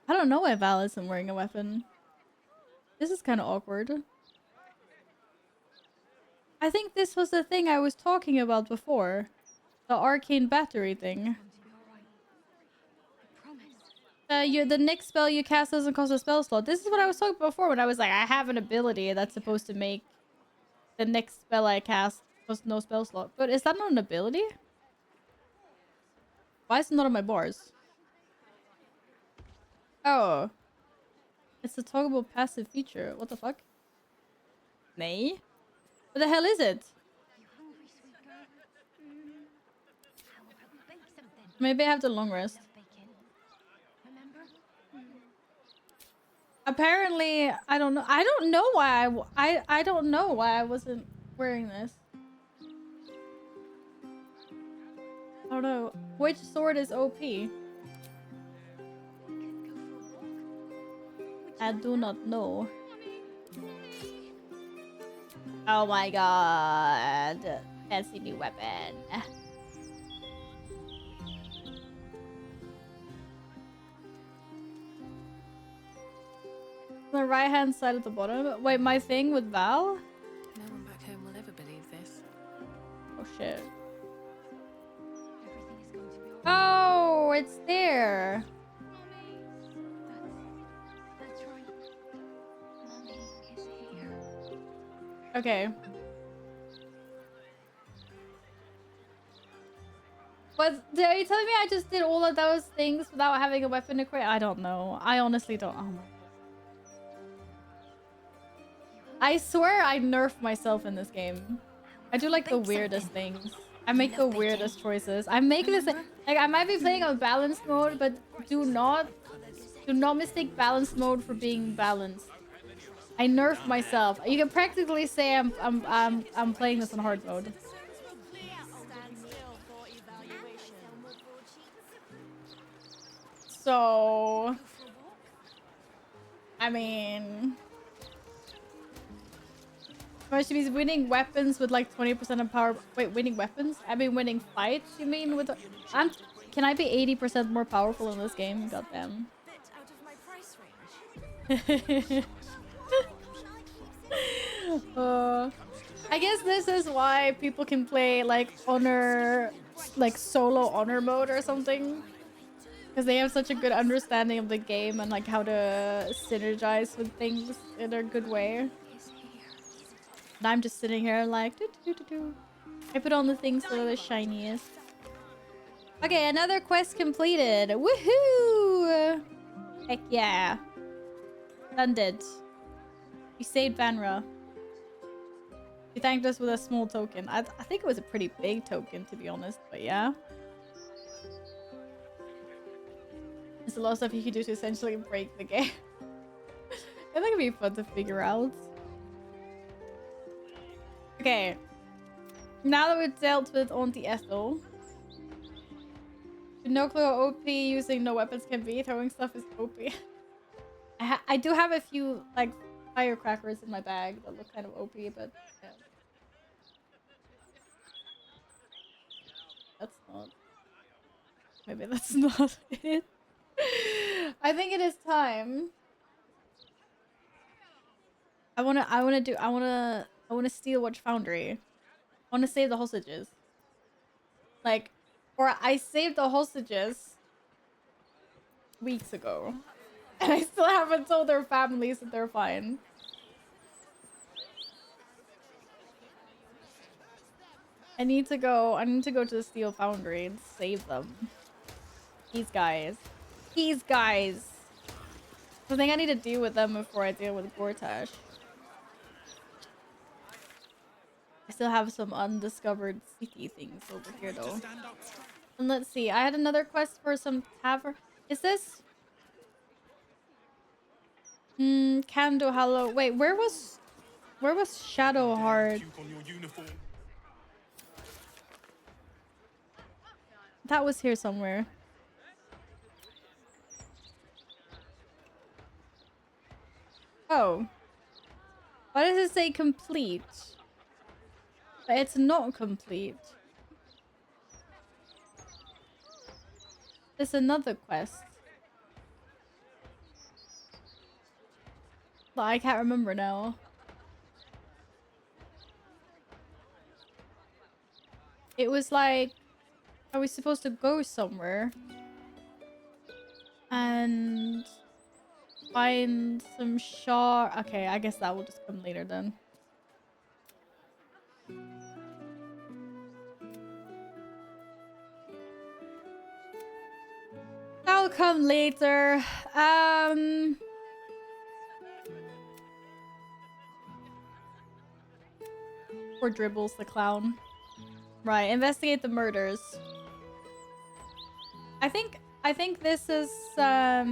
Speaker 1: I don't know why Val isn't wearing a weapon. This is kind of awkward. I think this was the thing I was talking about before. The arcane battery thing. The next spell you cast doesn't cost a spell slot. This is what I was talking about before when I was like, I have an ability that's supposed to make the next spell I cast was no spell slot. But is that not an ability? Why is it not on my bars? Oh. It's a toggleable passive feature. What the fuck? Nay? What the hell is it? Maybe I have the long rest. Apparently, I don't know. I don't know why I don't know why I wasn't wearing this. I don't know. Which sword is OP? I do not know. Oh my god. Fancy new weapon. The right hand side at the bottom. Wait, my thing with Val?
Speaker 12: No one back home will ever believe this.
Speaker 1: Oh shit. Oh, it's there. Okay. But are you telling me I just did all of those things without having a weapon equipped? I don't know. I honestly don't. Oh my. I swear I nerf myself in this game. I do like the weirdest things. I make the weirdest choices. I make this like I might be playing on balanced mode, but do not mistake balanced mode for being balanced. I nerf myself. You can practically say I'm playing this on hard mode. So I mean, she means winning weapons with like 20% of power. Wait, winning weapons? I mean winning fights, you mean with can I be 80% more powerful in this game? Goddamn. I guess this is why people can play like honor, like solo honor mode or something. Because they have such a good understanding of the game and like how to synergize with things in a good way. And I'm just sitting here like I put on the things that are the shiniest. Okay, another quest completed. Woohoo! Heck yeah. Done did. We saved Vanra. He thanked us with a small token. I think it was a pretty big token, to be honest, but yeah. There's a lot of stuff you can do to essentially break the game. I think it'd be fun to figure out. Okay. Now that we've dealt with Auntie Ethel. No clue how OP using no weapons can be. Throwing stuff is OP. I do have a few, like, firecrackers in my bag that look kind of OP, but yeah. That's not... Maybe that's not it. I think it is time. I wanna steal Watch Foundry. I wanna save the hostages. Like, or I saved the hostages weeks ago. And I still haven't told their families that they're fine. I need to go to the Steel Foundry and save them. These guys. These guys. I think I need to deal with them before I deal with Gortash. I still have some undiscovered city things over here though. And let's see, I had another quest for some tavern. Is this? Candle Hollow. Wait, where was Shadowheart? That was here somewhere. Oh. Why does it say complete? But it's not complete. There's another quest. But I can't remember now. It was like, are we supposed to go somewhere? And find some shard. Okay, I guess that will just come later then. I'll come later. Or Dribbles the clown. Right, investigate the murders. I think this is a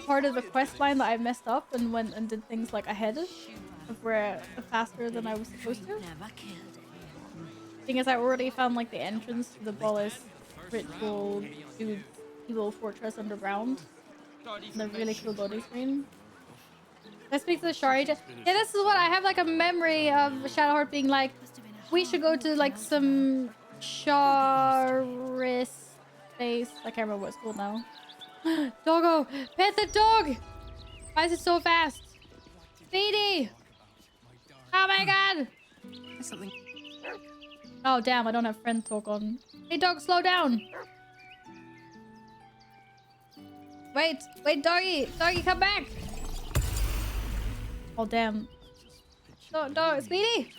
Speaker 1: part of the quest line that I messed up and went and did things like ahead of where faster than I was supposed to. Thing is, I already found like the entrance to the Bolus ritual dude's evil fortress underground. The really cool loading screen. Let's speak to the Shari. Yeah, this is what I have like a memory of Shadowheart being like, we should go to like some Sharis place. I can't remember what it's called now. Doggo! Pet the dog! Why is it so fast? Speedy! Oh my god!
Speaker 14: Something.
Speaker 1: Oh damn, I don't have friend talk on. Hey dog, slow down! Wait, doggy! Doggy, come back! Oh damn. Dog, Speedy?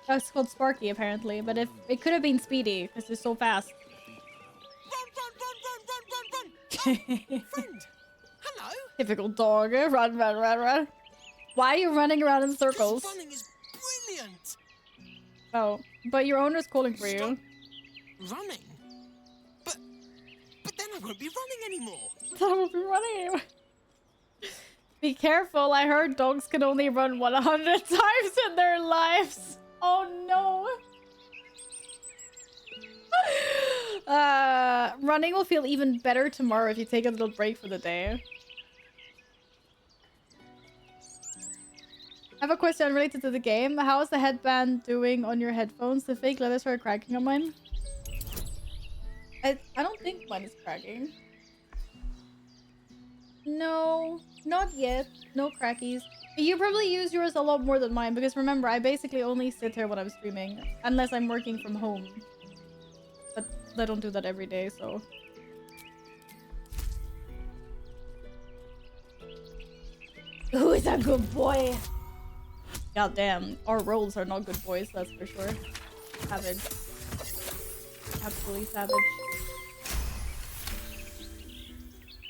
Speaker 1: Oh, it's called Sparky apparently, but if it could have been Speedy, because it's so fast.
Speaker 14: Run! Friend! Hello?
Speaker 1: Typical dog. Run. Why are you running around in circles?
Speaker 14: This running is brilliant!
Speaker 1: Oh, but your owner's calling for you.
Speaker 14: Running? But then I won't be running anymore.
Speaker 1: I won't be running anymore. Be careful, I heard dogs can only run 100 times in their lives. Oh no. Running will feel even better tomorrow if you take a little break for the day. I have a question related to the game. How is the headband doing on your headphones? The fake leather started cracking on mine. I don't think mine is cracking. No, not yet. No crackies. You probably use yours a lot more than mine because remember, I basically only sit here when I'm streaming. Unless I'm working from home. But I don't do that every day, so... Who is a good boy? God damn, our roles are not good boys, that's for sure. Savage. Absolutely savage.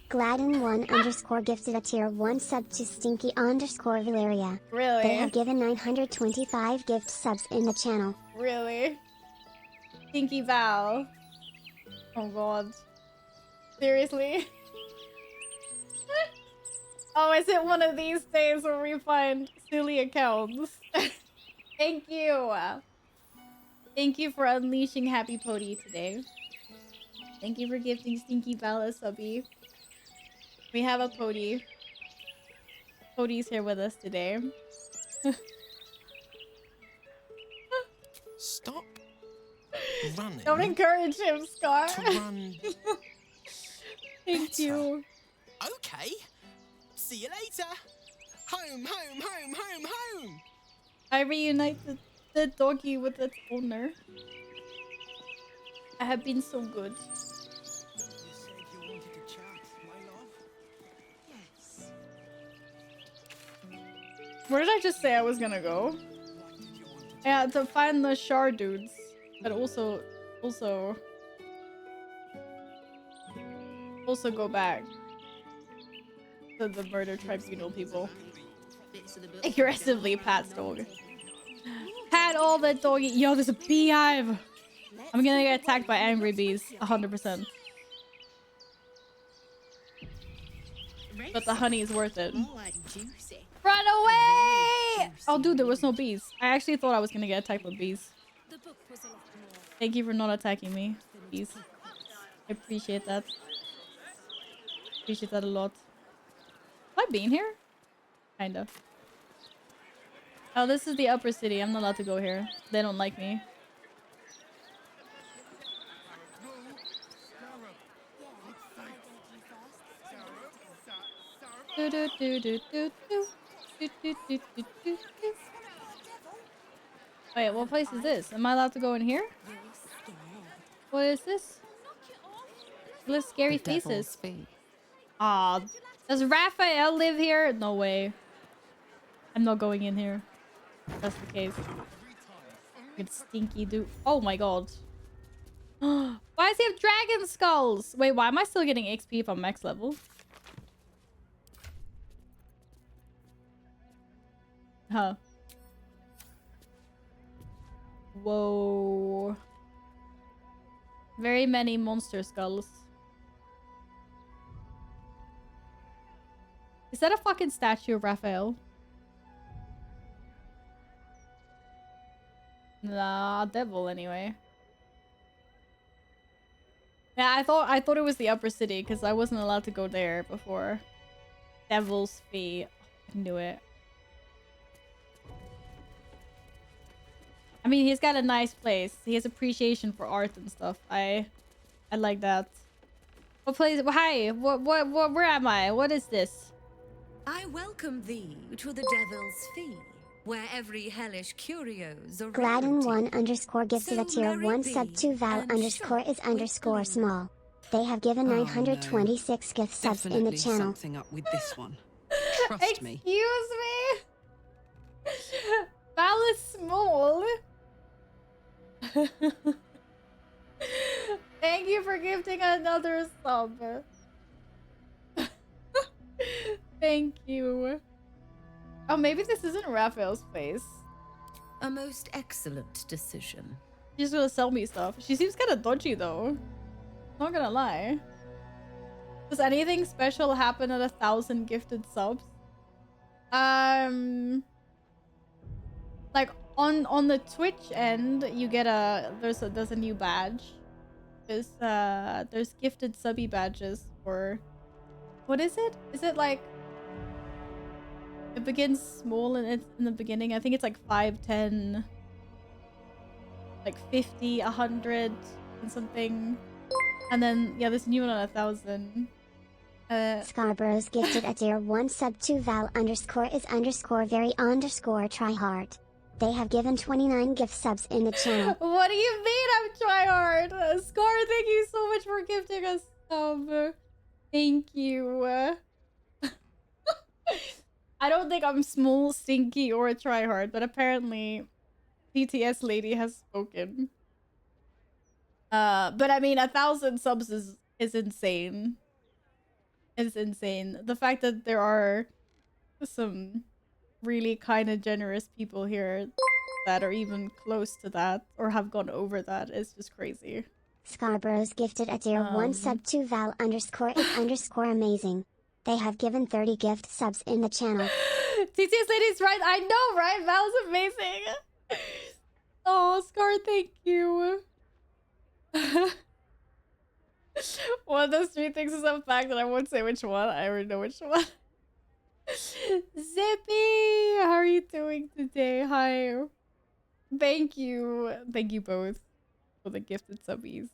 Speaker 3: Gladden1_ gifted a tier 1 sub to Stinky_Valeria.
Speaker 1: Really?
Speaker 3: They have given 925 gift subs in the channel.
Speaker 1: Really? Stinky Val. Oh god. Seriously? Oh, is it one of these days where we find silly accounts? Thank you. Thank you for unleashing Happy Pody today. Thank you for gifting Stinky Val a subby. We have a Pody. Pody's here with us today.
Speaker 14: Stop running.
Speaker 1: Don't encourage him, Scar.
Speaker 14: To run.
Speaker 1: Thank you.
Speaker 14: Okay. See you later. Home.
Speaker 1: I reunite the doggy with its owner. I have been so good.
Speaker 15: You said you wanted to chat, my love?
Speaker 14: Yes.
Speaker 1: Where did I just say I was gonna go? Yeah, to find the shard dudes, but also go back to the murder tribunal people. Aggressively Pat's dog. Pat all the doggy. Yo, there's a beehive. I'm gonna get attacked by angry bees, 100%. But the honey is worth it. Run away! Oh, dude, there was no bees. I actually thought I was gonna get attacked by bees. Thank you for not attacking me, bees. I appreciate that. Appreciate that a lot. Have I been here? Kinda. Oh, this is the upper city. I'm not allowed to go here. They don't like me. Do do do do do do do do do do do. Wait, what place is this? Am I allowed to go in here? What is this? Little scary faces. Aw, does Raphael live here? No way. I'm not going in here. If that's the case. It's stinky dude. Oh my god. Why does he have dragon skulls? Wait, why am I still getting XP if I'm max level? Huh. Whoa. Very many monster skulls. Is that a fucking statue of Raphael? Nah, devil anyway. Yeah, I thought it was the upper city because I wasn't allowed to go there before. Devil's Fee. Oh, I knew it. I mean, he's got a nice place. He has appreciation for art and stuff. I like that. What place? Hi. What? Where am I? What is this?
Speaker 19: I welcome thee to the Devil's Fee, where every hellish curio's a
Speaker 3: Gladden1 underscore gifted a tier 1 sub to Val underscore is underscore small. They have given 926 gift subs in the channel.
Speaker 11: Something up with this one. Trust me.
Speaker 1: Excuse me? Val is small. Thank you for gifting another sub. Thank you. Oh, maybe this isn't Raphael's place.
Speaker 19: A most excellent decision.
Speaker 1: She's gonna sell me stuff. She seems kind of dodgy though. Not gonna lie. Does anything special happen at 1,000 gifted subs? Like on the Twitch end, you get there's a new badge. There's gifted subby badges for, what is it? Is it like, it begins small and it's in the beginning. I think it's like 5, 10, like 50, 100 and something. And then yeah, there's a new one on 1,000.
Speaker 3: Scarborough's gifted a tier 1 sub to Val underscore is underscore very underscore tryhard. They have given 29 gift subs in the channel.
Speaker 1: What do you mean I'm tryhard? Scar, thank you so much for gifting us sub. Thank you. I don't think I'm small, stinky, or a tryhard, but apparently PTS lady has spoken. But I mean, 1,000 subs is insane. It's insane. The fact that there are some really kind of generous people here that are even close to that or have gone over that is just crazy.
Speaker 3: Scarborough's gifted a tier 1 sub to Val underscore is underscore amazing. They have given 30 gift subs in the channel.
Speaker 1: TTS lady's right. I know, right? Val's amazing. Oh, Scar, thank you. One of those 3 things is a fact that I won't say which one. I already know which one. Zippy, how are you doing today? Hi. Thank you. Thank you both for the gifted subbies.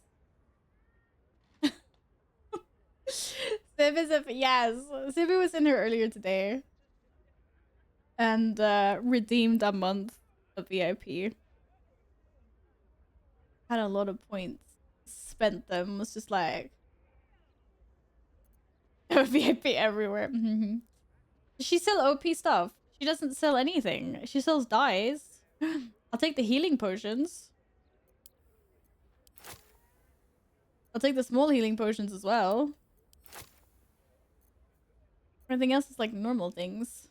Speaker 1: Yes, Zippy was in here earlier today and redeemed a month of VIP. Had a lot of points. Spent them. Was just like VIP everywhere. Does she sell OP stuff? She doesn't sell anything. She sells dyes. I'll take the healing potions. I'll take the small healing potions as well. Everything else is like normal things.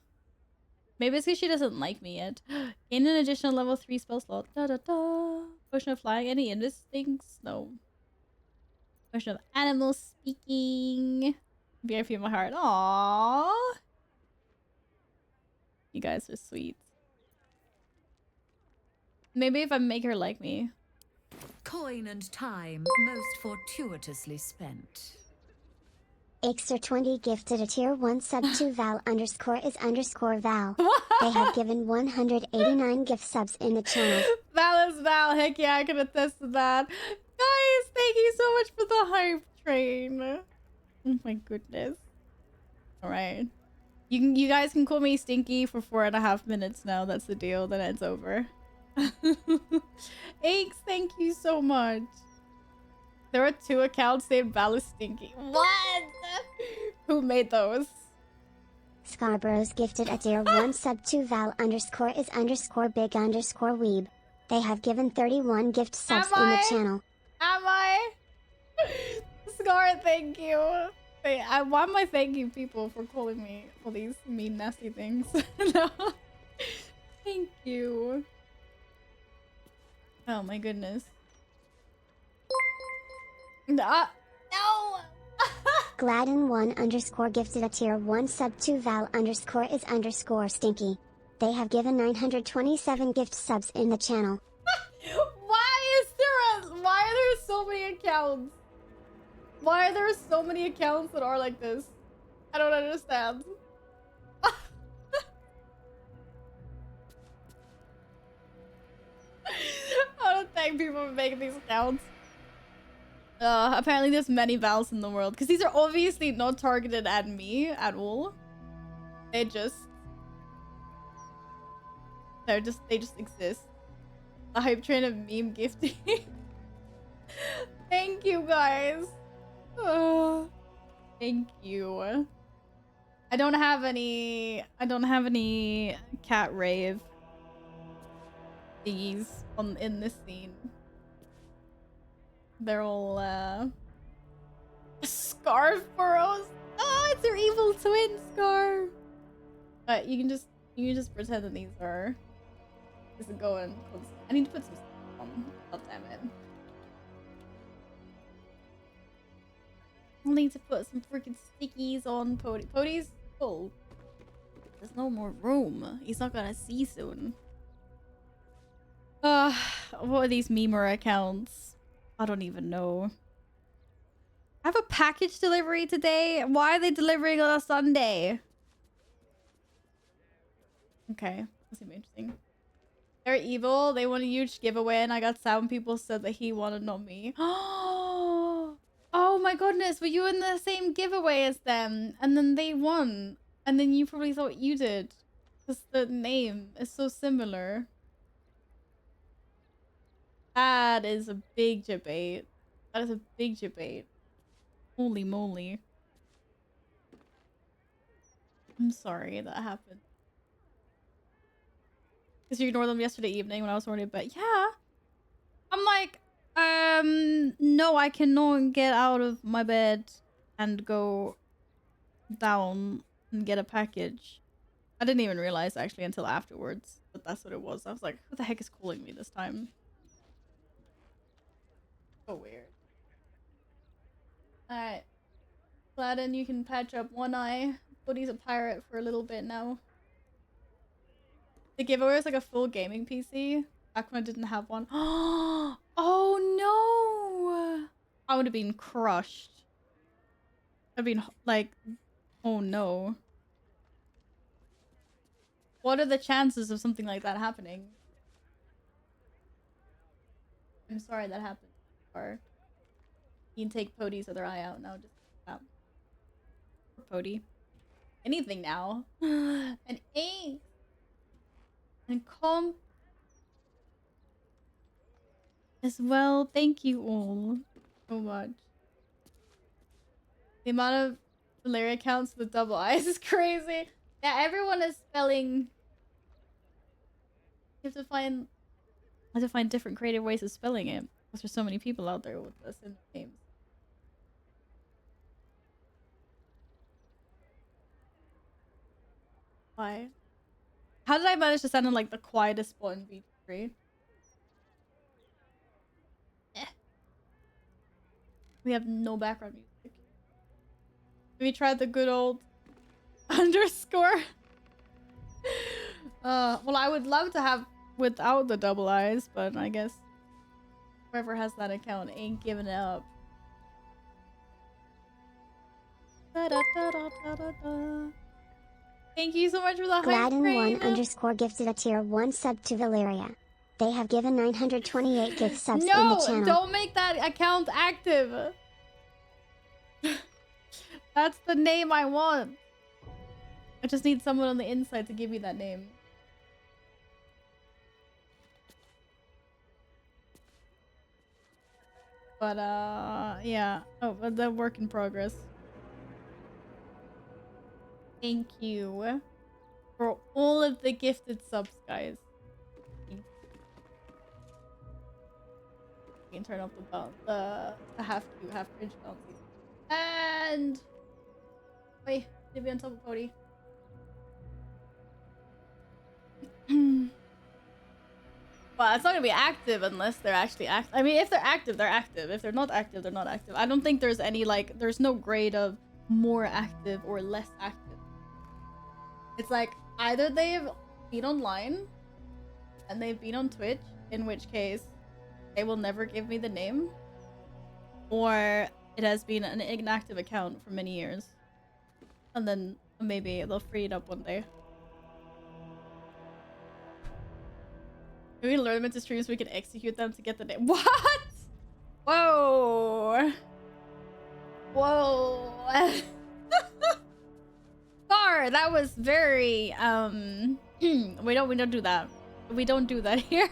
Speaker 1: Maybe it's because she doesn't like me yet. Gain an additional level 3 spell slot. Da da da. Potion of flying. Any instincts? No. Potion of animal speaking. VIP in my heart. Aww. You guys are sweet. Maybe if I make her like me.
Speaker 19: Coin and time most fortuitously spent.
Speaker 3: Ixter20 gifted a tier 1 sub to Val underscore is underscore Val. They have given 189 gift subs in the channel.
Speaker 1: Val is Val. Heck yeah, I can attest to that. Guys, thank you so much for the hype train. Oh my goodness. Alright. You guys can call me Stinky for 4.5 minutes now. That's the deal. Then it's over. Aches, thank you so much. There are 2 accounts named Val is Stinky. What? Who made those?
Speaker 3: Scarborough's gifted a tier 1 sub to Val underscore is underscore big underscore weeb. They have given 31 gift subs in the channel.
Speaker 1: Am I? Scar, thank you. Wait, why am I thanking people for calling me all these mean, nasty things? No. Thank you. Oh my goodness. No.
Speaker 3: Gladden1 underscore gifted a tier 1 sub to Val underscore is underscore stinky. They have given 927 gift subs in the channel.
Speaker 1: Why are there so many accounts? Why are there so many accounts that are like this? I don't understand. I want to thank people for making these accounts. Apparently there's many Vals in the world because these are obviously not targeted at me at all. They just exist. The hype train of meme gifting. Thank you guys. Thank you. I don't have any cat rave thingies in this scene. They're all Scarf burrows. Oh, it's your evil twin, Scar. But you can just pretend that these are going. I need to put some stuff on. God damn it. I'll need to put some freaking stickies on Pody. Pody's full. There's no more room. He's not gonna see soon. What are these memer accounts? I don't even know. I have a package delivery today. Why are they delivering on a Sunday? Okay, that seems interesting. They're evil. They want a huge giveaway, and I got 7 people said that he wanted, not me. Oh my goodness, were you in the same giveaway as them? And then they won. And then you probably thought you did. Because the name is so similar. That is a big debate. That is a big debate. Holy moly. I'm sorry that happened. Because you ignored them yesterday evening when I was already in bed. Yeah. I'm like, no, I cannot get out of my bed and go down and get a package. I didn't even realize actually until afterwards that that's what it was. I was like, who the heck is calling me this time? So weird. Alright. Gladden, you can patch up one eye. Buddy's a pirate for a little bit now. The giveaway was like a full gaming PC. Back when I didn't have one. Oh no! I would have been crushed. I've been like, oh no. What are the chances of something like that happening? I'm sorry that happened. Or you can take Pody's other eye out now. Just stop. Pody. Anything now. An A. And comp as well. Thank you all so much. The amount of Valeria counts with double I's is crazy. Yeah, everyone is spelling. You have to find different creative ways of spelling it. Because there's so many people out there with this in the names. Why? How did I manage to sound in like the quietest spot in B3? We have no background music. We tried the good old underscore. Well, I would love to have without the double I's, but I guess whoever has that account ain't giving it up. Thank you so much for the hype train.
Speaker 3: Gladden1 underscore gifted a tier 1 sub to Valeria. They have given 928 gift subs in the channel.
Speaker 1: No, don't make that account active. That's the name I want. I just need someone on the inside to give me that name. But, yeah. Oh, but the work in progress. Thank you for all of the gifted subs, guys. You can turn off the half cute, half cringe bounties. friend. Wait, maybe on top of Cody. Well, it's not gonna be active unless they're actually active. I mean, if they're active, they're active. If they're not active, they're not active. I don't think there's any, like, there's no grade of more active or less active. It's like, either they've been online and they've been on Twitch, in which case they will never give me the name, or it has been an inactive account for many years. And then maybe they'll free it up one day. Maybe lure them into streams so we can execute them to get the name. What? Whoa. Whoa. Gar, that was very, we don't do that. We don't do that here.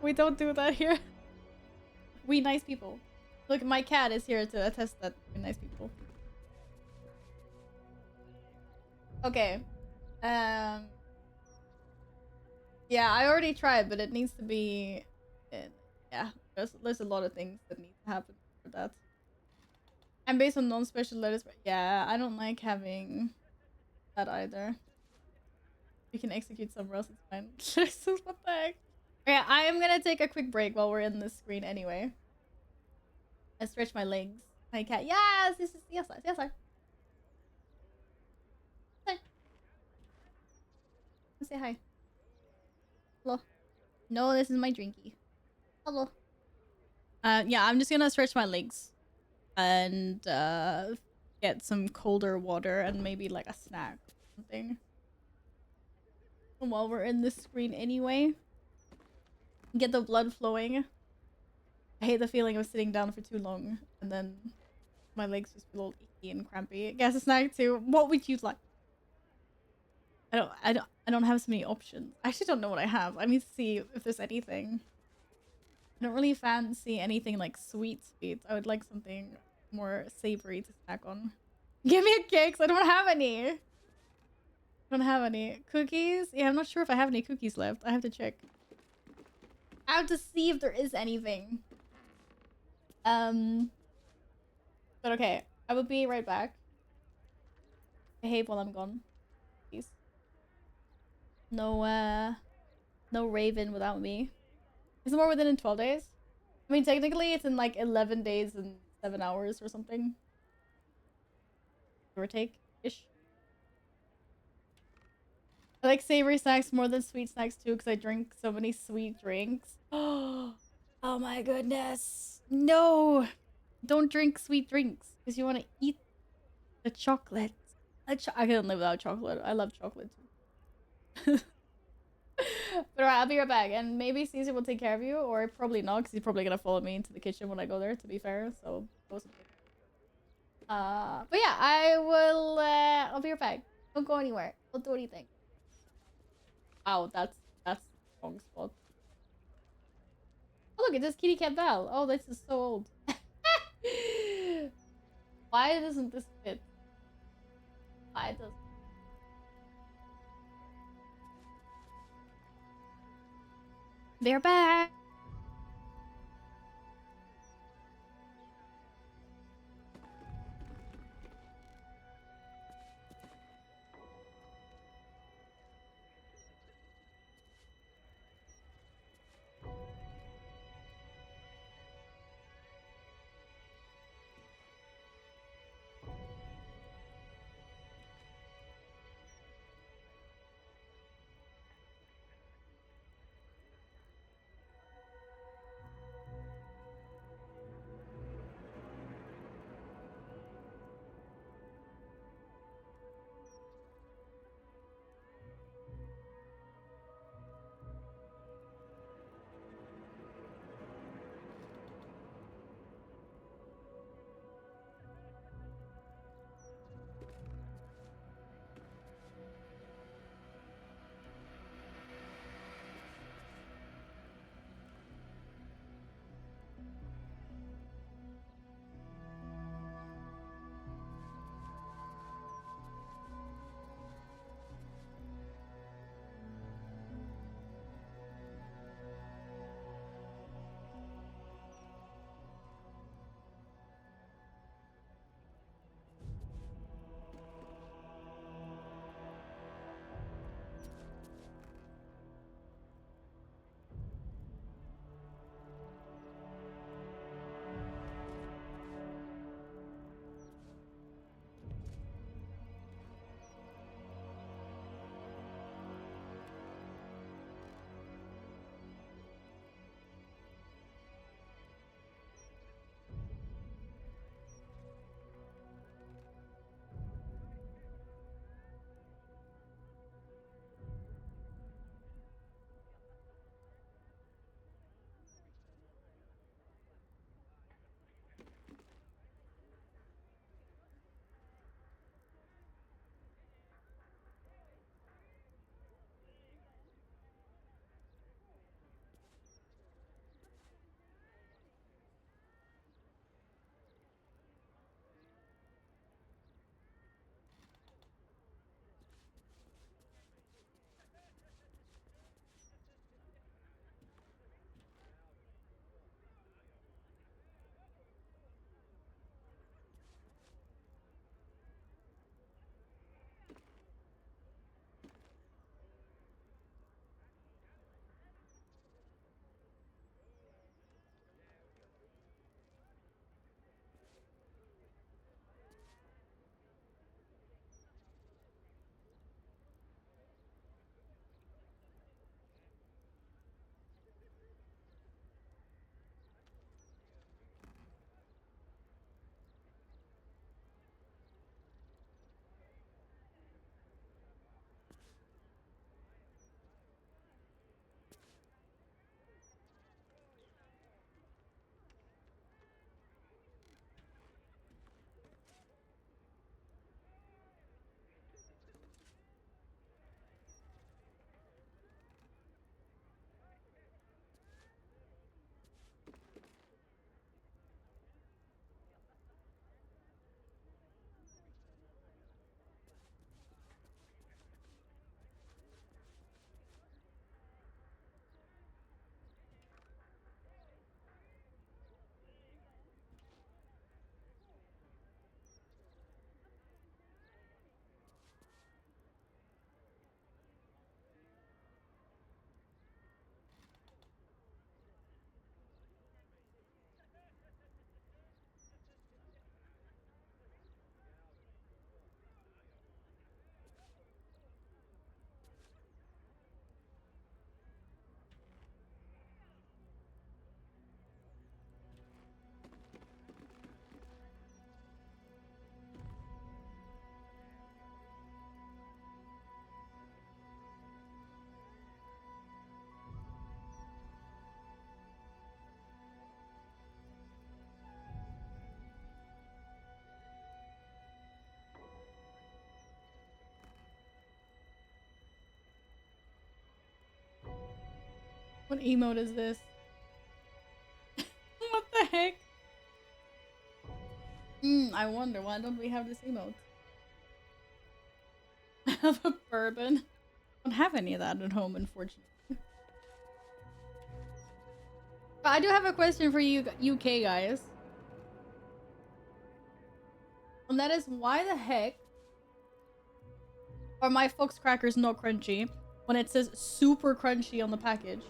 Speaker 1: We don't do that here. We nice people. Look, my cat is here to attest that we're nice people. Okay. Yeah, I already tried, but it needs to be... yeah, there's a lot of things that need to happen for that. And based on non-special letters... Yeah, I don't like having that either. We can execute somewhere else, it's fine. What the heck? Okay, I am gonna take a quick break while we're in this screen anyway. I stretch my legs. Hi, cat. Yes, this is... Yes, yes, sir. Say hi. Hello. No, this is my drinky. Hello. Yeah, I'm just gonna stretch my legs and get some colder water and maybe like a snack or something. And while we're in this screen anyway, get the blood flowing. I hate the feeling of sitting down for too long and then my legs just feel all icky and crampy. Guess a snack too. What would you like? I don't have so many options. I actually don't know what I have. I need to see if there's anything. I don't really fancy anything like sweet sweets. I would like something more savory to snack on. Give me a cake, 'cause I don't have any. I don't have any. Cookies? Yeah, I'm not sure if I have any cookies left. I have to check. I have to see if there is anything. But okay. I will be right back. Behave while I'm gone. Please. No, no Raven without me. Is it more within 12 days? I mean, technically, it's in like 11 days and 7 hours or something. Give or take-ish. I like savory snacks more than sweet snacks too, because I drink so many sweet drinks. Oh my goodness. No! Don't drink sweet drinks, because you want to eat the chocolate. I couldn't live without chocolate. I love chocolate too. But alright, I'll be right back. And maybe Caesar will take care of you, or probably not, because he's probably gonna follow me into the kitchen when I go there, to be fair. So, but yeah, I'll be right back. Don't go anywhere. Don't do anything. Wow, that's the wrong spot. Oh look, it says Kitty Cat Val. Oh, this is so old. Why doesn't this fit? Why doesn't? They're back. What emote is this? What the heck? I wonder, why don't we have this emote? I have a bourbon. I don't have any of that at home, unfortunately. But I do have a question for you UK guys. And that is, why the heck are my Fox crackers not crunchy when it says super crunchy on the package?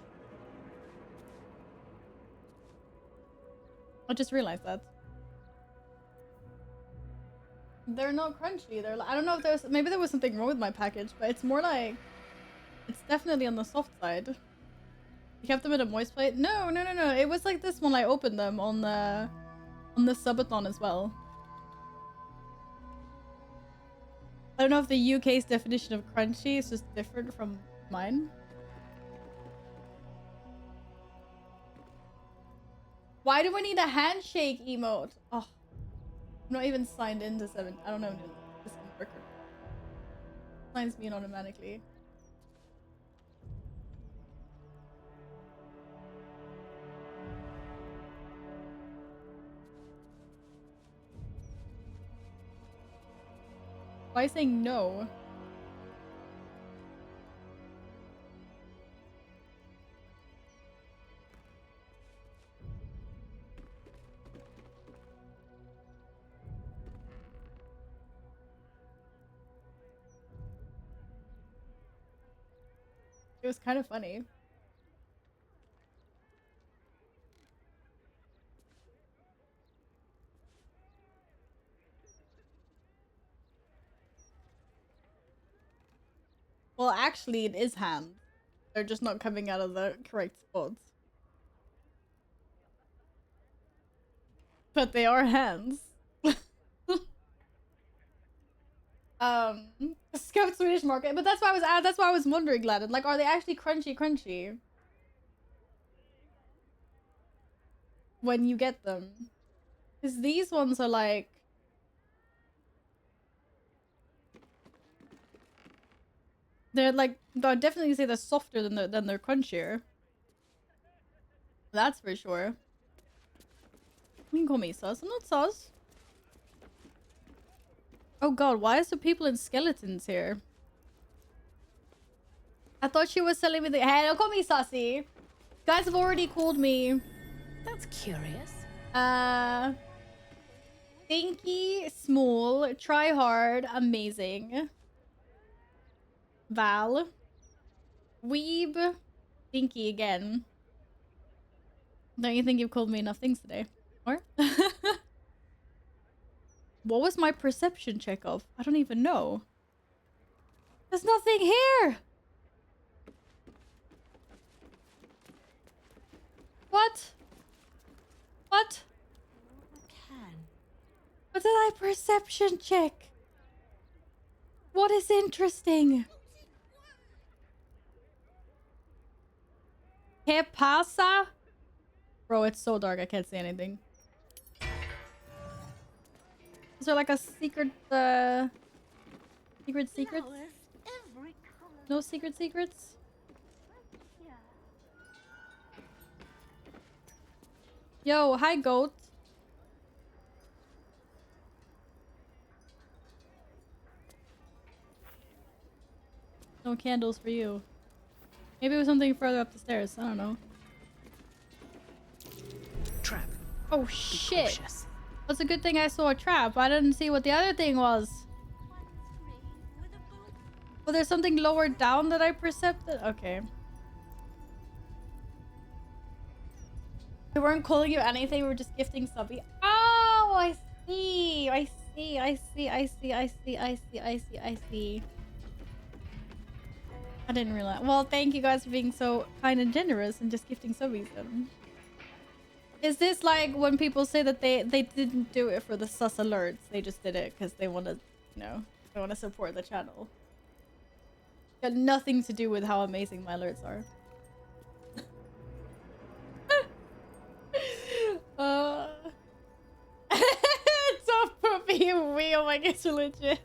Speaker 1: I just realized that. They're not crunchy. They're I don't know if there's maybe there was something wrong with my package, but it's more like it's definitely on the soft side. You kept them in a moist plate? No. It was like this when I opened them on the subathon as well. I don't know if the UK's definition of crunchy is just different from mine. Why do I need a handshake emote? Oh, I'm not even signed into 7. I don't know if this can work. Signs me in automatically. Why saying no? It was kind of funny. Well, actually, it is hands. They're just not coming out of the correct spots. But they are hands. Scout Swedish market. But that's why I was wondering, Gladden. Like, are they actually crunchy? When you get them. Because these ones are like... They're like... I'd definitely say they're softer than they're crunchier. That's for sure. You can call me sus. I'm not sus. Oh god, why is there people in skeletons here? I thought she was telling me the- Hey, don't call me sussy. You guys have already called me.
Speaker 9: That's curious.
Speaker 1: Stinky, small, try hard, amazing. Val. Weeb. Stinky again. Don't you think you've called me enough things today? Or? What was my perception check of? I don't even know. There's nothing here! What? What? What did I perception check? What is interesting? ¿Qué pasa? Bro, it's so dark I can't see anything. Is there like a secret, secrets? No secrets? Yo, hi goat. No candles for you. Maybe it was something further up the stairs. I don't know.
Speaker 9: Trap.
Speaker 1: Oh shit. That's a good thing I saw a trap. I didn't see what the other thing was. Oh, there's something lower down that I percepted? Okay. We weren't calling you anything. We were just gifting subby. Oh, I see. I didn't realize. Well, thank you guys for being so kind and generous and just gifting subbies then. Is this like when people say that they didn't do it for the sus alerts? They just did it because they want to, you know, they want to support the channel. Got nothing to do with how amazing my alerts are. It's so poopy and wee. Oh my gosh, legit.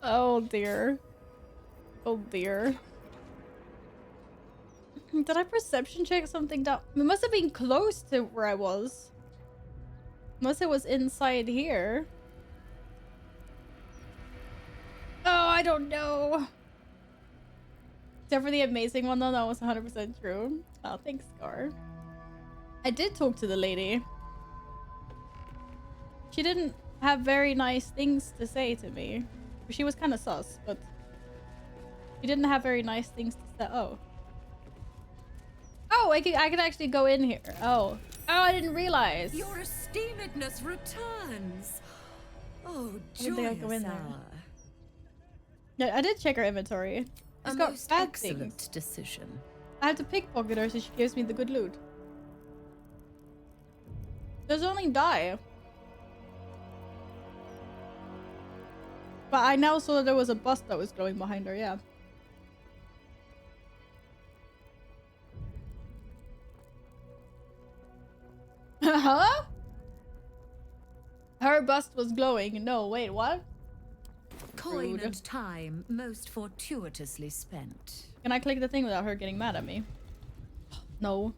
Speaker 1: Oh dear. Oh dear. Did I perception check something down? It must have been close to where I was. Unless it was inside here. Oh, I don't know. Except for the amazing one though, that was 100% true. Oh, thanks, Scar. I did talk to the lady. She didn't have very nice things to say to me. She was kind of sus, but she didn't have very nice things to say. Oh. Oh, I can actually go in here. Oh. Oh, I didn't realize.
Speaker 19: Your esteemedness returns. Oh,
Speaker 1: I didn't think I'd go in
Speaker 19: joyous
Speaker 1: there.
Speaker 19: hour.
Speaker 1: No, I did check her inventory.
Speaker 19: A
Speaker 1: She's got
Speaker 19: most
Speaker 1: bad
Speaker 19: excellent
Speaker 1: things.
Speaker 19: decision.
Speaker 1: I have to pickpocket her so she gives me the good loot. There's only die. But I now saw that there was a bus that was glowing behind her, yeah. Huh? Her bust was glowing. No, wait, what?
Speaker 19: Coin
Speaker 1: Rude.
Speaker 19: and time most fortuitously spent.
Speaker 1: Can I click the thing without her getting mad at me? No.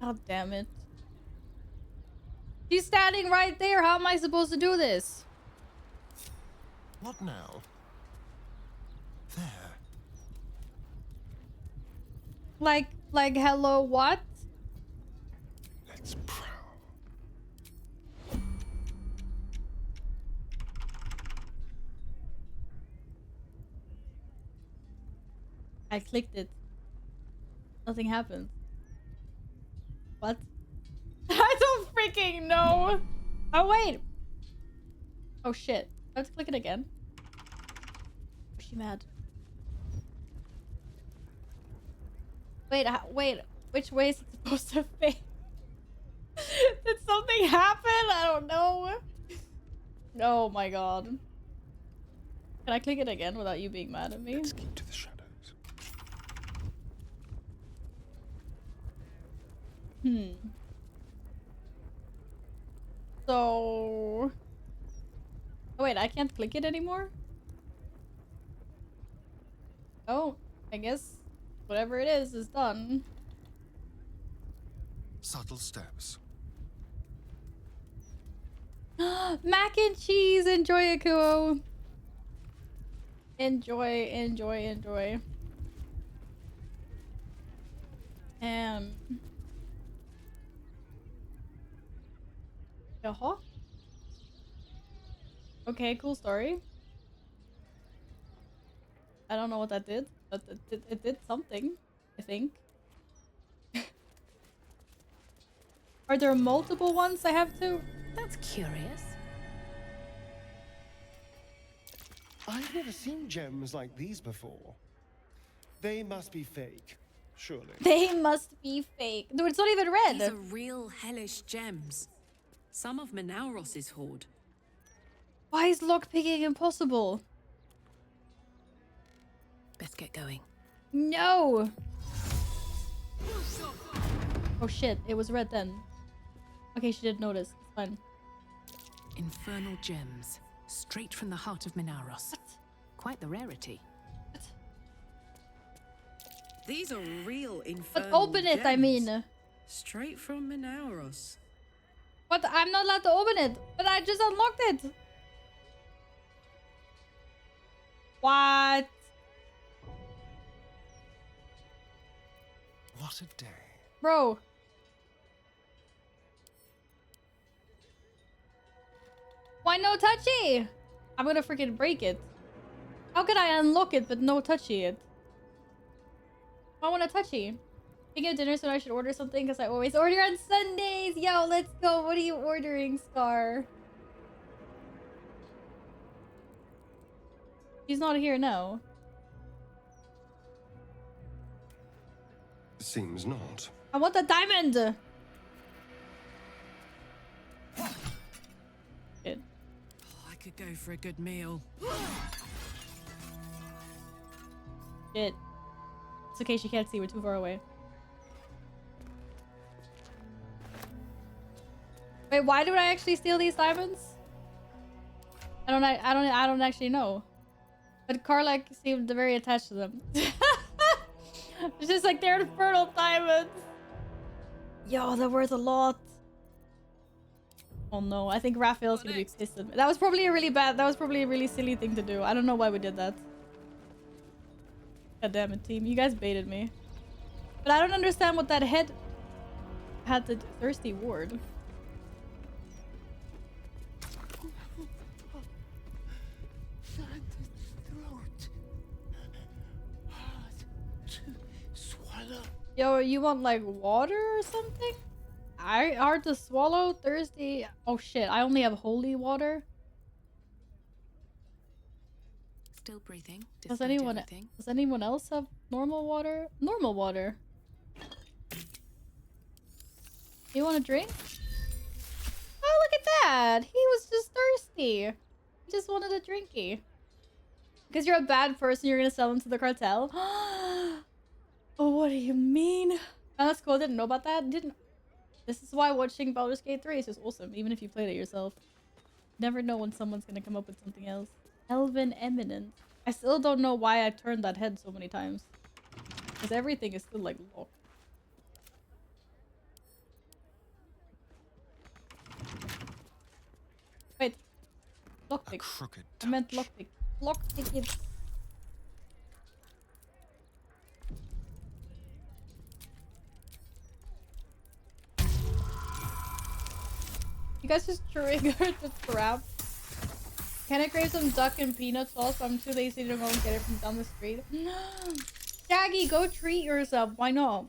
Speaker 1: God damn it. She's standing right there. How am I supposed to do this?
Speaker 18: What now? There.
Speaker 1: Like, hello, what?
Speaker 18: Let's prowl.
Speaker 1: I clicked it. Nothing happened. What? I don't freaking know. Oh, wait. Oh, shit. I have to click it again. Was she mad? Wait, wait. Which way is it supposed to face? Did something happen? I don't know. Oh my god. Can I click it again without you being mad at me?
Speaker 18: Let's keep to the shadows.
Speaker 1: So... Oh wait, I can't click it anymore? Oh, I guess whatever it is done.
Speaker 18: Subtle steps.
Speaker 1: Mac and cheese! Enjoy, Akuo! Enjoy, enjoy, enjoy. Uh-huh. Okay, cool story. I don't know what that did, but it did something, I think. Are there multiple ones I have to?
Speaker 19: That's curious.
Speaker 18: I've never seen gems like these before. They must be fake, surely.
Speaker 1: They must be fake. Dude, it's not even red.
Speaker 12: These are real hellish gems. Some of Menauros' hoard.
Speaker 1: Why is lockpicking impossible?
Speaker 12: Best get going.
Speaker 1: No! Oh shit, it was red then. Okay, she did notice. It's fine.
Speaker 12: Infernal gems. Straight from the heart of Menauros.
Speaker 1: What?
Speaker 12: Quite the rarity.
Speaker 1: What?
Speaker 12: These are real infernal
Speaker 1: But open it,
Speaker 12: gems.
Speaker 1: I mean.
Speaker 12: Straight from Menauros.
Speaker 1: What? I'm not allowed to open it. But I just unlocked it. What?
Speaker 18: What a day.
Speaker 1: Bro. Why no touchy? I'm gonna freaking break it. How could I unlock it but no touchy it? I want a touchy. Speaking of dinner, so I should order something because I always order on Sundays. Yo, let's go. What are you ordering, Scar? She's not here now.
Speaker 18: Seems not.
Speaker 1: I want the diamond. Good.
Speaker 12: Oh, I could go for a good meal.
Speaker 1: Shit. It's okay, she can't see. We're too far away. Wait, why do I actually steal these diamonds? I don't actually know. But Karlak seemed very attached to them. It's just like they're infernal diamonds. Yo, they're worth a lot. Oh no, I think Raphael's gonna be pissed at me. That was probably a really silly thing to do. I don't know why we did that. God damn it, team. You guys baited me. But I don't understand what that head had to do. Thirsty ward. Yo, you want like water or something? Hard to swallow, thirsty. Oh shit, I only have holy water.
Speaker 12: Still breathing.
Speaker 1: Does anyone else have normal water? Normal water. You want a drink? Oh, look at that! He was just thirsty. He just wanted a drinky. Because you're a bad person, you're gonna sell him to the cartel. Oh, what do you mean? Oh, that's cool. I didn't know about that. This is why watching Baldur's Gate 3 is just awesome, even if you played it yourself. Never know when someone's gonna come up with something else. Elven Eminent. I still don't know why I turned that head so many times. Because everything is still like locked. Wait. Lockpick. I meant lockpick. Lockpick it. You guys just triggered the trap. Can I crave some duck and peanut sauce? But I'm too lazy to go and get it from down the street. No! Shaggy, go treat yourself. Why not?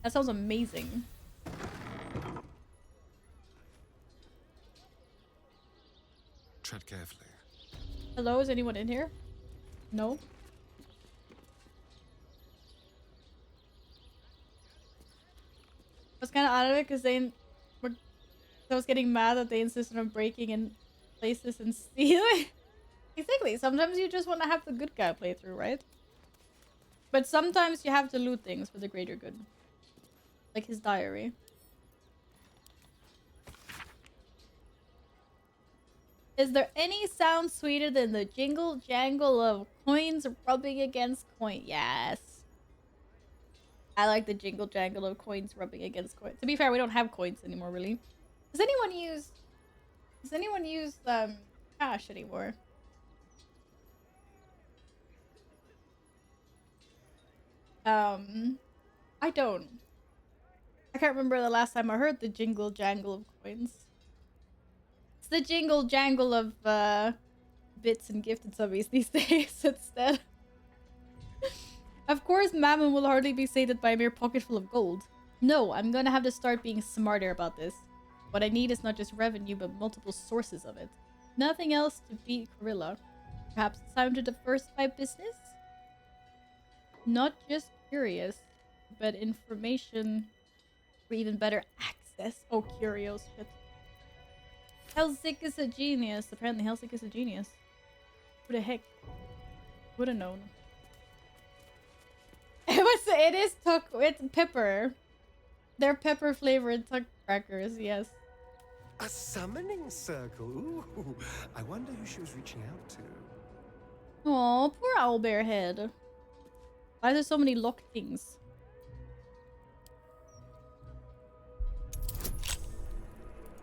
Speaker 1: That sounds amazing.
Speaker 6: Tread carefully.
Speaker 1: Hello, is anyone in here? No? I was kind of out of it because I was getting mad that they insisted on breaking in places and stealing. Exactly. Sometimes you just want to have the good guy playthrough, right? But sometimes you have to loot things for the greater good. Like his diary. Is there any sound sweeter than the jingle jangle of coins rubbing against coin? Yes. I like the jingle jangle of coins rubbing against coins. To be fair, we don't have coins anymore, really. Does anyone use cash anymore? I don't. I can't remember the last time I heard the jingle jangle of coins. It's the jingle jangle of bits and gifted subbies these days instead. Of course, Mammon will hardly be sated by a mere pocketful of gold. No, I'm gonna have to start being smarter about this. What I need is not just revenue, but multiple sources of it. Nothing else to beat Gorilla. Perhaps it's time to diversify business? Not just curious, but information for even better access. Oh, curious shit. Helsick is a genius. Apparently Helsick is a genius. Who the heck would have known? It's pepper. They're pepper flavored tuck crackers, yes.
Speaker 18: A summoning circle? Ooh, I wonder who she was reaching out to.
Speaker 1: Aw, poor owlbear head. Why are there so many locked things?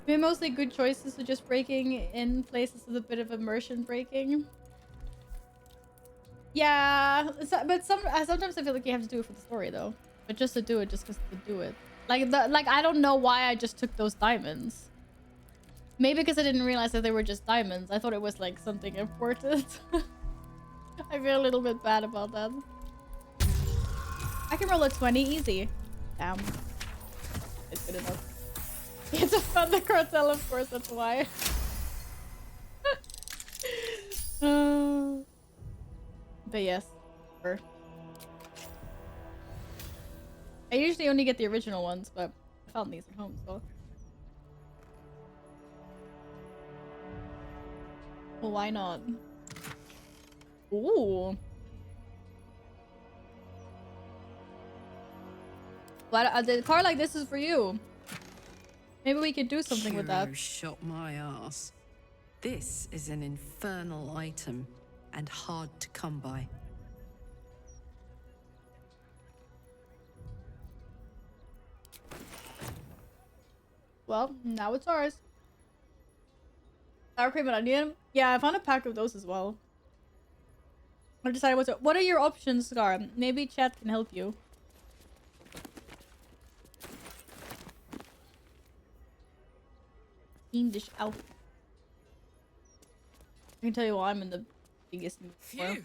Speaker 1: Maybe mostly good choices, so just breaking in places with a bit of immersion breaking. Yeah, but sometimes I feel like you have to do it for the story though. But just to do it, just because to do it. Like I don't know why I just took those diamonds. Maybe because I didn't realize that they were just diamonds. I thought it was like something important. I feel a little bit bad about that. I can roll a 20 easy. Damn. It's good enough. It's a fun the cartel, of course, that's why. But yes. Sure. I usually only get the original ones, but I found these at home, so. Well, why not? Ooh. But the car like this is for you. Maybe we could do something with that.
Speaker 20: Shot my ass. This is an infernal item.
Speaker 19: and hard to come by.
Speaker 1: Well, now it's ours. Sour cream and onion. Yeah, I found a pack of those as well. I decided what are your options, Scar? Maybe chat can help you. Fiendish elf. I can tell you why I'm in the biggest mood for.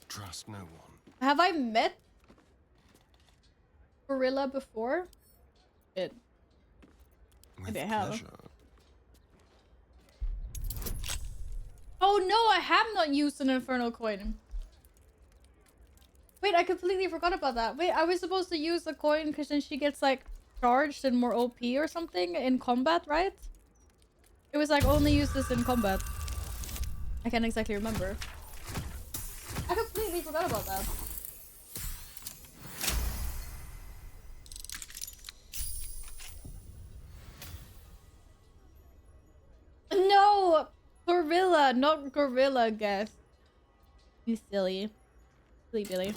Speaker 18: Trust no one.
Speaker 1: Have I met Gorilla before? Maybe I have.
Speaker 18: Pleasure.
Speaker 1: Oh no, I have not used an Infernal coin. Wait, I completely forgot about that. Wait, I was supposed to use the coin because then she gets like charged and more OP or something in combat, right? It was like only use this in combat. I can't exactly remember. I completely forgot about that. No! Gorilla, not Gorilla, guess. You silly. Silly Billy.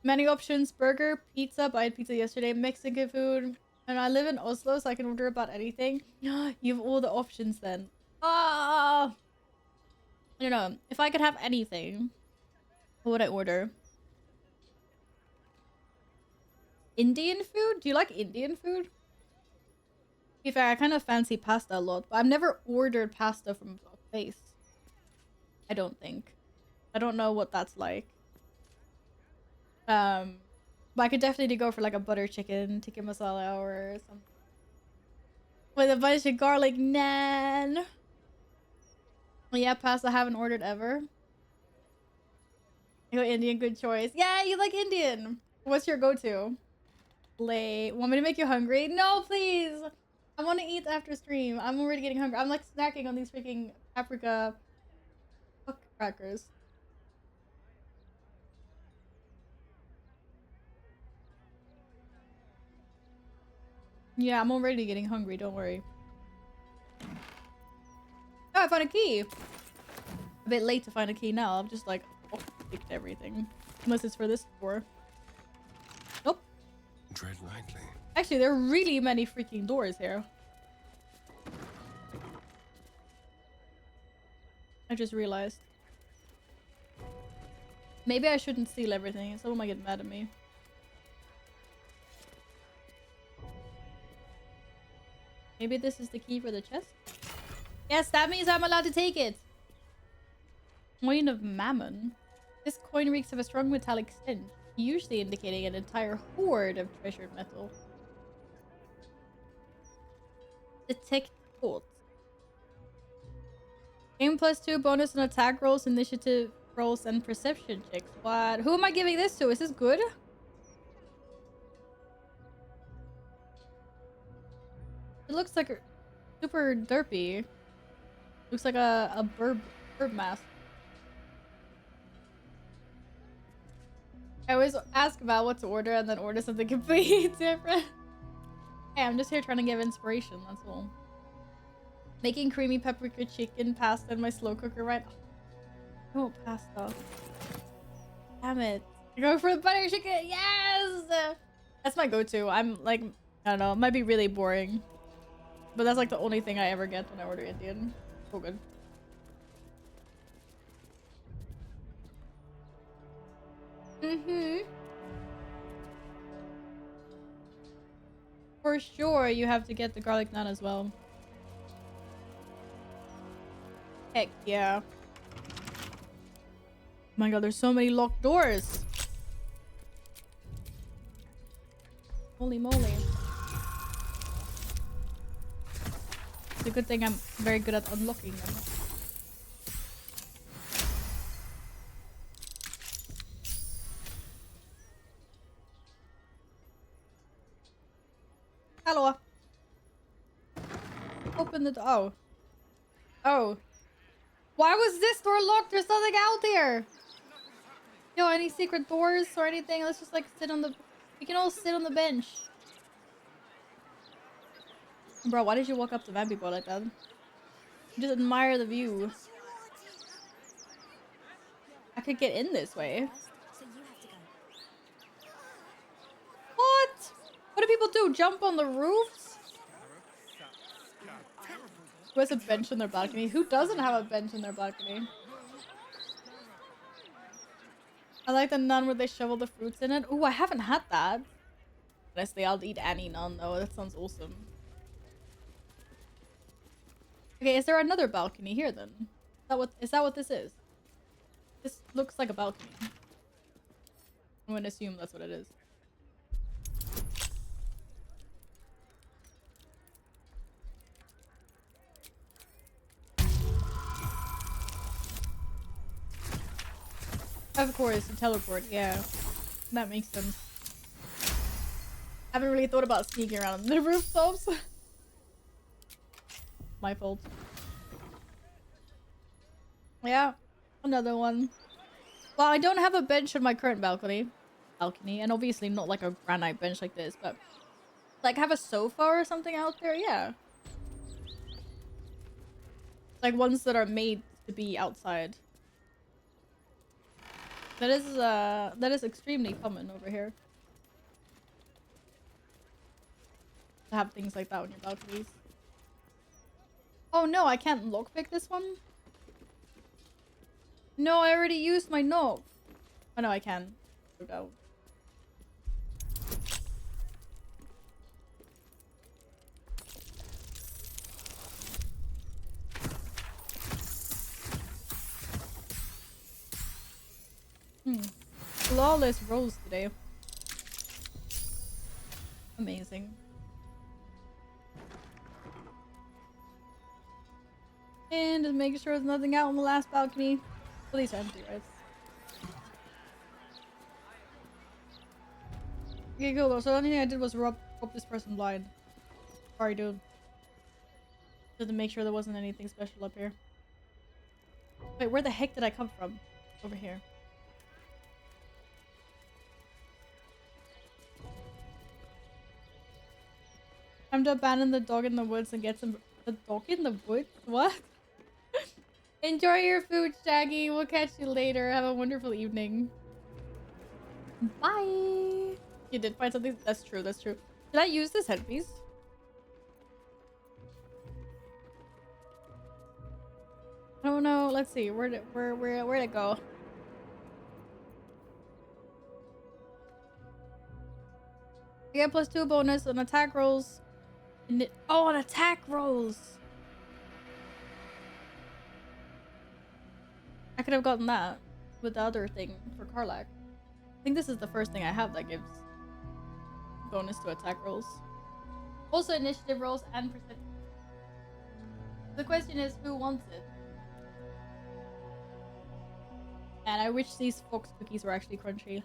Speaker 1: Many options. Burger, pizza, but I had pizza yesterday. Mexican food. And I live in Oslo, so I can order about anything. You have all the options then. Ah! I don't know. If I could have anything, what would I order? Indian food? Do you like Indian food? To be fair, I kind of fancy pasta a lot, but I've never ordered pasta from a place. I don't think. I don't know what that's like. But I could definitely go for like a butter chicken, tikka masala or something. With a bunch of garlic naan. Well, yeah, pasta I haven't ordered ever. You go Indian, good choice. Yeah, you like Indian. What's your go-to? Late. Want me to make you hungry? No, please. I want to eat after stream. I'm already getting hungry. I'm like snacking on these freaking paprika fuck crackers. Yeah, I'm already getting hungry. Don't worry. Oh, I found a key. A bit late to find a key now. I'm just like, oh, picked everything. Unless it's for this door. Nope.
Speaker 18: Tread lightly.
Speaker 1: Actually, there are really many freaking doors here. I just realized. Maybe I shouldn't steal everything. Someone might get mad at me. Maybe this is the key for the chest? Yes, that means I'm allowed to take it. Coin of Mammon. This coin reeks of a strong metallic stench, usually indicating an entire hoard of treasured metal. Detect thoughts. Game +2 bonus on attack rolls, initiative rolls, and perception checks. What? Who am I giving this to? Is this good? It looks like a super derpy. Looks like a burb mask. I always ask about what to order and then order something completely different. Hey, I'm just here trying to give inspiration, that's all. Making creamy paprika chicken pasta in my slow cooker, right? I want pasta. Damn it. Go for the butter chicken, yes! That's my go-to. I'm like, I don't know, it might be really boring. But that's like the only thing I ever get when I order Indian. So good. For sure, you have to get the garlic naan as well. Heck yeah. Oh my god, there's so many locked doors. Holy moly. It's a good thing I'm very good at unlocking them. Hello. Open the door. Oh. Oh. Why was this door locked? There's nothing out there. Yo, any secret doors or anything? Let's just like sit on the... We can all sit on the bench. Bro, why did you walk up to mad people like that? Just admire the view. I could get in this way. What? What do people do? Jump on the roofs? Who has a bench in their balcony? Who doesn't have a bench in their balcony? I like the nun where they shovel the fruits in it. Ooh, I haven't had that. Honestly, I'll eat any nun though. That sounds awesome. Okay, is there another balcony here then? Is that what this is? This looks like a balcony. I'm gonna assume that's what it is. Of course, a teleport, yeah. That makes sense. I haven't really thought about sneaking around the rooftops. My fault. Yeah, another one. Well, I don't have a bench in my current balcony, and obviously not like a granite bench like this, but like have a sofa or something out there, yeah. Like ones that are made to be outside. That is extremely common over here. To have things like that on your balconies. Oh no, I can't lockpick this one? No, I already used my knock. Oh no, I can. Go. Flawless rolls today. Amazing. And just making sure there's nothing out on the last balcony. At least empty, right? Okay, cool though. So the only thing I did was rob this person blind. Sorry, dude. Just to make sure there wasn't anything special up here. Wait, where the heck did I come from? Over here. Time to abandon the dog in the woods and get some... The dog in the woods? What? Enjoy your food, Shaggy. We'll catch you later. Have a wonderful evening. Bye. You did find something? That's true. That's true. Did I use this headpiece? I don't know. Let's see. Where'd it go? You get +2 bonus on attack rolls. Oh, on attack rolls. I could have gotten that with the other thing for Karlach. I think this is the first thing I have that gives bonus to attack rolls. Also initiative rolls and percent. The question is, who wants it? And I wish these fox cookies were actually crunchy.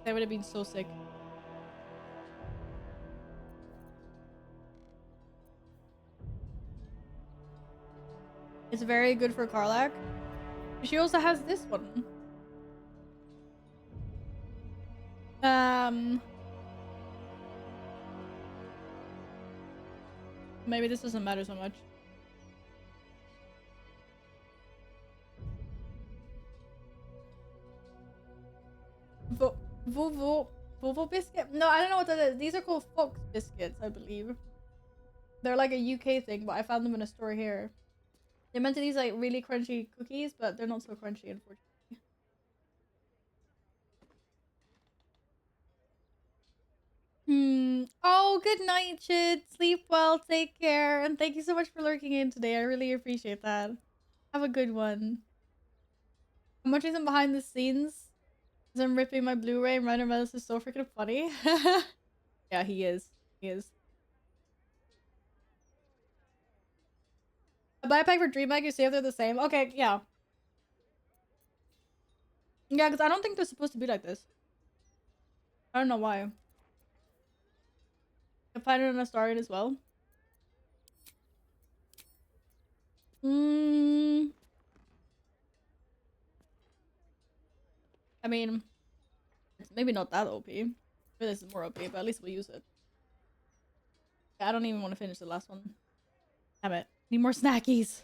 Speaker 1: That would have been so sick. It's very good for Karlach. She also has this one. Maybe this doesn't matter so much. Vovo biscuit? No, I don't know what that is. These are called Fox biscuits, I believe. They're like a UK thing, but I found them in a store here. They're meant to be these like really crunchy cookies, but they're not so crunchy, unfortunately. Oh, good night, Chid. Sleep well, take care, and thank you so much for lurking in today. I really appreciate that. Have a good one. I'm watching some behind the scenes as I'm ripping my Blu-ray, and Ryan Reynolds is so freaking funny. Yeah, he is. He is. A buy a pack for DreamHack, you see if they're the same. Okay, yeah. Yeah, because I don't think they're supposed to be like this. I don't know why. I find it on a Astarion as well. I mean, it's maybe not that OP. This is more OP, but at least we'll use it. I don't even want to finish the last one. Damn it. Need more snackies.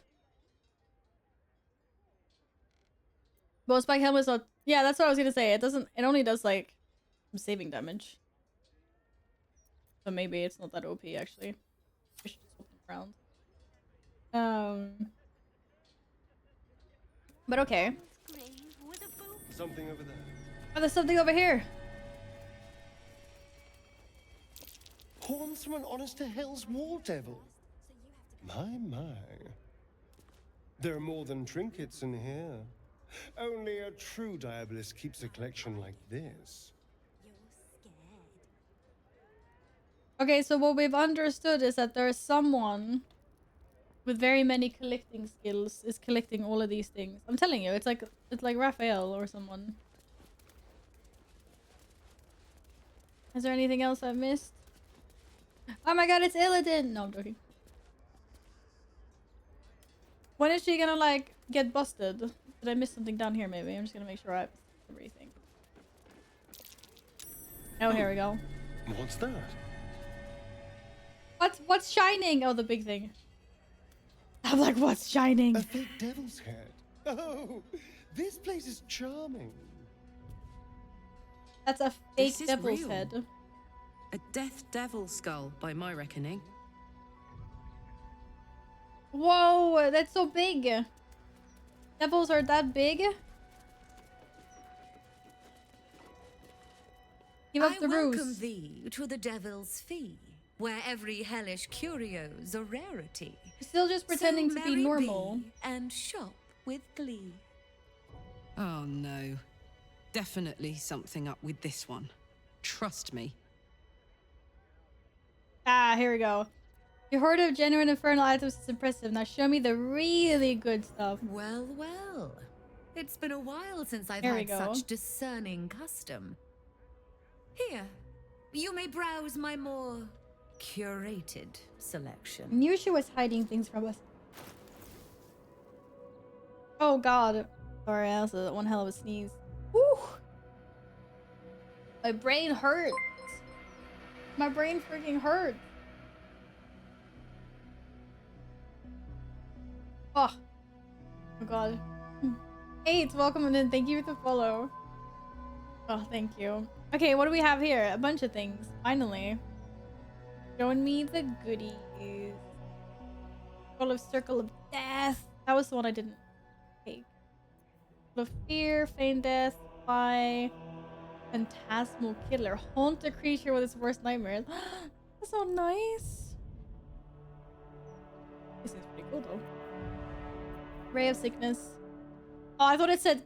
Speaker 1: Bow spike helmet's not. Yeah, that's what I was gonna say. It only does like some saving damage. So maybe it's not that OP actually. We should just open around. But okay.
Speaker 18: Something over there.
Speaker 1: Oh, there's something over here.
Speaker 18: Horns from an honest to hell's war devil. My. There are more than trinkets in here. Only a true diabolist keeps a collection like this.
Speaker 1: Okay, so what we've understood is that there is someone with very many collecting skills is collecting all of these things. I'm telling you, it's like Raphael or someone. Is there anything else I've missed? Oh my god, it's Illidan! No, I'm joking. When is she gonna like get busted? Did I miss something down here maybe? I'm just gonna make sure I have everything. Oh, here we go.
Speaker 18: What's that?
Speaker 1: What's shining? Oh, the big thing. I'm like, what's shining?
Speaker 18: A fake devil's head. Oh, this place is charming.
Speaker 1: That's a fake devil's
Speaker 20: real.
Speaker 1: head.
Speaker 20: A death devil skull, by my reckoning.
Speaker 1: Whoa, that's so big. Devils are that big? Give up the
Speaker 19: welcome
Speaker 1: ruse.
Speaker 19: thee to the Devil's Fee, where every hellish curio's a rarity.
Speaker 1: Still just pretending
Speaker 19: So
Speaker 1: to be
Speaker 19: merry
Speaker 1: normal.
Speaker 19: be and shop with glee.
Speaker 20: Oh no. Definitely something up with this one. Trust me.
Speaker 1: Ah, here we go. Your hoard of genuine infernal items is impressive. Now show me the really good stuff.
Speaker 19: Well, well. It's been a while since I've
Speaker 1: Here we
Speaker 19: had
Speaker 1: go.
Speaker 19: such discerning custom. Here, you may browse my more curated selection.
Speaker 1: Knew she was hiding things from us. Oh god. Sorry, that was one hell of a sneeze. Woo! My brain hurts. My brain freaking hurts. Oh. Oh god. 8, welcome in. Thank you for the follow. Oh, thank you. Okay, what do we have here? A bunch of things. Finally. Showing me the goodies. Full of Circle of Death. That was the one I didn't take. Full of Fear, Feign Death, Spy, Phantasmal Killer. Haunt a creature with its worst nightmares. That's so nice. This is pretty cool though. Ray of Sickness. Oh, I thought it said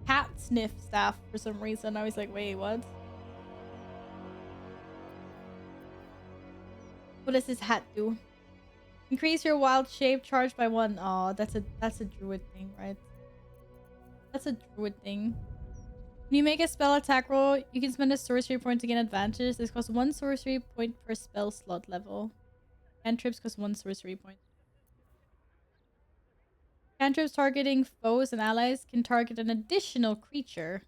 Speaker 1: Cat Sniff Staff for some reason. I was like, wait, what? What does this hat do? Increase your wild shape charge by 1. Oh, that's a druid thing, right? That's a druid thing. When you make a spell attack roll, you can spend a sorcery point to gain advantage. This costs 1 sorcery point per spell slot level. Cantrips cost 1 sorcery point. Cantrips targeting foes and allies can target an additional creature.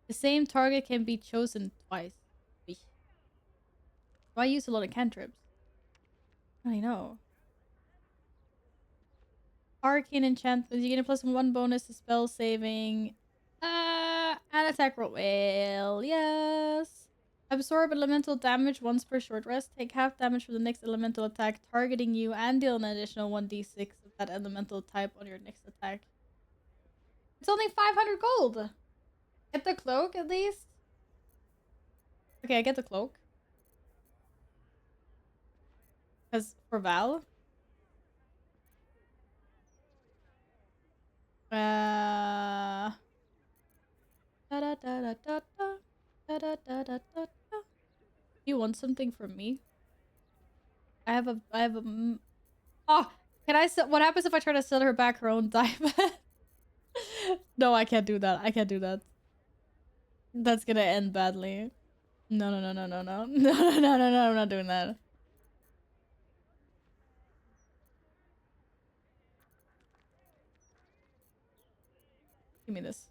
Speaker 1: The same target can be chosen twice. I use a lot of cantrips. I know. Arcane enchantments. You get a +1 bonus to spell saving. And attack roll. Well, yes. Absorb elemental damage once per short rest. Take half damage from the next elemental attack targeting you and deal an additional 1d6 of that elemental type on your next attack. It's only 500 gold. Get the cloak at least. Okay, I get the cloak. Because for Val. You want something from me? I have a oh, can I sell? What happens if I try to sell her back her own diamond? No, I can't do that. I can't do that. That's gonna end badly. No. No, I'm not doing that. Give me this.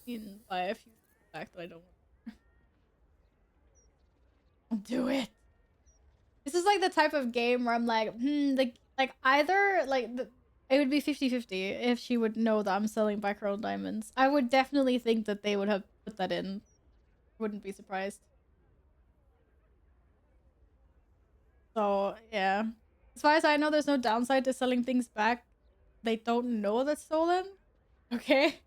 Speaker 1: You can buy a few fact that I don't want to do it. This is like the type of game where I'm like, like either like it would be 50-50 if she would know that I'm selling back her own diamonds. I would definitely think that they would have put that in. Wouldn't be surprised. So yeah, as far as I know, there's no downside to selling things back they don't know that's stolen. Okay.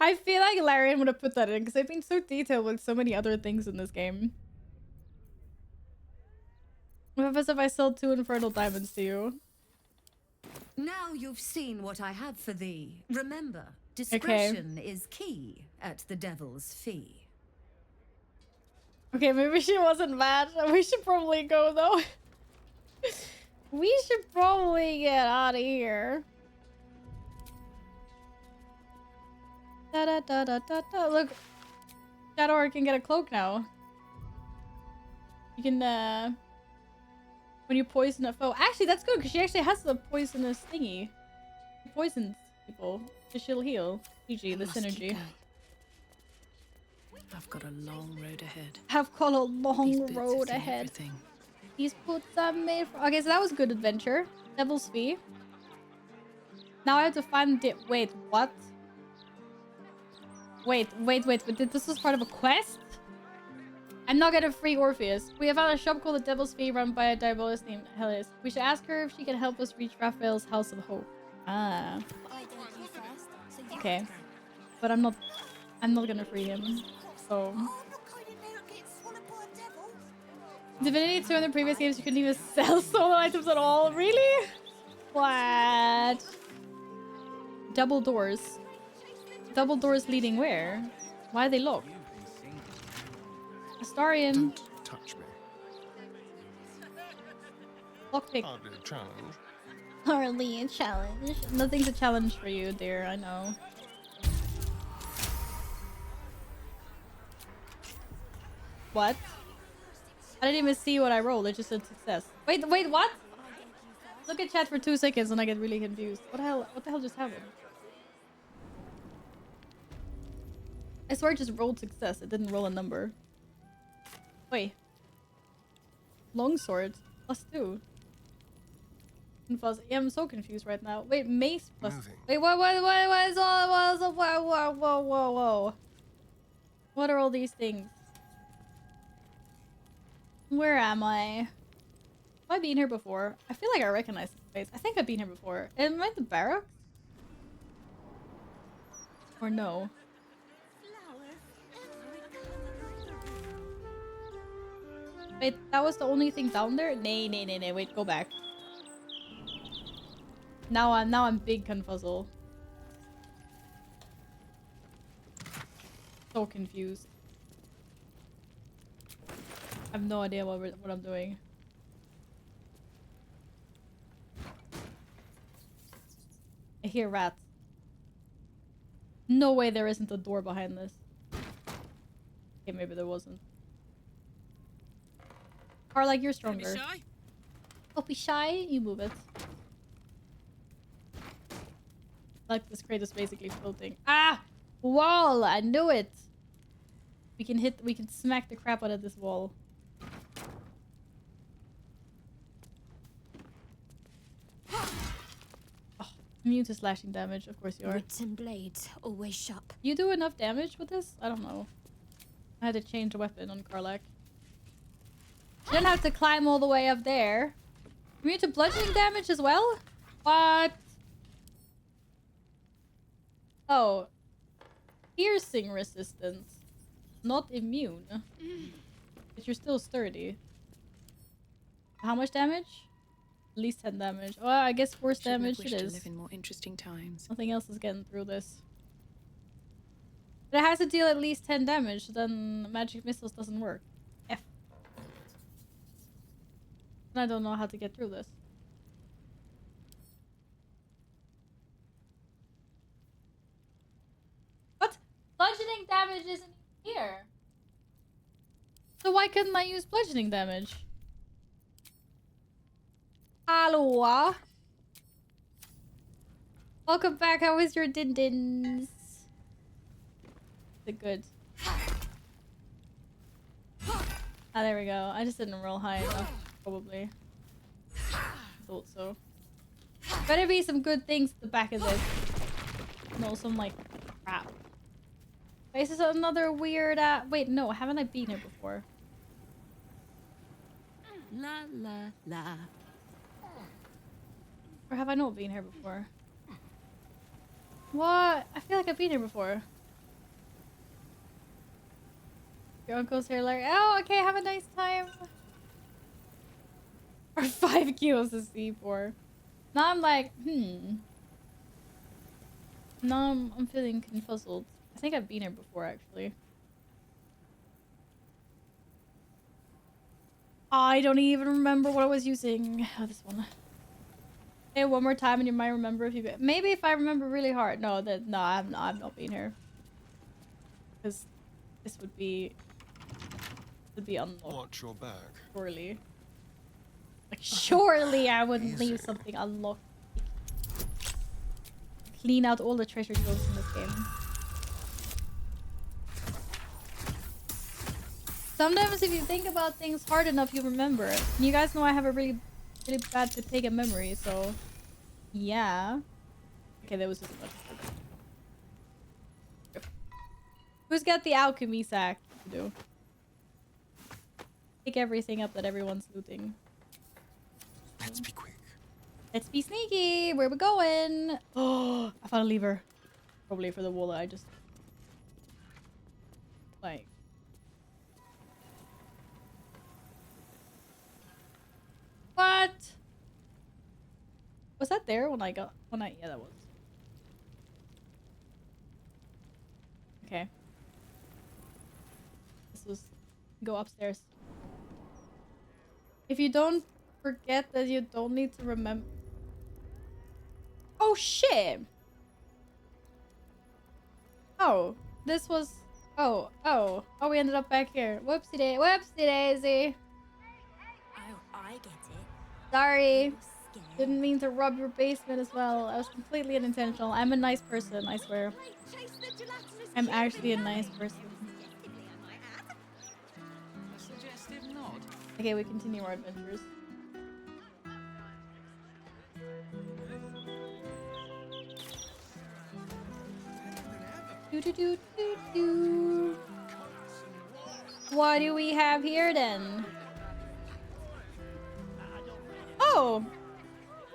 Speaker 1: I feel like Larian would have put that in because they've been so detailed with so many other things in this game. What happens if I sell 2 infernal diamonds to you?
Speaker 19: Now you've seen what I have for thee. Remember, discretion is key at the Devil's Fee.
Speaker 1: Okay, maybe she wasn't mad. We should probably go though. We should probably get out of here. Da da da da da da. Look, Shadowheart can get a cloak now. You can when you poison a foe. Actually, that's good because she actually has the poisonous thingy. She poisons people, so she'll heal. GG, the synergy.
Speaker 12: I've got a long road ahead.
Speaker 1: Have got a long road ahead. These boots are made for... Okay, so that was a good adventure. Devil's Fee. Now I have to find the... Wait, what? Wait. This was part of a quest? I'm not getting free Orpheus. We have found a shop called the Devil's Fee run by a diabolist named Helios. We should ask her if she can help us reach Raphael's House of Hope. Ah. Okay. But I'm not gonna free him. So... Divinity 2 in the previous games, you couldn't even sell solo items at all. Really? What? Double doors. Double doors leading where? Why are they locked? Astarian.
Speaker 18: Don't touch me.
Speaker 1: Lockpick.
Speaker 18: Hardly a challenge.
Speaker 1: Hardly a challenge. Nothing's a challenge for you, dear. I know. What? I didn't even see what I rolled. It just said success. Wait, what? Look at chat for 2 seconds and I get really confused. What the hell just happened? I swear it just rolled success. It didn't roll a number. Wait. Longsword. +2. Yeah, I'm so confused right now. Wait, mace plus... Wait, what is all... Whoa. What are all these things? Where am I? Have I been here before? I feel like I recognize this place. I think I've been here before. Am I at the barracks? Or no? Wait, that was the only thing down there? Nay. Wait, go back. Now I'm big confuzzle. So confused. I have no idea what I'm doing. I hear rats. No way there isn't a door behind this. Okay, maybe there wasn't. Or like you're stronger.
Speaker 7: Don't be shy.
Speaker 1: Don't be shy. You move it. Like this crate is basically floating. Ah! Wall! I knew it! We can smack the crap out of this wall. Oh, immune to slashing damage. Of course you are.
Speaker 9: Roots and blades, always sharp.
Speaker 1: You do enough damage with this? I don't know. I had to change a weapon on Karlach. You don't have to climb all the way up there. Immune to bludgeoning damage as well? What? Oh. Piercing resistance. Not immune. But you're still sturdy. How much damage? At least 10 damage. Oh, I guess force damage it is.
Speaker 12: To live in more interesting times.
Speaker 1: Nothing else is getting through this. But it has to deal at least 10 damage, so then magic missiles doesn't work. F. And I don't know how to get through this. What? Bludgeoning damage isn't here. So why couldn't I use bludgeoning damage? Hello. Welcome back. How was your din-dins? Is it good? Ah, there we go. I just didn't roll high enough, probably. Thought so. Better be some good things at the back of this. No, some like crap. This is another weird wait, no, haven't I been here before?
Speaker 9: La la la.
Speaker 1: Or have I not been here before? What? I feel like I've been here before. Your uncle's here like, oh, okay, have a nice time. Or 5 kilos to C4. Now I'm like, Now I'm feeling confuzzled. I think I've been here before, actually. I don't even remember what I was using. Oh, this one. Say it one more time and you might remember if you... Maybe if I remember really hard. No, no, I've not been here. Because this would be unlocked.
Speaker 18: Watch your back.
Speaker 1: Surely. Like, surely I wouldn't leave something unlocked. Clean out all the treasure troves in this game. Sometimes if you think about things hard enough, you remember it. You guys know I have a really bad potato memory, so... Yeah. Okay, that was just much. Who's got the alchemy sack to do? Pick everything up that everyone's looting.
Speaker 18: Let's be quick.
Speaker 1: Let's be sneaky. Where we going? Oh, I found a lever. Probably for the wall that I just... Like... What? Was that there when I got... Yeah, that was. Okay. This was... Go upstairs. If you don't forget that you don't need to remember... Oh, shit! Oh, this was... Oh, we ended up back here. Whoopsie daisy.
Speaker 9: Oh, I get it.
Speaker 1: Sorry. Didn't mean to rob your basement as well. I was completely unintentional. I'm a nice person, I swear. I'm actually a nice person. Okay, we continue our adventures. Do. What do we have here then? Oh!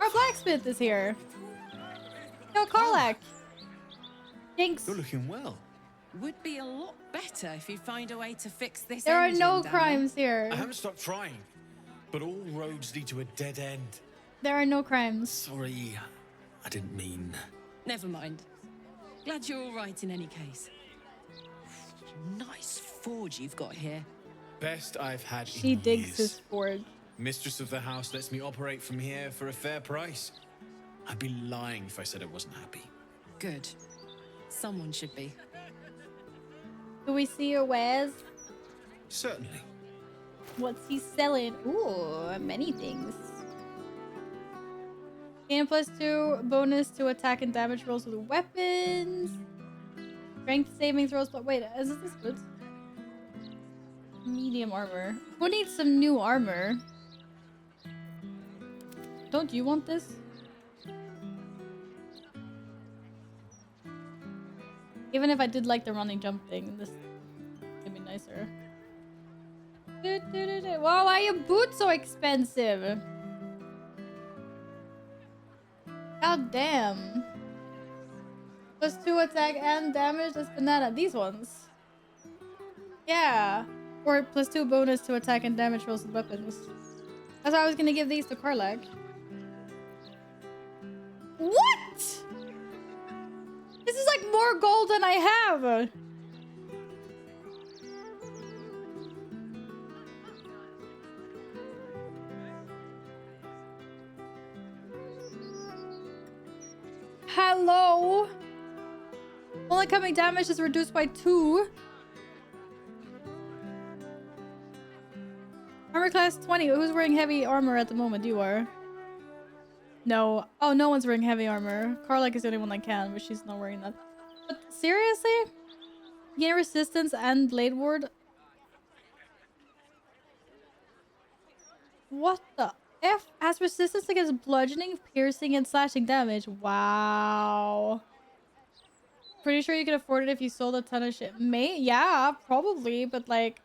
Speaker 1: Our blacksmith is here. Yo, Karlak. Thanks.
Speaker 21: You're looking well.
Speaker 20: Would be a lot better if you find a way to fix this
Speaker 1: There are
Speaker 20: engine,
Speaker 1: no
Speaker 20: damn it.
Speaker 1: crimes here.
Speaker 21: I haven't stopped trying, but all roads lead to a dead end.
Speaker 1: There are no crimes.
Speaker 21: Sorry, I didn't mean...
Speaker 20: Never mind. Glad you're all right in any case. Nice forge you've got here.
Speaker 21: Best I've had
Speaker 1: She
Speaker 21: in
Speaker 1: digs
Speaker 21: years.
Speaker 1: his forge.
Speaker 21: Mistress of the house lets me operate from here for a fair price. I'd be lying if I said I wasn't happy.
Speaker 20: Good. Someone should be.
Speaker 1: Do we see your wares?
Speaker 21: Certainly.
Speaker 1: What's he selling? Ooh, many things. Gain +2 bonus to attack and damage rolls with weapons. Strength saving throws, but wait, is this good? Medium armor. Who needs some new armor? Don't you want this? Even if I did like the running jump thing, this would be nicer. Whoa, why are your boots so expensive? God damn. +2 attack and damage. That's banana. These ones. Yeah. Or +2 bonus to attack and damage rolls with weapons. That's why I was gonna give these to Karlak. What? This is like more gold than I have. Hello? Only coming damage is reduced by 2. Armor class 20. Who's wearing heavy armor at the moment? You are. No. Oh, no one's wearing heavy armor. Karlak is the only one that can, but she's not wearing that. But seriously? Gain resistance and blade ward? What the F? Has resistance against bludgeoning, piercing, and slashing damage. Wow. Pretty sure you could afford it if you sold a ton of shit. Yeah, probably, but like,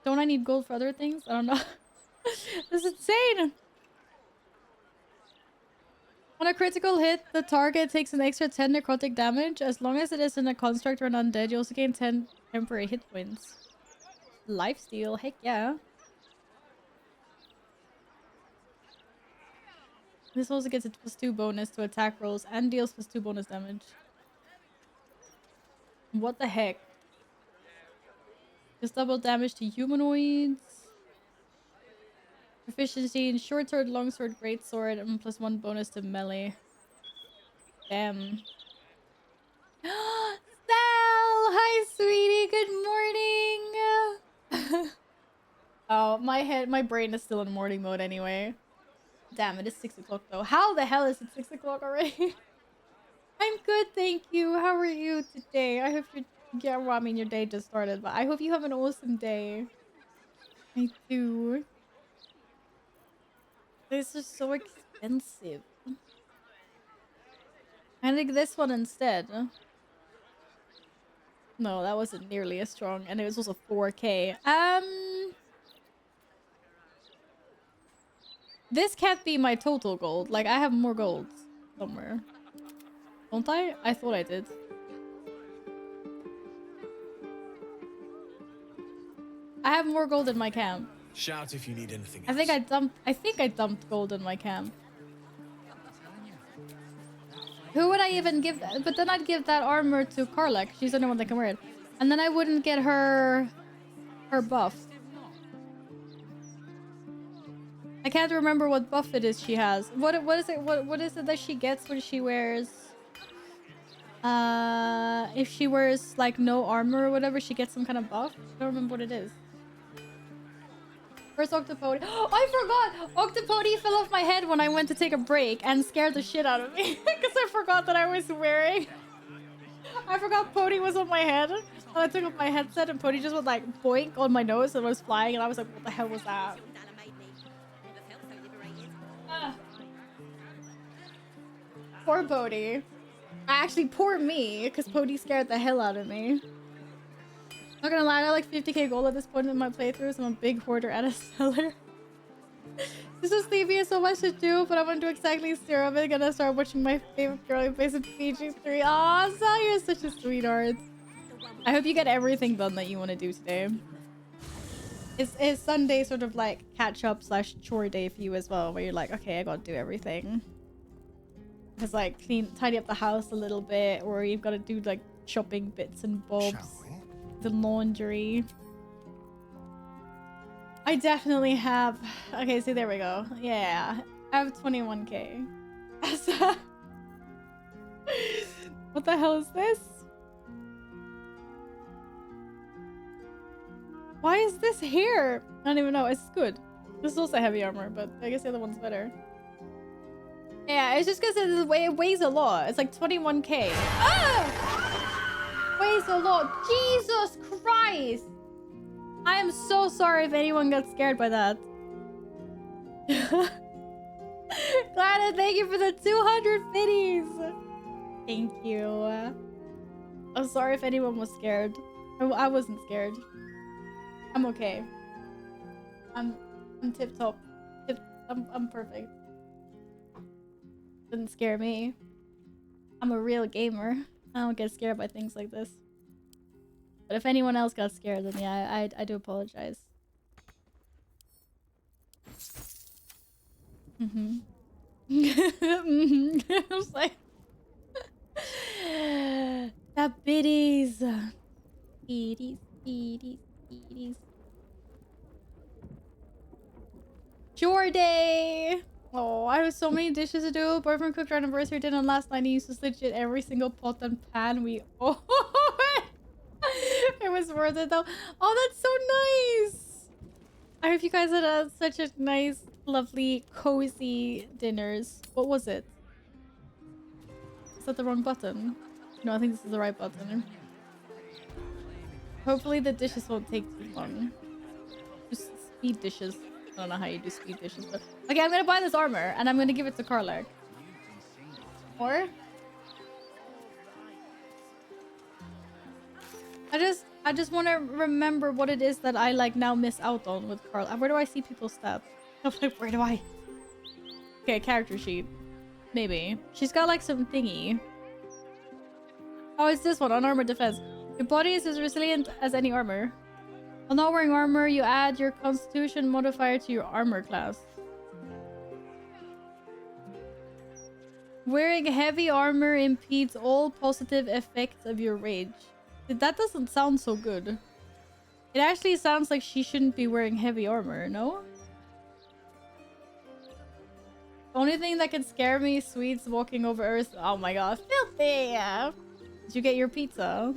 Speaker 1: don't I need gold for other things? I don't know. This is insane. On a critical hit, the target takes an extra 10 necrotic damage. As long as it isn't a construct or an undead, you also gain 10 temporary hit points. Lifesteal, heck yeah. This also gets a +2 bonus to attack rolls and deals +2 bonus damage. What the heck? Just double damage to humanoids. Proficiency in short sword, long sword, great sword, and +1 bonus to melee. Damn. Sal! Hi, sweetie. Good morning. Oh, my brain is still in morning mode anyway. Damn, it is 6 o'clock though. How the hell is it 6 o'clock already? I'm good, thank you. How are you today? I hope you're... Yeah, well, I mean, your day just started, but I hope you have an awesome day. I do. This is so expensive. I think this one instead. No, that wasn't nearly as strong, and it was also 4K. This can't be my total gold. Like, I have more gold somewhere. Don't I? I thought I did. I have more gold in my camp.
Speaker 21: Shout if you need anything else.
Speaker 1: I think I dumped gold in my camp. Who would I even give that? But then I'd give that armor to Carla. She's the only one that can wear it. And then I wouldn't get her buff. I can't remember what buff it is she has. What is it? What is it that she gets when she wears? If she wears like no armor or whatever, she gets some kind of buff. I don't remember what it is. Where's Octopody? Oh, I forgot! Octopody fell off my head when I went to take a break and scared the shit out of me. Because I forgot that I was wearing... I forgot Pody was on my head. And I took off my headset and Pody just went like boink on my nose and was flying. And I was like, what the hell was that? Poor Pody. Actually, poor me. Because Pody scared the hell out of me. Not gonna lie, I got like 50k gold at this point in my playthrough, so I'm a big hoarder and a seller. This was sleepy so much to do, but I want to do exactly 0. I'm gonna start watching my favorite girl who plays in PG3. Aw, Sal, you're such a sweetheart. I hope you get everything done that you want to do today. Is Sunday sort of like catch up / chore day for you as well, where you're like, okay, I gotta do everything. It's like tidy up the house a little bit, or you've got to do like shopping bits and bobs. The laundry. I definitely have... Okay, so there we go. Yeah. I have 21k. What the hell is this? Why is this here? I don't even know. It's good. This is also heavy armor, but I guess the other one's better. Yeah, it's just because it weighs a lot. It's like 21k. Ah! Weighs a lot. Jesus Christ! I am so sorry if anyone got scared by that. Gladys, thank you for the 200 biddies. Thank you. I'm sorry if anyone was scared. I wasn't scared. I'm okay. I'm tip top. I'm perfect. Didn't scare me. I'm a real gamer. I don't get scared by things like this. But if anyone else got scared, then yeah, I do apologize. I was like... That biddies. Biddies. Chore day! Oh, I have so many dishes to do. Boyfriend cooked our anniversary dinner last night. He used to legit every single pot and pan we... Oh, it was worth it though. Oh, that's so nice! I hope you guys had such a nice, lovely, cozy dinners. What was it? Is that the wrong button? No, I think this is the right button. Hopefully the dishes won't take too long. Just speed dishes. I don't know how you do speed dishes, but okay, I'm gonna buy this armor and I'm gonna give it to Karlach. Or I just want to remember what it is that I like now miss out on with Karlach. Where do I see people's stats? Where do I? Okay, character sheet. Maybe. She's got like some thingy. Oh, it's this one, unarmored defense. Your body is as resilient as any armor. While not wearing armor, you add your constitution modifier to your armor class. Wearing heavy armor impedes all positive effects of your rage. That doesn't sound so good. It actually sounds like she shouldn't be wearing heavy armor, no? The only thing that can scare me is Swedes walking over Earth. Oh my god, filthy! Did you get your pizza?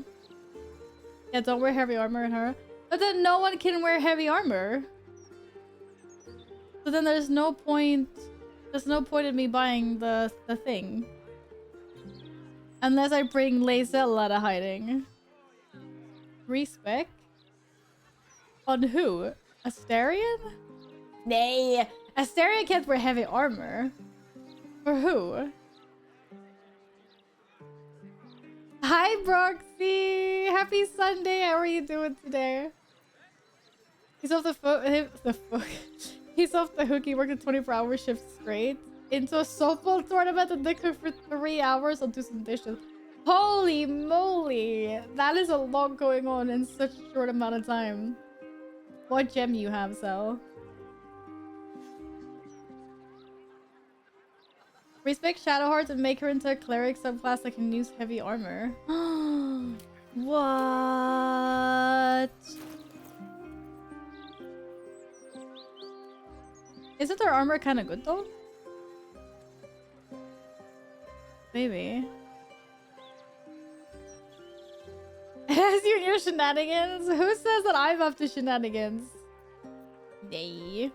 Speaker 1: Yeah, don't wear heavy armor in her. But then no one can wear heavy armor. So then there's no point. There's no point in me buying the thing. Unless I bring Lae'zel out of hiding. Respec? On who? Astarion? Nay! Astarion can't wear heavy armor. For who? Hi, Broxy! Happy Sunday! How are you doing today? He's off He's off the hook. He worked a 24-hour shift straight into a softball tournament and they cooked for 3 hours. I'll do some dishes. Holy moly! That is a lot going on in such a short amount of time. What gem you have, Sel? Respect Shadowheart and make her into a cleric subclass that can use heavy armor. What? Isn't their armor kind of good though? Maybe. As you and your shenanigans? Who says that I'm up to shenanigans? Nay.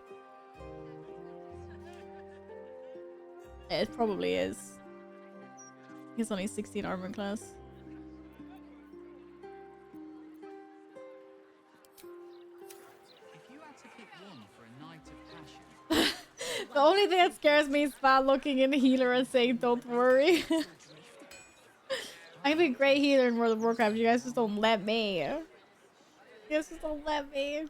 Speaker 1: It probably is. He's only 16 armor class.
Speaker 8: If you had to pick one for a night of passion.
Speaker 1: The only thing that scares me is Val looking in the healer and saying, "Don't worry." I can be a great healer in World of Warcraft. You guys just don't let me. You guys just don't let me.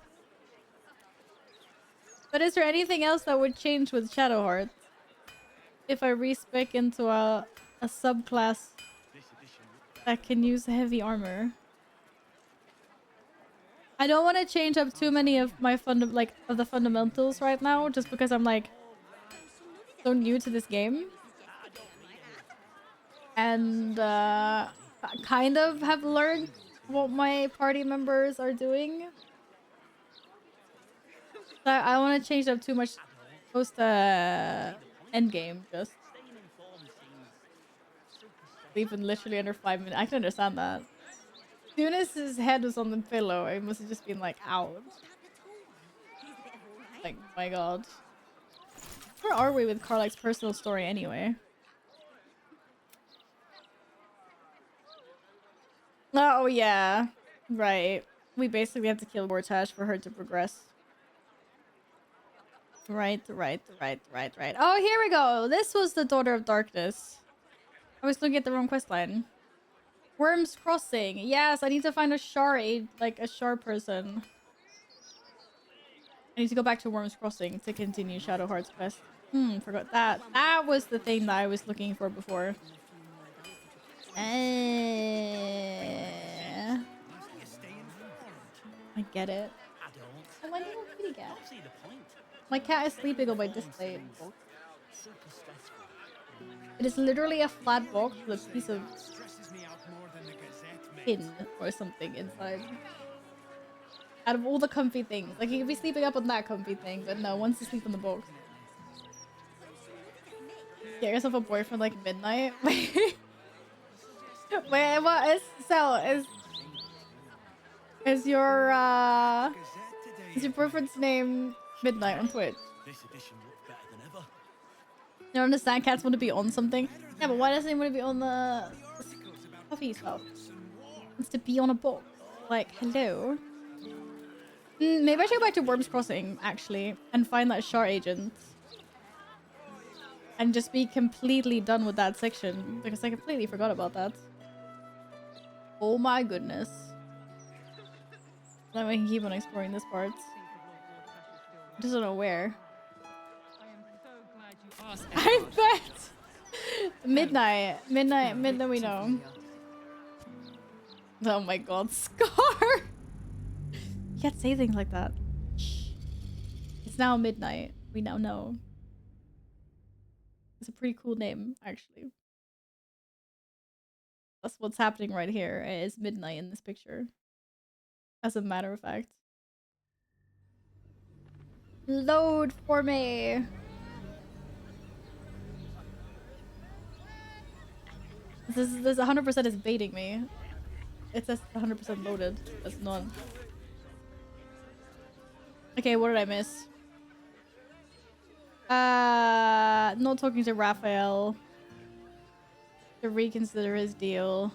Speaker 1: But is there anything else that would change with Shadowheart? If I respec into a subclass that can use heavy armor. I don't want to change up too many of my of the fundamentals right now, just because I'm like so new to this game. And kind of have learned what my party members are doing. So I want to change up too much post endgame, just leaving literally under 5 minutes. I can understand that. As soon as his head was on the pillow, it must have just been like, ouch. Like, my god. Where are we with Karlach's personal story anyway? Oh yeah, right. We basically have to kill Mortash for her to progress. Right. Oh, here we go. This was the Daughter of Darkness. I was looking at the wrong questline. Worms Crossing. Yes, I need to find a Shar aid, like a Shar person. I need to go back to Worms Crossing to continue Shadowheart's quest. Forgot that. That was the thing that I was looking for before. I get it. Oh, my little kitty cat. My cat is sleeping on my display box. It is literally a flat box with a piece of tin or something inside. Out of all the comfy things. Like, he could be sleeping up on that comfy thing, but no, wants to sleep on the box. Get yourself a boyfriend like midnight? Wait, what is... So, is your boyfriend's name Midnight on Twitch? You don't understand, cats want to be on something? Yeah, but why doesn't he want to be on the puffy stuff? He wants to be on a box. Like, hello? Maybe I should go back to Worms Crossing, actually, and find that Shar agent. And just be completely done with that section, because I completely forgot about that. Oh my goodness. Then we can keep on exploring this part. I just don't know where. I bet! Midnight we know. Oh my god, Scar! You can't say things like that. Shh. It's now midnight. We now know. It's a pretty cool name, actually. That's what's happening right here. It's midnight in this picture. As a matter of fact. Load for me! This 100% is baiting me. It says 100% loaded. That's not. Okay, what did I miss? Not talking to Raphael. To reconsider his deal.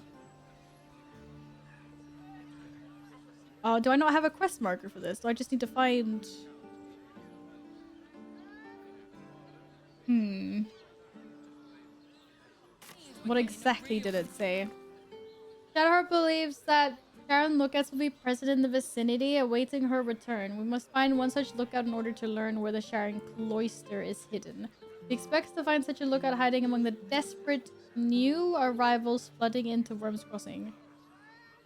Speaker 1: Oh, do I not have a quest marker for this? Do I just need to find... What exactly did it say? Shadowheart believes that Sharon lookouts will be present in the vicinity, awaiting her return. We must find one such lookout in order to learn where the Sharon cloister is hidden. He expects to find such a lookout hiding among the desperate new arrivals flooding into Worms Crossing.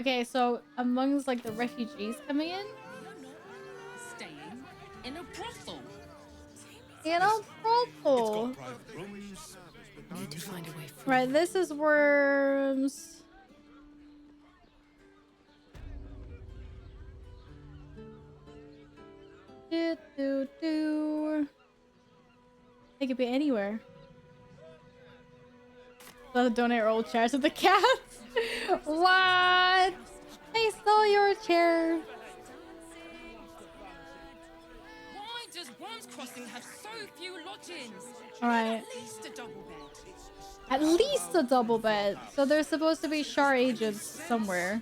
Speaker 1: Okay, so amongst like the refugees coming in?
Speaker 11: Staying in a brothel.
Speaker 1: In a brothel.
Speaker 12: Need to find a way forward.
Speaker 1: Right, this is Worms. They could be anywhere. Let's donate our old chairs to the cats. What? They stole your chair.
Speaker 11: Why does Worms Crossing have so few lodgings?
Speaker 1: Alright.
Speaker 11: At least a double bed.
Speaker 1: At least a double bed. So there's supposed to be Shar agents somewhere.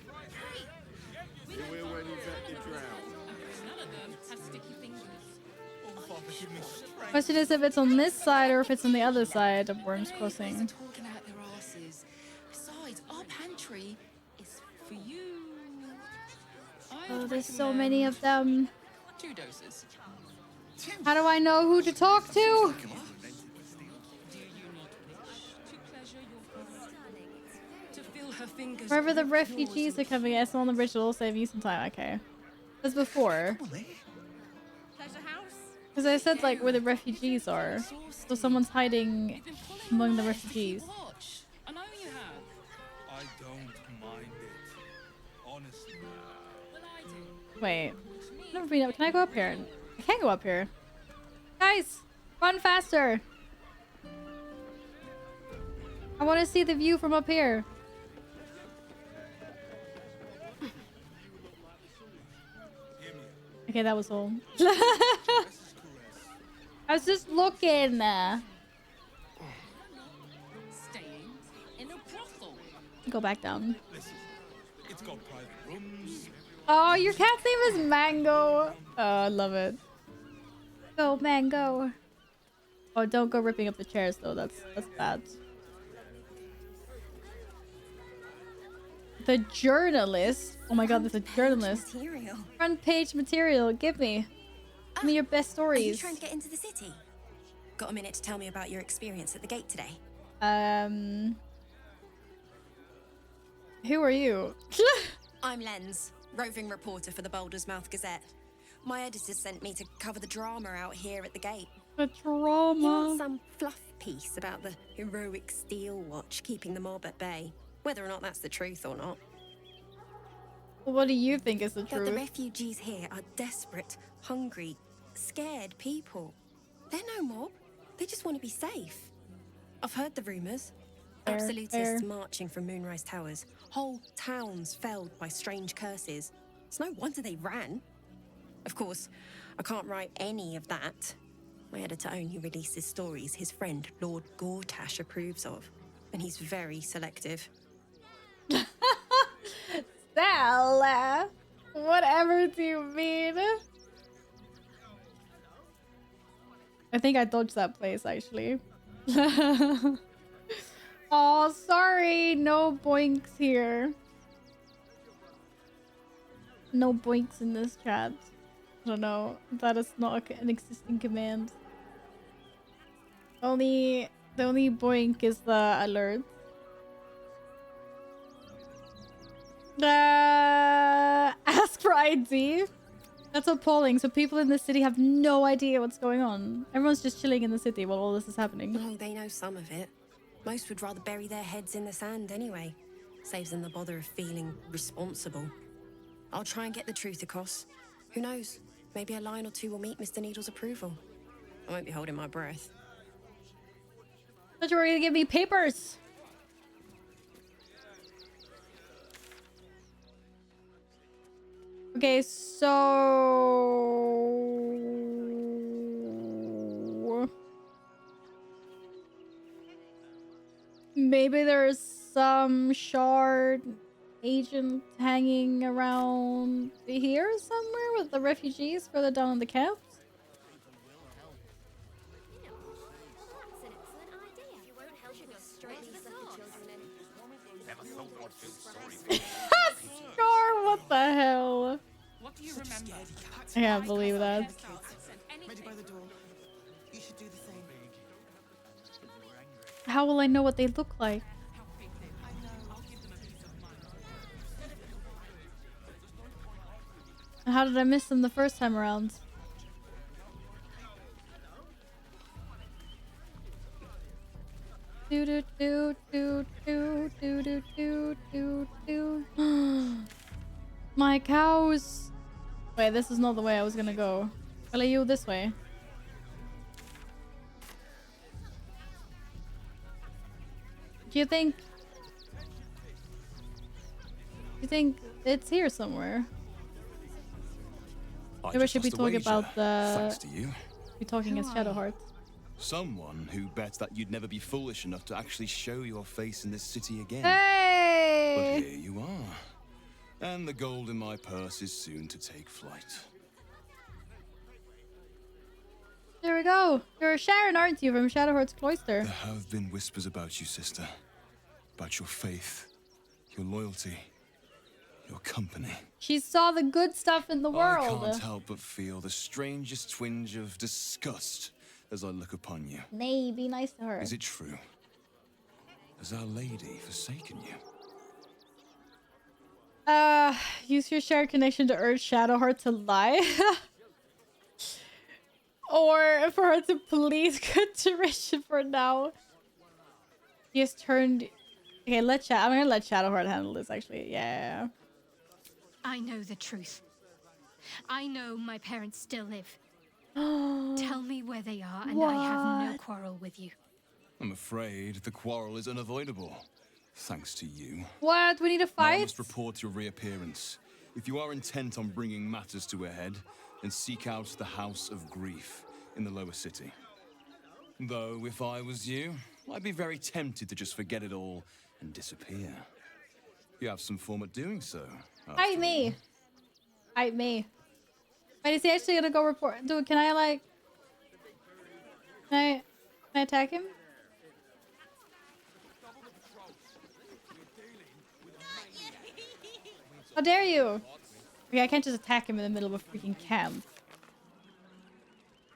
Speaker 1: Question is if it's on this side or if it's on the other side of Worms Crossing.
Speaker 11: Besides, our pantry is for you.
Speaker 1: Oh, there's so many of them.
Speaker 11: 2 doses.
Speaker 1: How do I know who to talk to? Wherever the refugees are coming, it's on the bridge, it'll save you some time. Okay. That's before. Because I said like where the refugees are. So someone's hiding among the refugees.
Speaker 11: I know you have.
Speaker 4: I don't mind it. Honestly.
Speaker 1: Wait. Never been up. Can I go up here? I can't go up here. Guys, run faster. I want to see the view from up here. Okay, that was all. I was just looking. Go back down.
Speaker 4: It's got private rooms.
Speaker 1: Oh, your cat's name is Mango. Oh, I love it. Go, Mango. Oh, don't go ripping up the chairs though. That's bad. The journalist. Oh my god, there's a journalist.
Speaker 10: Material.
Speaker 1: Front page material. Give me your best stories.
Speaker 10: Are you trying to get into the city? Got a minute to tell me about your experience at the gate today?
Speaker 1: Who are you?
Speaker 10: I'm Lens, roving reporter for the Baldur's Mouth Gazette. My editor sent me to cover the drama out here at the gate.
Speaker 1: The drama.
Speaker 10: You want some fluff piece about the heroic Steel Watch keeping the mob at bay, whether or not that's the truth or not.
Speaker 1: What do you think is the truth?
Speaker 10: That the refugees here are desperate, hungry, scared people. They're no mob. They just want to be safe. I've heard the rumors. Absolutists marching from Moonrise Towers. Whole towns felled by strange curses. It's no wonder they ran. Of course, I can't write any of that. My editor only releases stories his friend Lord Gortash approves of. And he's very selective.
Speaker 1: Stella! Whatever do you mean? I think I dodged that place, actually. Oh, sorry. No boinks here. No boinks in this chat. I don't know. That is not an existing command. The only boink is the alert. Ask for ID. That's appalling. So people in the city have no idea what's going on. Everyone's just chilling in the city while all this is happening.
Speaker 10: Oh, they know some of it. Most would rather bury their heads in the sand anyway. Saves them the bother of feeling responsible. I'll try and get the truth across. Who knows? Maybe a line or two will meet Mr. Needle's approval. I won't be holding my breath.
Speaker 1: Thought you were gonna give me papers. Okay, so maybe there's some shard agent hanging around here somewhere with the refugees further down in the camps. Scar, what the hell?
Speaker 7: What do you remember?
Speaker 1: I can't believe that.
Speaker 15: Ready by the door. You should do the same.
Speaker 1: How will I know what they look like? And how did I miss them the first time around? Do do do do do do do do do do. My cows. Wait, this is not the way I was gonna go. I'll let you this way. Do you think? You think it's here somewhere? Maybe I should be talking about the.
Speaker 4: Thanks to you.
Speaker 1: Be talking as Shadowheart.
Speaker 4: Someone who bets that you'd never be foolish enough to actually show your face in this city again.
Speaker 1: Hey!
Speaker 4: But here you are. And the gold in my purse is soon to take flight.
Speaker 1: There we go. You're Sharon, aren't you, from Shadowheart's Cloister?
Speaker 4: There have been whispers about you, sister. About your faith, your loyalty, your company.
Speaker 1: She saw the good stuff in the world.
Speaker 4: I can't help but feel the strangest twinge of disgust as I look upon you.
Speaker 1: Nay, be nice to her.
Speaker 4: Is it true? Has Our Lady forsaken you?
Speaker 1: Use your shared connection to urge Shadowheart to lie. Or for her to plead contrition for now. He has turned... Okay, I'm gonna let Shadowheart handle this, actually. Yeah.
Speaker 5: I know the truth. I know my parents still live. Tell me where they are, and I have no quarrel with you.
Speaker 4: I'm afraid the quarrel is unavoidable. Thanks to you.
Speaker 1: What? We need to fight?
Speaker 4: I must report your reappearance. If you are intent on bringing matters to a head, then seek out the House of Grief in the lower city. Though, if I was you, I'd be very tempted to just forget it all and disappear. You have some form at doing so.
Speaker 1: Hide me. Hide me. Wait, is he actually gonna go report? Dude, can I, like... Can I attack him? How dare you? Okay, I can't just attack him in the middle of a freaking camp.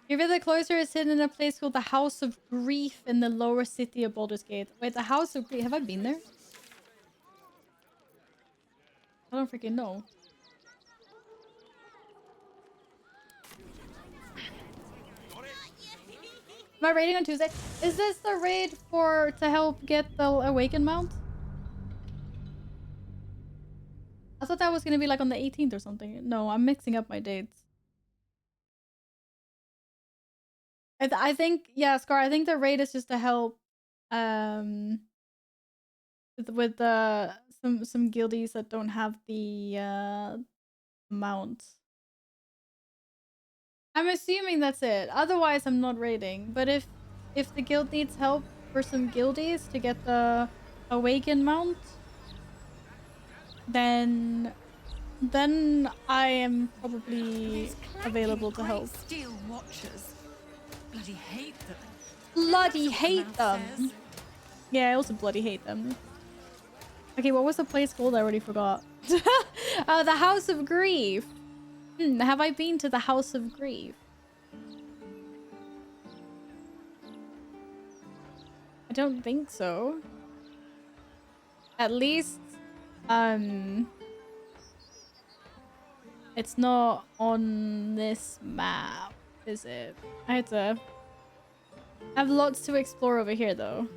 Speaker 1: Your village cloister is hidden in a place called the House of Grief in the lower city of Baldur's Gate. Wait, the House of Grief? Have I been there? I don't freaking know. Am I raiding on Tuesday? Is this the raid to help get the Awakened mount? I thought that was gonna be like on the 18th or something. No, I'm mixing up my dates. I think, yeah, Scar, I think the raid is just to help with some guildies that don't have the mount. I'm assuming that's it. Otherwise, I'm not raiding. But if the guild needs help for some guildies to get the Awakened mount, then then I am probably available to help.
Speaker 19: Steel watchers. Bloody hate them.
Speaker 1: Bloody hate them. Yeah, I also bloody hate them. Okay, what was the place called? I already forgot. Oh, the House of Grief. Have I been to the House of Grief? I don't think so. At least, it's not on this map, is it? I have lots to explore over here, though.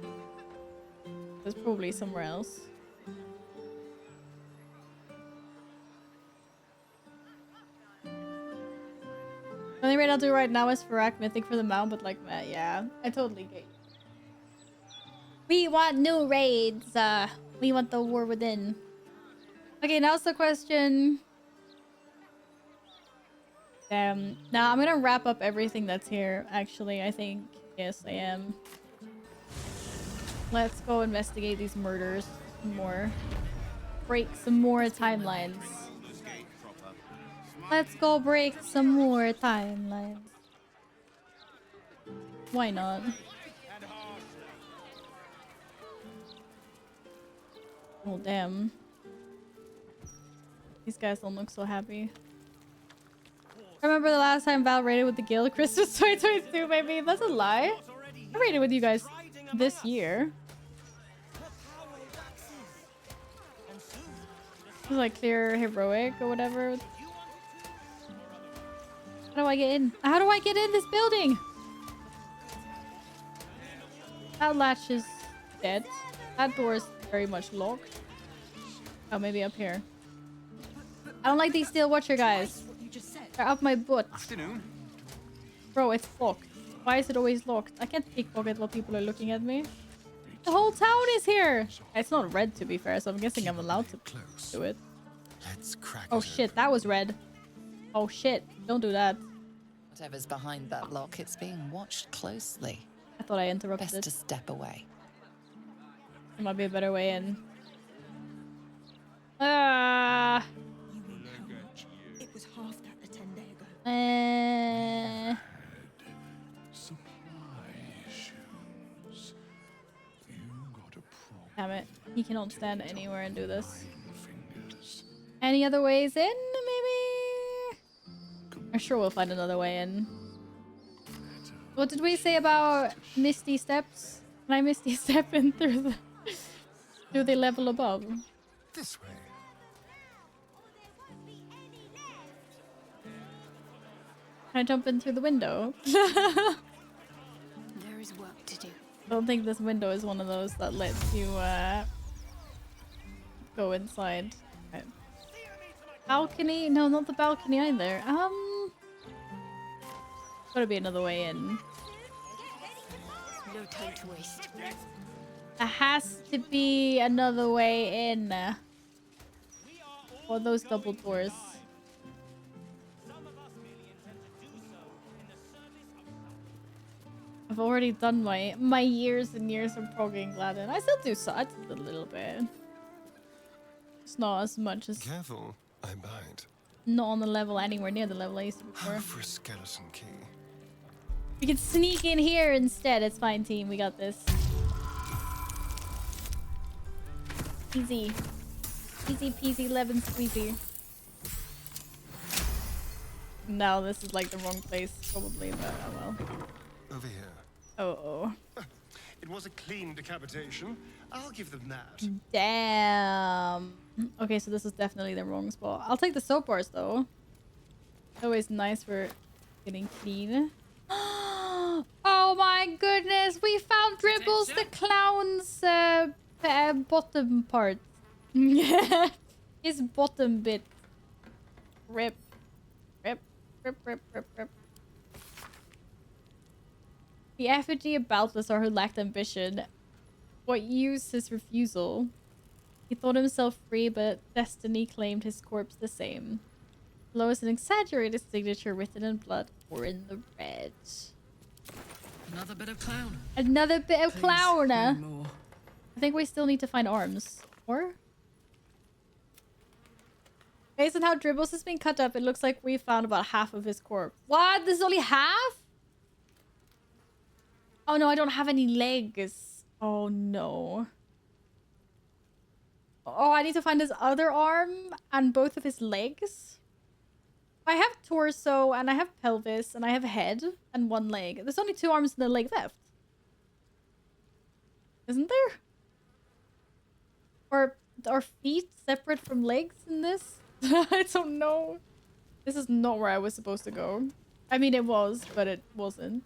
Speaker 1: There's probably somewhere else. The only raid I'll do right now is Farak Mythic for the mount, but like, yeah, I totally get you. We want new raids. We want the war within. Okay, now's the question. Now I'm gonna wrap up everything that's here. Actually, I think. Yes, I am. Let's go investigate these murders some more. Break some more timelines. Let's go break some more timelines. Why not? Oh, damn. These guys don't look so happy. I remember the last time Val raided with the guild. Christmas 2022, maybe. That's a lie. I raided with you guys this year. It was like clear heroic or whatever. How do I get in? How do I get in this building? That latch is dead. That door is very much locked. Oh, maybe up here. I don't like these steel watcher guys. They're up my butt.
Speaker 2: Afternoon.
Speaker 1: Bro, it's locked. Why is it always locked? I can't pickpocket while people are looking at me. The whole town is here. It's not red, to be fair, so I'm guessing I'm allowed to do it.
Speaker 2: Let's crack
Speaker 1: Oh shit, that was red. Oh shit, don't do that.
Speaker 17: Whatever's behind that lock, it's being watched closely.
Speaker 1: I thought I interrupted
Speaker 17: Best
Speaker 1: it.
Speaker 17: to step away.
Speaker 1: There might be a better way in. Ah.
Speaker 10: It was half that a 10 day ago.
Speaker 1: Damn it. He cannot stand anywhere and do this. Any other ways in, maybe? I'm sure we'll find another way in. What did we say about Misty Steps? Can I Misty Step in through the level above?
Speaker 2: This way.
Speaker 1: Can I jump in through the window?
Speaker 9: There is work to do.
Speaker 1: I don't think this window is one of those that lets you go inside. Okay. Balcony? No, not the balcony either. Gotta be another way in.
Speaker 9: No time to waste.
Speaker 1: There has to be another way in. Or those double doors. I've already done my years and years of progging Gladden. I still do so. I did a little bit. It's not as much as.
Speaker 18: Careful, I bite.
Speaker 1: Not on the level anywhere near the level I used to before.
Speaker 18: For a skeleton key.
Speaker 1: We can sneak in here instead. It's fine, team. We got this. Easy. Easy peasy lemon squeezy. No, this is like the wrong place, probably, but oh well.
Speaker 18: Over here.
Speaker 1: Oh.
Speaker 18: It was a clean decapitation. I'll give them that.
Speaker 1: Damn. Okay, so this is definitely the wrong spot. I'll take the soap bars though. Always nice for getting clean. Oh my goodness, we found Dribbles the clown's bottom part. His bottom bit. Rip. Rip. Rip, rip, rip, rip. The effigy of Baldur, who lacked ambition. What use his refusal? He thought himself free, but destiny claimed his corpse the same. Below is an exaggerated signature written in blood or in the red.
Speaker 20: Another bit of clown.
Speaker 1: Another bit of clown.
Speaker 20: No more.
Speaker 1: I think we still need to find arms. Or? Based on how Dribbles has been cut up, it looks like we found about half of his corpse. What? This is only half? Oh no, I don't have any legs. Oh no. Oh, I need to find his other arm and both of his legs. I have torso and I have pelvis and I have head and one leg. There's only 2 arms and a leg left. Isn't there? Or are feet separate from legs in this? I don't know. This is not where I was supposed to go. I mean, it was, but it wasn't.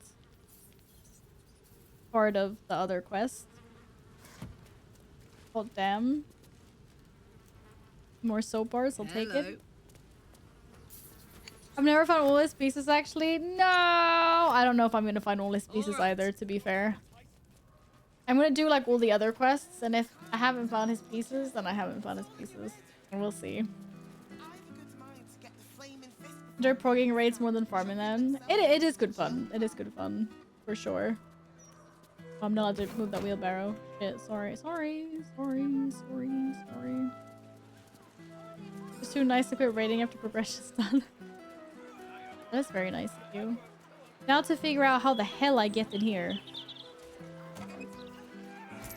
Speaker 1: Part of the other quest. Oh, damn. More soap bars, I'll take it. I've never found all his pieces, actually. No! I don't know if I'm going to find all his pieces either, to be fair. I'm going to do, like, all the other quests, and if I haven't found his pieces, then I haven't found his pieces. And we'll see. Enjoy progging raids more than farming them. It is good fun. It is good fun. For sure. I'm not allowed to move that wheelbarrow. Shit, sorry. It's too nice to quit raiding after progression's done. That's very nice of you. Now to figure out how the hell I get in here.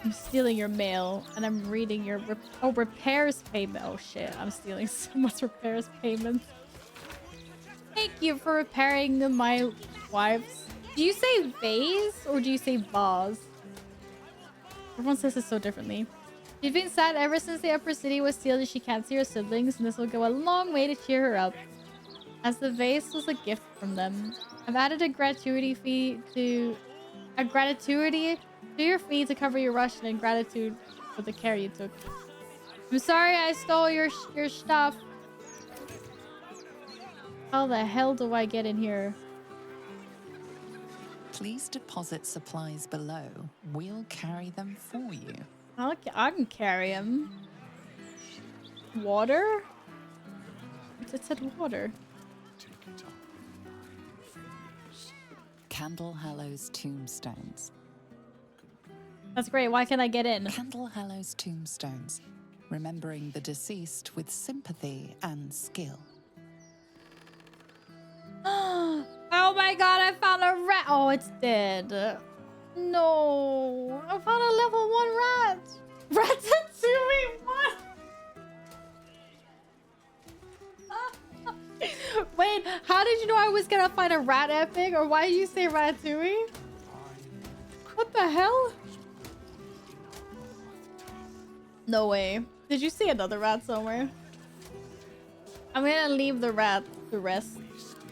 Speaker 1: I'm stealing your mail and I'm reading your repairs payment. Oh shit, I'm stealing so much repairs payment. Thank you for repairing my wife's. Do you say vase or do you say vase? Everyone says it so differently. She's been sad ever since the upper city was sealed and she can't see her siblings, and this will go a long way to cheer her up. As the vase was a gift from them. I've added a gratuity fee to your fee to cover your Russian in gratitude for the care you took. I'm sorry I stole your stuff. How the hell do I get in here?
Speaker 17: Please deposit supplies below. We'll carry them for you.
Speaker 1: I can carry them. Water? It said water.
Speaker 17: Candle Hallow's tombstones.
Speaker 1: That's great. Why can't I get in?
Speaker 17: Candle Hallow's tombstones, remembering the deceased with sympathy and skill.
Speaker 1: Oh my god, I found a rat. Oh, it's dead. No. I found a level 1 rat. Ratatouille, what? Wait, how did you know I was gonna find a rat epic? Or why did you say Ratatouille? What the hell? No way. Did you see another rat somewhere? I'm gonna leave the rat to rest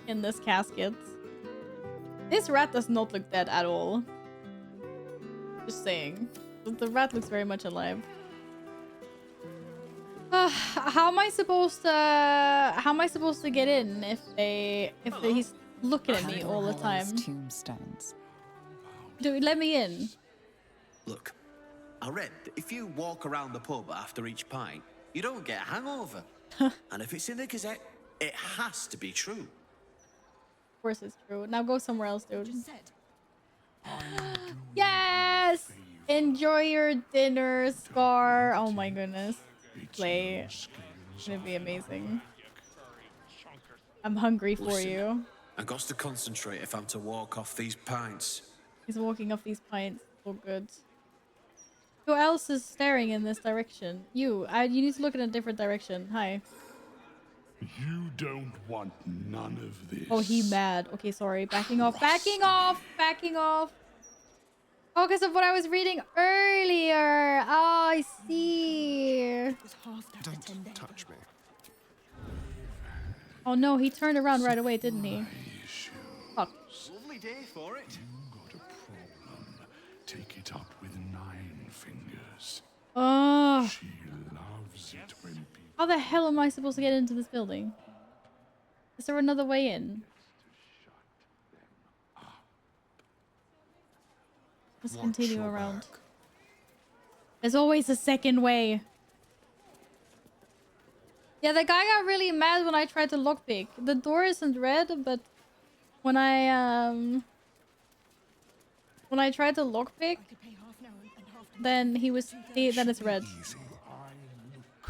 Speaker 1: in this casket. This rat does not look dead at all. Just saying. The rat looks very much alive. How am I supposed to get in if he's looking at me all the time?
Speaker 17: Tombstones.
Speaker 1: Dude, let me in.
Speaker 16: Look, I read that if you walk around the pub after each pint, you don't get a hangover. And if it's in the Gazette, it has to be true.
Speaker 1: Of course it's true. Now go somewhere else, dude. Yes! Enjoy your dinner, Scar. Oh my goodness. Play. It's gonna be amazing. I'm hungry for you.
Speaker 16: I got to concentrate if I'm to walk off these pints.
Speaker 1: He's walking off these pints. So good. Who else is staring in this direction? You. You need to look in a different direction. Hi.
Speaker 22: You don't want none of this.
Speaker 1: Oh, he mad. Okay, sorry. Backing off. Backing off. Backing off. Oh, because of what I was reading earlier. Oh, I see.
Speaker 18: Don't touch me.
Speaker 1: Oh no, he turned around right away, didn't he? Fuck.
Speaker 16: Lovely day for it.
Speaker 22: Got a problem. Take it up with 9 fingers.
Speaker 1: Oh.
Speaker 22: She loves it when people...
Speaker 1: How the hell am I supposed to get into this building? Is there another way in? Let's continue around. There's always a second way. Yeah, the guy got really mad when I tried to lockpick. The door isn't red, but when I tried to lockpick, then then it's red.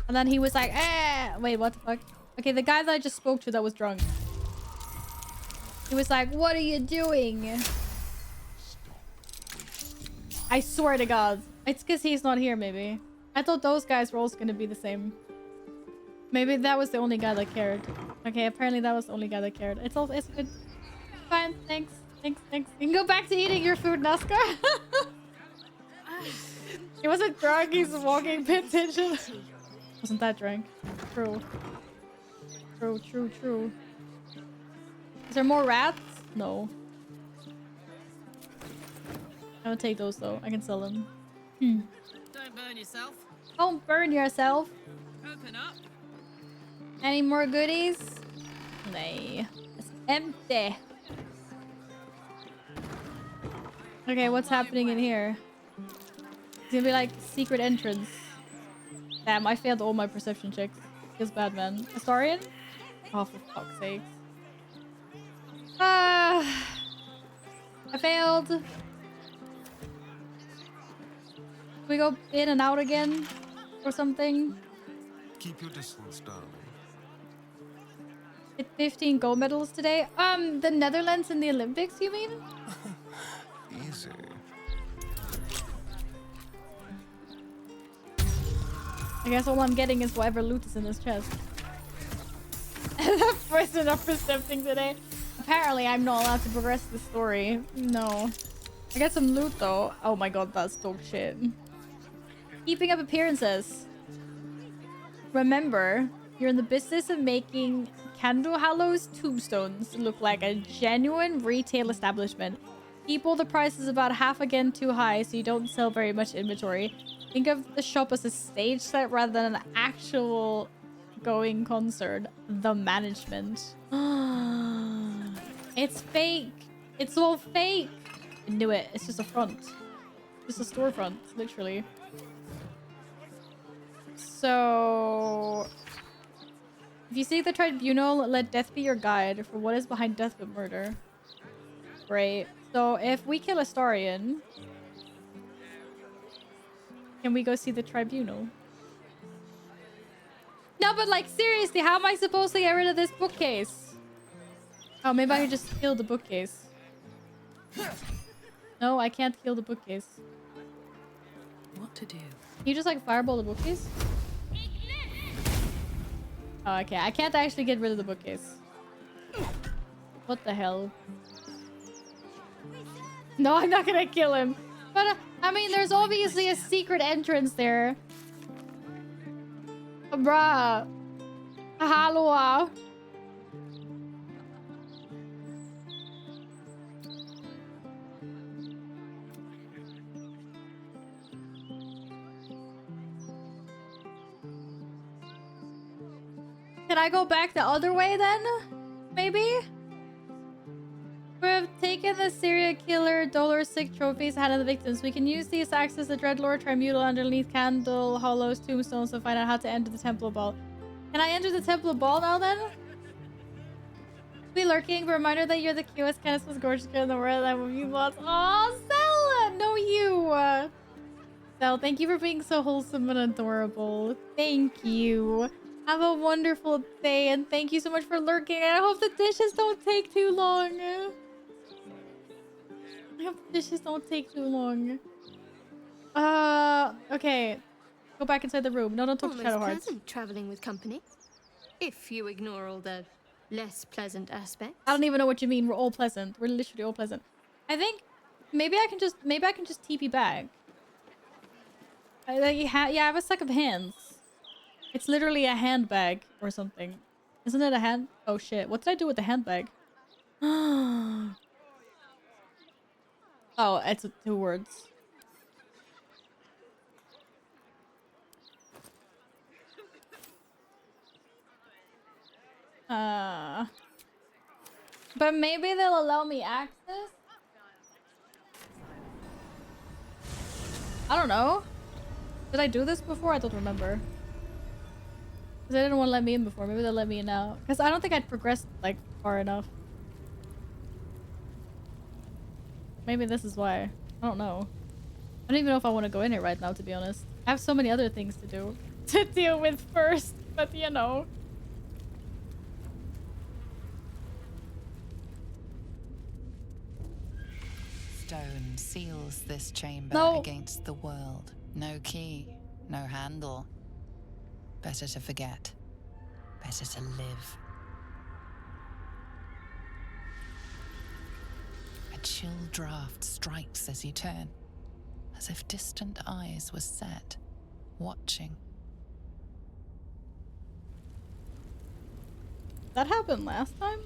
Speaker 1: And then he was like, eh! Wait, what the fuck? Okay, the guy that I just spoke to that was drunk. He was like, what are you doing? I swear to God. It's because he's not here, maybe. I thought those guys were also going to be the same. Maybe that was the only guy that cared. Okay, apparently that was the only guy that cared. It's good. Fine, thanks. Thanks. You can go back to eating your food, Nazca. He wasn't drunk, he's walking, pay attention. Wasn't that drunk. True. True. Is there more rats? No. I'm gonna take those though. I can sell them.
Speaker 7: Don't burn yourself.
Speaker 1: Don't burn yourself.
Speaker 7: Open up.
Speaker 1: Any more goodies? Nay. It's empty. Okay, what's happening in here? It's gonna be like secret entrance. Damn, I failed all my perception checks. Feels bad, man. Historian? Oh, for fuck's sakes. I failed. Can we go in and out again? Or something?
Speaker 2: Keep your distance, darling.
Speaker 1: Hit 15 gold medals today. The Netherlands in the Olympics, you mean?
Speaker 2: Easy.
Speaker 1: I guess all I'm getting is whatever loot is in this chest. The person of percepting today. Apparently, I'm not allowed to progress the story. No. I got some loot though. Oh my god, that's dog shit. Keeping up appearances. Remember, you're in the business of making Candle Hollow's tombstones look like a genuine retail establishment. Keep all the prices about half again too high so you don't sell very much inventory. Think of the shop as a stage set rather than an actual going concert. The management. It's fake. It's all fake. I knew it. It's just a front. Just a storefront, literally. So... if you seek the tribunal, let death be your guide for what is behind death but murder. Great. So if we kill Astarion, can we go see the tribunal? No, but like seriously, how am I supposed to get rid of this bookcase? Oh, maybe I could just kill the bookcase. No, I can't kill the bookcase.
Speaker 12: What to do?
Speaker 1: Can you just like fireball the bookcase? Oh, okay. I can't actually get rid of the bookcase. What the hell? No, I'm not gonna kill him. But, I mean, there's obviously a secret entrance there. Bruh. Hello. Can I go back the other way then? Maybe? We've taken the serial killer $6 trophies ahead of the victims. We can use these to access the Dreadlord Tribunal underneath Candle Hollow's tombstones to find out how to enter the Temple of Ball. Can I enter the Temple of Ball now then? Be lurking, but reminder that you're the cutest, kindest, most gorgeous girl in the world. I love you lots. Aw, Stella! No, you! Stella, thank you for being so wholesome and adorable. Thank you. Have a wonderful day, and thank you so much for lurking. I hope the dishes don't take too long. I hope the dishes don't take too long. Okay. Go back inside the room. No, don't talk to
Speaker 5: Almost
Speaker 1: Shadowhearts.
Speaker 5: pleasant traveling with company, if you ignore all the less pleasant aspects.
Speaker 1: I don't even know what you mean. We're all pleasant. We're literally all pleasant. I think maybe I can just TP back. Yeah, I have a stack of hands. It's literally a handbag or something. Isn't it a hand? Oh shit. What did I do with the handbag? Oh, it's 2 words. But maybe they'll allow me access? I don't know. Did I do this before? I don't remember. Because they didn't want to let me in before. Maybe they'll let me in now. Because I don't think I'd progressed like far enough. Maybe this is why. I don't know. I don't even know if I want to go in here right now, to be honest. I have so many other things to do. To deal with first. But you know.
Speaker 17: stone seals this chamber against the world. No key, no handle. Better to forget. Better to live. A chill draft strikes as you turn, as if distant eyes were set, watching.
Speaker 1: That happened last time?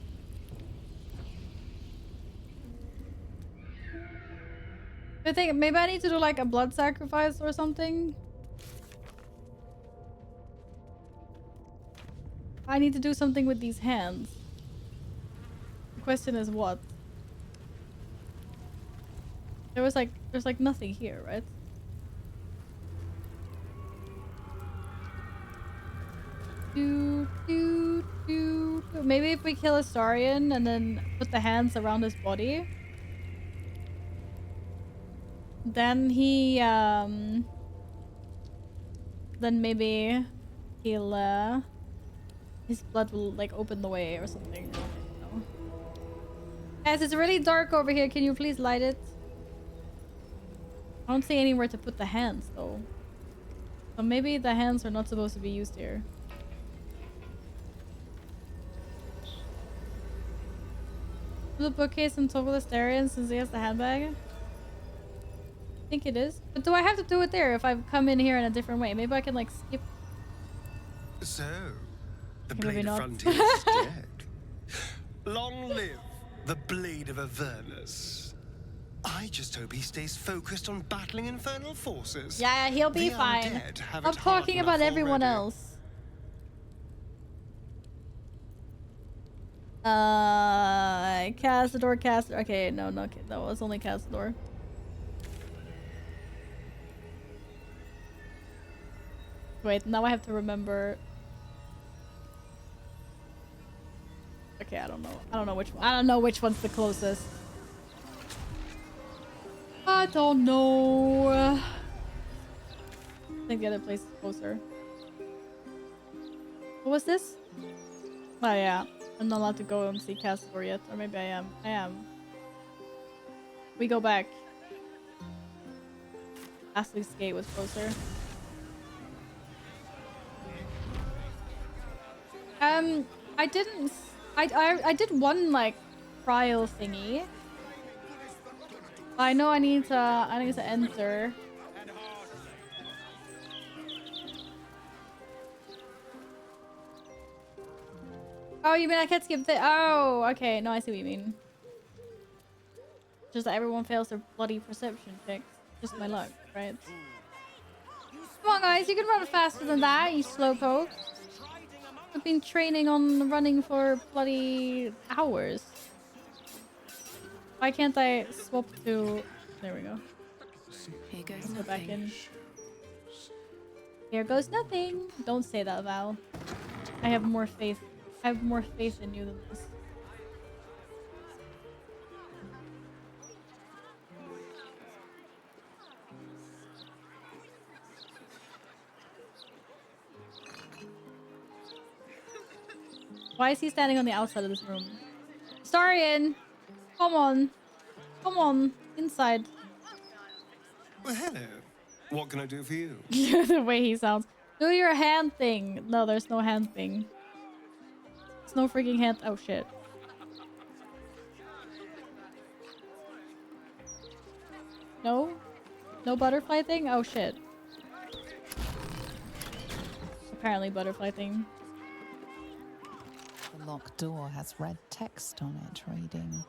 Speaker 1: I think maybe I need to do like a blood sacrifice or something. I need to do something with these hands. The question is what? There's like nothing here, right? Maybe if we kill Astarion and then put the hands around his body, then he then maybe he'll his blood will like open the way or something. I don't know. Guys, it's really dark over here. Can you please light it? I don't see anywhere to put the hands though. So maybe the hands are not supposed to be used here. The bookcase and toggle Astarion since he has the handbag? I think it is. But do I have to do it there if I come in here in a different way? Maybe I can like skip.
Speaker 18: So, the
Speaker 1: Maybe
Speaker 18: Blade of
Speaker 1: not.
Speaker 18: Frontier is dead. Long live the Blade of Avernus. I just hope he stays focused on battling infernal forces.
Speaker 1: Yeah, he'll be
Speaker 18: The
Speaker 1: fine.
Speaker 18: undead have
Speaker 1: I'm
Speaker 18: it hard
Speaker 1: talking
Speaker 18: enough
Speaker 1: about everyone
Speaker 18: already.
Speaker 1: else. Castador. Okay, no, that was only Castador. Wait, now I have to remember. Okay, I don't know. I don't know which one. I don't know which one's the closest. I don't know. I think the other place is closer. What was this? Oh yeah. I'm not allowed to go and see Castador yet. Or maybe I am. I am. We go back. Astley's Gate was closer. I didn't... I did one, like, trial thingy. I know I need to enter. Oh, you mean I can't skip the... Oh, okay. No, I see what you mean. Just that everyone fails their bloody perception checks. Just my luck, right? Come on, guys. You can run faster than that, you slowpoke. I've been training on running for bloody hours. Why can't I swap to... There we go.
Speaker 9: Here goes
Speaker 1: Let's go back
Speaker 9: nothing.
Speaker 1: in. Here goes nothing. Don't say that, Val. I have more faith. I have more faith in you than this. Why is he standing on the outside of this room? Astarion! Come on. Come on. Inside.
Speaker 18: Well, hello. What can I do for you?
Speaker 1: The way he sounds. Do your hand thing. No, there's no hand thing. There's no freaking hand. Oh, shit. No? No butterfly thing? Oh, shit. Apparently butterfly thing.
Speaker 17: The locked door has red text on it reading,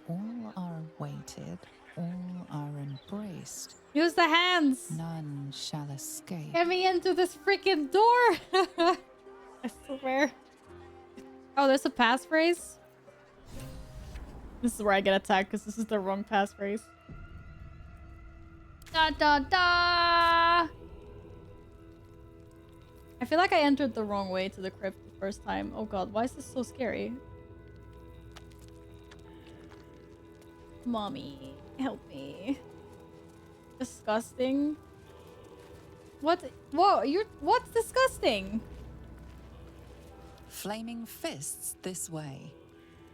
Speaker 17: "All are awaited, all are embraced.
Speaker 1: Use the hands!
Speaker 17: None shall escape."
Speaker 1: Get me into this freaking door! I swear. Oh, there's a passphrase? This is where I get attacked because this is the wrong passphrase. Da da da! I feel like I entered the wrong way to the crypt the first time. Oh god, why is this so scary? Mommy, help me. Disgusting. What? Whoa, what's disgusting?
Speaker 17: Flaming fists this way.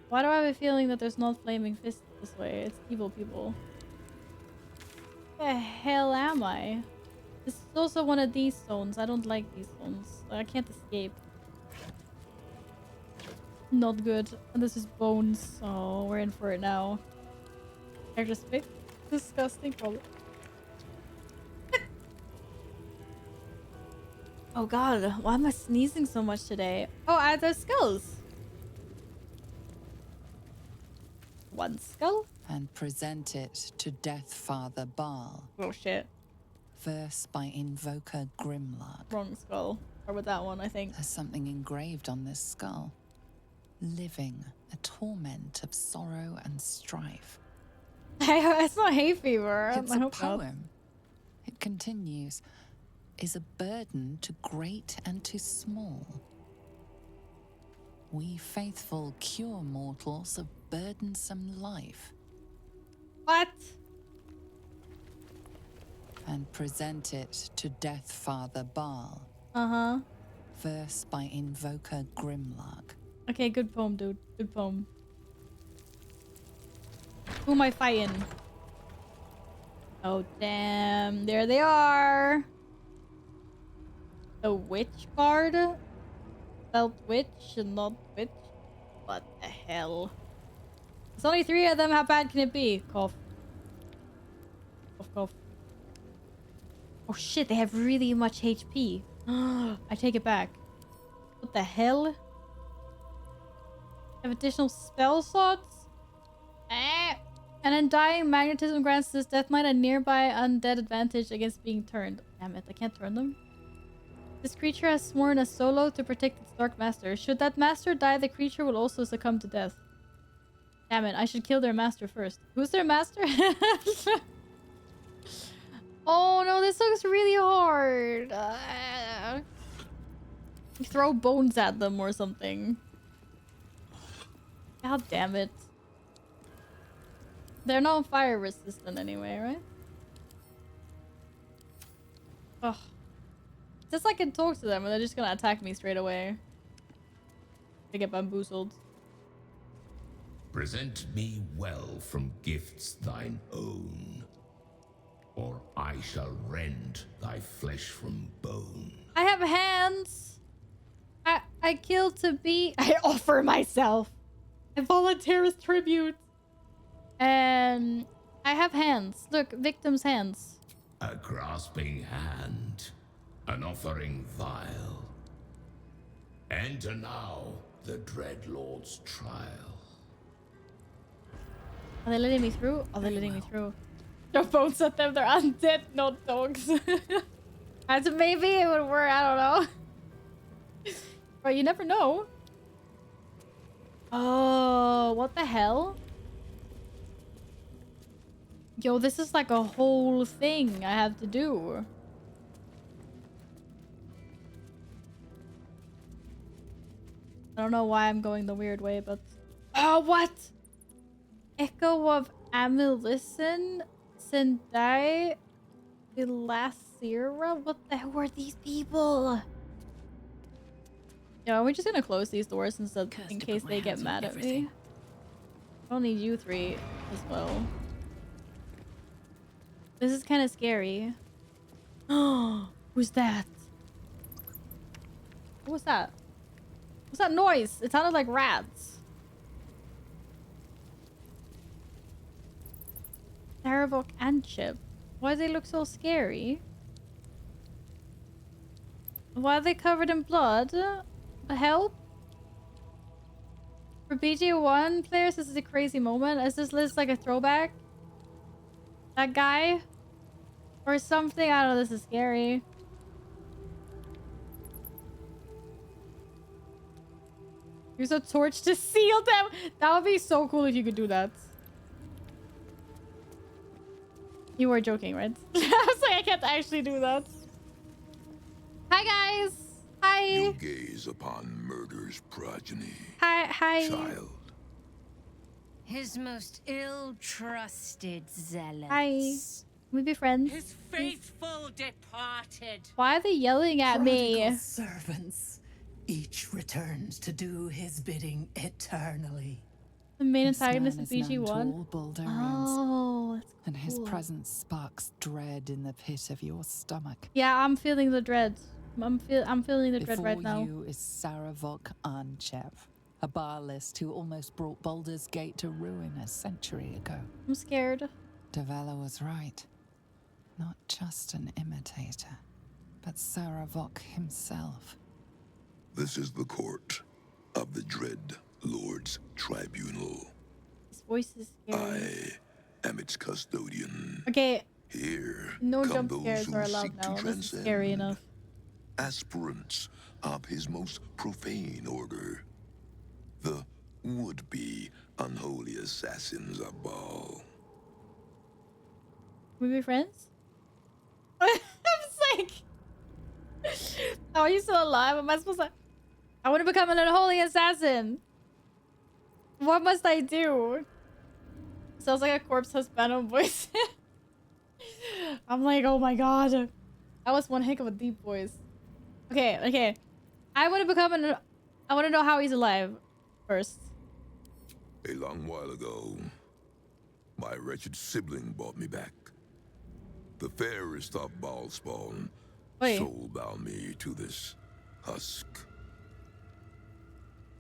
Speaker 1: Why do I have a feeling that there's not flaming fists this way? It's evil people. the hell am I? This is also one of these zones. I don't like these zones. I can't escape. Not good. And this is bones. Oh, we're in for it now. Character spit. Disgusting color. Oh god, why am I sneezing so much today? Oh, I have those skulls. One skull.
Speaker 17: And present it to Death Father Baal.
Speaker 1: Oh shit.
Speaker 17: Verse by Invoker Grimlark.
Speaker 1: Wrong skull. Or with that one, I think.
Speaker 17: There's something engraved on this skull. Living, a torment of sorrow and strife.
Speaker 1: It's not hay fever.
Speaker 17: It's a poem. It continues, is a burden to great and to small. We faithful cure mortals of burdensome life.
Speaker 1: What?
Speaker 17: And present it to Death Father Baal.
Speaker 1: Uh-huh.
Speaker 17: Verse by Invoker Grimlark.
Speaker 1: Okay, good poem, dude. Good poem. Who am I fighting? Oh, damn. There they are. The witch guard? Spelled witch and not witch? What the hell? There's only 3 of them. How bad can it be? Cough. Cough, cough. Oh shit, they have really much HP. I take it back. What the hell? Have additional spell slots? An undying magnetism grants this Death Knight a nearby undead advantage against being turned. Damn it, I can't turn them. This creature has sworn a solo to protect its Dark Master. Should that master die, the creature will also succumb to death. Damn it, I should kill their master first. Who's their master? Oh no, this looks really hard. Throw bones at them or something. God damn it. They're not fire resistant anyway, right? Ugh. Just I can talk to them and they're just gonna attack me straight away. They get bamboozled.
Speaker 13: Present me well from gifts thine own, or I shall rend thy flesh from bone.
Speaker 1: I have hands. I kill to be. I offer myself. I volunteer as tribute. And I have hands. Look, victim's hands.
Speaker 13: A grasping hand, an offering vile. Enter now the Dread Lord's trial.
Speaker 1: Are they letting me through? Are they letting me through? Throw bones at them. They're undead, not dogs. As maybe it would work. I don't know. But you never know. Oh, what the hell? Yo, this is like a whole thing I have to do. I don't know why I'm going the weird way, but... Oh, what? Echo of Amelisson? Sendai? Elasira? What the hell were these people? Yeah, we're just gonna close these doors instead in case they get mad at me. I don't need you 3 as well. This is kind of scary. Oh, who's that? What was that? What's that noise? It sounded like rats. Tarevok and Chip. Why do they look so scary? Why are they covered in blood? Help? For BG1 players, this is a crazy moment. Is this list like a throwback? That guy? Or something? I don't know, this is scary. Use a torch to seal them! That would be so cool if you could do that. You were joking, right? I was like, I can't actually do that. Hi, guys! Hi!
Speaker 22: You gaze upon murder's progeny.
Speaker 1: Hi.
Speaker 22: Child.
Speaker 14: His most ill-trusted zealots.
Speaker 1: Hi. We be friends.
Speaker 14: His faithful departed.
Speaker 1: Why are they yelling at me?
Speaker 23: Prodigal servants. Each returns to do his bidding eternally.
Speaker 1: The main
Speaker 17: This man
Speaker 1: antagonist of
Speaker 17: is known to
Speaker 1: BG1.
Speaker 17: all Baldurians,
Speaker 1: Oh, that's cool.
Speaker 17: and his presence sparks dread in the pit of your stomach.
Speaker 1: Yeah, I'm feeling the dread. I'm feeling the dread right now.
Speaker 17: Before you is Saravok Anchev, a Baalist who almost brought Baldur's Gate to ruin a century ago.
Speaker 1: I'm scared.
Speaker 17: Davella was right. Not just an imitator, but Saravok himself.
Speaker 3: This is the court of the Dread Lord's Tribunal.
Speaker 1: His voice is scary.
Speaker 3: I am its custodian.
Speaker 1: Okay.
Speaker 3: Here
Speaker 1: No
Speaker 3: come
Speaker 1: jump
Speaker 3: those
Speaker 1: scares
Speaker 3: who
Speaker 1: are allowed
Speaker 3: seek
Speaker 1: now.
Speaker 3: to
Speaker 1: This is scary
Speaker 3: transcend.
Speaker 1: enough.
Speaker 3: Aspirants of his most profane order. The would-be unholy assassins of Baal.
Speaker 1: Can we be friends? I'm like, how are you still alive? Am I supposed to? I want to become an unholy assassin. What must I do? Sounds like a corpse husband voice. I'm like, oh my god. That was one heck of a deep voice. Okay. I want to become an... I want to know how he's alive first.
Speaker 3: A long while ago, my wretched sibling brought me back. The fairest of Baal spawn soul-bound me to this husk.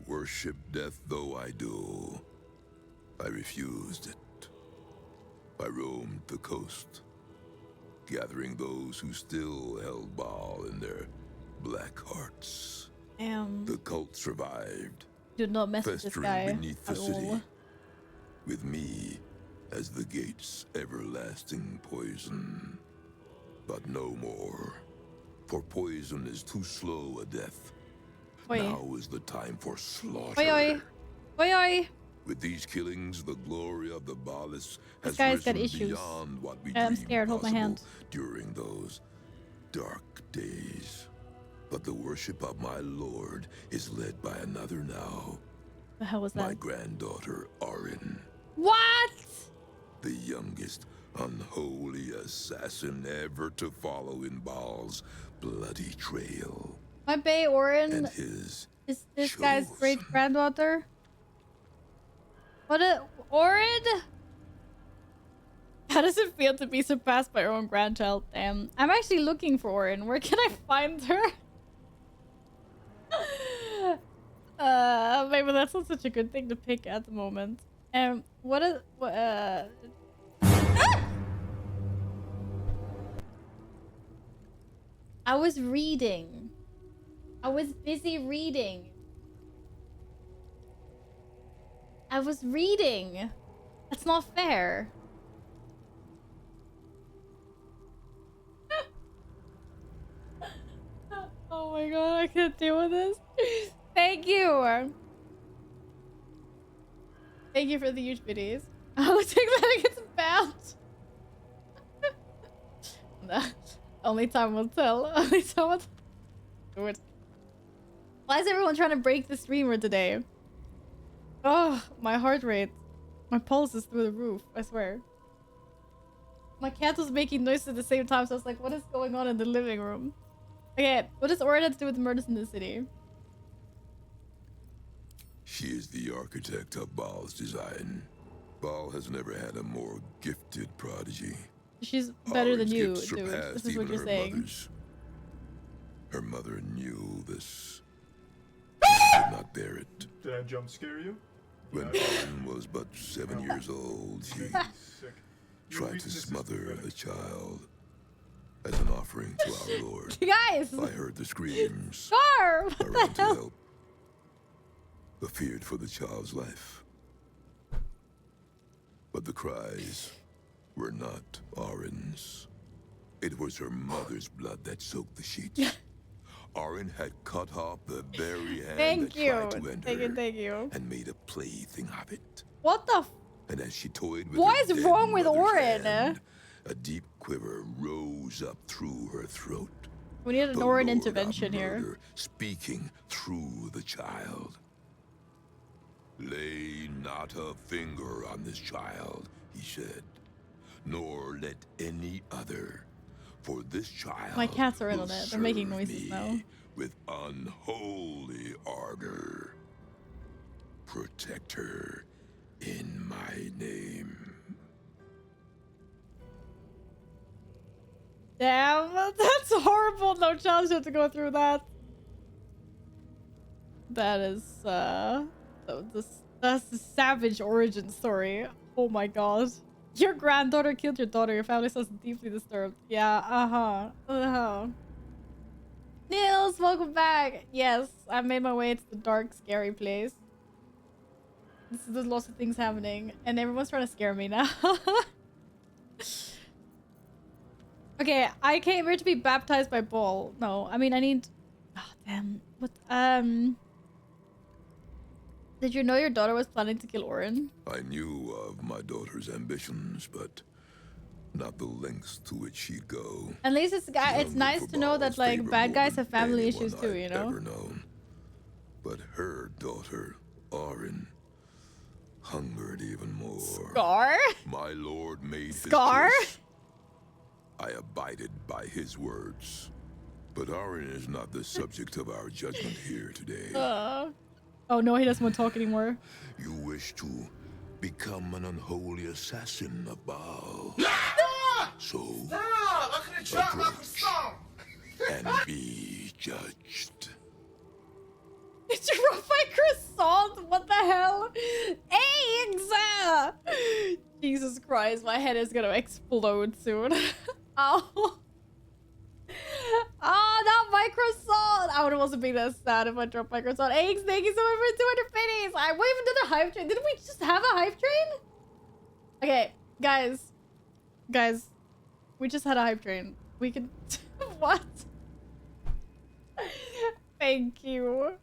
Speaker 3: Worship death though I do, I refused it. I roamed the coast, gathering those who still held Baal in their black hearts. The cult survived,
Speaker 1: Do not mess with this
Speaker 3: festering
Speaker 1: guy
Speaker 3: beneath the
Speaker 1: at
Speaker 3: city,
Speaker 1: all.
Speaker 3: with me as the gate's everlasting poison. But no more, for poison is too slow a death.
Speaker 1: Oi.
Speaker 3: Now is the time for slaughter.
Speaker 1: Oi.
Speaker 3: With these killings, the glory of the Baalis has
Speaker 1: guy's got
Speaker 3: risen
Speaker 1: issues.
Speaker 3: beyond what we
Speaker 1: I'm
Speaker 3: dreamed
Speaker 1: scared. Hold my hand.
Speaker 3: possible during those dark days. But the worship of my lord is led by another now.
Speaker 1: The hell was that?
Speaker 3: My granddaughter, Arin.
Speaker 1: What?
Speaker 3: The youngest unholy assassin ever to follow in Baal's bloody trail.
Speaker 1: My Bay Orin
Speaker 3: And his
Speaker 1: is this guy's great granddaughter. What a Orin? How does it feel to be surpassed by your own grandchild? Damn. I'm actually looking for Orin. Where can I find her? Maybe that's not such a good thing to pick at the moment. I was reading. I was busy reading. I was reading. That's not fair. Oh my god, I can't deal with this. Thank you. Thank you for the huge biddies. Oh, looks like that gets banned. No, only time will tell. Only time will tell. Why is everyone trying to break the streamer today? Oh, my heart rate. My pulse is through the roof, I swear. My cat was making noises at the same time, so I was like, what is going on in the living room? Okay, what does Orin have to do with murders in the city?
Speaker 3: She is the architect of Baal's design. Baal has never had a more gifted prodigy.
Speaker 1: She's better than you,
Speaker 3: Arin's
Speaker 1: dude.
Speaker 3: surpassed
Speaker 1: This is what
Speaker 3: even
Speaker 1: you're
Speaker 3: her
Speaker 1: saying.
Speaker 3: mother's. Her mother knew this. She could not bear it.
Speaker 6: Did I jump scare you?
Speaker 3: When Arin was but 7 years old, she tried to smother the child as an offering to our Lord.
Speaker 1: Guys!
Speaker 3: I heard the screams.
Speaker 1: Scar!
Speaker 3: I
Speaker 1: What
Speaker 3: ran
Speaker 1: the
Speaker 3: to
Speaker 1: hell?
Speaker 3: help, but feared for the child's life. But the cries were not Arin's. It was her mother's blood that soaked the sheets. Arin had cut off the very hand
Speaker 1: Thank
Speaker 3: that
Speaker 1: you.
Speaker 3: tried to end her
Speaker 1: Thank you.
Speaker 3: and made a plaything of it.
Speaker 1: What the f-
Speaker 3: And as she toyed with
Speaker 1: What
Speaker 3: her
Speaker 1: is
Speaker 3: dead
Speaker 1: wrong with
Speaker 3: mother's
Speaker 1: Orin?
Speaker 3: hand, a deep quiver rose up through her throat.
Speaker 1: We need an
Speaker 3: The
Speaker 1: Orin
Speaker 3: Lord
Speaker 1: intervention
Speaker 3: of
Speaker 1: here.
Speaker 3: murder speaking through the child. Lay not a finger on this child, he said, nor let any other, for this child
Speaker 1: My cats are in
Speaker 3: will
Speaker 1: on it. They're making
Speaker 3: serve
Speaker 1: noises
Speaker 3: me
Speaker 1: now.
Speaker 3: with unholy ardor. Protect her in my name.
Speaker 1: Damn, that's horrible. No chance you have to go through that. That is, that's the savage origin story. Oh my god. Your granddaughter killed your daughter. Your family sounds deeply disturbed. Yeah, Nils, welcome back. Yes, I made my way to the dark, scary place. There's lots of things happening, and everyone's trying to scare me now. Okay, I came here to be baptized by Ball. No, I mean I need. Oh damn! What? Did you know your daughter was planning to kill Orin?
Speaker 3: I knew of my daughter's ambitions, but not the lengths to which she'd go.
Speaker 1: At least it's nice to know that like bad guys have family issues too, you know.
Speaker 3: Ever known. But her daughter, Orin, hungered even more.
Speaker 1: Scar?
Speaker 3: My lord made
Speaker 1: Scar?
Speaker 3: his choice. I abided by his words. But Orin is not the subject of our judgment here today.
Speaker 1: Oh no, he doesn't want to talk anymore.
Speaker 3: You wish to become an unholy assassin of Baal. So, approach and be judged.
Speaker 1: Did you rub my croissant? What the hell? Eggs! Jesus Christ, my head is gonna explode soon. Oh. Oh, not my croissant! I would have also been that sad if I dropped my croissant. Eggs, thank you so much for 200 pennies! I won't even do the hype train. Didn't we just have a hype train? Okay, guys. Guys, we just had a hype train. We can... What? Thank you.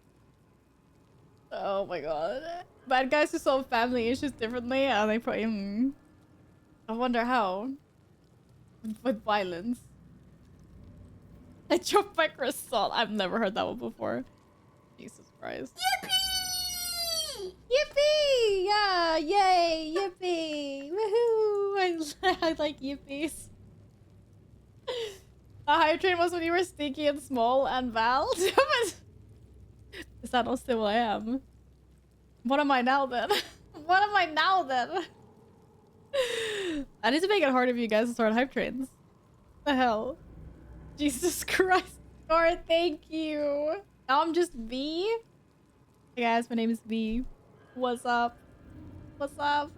Speaker 1: Oh my god. Bad guys who solve family issues differently, and they probably... I wonder how. With violence. I dropped my croissant. I've never heard that one before. Jesus Christ. Yippee! Yippee! Yeah! Yay! Yippee! Woohoo! I like yippies. The hype train was when you were stinky and small and Val. Is that not still what I am? What am I now then? What am I now then? I need to make it harder for you guys to start hype trains. What the hell? Jesus Christ. Or thank you. Now I'm just V. Hey guys, my name is V. What's up? What's up?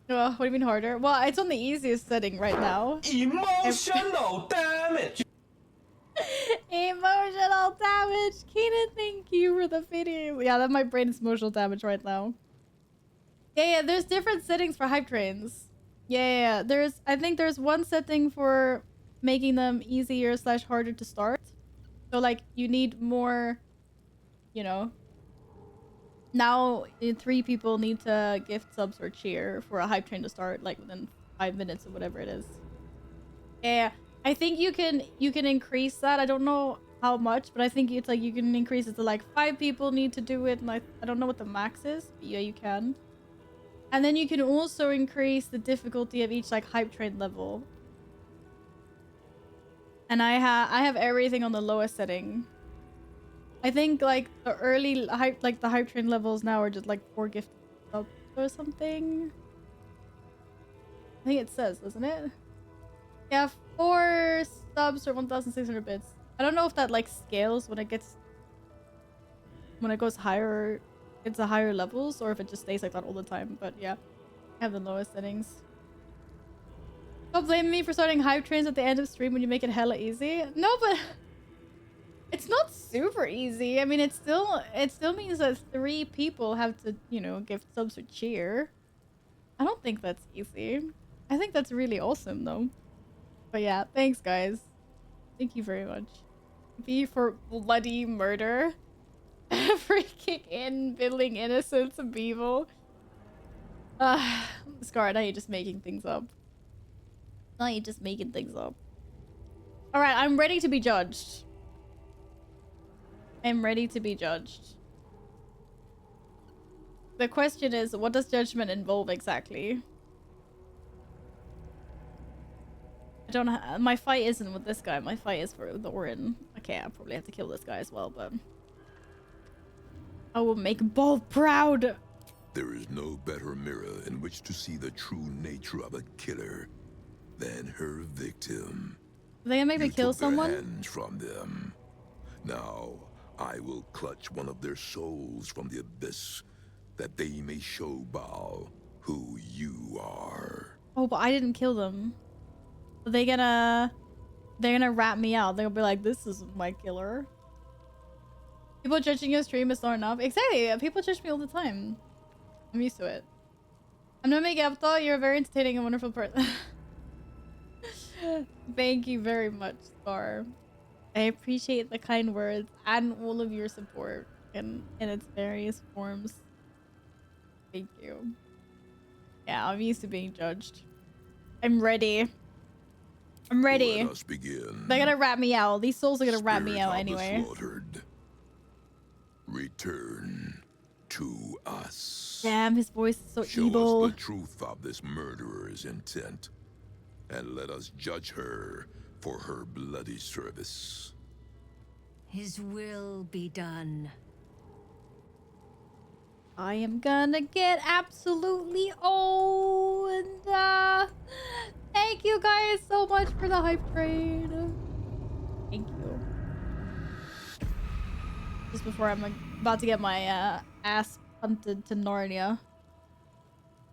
Speaker 1: What do you mean harder? Well, it's on the easiest setting right now.
Speaker 6: Emotional damage.
Speaker 1: Emotional damage. Keenan, thank you for the video. Yeah, that my brain is emotional damage right now. Yeah, there's different settings for hype trains. Yeah. I think there's one setting for making them easier / harder to start. So like you need more, you know. Now 3 people need to gift subs or cheer for a hype train to start like within 5 minutes or whatever it is. Yeah, I think you can increase that. I don't know how much, but I think it's like you can increase it to like 5 people need to do it, and I don't know what the max is, but yeah, you can. And then you can also increase the difficulty of each like hype train level. And I have everything on the lowest setting. I think like the early hype, like the hype train levels now are just like 4 gift subs or something. I think it says, doesn't it? Yeah, 4 subs or 1,600 bits. I don't know if that like scales when it goes higher. It's a higher levels, or if it just stays like that all the time. But yeah, I have the lowest settings. Stop blaming me for starting hype trains at the end of stream when you make it hella easy. No, but it's not super easy. I mean, it still means that 3 people have to, you know, give subs or cheer. I don't think that's easy. I think that's really awesome though. But yeah, thanks guys. Thank you very much. B for bloody murder. Freaking in, building innocence of evil. Scar, now you're just making things up. Now you're just making things up. Alright, I'm ready to be judged. I'm ready to be judged. The question is, what does judgment involve exactly? I don't know. My fight isn't with this guy. My fight is for the Orin. Okay, I probably have to kill this guy as well, but... I will make Bald proud.
Speaker 3: There is no better mirror in which to see the true nature of a killer than her victim.
Speaker 1: Are they gonna make me kill someone?
Speaker 3: Their hands from them. Now, I will clutch one of their souls from the abyss, that they may show Baal who you are.
Speaker 1: Oh, but I didn't kill them. They're gonna rat me out. They'll be like, this isn't my killer. People judging your stream is not enough. Exactly. People judge me all the time. I'm used to it. I'm not making up though. You're very entertaining and wonderful person. Thank you very much, Star. I appreciate the kind words and all of your support in its various forms. Thank you. Yeah, I'm used to being judged. I'm ready. I'm ready.
Speaker 3: Let us begin.
Speaker 1: They're gonna rat me out. These souls are gonna rat me out anyway.
Speaker 3: Return to us.
Speaker 1: Damn, his voice is so
Speaker 3: Show
Speaker 1: evil.
Speaker 3: us the truth of this murderer's intent, and let us judge her for her bloody service.
Speaker 14: His will be done.
Speaker 1: I am gonna get absolutely owned. Thank you guys so much for the hype train. Thank you. Just before I'm about to get my ass punted to Narnia.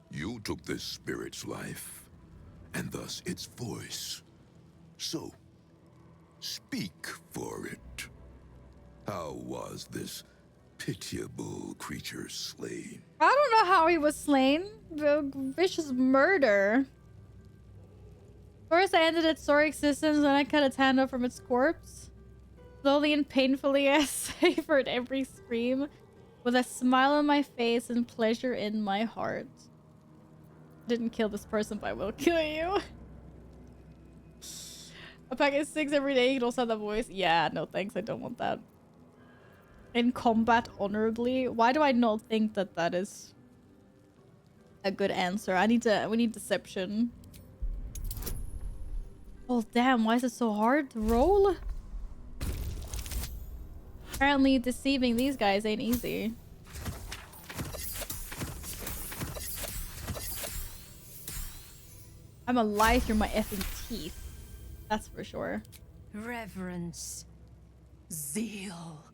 Speaker 3: You took this spirit's life, and thus its voice. So, speak for it. How was this pitiable creature slain?
Speaker 1: I don't know how he was slain. Vicious murder. First I ended its sorry existence, then I cut its hand off from its corpse. Slowly and painfully I savored every scream, with a smile on my face and pleasure in my heart. Didn't kill this person, but I will kill you. A pack of 6 every day, you can also have that voice. Yeah, no thanks, I don't want that. In combat honorably? Why do I not think that that is a good answer? We need deception. Oh damn, why is it so hard to roll? Apparently deceiving these guys ain't easy. I'm alive through my effing teeth. That's for sure.
Speaker 14: Reverence. Zeal.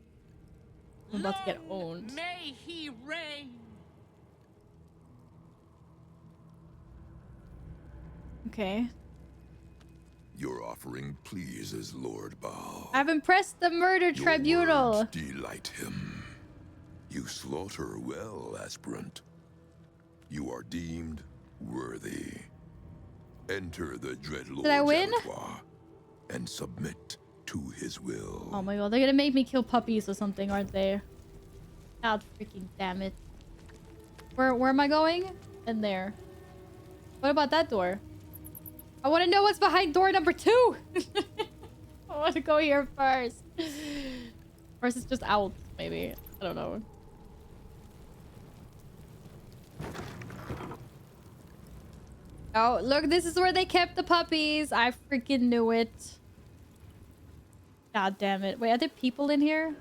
Speaker 1: I'm about to get owned.
Speaker 14: May he reign.
Speaker 1: Okay.
Speaker 3: Your offering pleases Lord Baal.
Speaker 1: I've impressed the murder tribunal.
Speaker 3: Your words delight him. You slaughter well, aspirant. You are deemed worthy. Enter the dread Lord's
Speaker 1: Did I win?
Speaker 3: abattoir and submit to his will.
Speaker 1: Oh my god, they're gonna make me kill puppies or something, aren't they? God freaking damn it. Where am I going? In there. What about that door? I want to know what's behind door number 2. I want to go here first. Or is it just out, maybe? I don't know. Oh, look, this is where they kept the puppies. I freaking knew it. God damn it. Wait, are there people in here?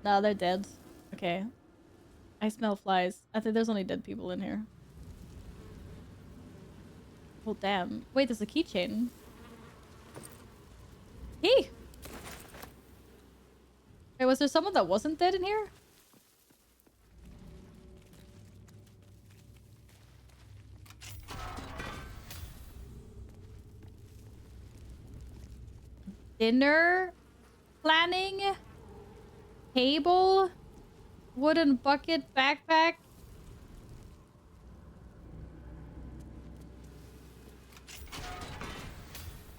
Speaker 1: No, they're dead. Okay. I smell flies. I think there's only dead people in here. Oh, damn. Wait, there's a keychain. Hey! Wait, was there someone that wasn't dead in here? Dinner planning table wooden bucket backpack.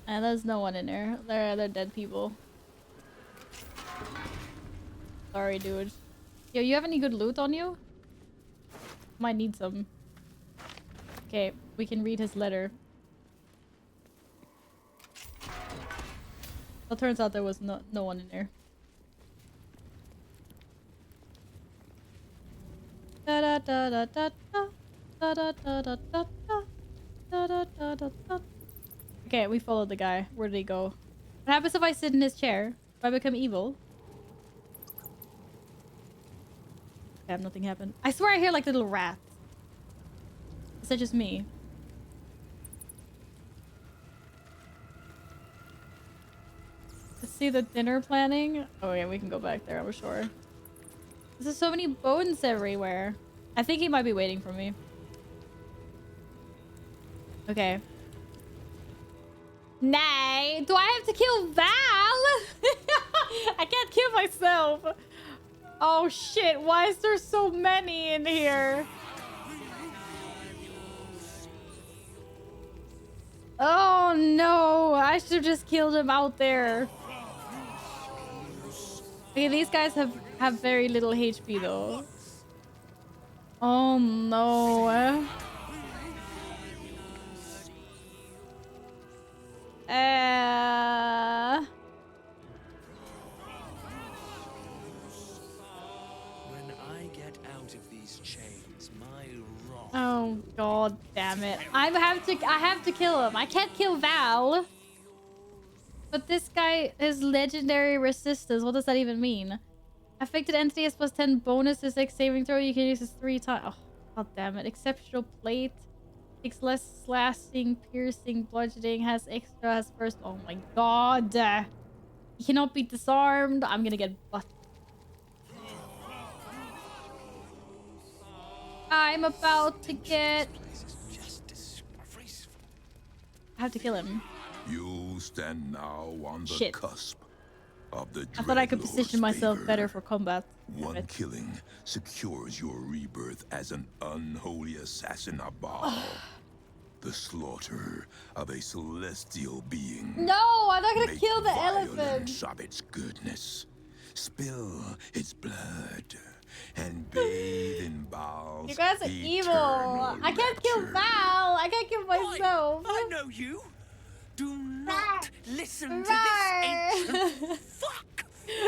Speaker 1: And there's no one in there. They're dead people. Sorry, dude. Yo, you have any good loot on you? Might need some. Okay, we can read his letter. Well, turns out there was no one in there. Da da da da da da da da da da da da da da da. Okay, we followed the guy. Where did he go? What happens if I sit in his chair? Do I become evil? Damn, nothing happened. I swear I hear like little rats. Is that just me? Let's see the dinner planning. Oh yeah, we can go back there, I'm sure. There's so many bones everywhere. I think he might be waiting for me. Okay. Nay, do I have to kill Val? I can't kill myself. Oh shit, why is there so many in here? Oh no, I should have just killed him out there. Okay, these guys have very little HP though. Oh no.
Speaker 6: When I get out of these chains, my wrath.
Speaker 1: Oh god damn it. I have to kill him. I can't kill Val. But this guy is legendary resistance. What does that even mean? Affected entity has +10 bonus to 6 saving throw. You can use this 3 times. Oh god damn it. Exceptional plate. Takes less slashing, piercing, bludgeoning, has extra, has first. Oh my god. He cannot be disarmed. I'm gonna get butt. I'm about to get. I have to kill him.
Speaker 3: You stand now on the
Speaker 1: Shit.
Speaker 3: cusp of the
Speaker 1: I thought I could
Speaker 3: Dreadlord's
Speaker 1: position myself
Speaker 3: favor.
Speaker 1: better for combat.
Speaker 3: One killing secures your rebirth as an unholy assassin of Baal. The slaughter of a celestial being.
Speaker 1: No, I'm not gonna
Speaker 3: Make
Speaker 1: kill the
Speaker 3: violence
Speaker 1: elephant.
Speaker 3: of its goodness. Spill its blood and bathe in Baal's
Speaker 1: You guys are evil.
Speaker 3: eternal
Speaker 1: I can't kill
Speaker 3: rapture.
Speaker 1: Val. I can't kill myself.
Speaker 6: I know you. Do not listen to this ancient fuck.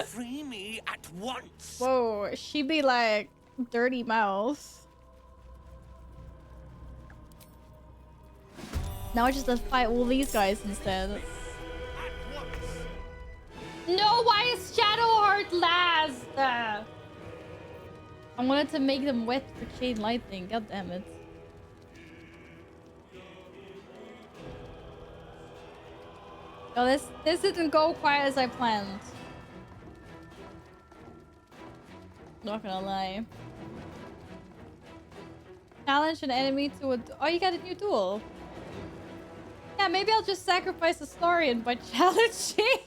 Speaker 6: Free me at once.
Speaker 1: Whoa, she be like dirty mouth. Now I just have to fight all these guys instead. No, why is Shadowheart last? I wanted to make them wet for chain lightning. God damn it. Oh, this didn't go quite as I planned. Not gonna lie. Challenge an enemy to a... Oh, you got a new duel. Yeah, maybe I'll just sacrifice Astarion by challenging...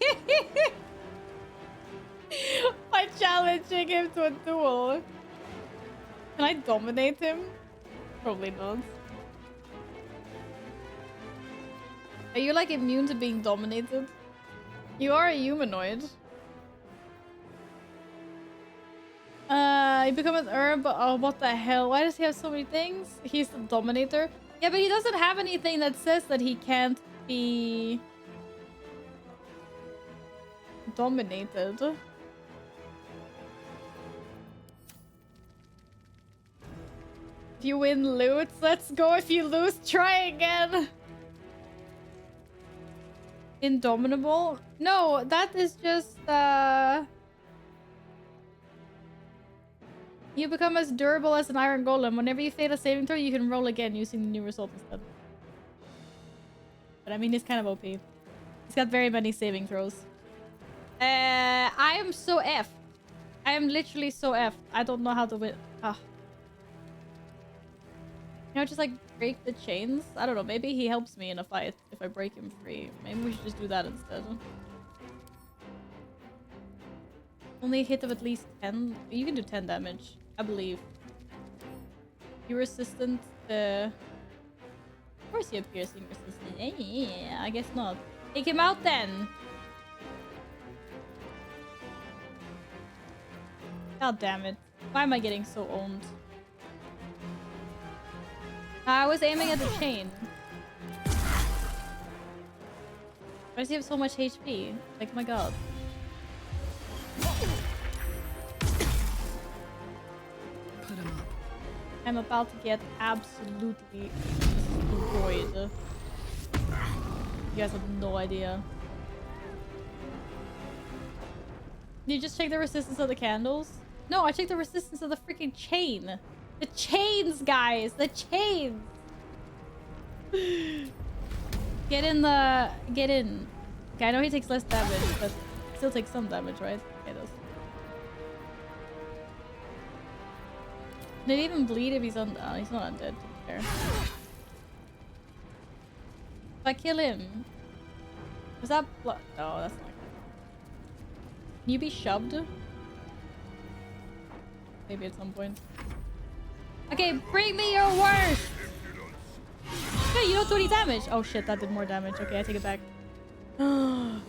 Speaker 1: by challenging him to a duel. Can I dominate him? Probably not. Are you like immune to being dominated? You are a humanoid. You become an herb, but oh, what the hell? Why does he have so many things? He's the dominator. Yeah, but he doesn't have anything that says that he can't be dominated. If you win, loot. Let's go. If you lose, try again. Indomitable? No, that is just you become as durable as an iron golem. Whenever you fail a saving throw, you can roll again using the new result instead. But I mean, he's kind of OP. He's got very many saving throws. I am so F. I am literally so F. I don't know how to win. Ah. You know, just like break the chains? I don't know. Maybe he helps me in a fight if I break him free. Maybe we should just do that instead. Only a hit of at least 10. You can do 10 damage, I believe. You're resistant to... Of course you have piercing resistance. Yeah, I guess not. Take him out then! God damn it. Why am I getting so owned? I was aiming at the chain. Why does he have so much HP? Like, my god.
Speaker 20: Put him up.
Speaker 1: I'm about to get absolutely destroyed. You guys have no idea. Did you just check the resistance of the candles? No, I checked the resistance of the freaking chain. The chains, guys. The chains. Get in. Okay, I know he takes less damage, but still takes some damage, right? Okay, does. Did he even bleed if he's on? Oh, he's not undead. To be fair. If I kill him, is that blood? No, that's not. Can you be shoved? Maybe at some point. Okay, bring me your worst! Hey, you don't do any damage! Oh shit, that did more damage. Okay, I take it back. Oh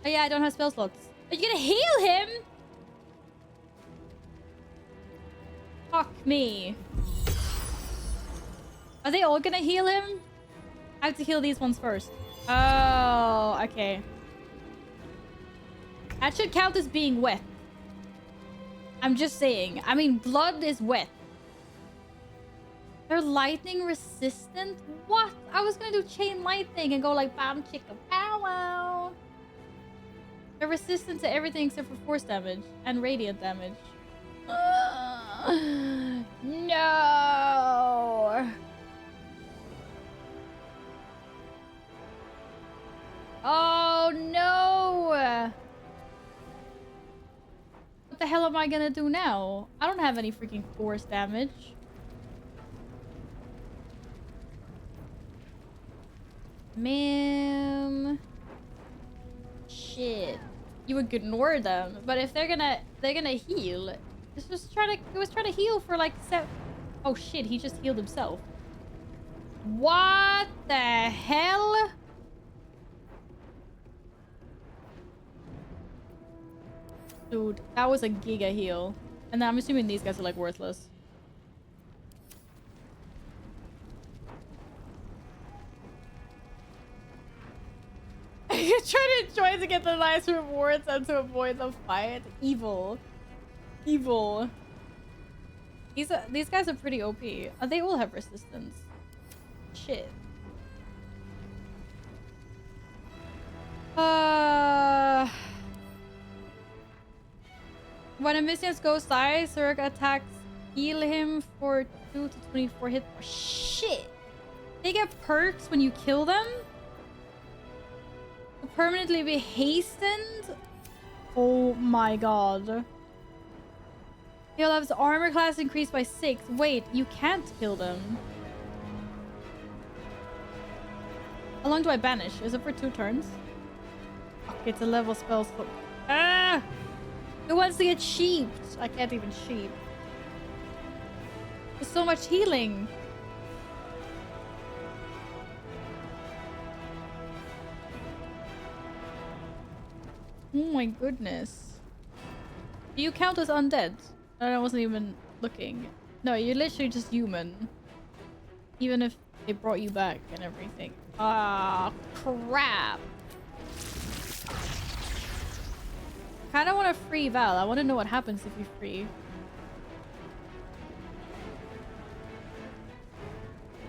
Speaker 1: yeah, I don't have spell slots. Are you gonna heal him? Fuck me. Are they all gonna heal him? I have to heal these ones first. Oh, okay. That should count as being wet. I'm just saying. I mean, blood is wet. They're lightning resistant? What? I was gonna do chain lightning and go like bam chicka pow wow. They're resistant to everything except for force damage and radiant damage. No. Oh no. What the hell am I gonna do now? I don't have any freaking force damage. Ma'am. Shit. You ignore them, but if they're gonna heal. It was trying to heal for like oh shit, he just healed himself. What the hell? Dude, that was a giga heal. And then I'm assuming these guys are like worthless. You're trying to enjoy to get the nice rewards and to avoid the fight. Evil. Evil. These guys are pretty OP. They all have resistance. Shit. When a mission's ghost dies, Zerg attacks heal him for 2 to 24 hit. Shit! They get perks when you kill them? Will permanently be hastened? Oh my god. He'll have his armor class increased by 6. Wait, you can't kill them. How long do I banish? Is it for 2 turns? Okay, it's a level spell. Ah! Who wants to get sheeped? I can't even sheep. There's so much healing. Oh my goodness. Do you count as undead? I wasn't even looking. No, you're literally just human. Even if they brought you back and everything. Ah, crap. I kind of want to free Val. I want to know what happens if you free.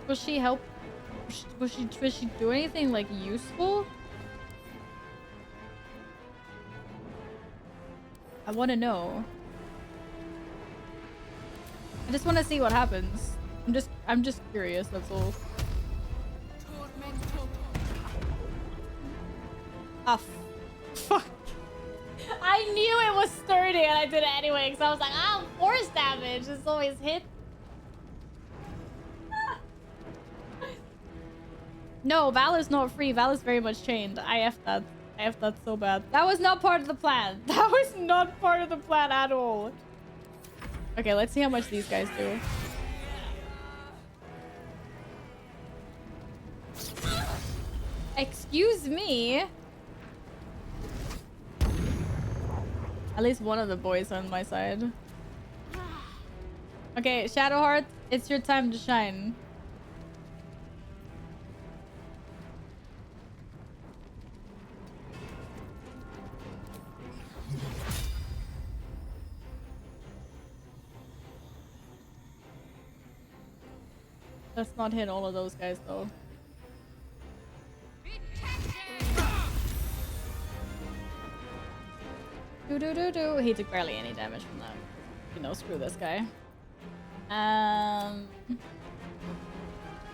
Speaker 1: Will she help? Was she do anything like useful? I want to know. I just want to see what happens. I'm just curious, that's all. Ah, fuck. I knew it was sturdy and I did it anyway because I was like, oh, force damage. It's always hit. No, Val is not free. Val is very much chained. I F'd that. I F'd that so bad. That was not part of the plan. That was not part of the plan at all. Okay, let's see how much these guys do. Excuse me. At least one of the boys on my side. Okay, Shadowheart, it's your time to shine. Let's not hit all of those guys though. He took barely any damage from that. you know, screw this guy.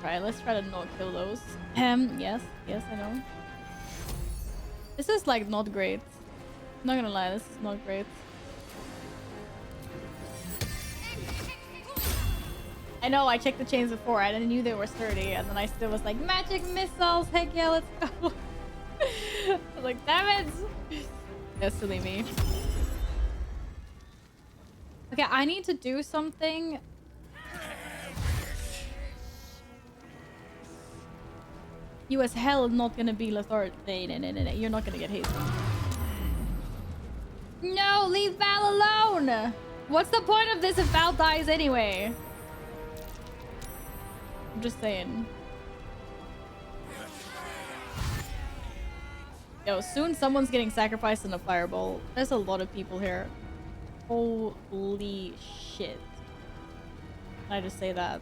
Speaker 1: Right, let's try to not kill those. Yes, I know. This is like not great. I'm not gonna lie, this is not great. I know, I checked the chains before. I knew they were sturdy, and then I still was like, magic missiles, heck yeah, let's go. I was like, damn it. That's silly me. Okay, I need to do something. You as hell not gonna be lethargic. No. You're not gonna get hit. No, leave Val alone! What's the point of this if Val dies anyway? I'm just saying. Yo, soon someone's getting sacrificed in a fireball. There's a lot of people here. Holy shit. Can I just say that?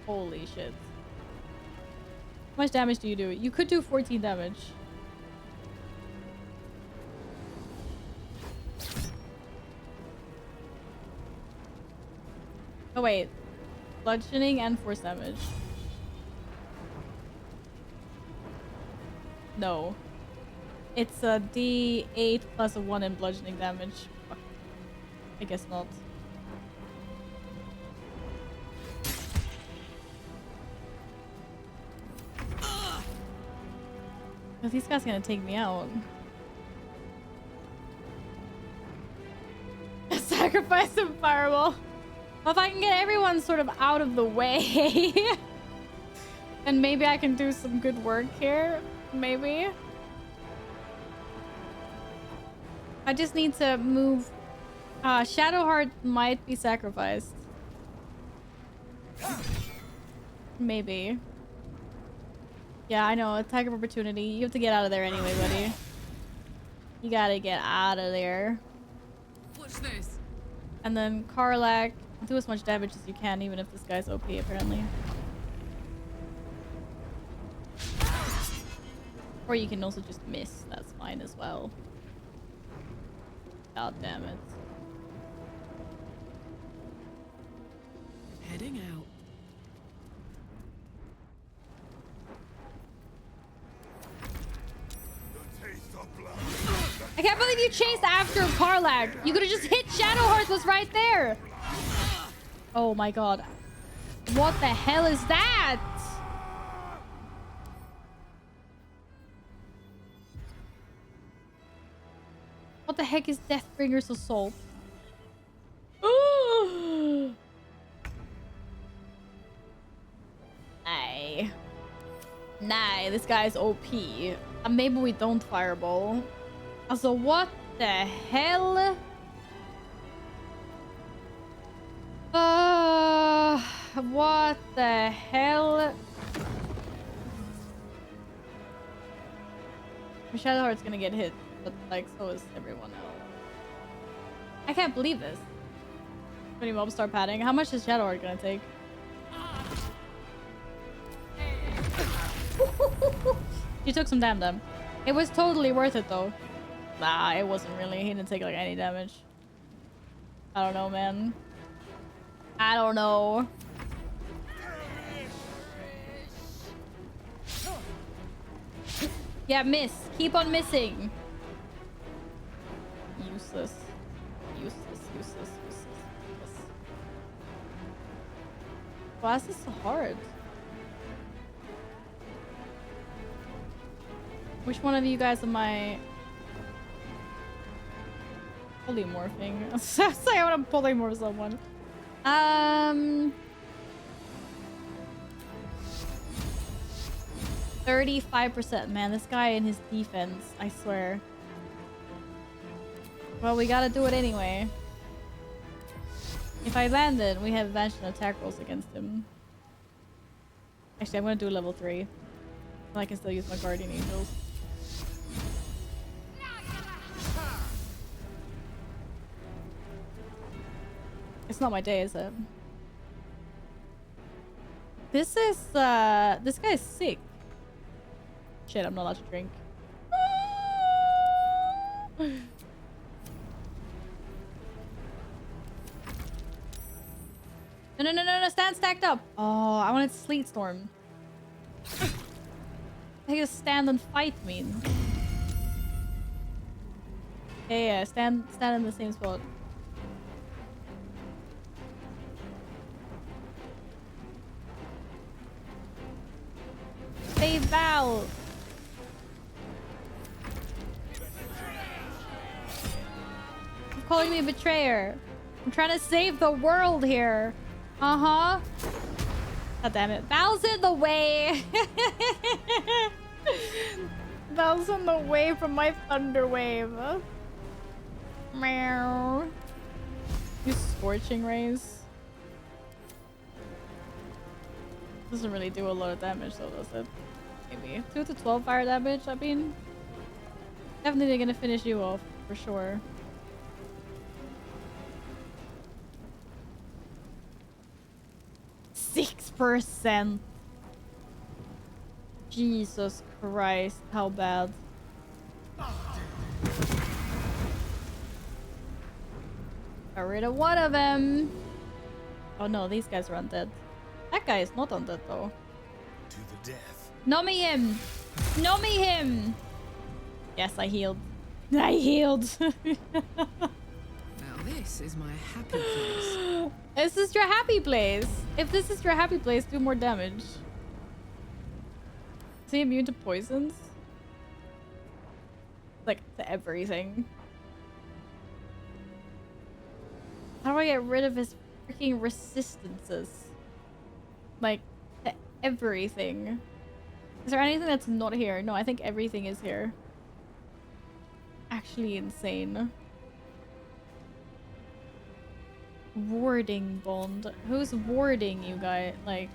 Speaker 1: Holy shit. How much damage do you do? You could do 14 damage. Oh wait. Bludgeoning and force damage. No. It's a D8 plus a 1 in bludgeoning damage. Fuck. I guess not. But these guys are gonna take me out. Sacrifice and fireball. Well, if I can get everyone sort of out of the way, then maybe I can do some good work here. Maybe. I just need to move. Shadowheart might be sacrificed. Maybe. Yeah, I know. Attack of opportunity. You have to get out of there anyway, buddy. You gotta get out of there.
Speaker 7: What's this?
Speaker 1: And then Karlak. Do as much damage as you can, even if this guy's OP, apparently. Or you can also just miss. That's fine as well. God damn it.
Speaker 20: Heading out.
Speaker 1: I can't believe you chased after Karlak. You could have just hit Shadowheart was right there. Oh my god. What the hell is that? What the heck is Deathbringer's Assault? Nah. Nah, this guy's OP. Maybe we don't fireball. Also, what the hell? What the hell? Shadowheart's gonna get hit, but like so is everyone else. I can't believe this. When you mobs start padding, how much is Shadowheart gonna take? You took some damn. It was totally worth it though. Nah, it wasn't really. He didn't take like any damage. I don't know, man. I don't know. Yeah, miss. Keep on missing. Useless. Useless. Why is this so hard? Which one of you guys am I polymorphing? I say I want to polymorph someone. 35%. Man, this guy and his defense, I swear. Well, we gotta do it anyway. If I land it, we have advantage on attack rolls against him. Actually, I'm gonna do level 3. And I can still use my guardian angels. It's not my day, is it? This is, this guy's sick. Shit, I'm not allowed to drink. No, stand stacked up. Oh, I wanted Sleet Storm. Take a stand and fight me. Yeah, stand in the same spot. Save Val! You're calling me a betrayer. I'm trying to save the world here. Uh-huh. God damn it. Val's in the way. Val's in the way from my thunder wave. Meow. Use scorching rays. Doesn't really do a lot of damage though, does it? Maybe 2 to 12 fire damage. I mean, definitely gonna finish you off for sure. %. Jesus Christ, how bad. Got rid of one of them. Oh no, these guys are undead. That guy is not undead though.
Speaker 6: To the death.
Speaker 1: Nommy him! Nommy him! Yes, I healed. I healed!
Speaker 12: Now this is my happy place.
Speaker 1: Is this your happy place? If this is your happy place, do more damage. Is he immune to poisons? Like, to everything. How do I get rid of his freaking resistances? Like, to everything. Is there anything that's not here? No, I think everything is here. Actually insane. Warding bond. Who's warding you guys? Like,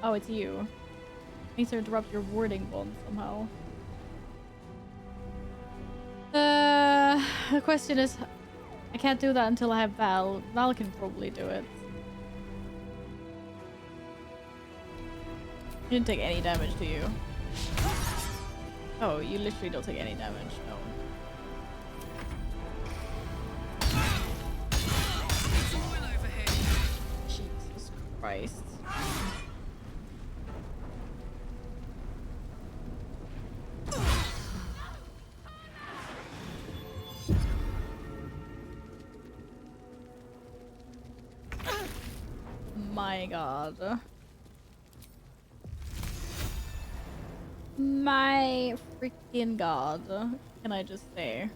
Speaker 1: oh, it's you. Needs to interrupt your warding bond somehow. The question is, I can't do that until I have Val. Val can probably do it. You didn't take any damage, do you? Oh, you literally don't take any damage. No. Jesus Christ. My God. My freaking God. Can I just say?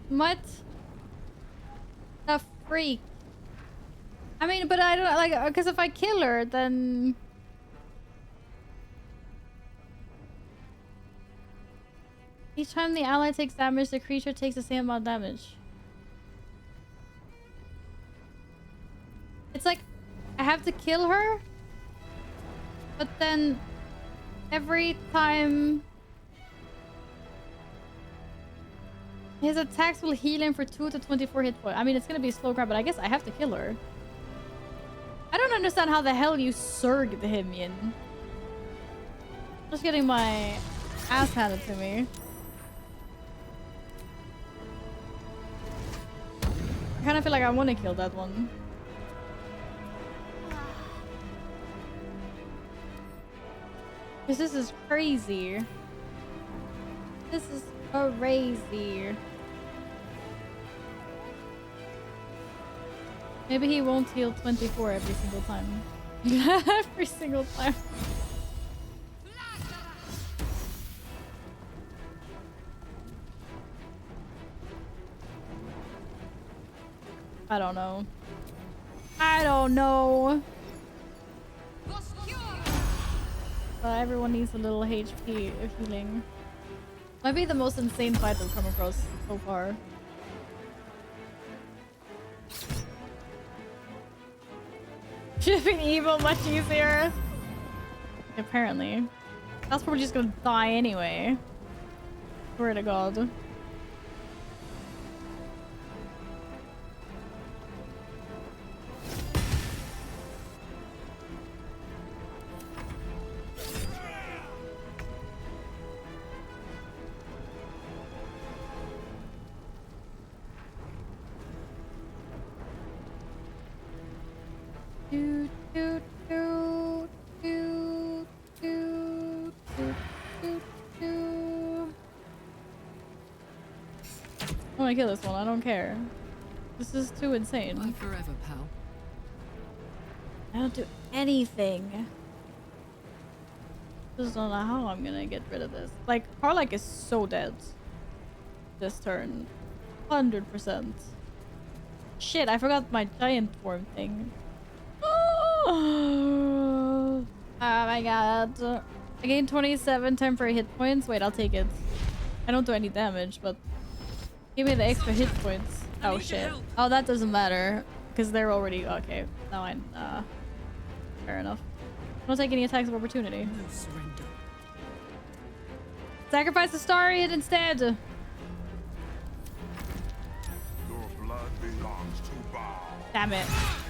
Speaker 1: What? The freak. I mean, but I don't like, because if I kill her, then each time the ally takes damage, the creature takes the same amount of damage. It's like, I have to kill her, but then every time his attacks will heal him for 2 to 24 hit points. I mean, it's gonna be a slow grab, but I guess I have to kill her. I don't understand how the hell you surged him in. Just getting my ass handed to me. I kind of feel like I want to kill that one. Because this is crazy. This is crazy. Maybe he won't heal 24 every single time. Every single time. I don't know. I don't know. Everyone needs a little HP healing. Might be the most insane fight I've come across so far. Should have been evil much easier. Apparently. That's probably just gonna die anyway. Swear to God. I'm gonna kill this one. I don't care. This is too insane.
Speaker 20: Bye forever, pal.
Speaker 1: I don't do anything. Just don't know how I'm gonna get rid of this. Like, Karlach is so dead this turn. 100%. Shit, I forgot my giant form thing. Oh my god. I gained 27 temporary hit points. Wait, I'll take it. I don't do any damage, but give me the extra hit points. Oh shit. Oh, that doesn't matter because they're already okay. Now I fair enough. Don't take any attacks of opportunity.
Speaker 20: No surrender.
Speaker 1: Sacrifice the Starian instead.
Speaker 22: Your blood belongs to Baal.
Speaker 1: Damn it.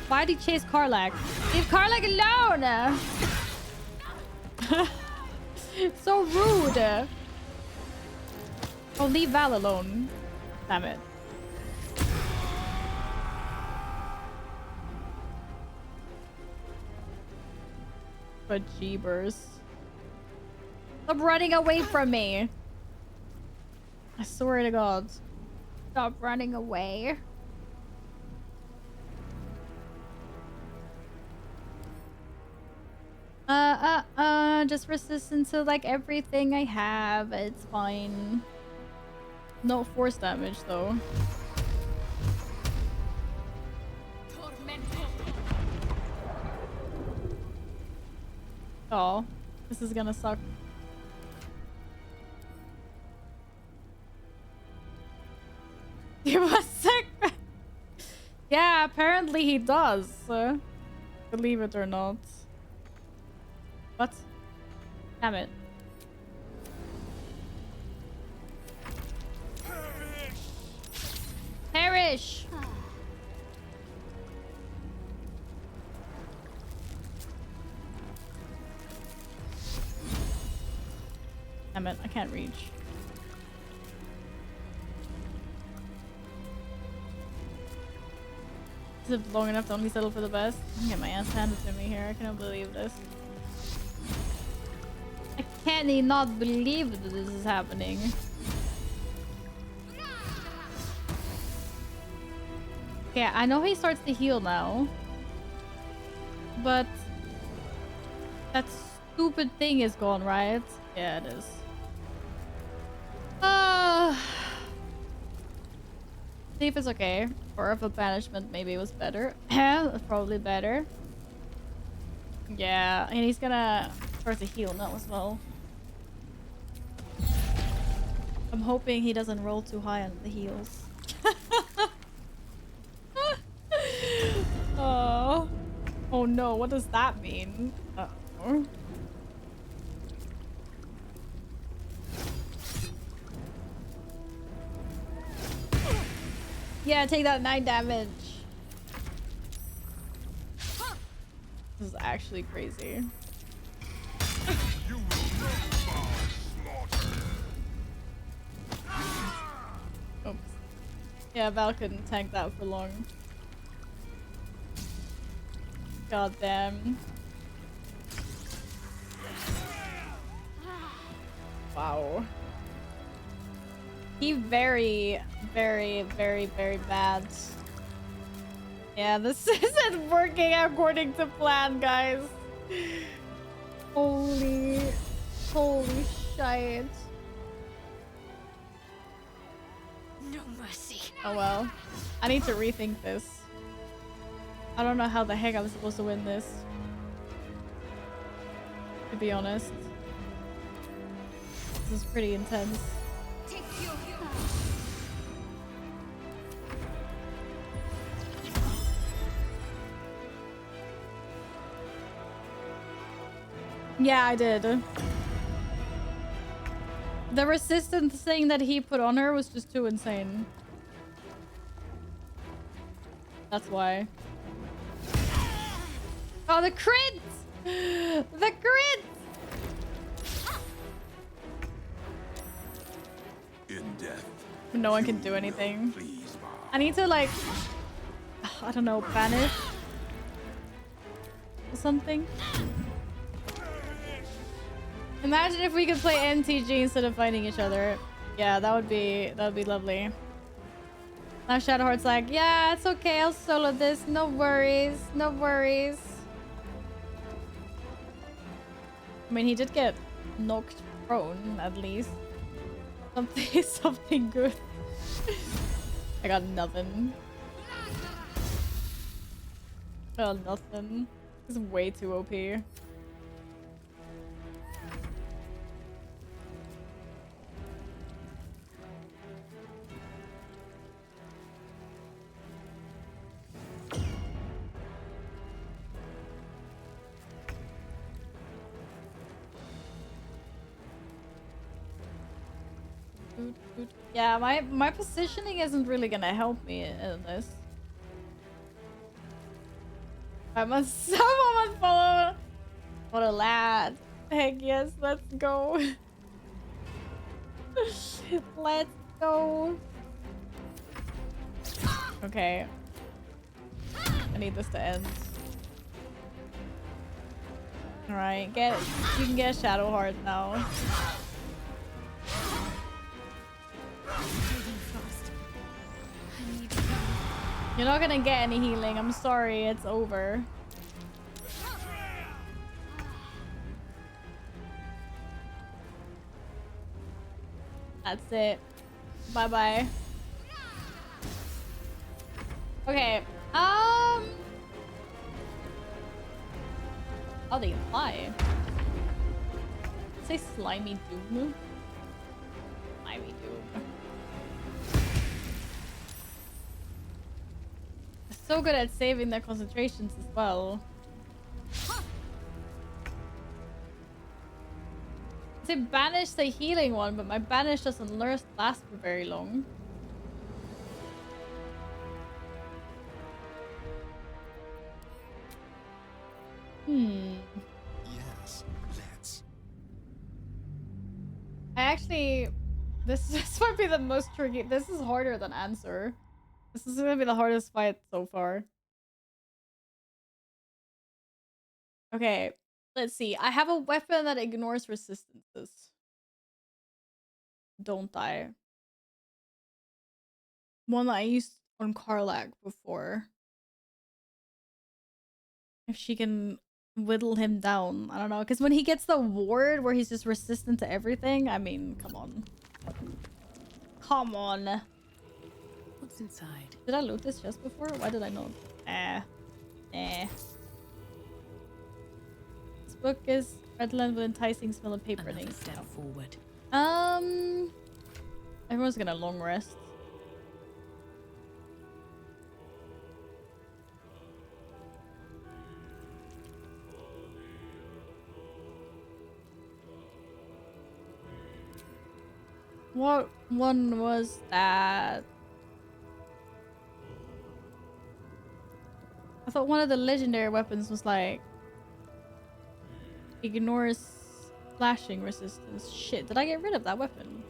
Speaker 1: Why'd he chase Karlach? Leave Karlach alone! So rude. Oh, leave Val alone. Damn it. But jeebers. Stop running away from me. I swear to God. Stop running away. Just resistant to like everything I have. It's fine. No force damage though. Oh, this is gonna suck. He was sick. Yeah, apparently he does. Believe it or not. What? Damn it. Perish! Damn it, I can't reach. Is it long enough to only settle for the best? I'm gonna get my ass handed to me here. I cannot believe this. I can't not believe that this is happening. Okay, I know he starts to heal now. But that stupid thing is gone, right? Yeah, it is. See if it's okay. Or if a banishment maybe was better. Probably better. Yeah, and he's gonna start to heal now as well. I'm hoping he doesn't roll too high on the heals. Oh. Oh no, what does that mean? Uh-oh. Yeah, take that 9 damage. This is actually crazy. Oops. Yeah, Val couldn't tank that for long. God damn. Wow. He very bad. Yeah, this isn't working according to plan, guys. Holy shit.
Speaker 5: No mercy.
Speaker 1: Oh well. I need to rethink this. I don't know how the heck I'm supposed to win this. To be honest. This is pretty intense. Yeah, I did. The resistance thing that he put on her was just too insane. That's why. Oh, the crit! The crit!
Speaker 3: In death.
Speaker 1: No one can do anything. I need to like, I don't know, banish or something. Imagine if we could play NTG instead of fighting each other. Yeah, that would be lovely. Now Shadowheart's like, yeah, it's okay. I'll solo this. No worries. No worries. I mean, he did get knocked prone, at least. Something good. I got nothing. I got nothing. This is way too OP. Yeah, my positioning isn't really gonna help me in this. I must someone follow. What a lad. Heck yes, let's go. Let's go. Okay. I need this to end. Alright, you can get Shadowheart now. You're not gonna get any healing. I'm sorry, it's over. That's it. Bye-bye. Okay. Oh, they fly. Say slimy doom. Slimy doom. So good at saving their concentrations as well. They banished the healing one, but my banish doesn't last for very long.
Speaker 2: Yes, let's.
Speaker 1: I actually... This might be the most tricky. This is harder than answer. This is gonna be the hardest fight so far. Okay, let's see. I have a weapon that ignores resistances. Don't die. One that I used on Karlach before. If she can whittle him down. I don't know. Because when he gets the ward where he's just resistant to everything, I mean, come on. Come on.
Speaker 12: What's inside?
Speaker 1: Did I loot this just before? Why did I not? This book is redland with enticing smell of paper.
Speaker 12: Another step forward.
Speaker 1: Everyone's gonna long rest. What one was that? I thought one of the legendary weapons was like ignores slashing resistance. Shit, did I get rid of that weapon?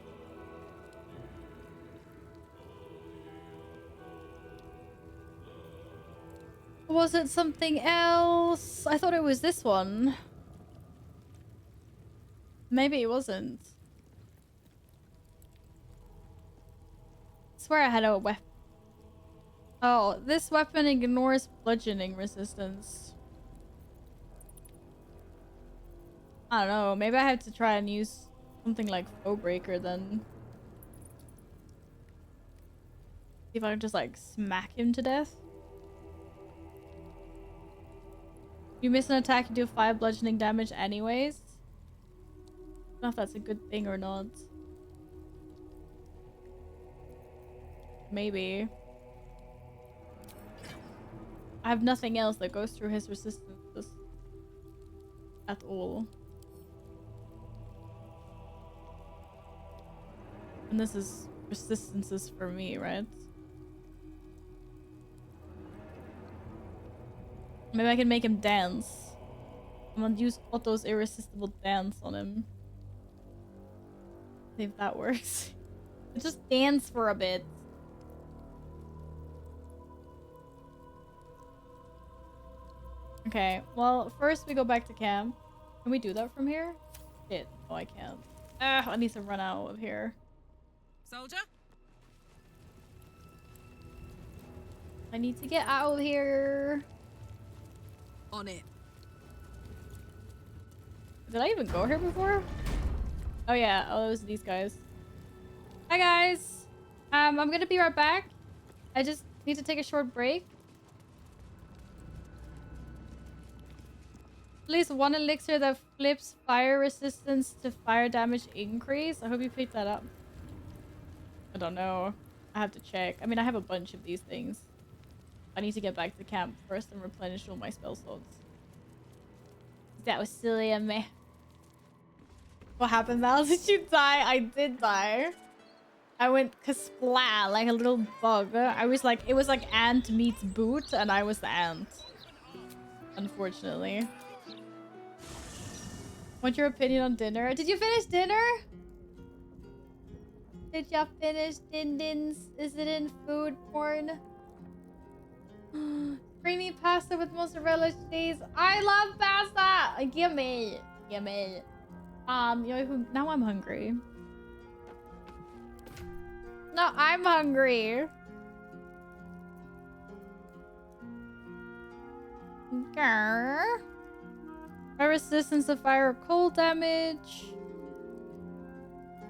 Speaker 1: Was it something else? I thought it was this one. Maybe it wasn't. I swear I had a weapon. Oh, this weapon ignores bludgeoning resistance. I don't know. Maybe I have to try and use something like Foebreaker then. See if I can just like smack him to death. You miss an attack, you do 5 bludgeoning damage anyways. I don't know if that's a good thing or not. Maybe. I have nothing else that goes through his resistance at all. And this is resistances for me, right? Maybe I can make him dance. I'm gonna use Otto's irresistible dance on him. See if that works. Just dance for a bit. Okay, well, first we go back to camp. Can we do that from here? Shit, no I can't. I need to run out of here.
Speaker 7: Soldier?
Speaker 1: I need to get out of here.
Speaker 12: On it.
Speaker 1: Did I even go here before? Oh yeah, oh it was these guys. Hi guys. I'm gonna be right back. I just need to take a short break. Please one elixir that flips fire resistance to fire damage increase. I hope you picked that up. I don't know. I have to check. I mean, I have a bunch of these things. I need to get back to camp first and replenish all my spell slots. That was silly of me. What happened, Val? Did you die? I did die. I went kasplat like a little bug. I was like, it was like ant meets boot, and I was the ant. Unfortunately. What's your opinion on dinner? Did you finish dinner? Did y'all finish din-dins? Is it in food porn? Creamy pasta with mozzarella cheese. I love pasta! Gimme. Gimme. Now I'm hungry. No, I'm hungry. Grr. Fire resistance to fire or cold damage.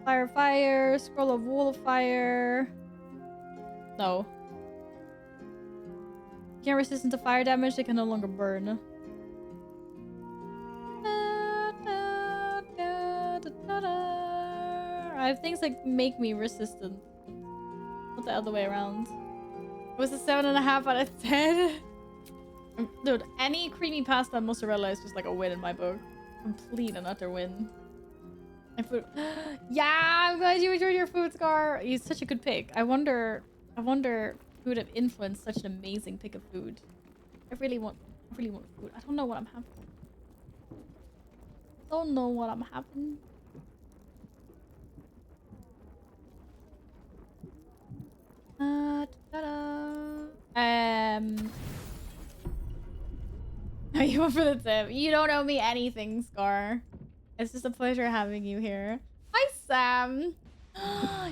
Speaker 1: Fire, scroll of wall of fire. No. Can't resistant to fire damage, they can no longer burn. I have things that make me resistant. Not the other way around. It was a 7.5 out of 10. Dude, any creamy pasta and mozzarella is just like a win in my book. Complete and utter win. And food. Yeah, I'm glad you enjoyed your food, Scar. He's such a good pick. I wonder who would have influenced such an amazing pick of food. I really want food. I don't know what I'm having. Don't know what I'm having. Are you up for the tip? You don't owe me anything, Scar. It's just a pleasure having you here. Hi, Sam.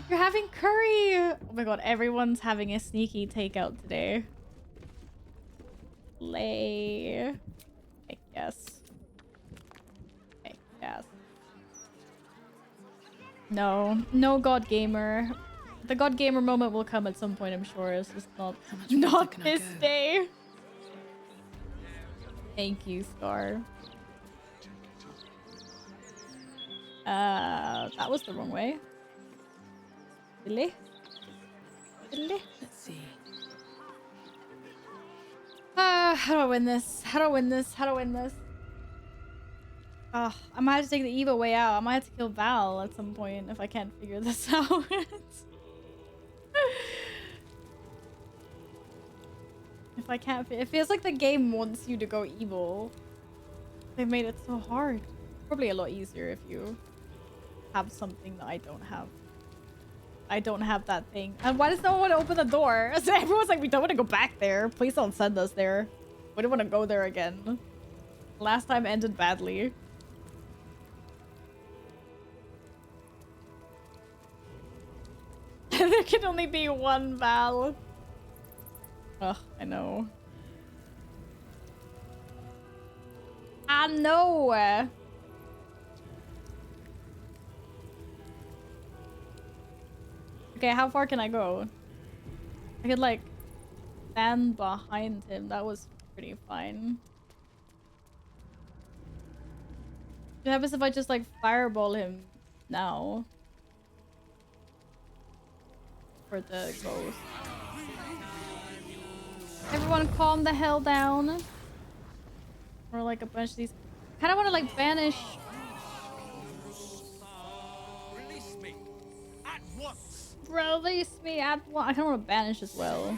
Speaker 1: You're having curry. Oh my god, everyone's having a sneaky takeout today. Lay. Heck yes. Heck yes. No, no God Gamer. The God Gamer moment will come at some point, I'm sure. It's just not this day. Thank you, Scar. That was the wrong way. Really? Really?
Speaker 12: Let's see.
Speaker 1: How do I win this? How do I win this? How do I win this? I might have to take the evil way out. I might have to kill Val at some point if I can't figure this out. If I can't, it feels like the game wants you to go evil. They've made it so hard. Probably a lot easier if you have something that I don't have. I don't have that thing. And why does no one want to open the door? So everyone's like, we don't want to go back there. Please don't send us there. We don't want to go there again. Last time ended badly. There can only be one Val. Ugh, I know. I know. Okay, how far can I go? I could like stand behind him. That was pretty fine. What happens if I just like fireball him now? For the ghost. Everyone calm the hell down. Or like a bunch of these. I kind of want to like banish.
Speaker 6: Release me at once.
Speaker 1: Release me at once. I kind of want to banish as well.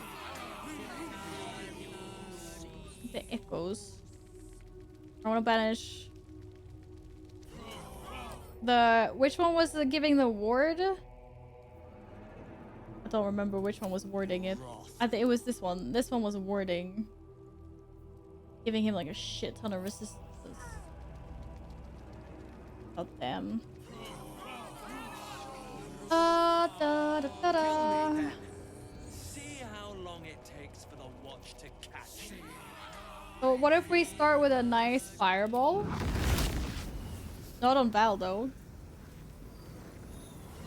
Speaker 1: The echoes. I want to banish. Which one was giving the ward? I don't remember which one was warding it. I think it was this one. This one was warding. Giving him like a shit ton of resistance. Oh damn.
Speaker 6: See how long it takes for the watch to catch me.
Speaker 1: So what if we start with a nice fireball? Not on Val though.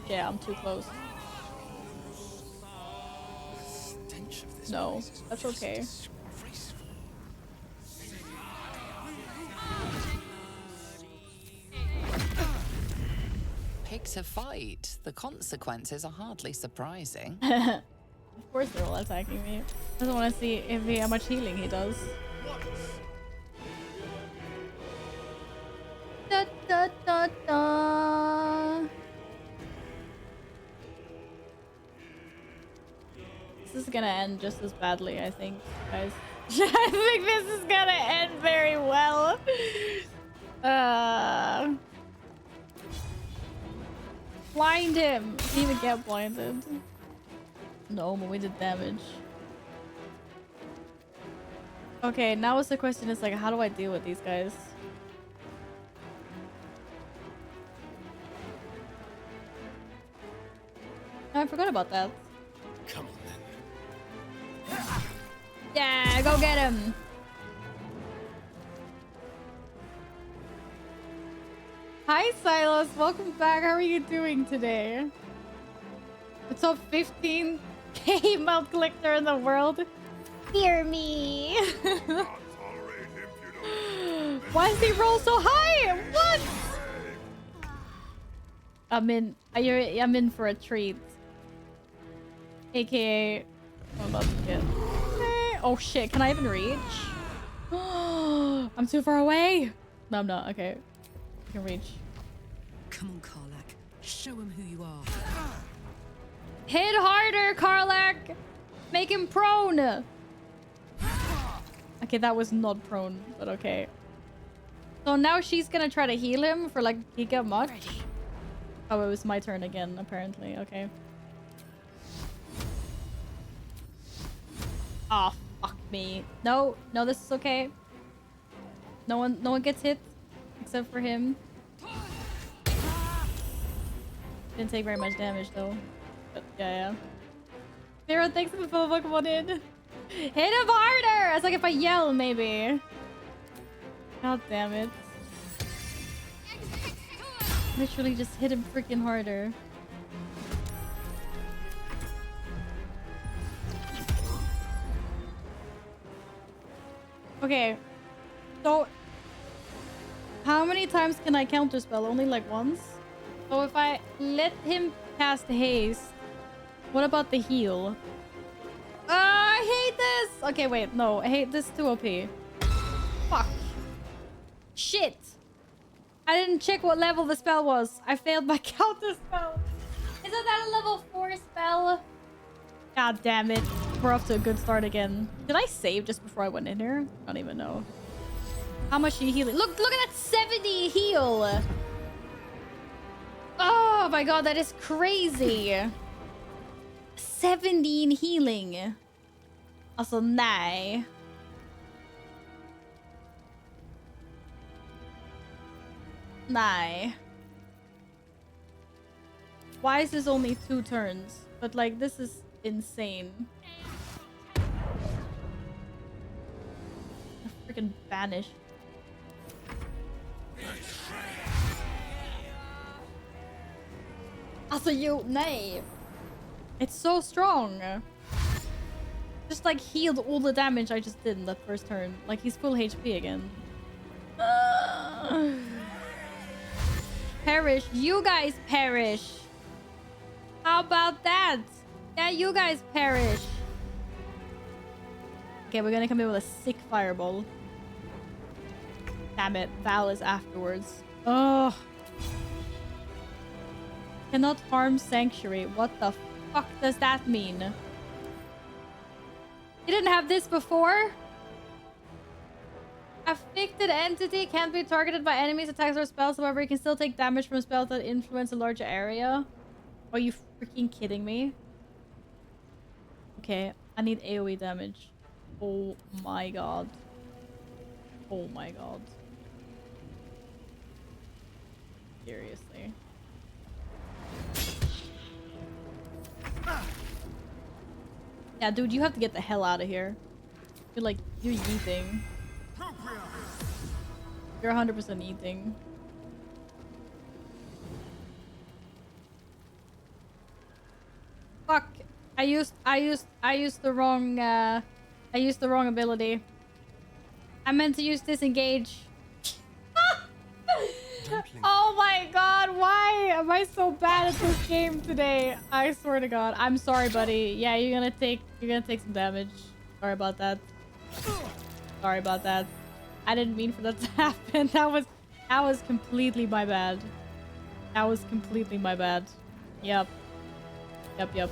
Speaker 1: Yeah, I'm too close. No, that's okay.
Speaker 17: Pick to fight. The consequences are hardly surprising.
Speaker 1: Of course they're all attacking me. I just want to see how much healing he does. Da, da, da, da. This is gonna end just as badly, I think, guys. I think this is gonna end very well. Blind him. Didn't even get blinded. No, but we did damage. Okay, now the question is like, how do I deal with these guys? I forgot about that.
Speaker 18: Come on then.
Speaker 1: Yeah, go get him. Hi Silas, welcome back. How are you doing today? The top 15k mount collector in the world. Fear me. Why does he roll so high? What? I'm in for a treat. AKA I'm about to get. Oh shit, can I even reach? I'm too far away. No, I'm not. Okay. I can reach.
Speaker 20: Come on, Karlak. Show him who you are.
Speaker 1: Hit harder, Karlak! Make him prone! Okay, that was not prone, but okay. So now she's gonna try to heal him for like giga much. Oh, it was my turn again, apparently. Okay. Oh, fuck me. No, no, this is okay. No one gets hit except for him. Didn't take very much damage though. But yeah. Zero, thanks for the full Pokemon in. Hit him harder! It's like if I yell, maybe. God damn it. Literally just hit him freaking harder. Okay. So, how many times can I counterspell? Only like once? So if I let him cast haste, what about the heal? I hate this! Okay, wait, no. I hate this too OP. Fuck. Shit! I didn't check what level the spell was. I failed my counterspell. Isn't that a level 4 spell? God damn it. We're off to a good start again. Did I save just before I went in here? I don't even know. How much are you healing? Look at that 70 heal! Oh my god, that is crazy. 17 healing. Alltså, nej. Nej. Why is this only 2 turns? But like, this is insane. Freaking banish. Also, nej. It's so strong. Just like healed all the damage I just did in that first turn. Like he's full HP again. Perish. You guys perish. How about that? Yeah, you guys perish. Okay, we're gonna come in with a sick fireball. Damn it. Val is afterwards. Oh. Cannot harm Sanctuary. What the fuck does that mean? You didn't have this before? Afflicted entity can't be targeted by enemies, attacks, or spells. However, you can still take damage from spells that influence a larger area. Are you freaking kidding me? Okay, I need AoE damage. Oh my god. Oh my god. Seriously. Yeah, dude, you have to get the hell out of here. You're like, you're yeeting. You're 100% yeeting. Fuck. I used the wrong ability. I meant to use disengage. Oh my god, why am I so bad at this game today? I swear to god. I'm sorry, buddy. Yeah, you're gonna take some damage. Sorry about that. Sorry about that. I didn't mean for that to happen. That was completely my bad. That was completely my bad. Yep. Yep.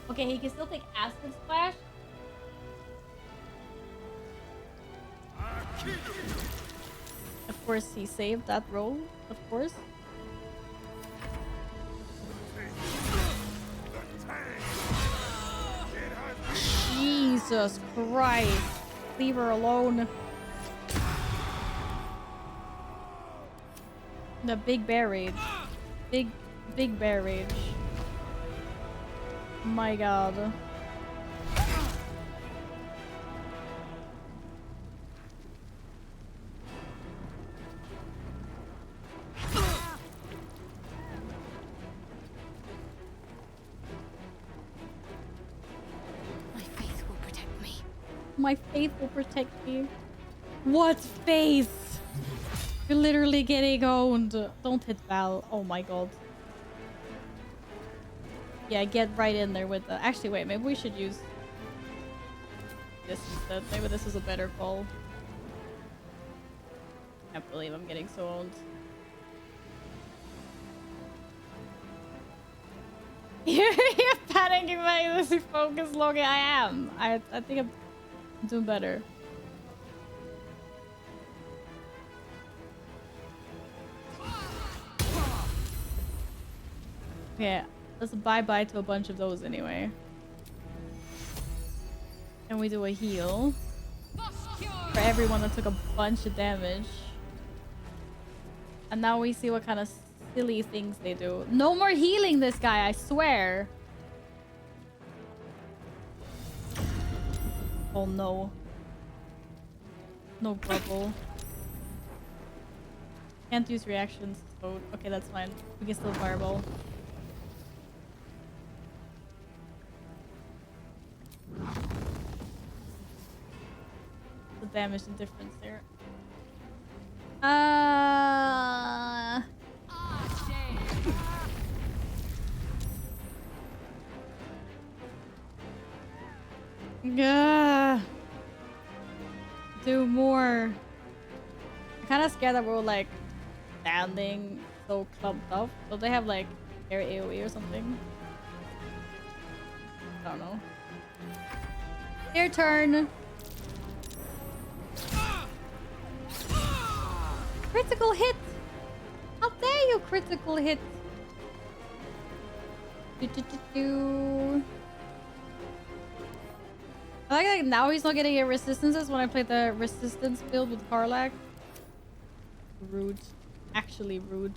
Speaker 1: Okay, he can still take acid splash. Of course, he saved that roll. Of course. Jesus Christ. Leave her alone. The big bear rage. Big bear rage. My god. My faith will protect me. What faith? You're literally getting owned. Don't hit Val. Oh my god. Yeah, get right in there with the... Actually, wait. Maybe we should use this instead. Maybe this is a better call. Can't believe I'm getting so owned. You're panicking by this focus logging. I am. I think I'm doing better. Yeah, let's bye-bye to a bunch of those anyway. And we do a heal for everyone that took a bunch of damage. And now we see what kind of silly things they do. No more healing this guy, I swear. Oh no. No bubble. Can't use reactions, so okay, that's fine. We can still fireball. The damage and difference there. Do more. I'm kind of scared that we're like standing so clumped up. So they have like air AoE or something. I don't know. Your turn. Critical hit. How dare you critical hit? I like now he's not getting resistances when I play the resistance build with Karlach. Rude. Actually rude.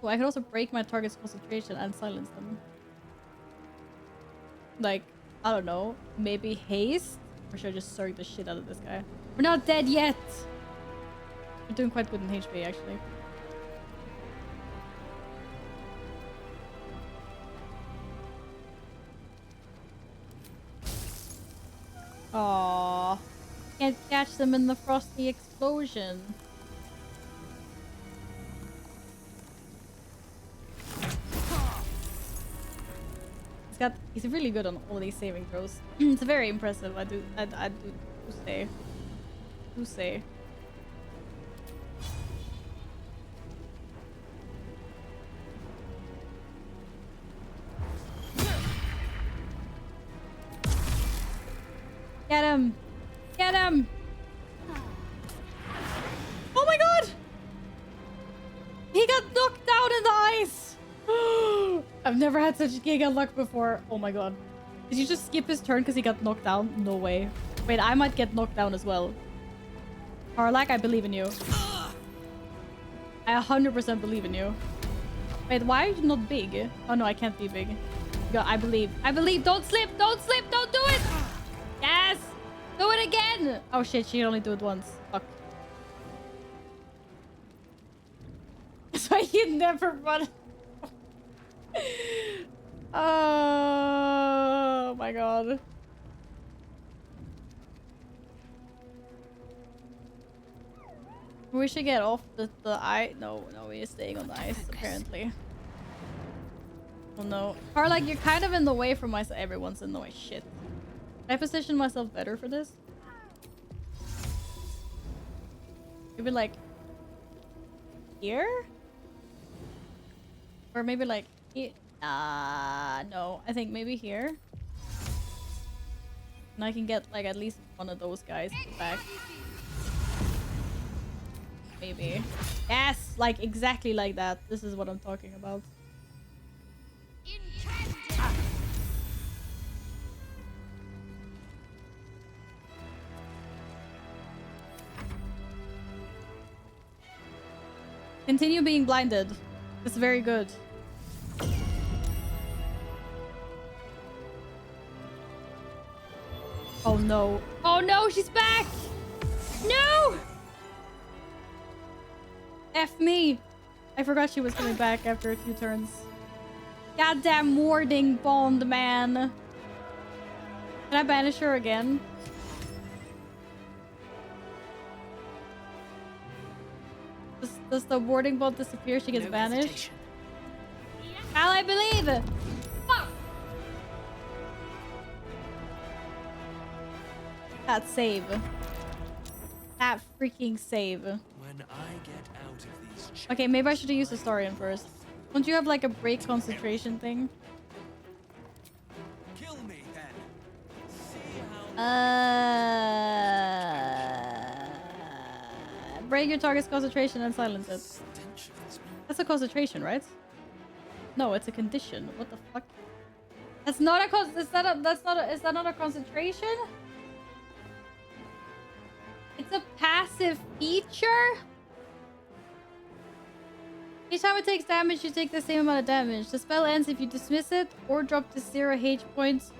Speaker 1: Well, I can also break my target's concentration and silence them. Like, I don't know. Maybe haste? Or should I just surge the shit out of this guy? We're not dead yet! We're doing quite good in HP, actually. Aww. Can't catch them in the frosty explosion. He's really good on all these saving throws. It's very impressive. I do say. Get him! Get him! Oh my god! He got knocked down in the ice! I've never had such giga luck before. Oh my god. Did you just skip his turn because he got knocked down? No way. Wait, I might get knocked down as well. Karlach, I believe in you. I 100% believe in you. Wait, why are you not big? Oh no, I can't be big. Go, I believe. I believe. Don't slip. Don't slip. Don't do it. Yes. Do it again. Oh shit, she can only do it once. Fuck. That's why you never run. Oh my god. We should get off the ice. No, we're staying on the ice apparently. Oh no. Or like you're kind of in the way for myself. Everyone's in the way. Shit. Can I position myself better for this? Maybe like here? Or maybe like here? No. I think maybe here. And I can get like at least one of those guys back. Maybe. Yes! Like exactly like that. This is what I'm talking about. Continue being blinded. It's very good. Oh no. Oh no, she's back! No! F me. I forgot she was coming back after a few turns. Goddamn warding bond, man. Can I banish her again? Does the warding bond disappear? She gets banished. Well, I believe. Fuck. That save. That freaking save.
Speaker 6: When I get out of these
Speaker 1: Okay, maybe I should have used Historian first. Don't you have like a break concentration thing?
Speaker 6: Kill me then. See
Speaker 1: Break your target's concentration and silence it. That's a concentration, right? No, it's a condition. What the fuck? That's not a is that not a concentration? It's a passive feature? Each time it takes damage, you take the same amount of damage. The spell ends if you dismiss it or drop to 0 H points,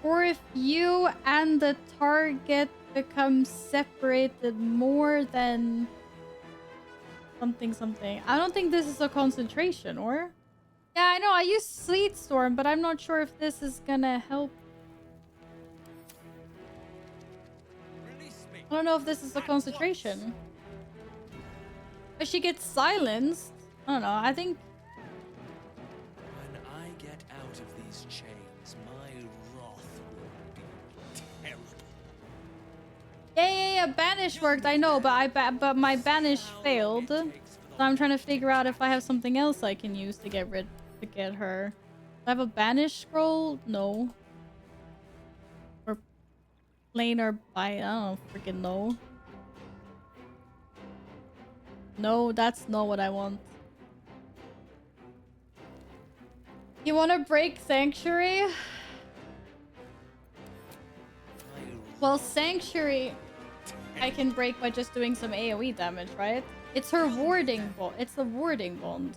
Speaker 1: or if you and the target become separated more than something. I don't think this is a concentration, or? Yeah, I know. I use Sleet Storm, but I'm not sure if this is gonna help. I don't know if this is a concentration. But she gets silenced. I don't know. I think.
Speaker 6: When I get out of these chains, my wrath will be terrible.
Speaker 1: Yeah. Banish worked. I know, but my banish failed. So I'm trying to figure out if I have something else I can use to get her. Do I have a banish scroll? No. Or plain or I don't freaking know. No, that's not what I want. You want to break Sanctuary? Well, Sanctuary I can break by just doing some AoE damage, right? It's her warding bond. It's the warding bond.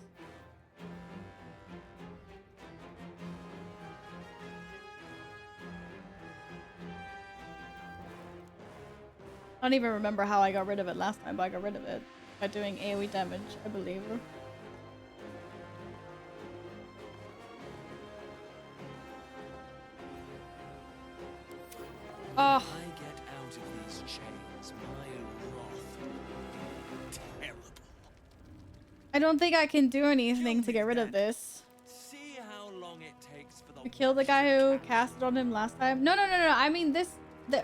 Speaker 1: I don't even remember how I got rid of it last time, but I got rid of it by doing AoE damage, I believe. Oh.
Speaker 6: I get out of these chains, my wrath will be terrible.
Speaker 1: I don't think I can do anything to get rid of this.
Speaker 6: See how long it takes for the
Speaker 1: To kill the guy who casted on him last time? No. I mean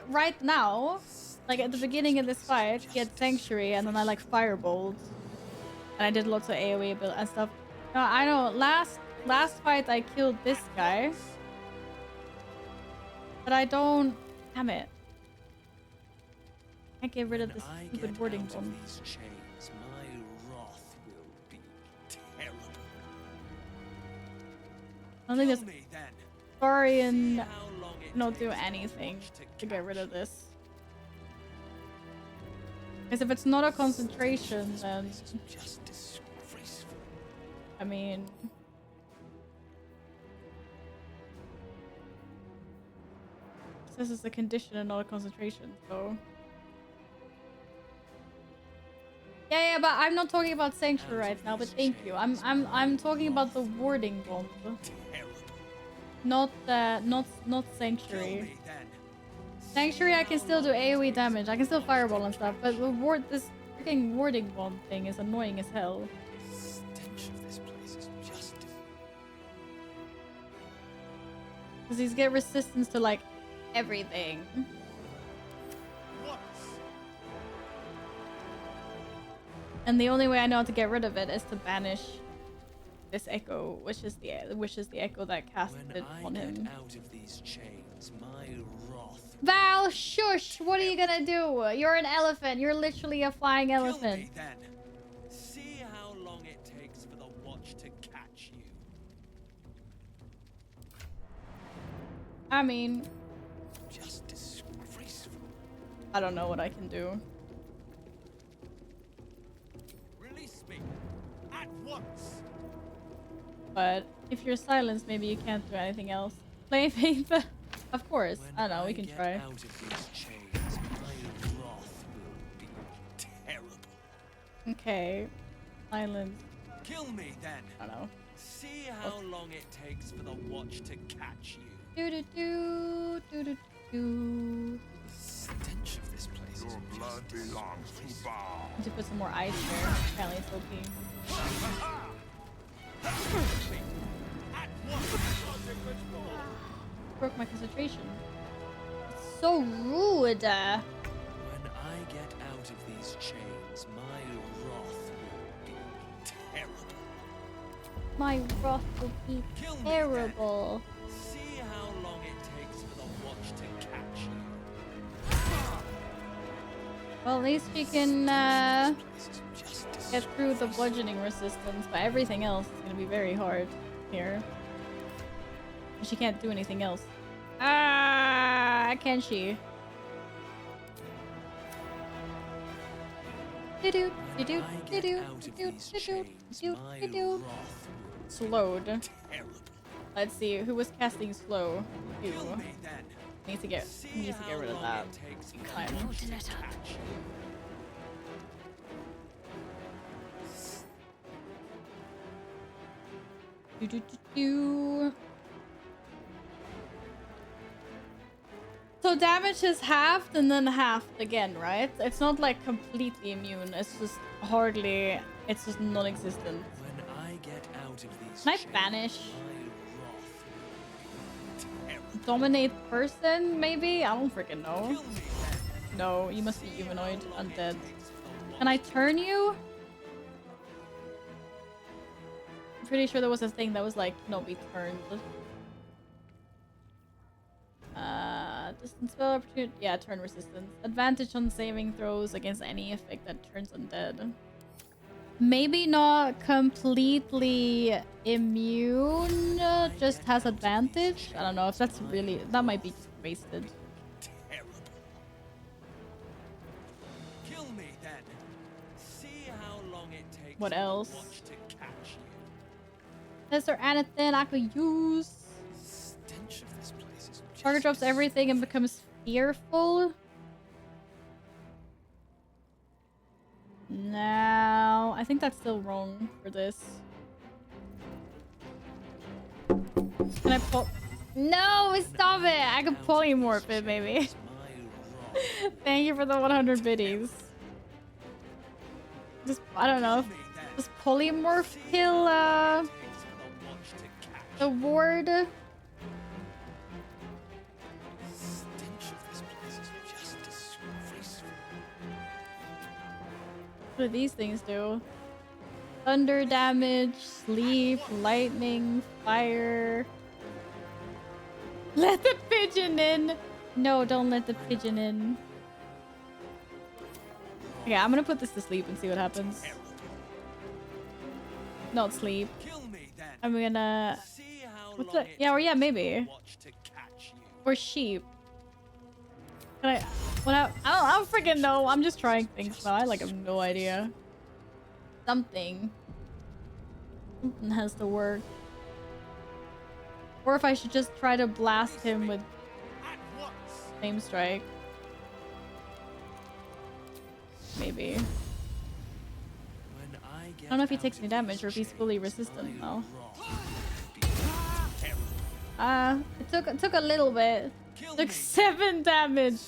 Speaker 1: right now, like at the beginning of this fight, he had Sanctuary and then I like Firebolt. And I did lots of AoE and stuff. No, I know. Last fight I killed this guy. But I don't. Damn it. I can't get rid of this stupid warding bomb.
Speaker 6: these chains, my wrath will be terrible.
Speaker 1: I don't think this Saurian don't do anything to get rid of this. Because if it's not a concentration, then I mean... This is a condition and not a concentration, so... Yeah, but I'm not talking about Sanctuary right now, but thank you. I'm talking about the warding bomb. Not Sanctuary. Sanctuary I can still do AoE damage. I can still fireball and stuff, but this freaking warding bomb thing is annoying as hell. Because these get resistance to like everything. And the only way I know how to get rid of it is to banish this echo, which is the echo that casted on him.
Speaker 6: Out of these chains, my wrath.
Speaker 1: Val, shush! What are you gonna do? You're an elephant. You're literally a flying elephant.
Speaker 6: Kill me, then. See how long it takes for the watch to catch you.
Speaker 1: I mean,
Speaker 6: Just disgraceful.
Speaker 1: I don't know what I can do.
Speaker 6: Release me at once.
Speaker 1: But if you're silenced, maybe you can't do anything else. Play FIFA? Of course. I don't know, we can try.
Speaker 6: Out of these chains, my wrath will be terrible.
Speaker 1: Okay. Silence.
Speaker 6: Kill me, then.
Speaker 1: I don't know.
Speaker 6: See how long it takes for the watch to catch you.
Speaker 1: Do do do do do.
Speaker 6: Stench of this place.
Speaker 22: Your blood belongs to Baal.
Speaker 1: Need to put some more ice there. Apparently it's OP. Broke my concentration. It's so rude.
Speaker 6: When I get out of these chains, my wrath will be terrible.
Speaker 1: My wrath will be
Speaker 6: Kill me,
Speaker 1: terrible.
Speaker 6: See how long it takes for the watch to catch you.
Speaker 1: Well, at least she can get through the bludgeoning resistance, but everything else is gonna be very hard here. And she can't do anything else. Ah, can she? Slowed. Let's see who was casting slow. You. Need to get rid of that. Fine. So damage is halved and then halved again, right? It's not like completely immune. It's just hardly. It's just non-existent.
Speaker 6: When I get out of these
Speaker 1: Can I banish? Dominate person, maybe? I don't freaking know. No, you must be humanoid, undead. Can I turn you? I'm pretty sure there was a thing that was like, no, be turned. Distance spell opportunity. Yeah, turn resistance. Advantage on saving throws against any effect that turns undead. Maybe not completely immune, just has advantage. I don't know if that's really... That might be just wasted.
Speaker 6: Kill me, then. See how long it takes
Speaker 1: What else?
Speaker 6: for the watch to catch you.
Speaker 1: Is there anything I could use?
Speaker 6: Stench of this place is just
Speaker 1: Target drops everything and becomes fearful. No, I think that's still wrong for this. Can I pull? No, stop it! I can polymorph it, maybe. Thank you for the 100 biddies. Just, I don't know. Just polymorph kill, the ward. What do these things do? Thunder damage, sleep, lightning, fire. Let the pigeon in! No, don't let the pigeon in. Okay, I'm gonna put this to sleep and see what happens. Not sleep. I'm gonna... What's that? Yeah, or yeah, maybe. Or sheep. Can I... What I don't freaking know. I'm just trying things now. I like have no idea. Something. Something has to work. Or if I should just try to blast him with Flame Strike. Maybe. I don't know if he takes any damage or if he's fully resistant though. It took a little bit. Took 7 damage.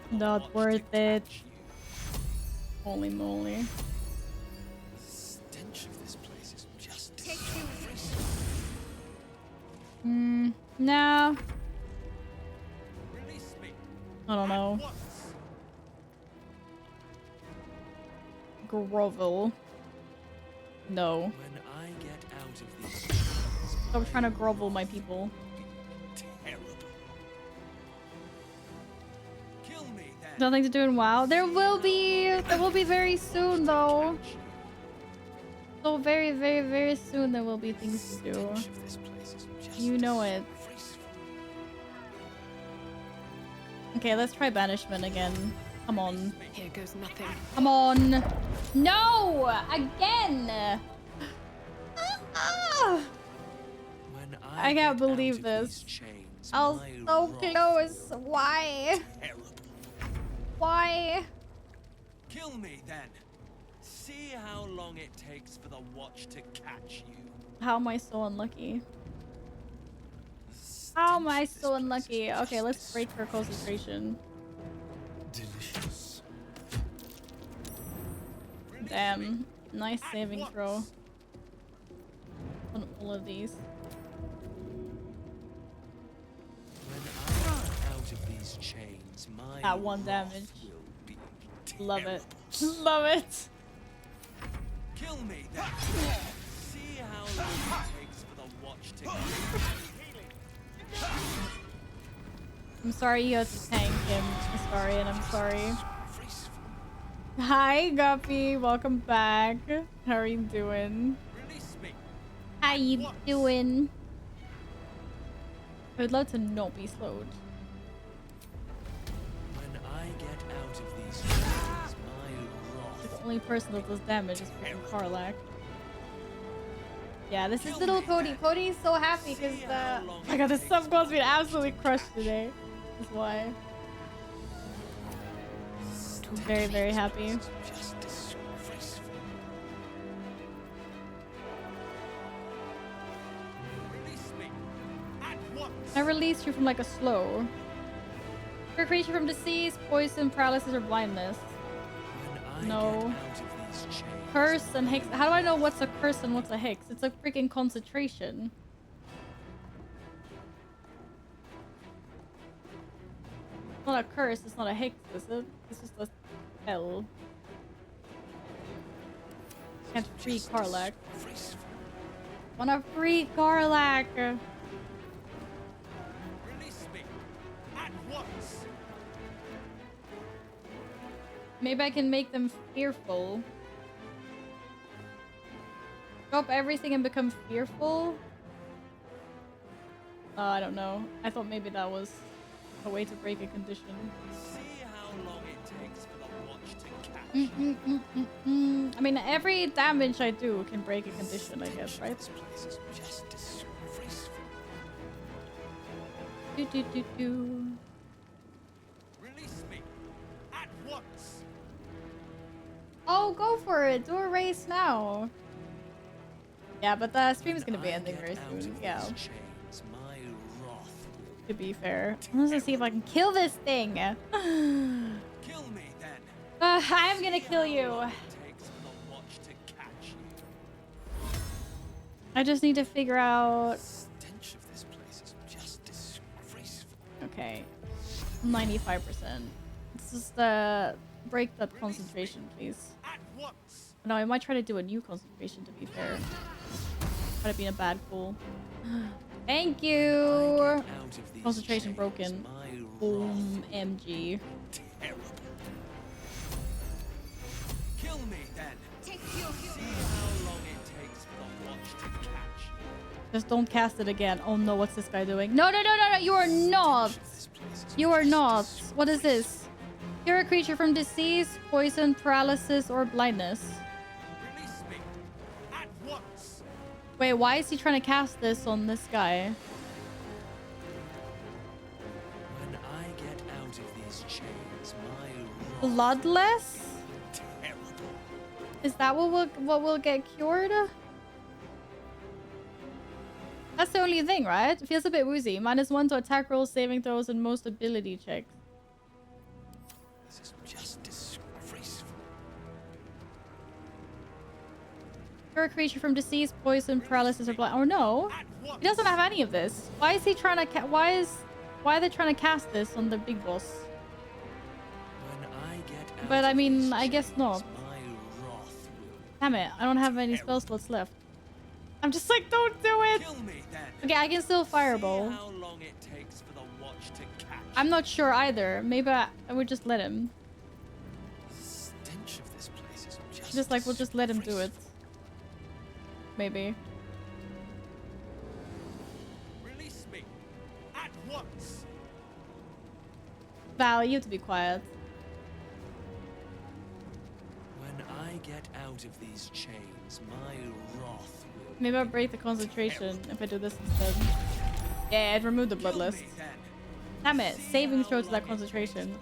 Speaker 1: Not worth it. Holy moly. Nah. I don't know. Grovel. No. Stop trying to grovel my people. Nothing to do in WoW. There will be very soon though. So very, very, very soon there will be things to do. You know it. Okay, let's try banishment again. Come on.
Speaker 12: Here goes nothing.
Speaker 1: Come on. No! Again! I can't believe this. I was so close. Why? Why?
Speaker 6: Kill me then. See how long it takes for the watch to catch you.
Speaker 1: How am I so unlucky? How am I so unlucky? Okay, let's break her concentration.
Speaker 6: Delicious.
Speaker 1: Damn. Nice saving throw. On all of these.
Speaker 6: Out of these chains, my
Speaker 1: At 1 damage. Love it. Love it.
Speaker 6: Kill me then. See how long it takes for the watch to
Speaker 1: I'm sorry you had to tank him, Astarian. I'm sorry. Hi, Guppy. Welcome back. How are you doing? How you doing? I would love to not be slowed.
Speaker 6: When I get out of these chains, my wrath.
Speaker 1: The only person that does damage is freaking Karlak. Yeah, this is little Cody. Cody's so happy because I got the sub goal's been absolutely crushed today. That's why. I'm very, very happy. I released you from like a slow. For a creature from disease, poison, paralysis, or blindness. No. Curse and Hex. How do I know what's a curse and what's a Hex? It's a freaking concentration. It's not a curse, it's not a Hex, is it? It's just a spell. Can't free Karlak. Wanna free Karlak! Maybe I can make them fearful. Drop everything and become fearful? I don't know. I thought maybe that was a way to break a condition.
Speaker 6: See how long it takes for the watch to catch you.
Speaker 1: I mean, every damage I do can break a condition, I guess, right? Do.
Speaker 6: Release me at once.
Speaker 1: Oh, go for it. Do a race now. Yeah, but the stream is gonna be ending very soon. Yeah. To be fair, I'm gonna see if I can kill this thing.
Speaker 6: Kill me then.
Speaker 1: I am gonna kill you. I just need to figure out. Okay, 95%. It's just break that concentration, please. No, I might try to do a new concentration. To be fair, might have been a bad call. Thank you. Concentration broken. Boom, MG.
Speaker 6: Kill me then. See how long it takes for the watch to catch.
Speaker 1: Just don't cast it again. Oh no, what's this guy doing? No, you are not. You are not. What is this? You're a creature from disease, poison, paralysis, or blindness.
Speaker 6: Release me at once.
Speaker 1: Wait, why is he trying to cast this on this guy?
Speaker 6: When I get out of these chains, my
Speaker 1: Bloodless? Is that what will get cured? That's the only thing, right? It feels a bit woozy. -1 to attack rolls, saving throws, and most ability checks.
Speaker 6: This is just disgraceful.
Speaker 1: Cure a creature from disease, poison, paralysis, or blind. Oh no, he doesn't have any of this. Why is he trying to? Why are they trying to cast this on the big boss?
Speaker 6: When I get out
Speaker 1: But I
Speaker 6: of
Speaker 1: mean,
Speaker 6: these
Speaker 1: I guess
Speaker 6: chains,
Speaker 1: not.
Speaker 6: my wrath will
Speaker 1: Damn it, I don't have any spell slots left. I'm just like, don't do it.
Speaker 6: kill me then.
Speaker 1: Okay, I can still fireball.
Speaker 6: See how long it takes for the watch to catch.
Speaker 1: I'm not sure either. Maybe I would just let him.
Speaker 6: The stench of this place is
Speaker 1: Just like, we'll just let him do it. Maybe.
Speaker 6: Release me at once.
Speaker 1: Val, you have to be quiet.
Speaker 6: When I get out of these chains, my wrath will
Speaker 1: Maybe I'll break the concentration if I do this instead. Yeah, it removed the bloodlust. Damn it, saving throw to that concentration.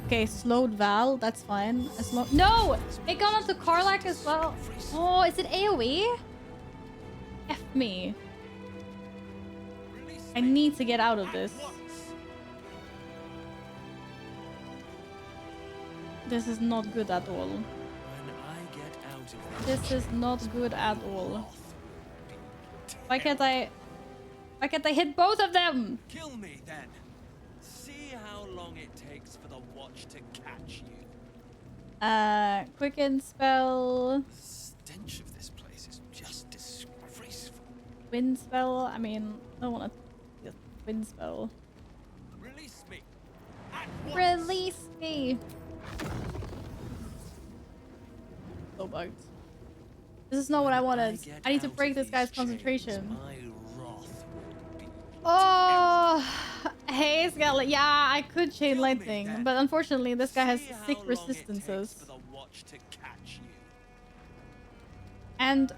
Speaker 1: Okay, slowed Val, that's fine. No! It got onto Karlach as well. Oh, is it AoE? F me. I need to get out of this. This is not good at all. This is not good at all. Why can't I hit both of them?
Speaker 6: kill me then. See how long it takes for the watch to catch you.
Speaker 1: Quicken spell.
Speaker 6: The stench of this place is just disgraceful.
Speaker 1: Wind spell. I mean, I don't want to wind spell.
Speaker 6: Release me. At once.
Speaker 1: Release me. So bugged. This is not what I wanted. I need to break this guy's concentration. Oh, hey Scarlet. Yeah, I could chain lightning, but unfortunately this guy has sick resistances. And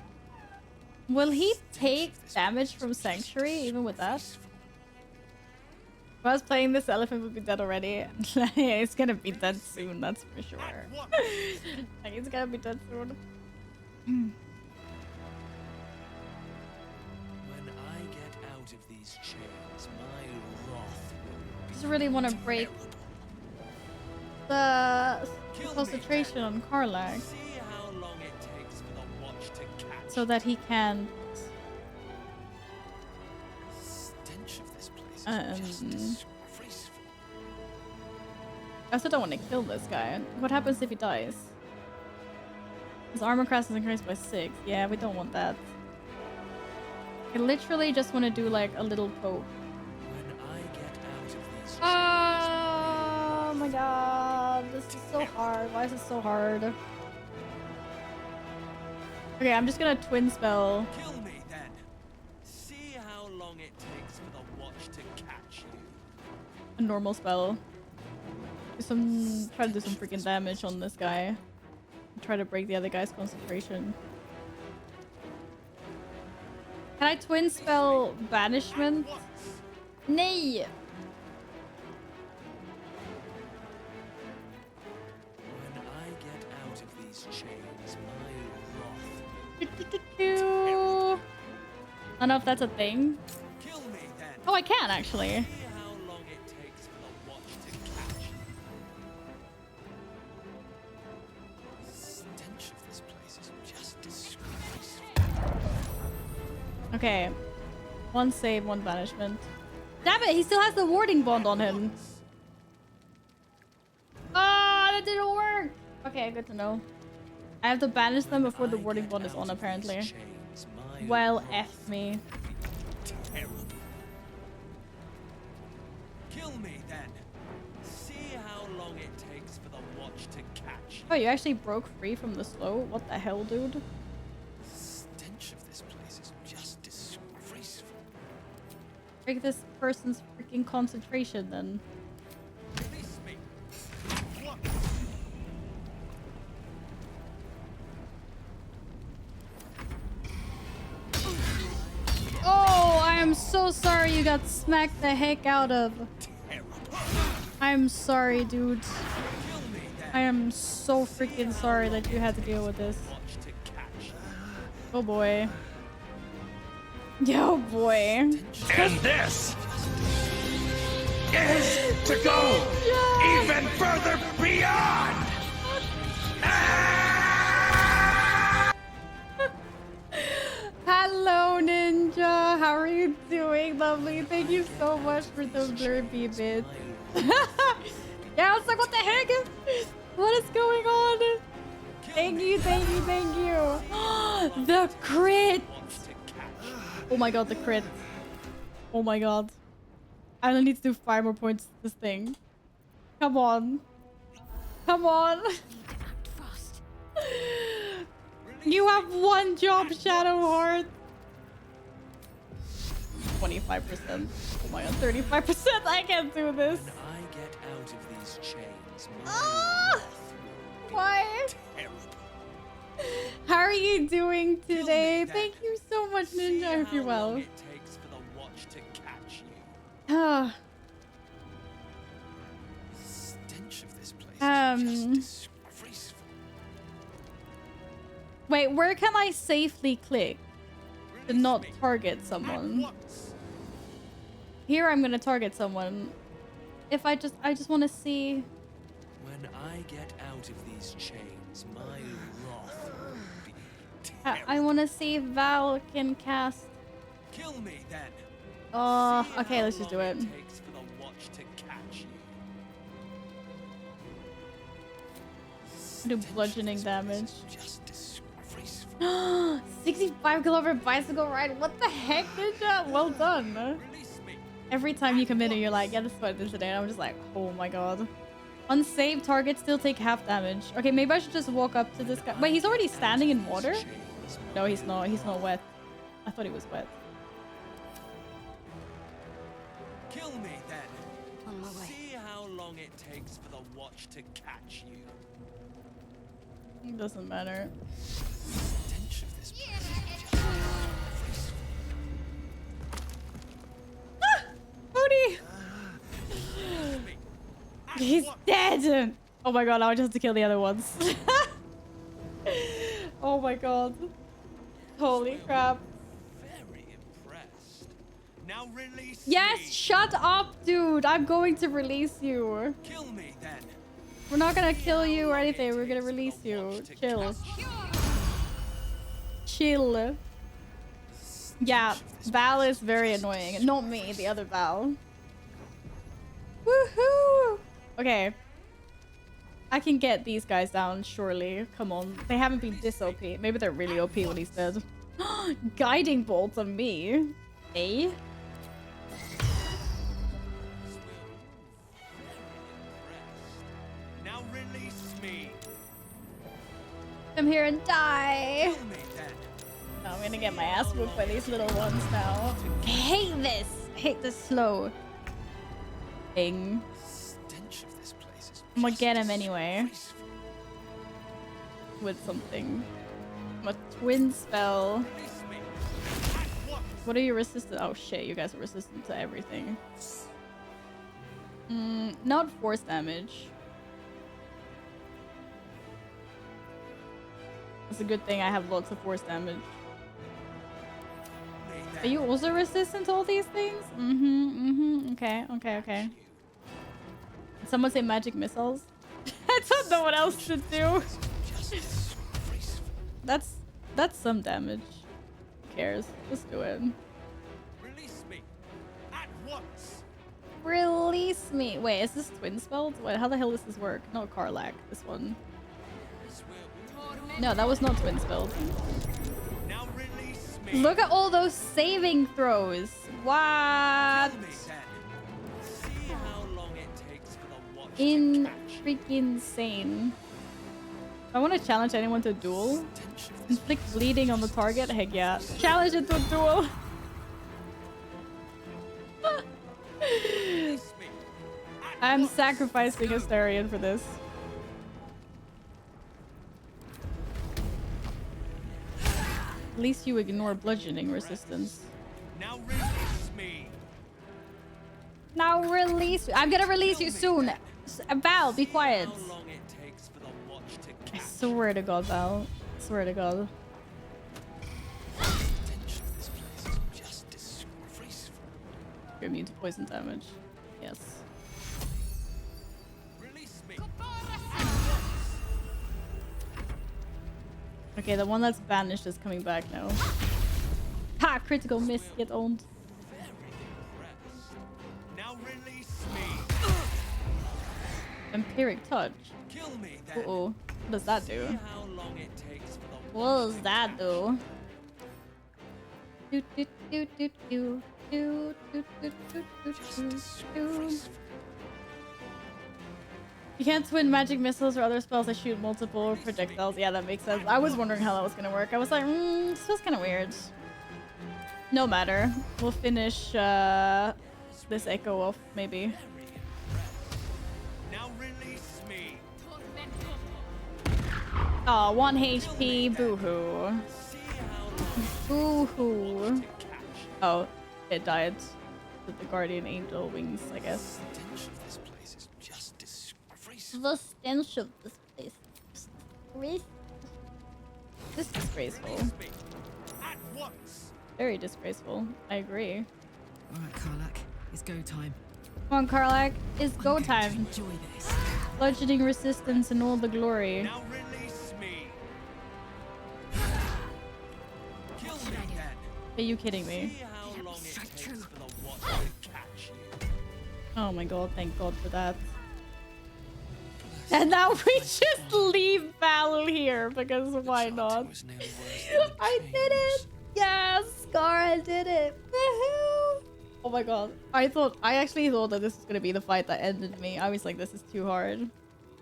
Speaker 1: will he take damage from Sanctuary even with that? If I was playing this, elephant would be dead already. Yeah, he's gonna be dead soon, that's for sure. Like, he's gonna be dead soon.
Speaker 6: When I get out of these chains, my wrath will be
Speaker 1: Just really want to break the concentration on Karlach
Speaker 6: See how long it takes for the watch to catch.
Speaker 1: so that he can
Speaker 6: Stench of this place is just disgraceful.
Speaker 1: I also don't want to kill this guy. What happens if he dies? His armor class is increased by 6. Yeah, we don't want that. I literally just want to do like a little poke.
Speaker 6: When I get out of these
Speaker 1: Oh my god, this is so hard. Why is it so hard? Okay, I'm just gonna twin spell.
Speaker 6: kill me then. See how long it takes for the watch to catch you.
Speaker 1: A normal spell. Try to do some freaking damage on this guy. Try to break the other guy's concentration. Can I twin spell banishment? Nay!
Speaker 6: When I get out of these chains, my wrath.
Speaker 1: I don't know if that's a thing.
Speaker 6: Kill me then.
Speaker 1: Oh, I can actually.
Speaker 6: See how long it takes for the watch to catch you. The stench of this place is just disgraceful.
Speaker 1: Okay. One save, one banishment. Damn it, he still has the warding bond on him. Ah, that didn't work. Okay, good to know. I have to banish them before the warding bond is on, apparently. Well, F me.
Speaker 6: Terrible. Kill me then. See how long it takes for the watch to catch you.
Speaker 1: Oh, you actually broke free from the slow? What the hell, dude?
Speaker 6: The stench of this place is just disgraceful.
Speaker 1: Break this person's freaking concentration, then.
Speaker 6: Release me. What?
Speaker 1: I'm so sorry you got smacked the heck out of. I'm sorry, dude. I am so freaking sorry that you had to deal with this. Oh boy. Yo boy.
Speaker 6: And this is to go even further beyond.
Speaker 1: Hello, Ninja. How are you doing, lovely? Thank you so much for the blurby bits. Yeah, I was like, what the heck? What is going on? Thank you, thank you, thank you. The crit. Oh my god, the crit. Oh my god. I only need to do 5 more points to this thing. Come on. Come on. You have 1 job, Shadowheart. 25%. Oh my god, 35%. I can't do this.
Speaker 6: When I get out of these chains,
Speaker 1: Why? How are you doing today? Thank you so much, Ninja. I hope you're well.
Speaker 6: it takes for the watch to catch you.
Speaker 1: Ah.
Speaker 6: Stench of this place is just disgraceful.
Speaker 1: Wait, where can I safely click to not target someone? Here I'm gonna target someone. If I just want to see.
Speaker 6: When I get out of these chains, my wrath will be terrible.
Speaker 1: I want to see if Val can cast.
Speaker 6: Kill me then.
Speaker 1: Oh, okay, let's just do it.
Speaker 6: Takes for the watch to catch you.
Speaker 1: Do bludgeoning damage.
Speaker 6: Just disgraceful.
Speaker 1: 65 kilometer bicycle ride. What the heck, Ninja? Well done. Every time you commit it, you're like, yeah, this is what it is today. And I'm just like, oh my god. Unsaved targets still take half damage. Okay, maybe I should just walk up to this guy. Wait, he's already standing in water? No, he's not. He's not wet. I thought he was wet.
Speaker 6: Kill me then.
Speaker 1: On my way.
Speaker 6: See how long it takes for the watch to catch you.
Speaker 1: It doesn't matter.
Speaker 6: Stench of this place.
Speaker 1: Bodhi! He's dead! Oh my god, now I just have to kill the other ones. Oh my god. Holy crap.
Speaker 6: Very impressed. Now release
Speaker 1: Yes,
Speaker 6: me.
Speaker 1: shut up, dude. I'm going to release you.
Speaker 6: Kill me then.
Speaker 1: We're not gonna kill you or anything. We're gonna release you. Chill. Chill. Yeah, Val is very annoying. Not me, the other Val. Woohoo! Okay. I can get these guys down, surely. Come on. They haven't been this OP. Maybe they're really OP when he's dead. Guiding bolt on me. Eh?
Speaker 6: Now release me.
Speaker 1: Come here and die.
Speaker 6: Kill me then.
Speaker 1: Oh, I'm gonna get my ass whooped by these little ones now. I hate this. I hate this slow thing.
Speaker 6: Stench of this place is
Speaker 1: I'm gonna get him anyway. With something. A twin spell. What are you resistant? Oh shit, you guys are resistant to everything. Not force damage. It's a good thing I have lots of force damage. Are you also resistant to all these things? Okay. Did someone say magic missiles? I don't know what else to do. That's some damage. Who cares? Let's do it.
Speaker 6: Release me at once.
Speaker 1: Release me. Wait, is this twin spelled? Wait, how the hell does this work? No, Karlak. This one. No, that was not twin spelled.
Speaker 6: Now release me.
Speaker 1: Look at all those saving throws. What?
Speaker 6: Kill me then. See how long it takes for the watch
Speaker 1: In freaking insane. I want to challenge anyone to a duel. Inflict bleeding on the target. Heck yeah. Challenge it to a duel. I'm sacrificing Astarion for this. At least you ignore bludgeoning resistance.
Speaker 6: Now release me.
Speaker 1: Now release. I'm gonna release you soon. Val, be quiet.
Speaker 6: How long it takes for the watch to
Speaker 1: I
Speaker 6: catch.
Speaker 1: swear to God, Val. I swear to God.
Speaker 6: This place is just disgraceful.
Speaker 1: You're immune to poison damage. Yes.
Speaker 6: Release me.
Speaker 1: Okay, the one that's banished is coming back now. Ha! Critical miss. Get owned.
Speaker 6: Now release me.
Speaker 1: Vampiric touch.
Speaker 6: Kill me
Speaker 1: Uh oh. What does that do?
Speaker 6: See how long it takes for the
Speaker 1: What does that do? Do do do do do do do do do do do. You can't twin magic missiles or other spells that shoot multiple projectiles. Yeah, that makes sense. I was wondering how that was gonna work. I was like, this feels kind of weird. No matter. We'll finish this echo off, maybe.
Speaker 6: Now release me.
Speaker 1: Oh, 1 HP. Boo-hoo. Boo-hoo. Oh, it died. With the guardian angel wings, I guess.
Speaker 6: This place is just disgraceful.
Speaker 1: The stench of this place. This is disgraceful.
Speaker 6: At once.
Speaker 1: Very disgraceful. I agree.
Speaker 20: Alright, Karlak, it's go time.
Speaker 1: Come on, Karlak. It's go time.
Speaker 20: Enjoy this.
Speaker 1: Bludgeoning resistance and all the glory.
Speaker 6: Now release me. Kill me then.
Speaker 1: Are you kidding me?
Speaker 6: See how long it takes for the watch to catch you.
Speaker 1: Oh my god, thank God for that. And now we just leave Val here because why not? I did it! Yes, Scar did it! Woohoo! Oh my god. I actually thought that this was gonna be the fight that ended me. I was like, this is too hard.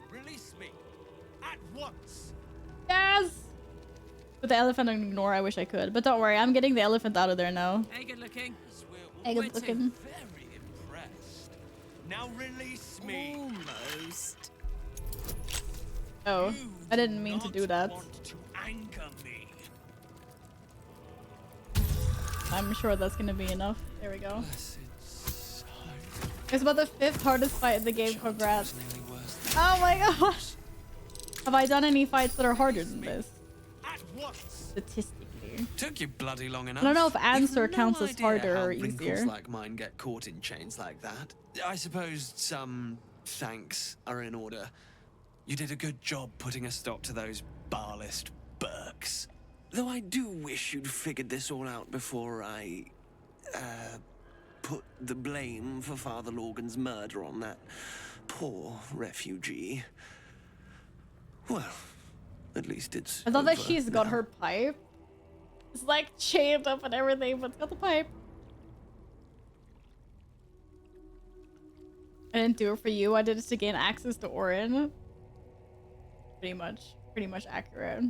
Speaker 6: Release me. At once.
Speaker 1: Yes! With the elephant and ignore, I wish I could. But don't worry, I'm getting the elephant out of there now.
Speaker 11: Hey, good looking.
Speaker 1: Hey, good looking.
Speaker 6: Very impressed. Now release me.
Speaker 11: Almost.
Speaker 1: Oh, I didn't mean to do that.
Speaker 6: Want to anchor me.
Speaker 1: I'm sure that's gonna be enough. There we go. It's about the 5th hardest fight in the game. Congrats. Oh my gosh. Have I done any fights that are harder than this? Statistically.
Speaker 16: Took you bloody long enough.
Speaker 1: I don't know if answer
Speaker 16: You've no
Speaker 1: counts as
Speaker 16: idea
Speaker 1: harder
Speaker 16: how
Speaker 1: or
Speaker 16: wrinkles
Speaker 1: easier.
Speaker 16: like mine get caught in chains like that. I suppose some thanks are in order. You did a good job putting a stop to those barlist Burks. Though I do wish you'd figured this all out before I, put the blame for Father Logan's murder on that poor refugee. Well, at least it's
Speaker 1: I thought that
Speaker 16: over
Speaker 1: she's got
Speaker 16: now.
Speaker 1: her pipe. It's like chained up and everything, but it's got the pipe. I didn't do it for you. I did it to gain access to Orin. Pretty much accurate.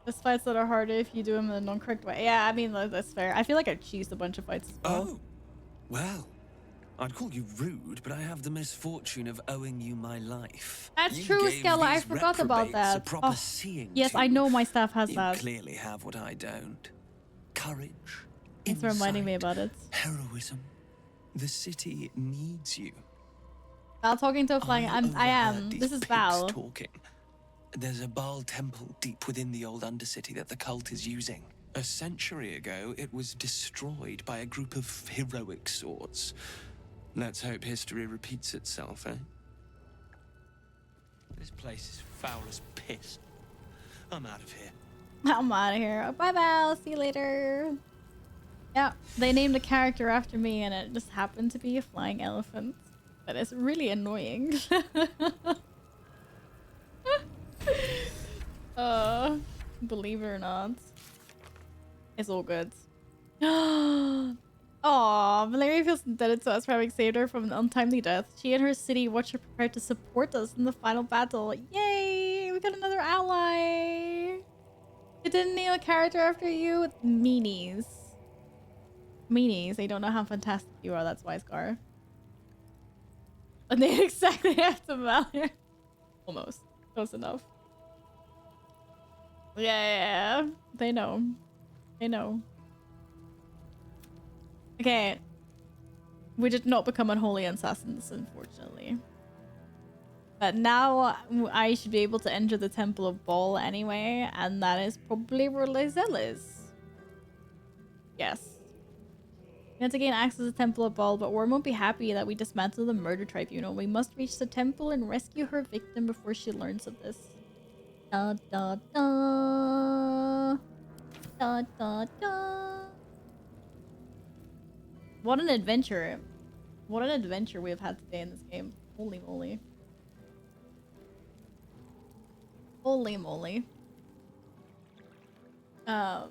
Speaker 1: There's fights that are harder if you do them in the non-correct way. Yeah, I mean, that's fair. I feel like I cheesed a bunch of fights as well.
Speaker 16: Oh, well, I'd call you rude, but I have the misfortune of owing you my life.
Speaker 1: That's
Speaker 16: You
Speaker 1: true,
Speaker 16: gave
Speaker 1: Skella. I
Speaker 16: these
Speaker 1: forgot about
Speaker 16: reprobates
Speaker 1: that.
Speaker 16: A proper
Speaker 1: Oh,
Speaker 16: seeing
Speaker 1: yes,
Speaker 16: to
Speaker 1: I
Speaker 16: you.
Speaker 1: know my staff has
Speaker 16: You
Speaker 1: that.
Speaker 16: clearly have what I don't. Courage.
Speaker 1: Thanks for reminding me about it.
Speaker 16: Heroism. The city needs you.
Speaker 1: Val talking to a flying. I am. This is Val.
Speaker 16: Talking. There's a Baal temple deep within the old Undercity that the cult is using. A century ago, it was destroyed by a group of heroic sorts. Let's hope history repeats itself, eh? This place is foul as piss. I'm out of here.
Speaker 1: I'm out of here. Bye, Val. See you later. Yeah, they named a character after me, and it just happened to be a flying elephant. That is really annoying. Believe it or not, it's all good. Aw, Valeria feels indebted to us for having saved her from an untimely death. She and her city watch are prepared to support us in the final battle. Yay! We got another ally! It didn't name a character after you? Meanies. Meanies, they don't know how fantastic you are, that's why, Scar. And they exactly have to Valeria. Almost. Close enough. Yeah. They know. They know. Okay. We did not become unholy assassins, unfortunately. But now I should be able to enter the Temple of Baal anyway, and that is probably where Lizelle is. Yes. We have to gain access to the Temple of Baal, but Worm won't be happy that we dismantle the murder tribunal. We must reach the temple and rescue her victim before she learns of this. Da da da. Da da da. What an adventure. What an adventure we have had today in this game. Holy moly. Holy moly. Yeah.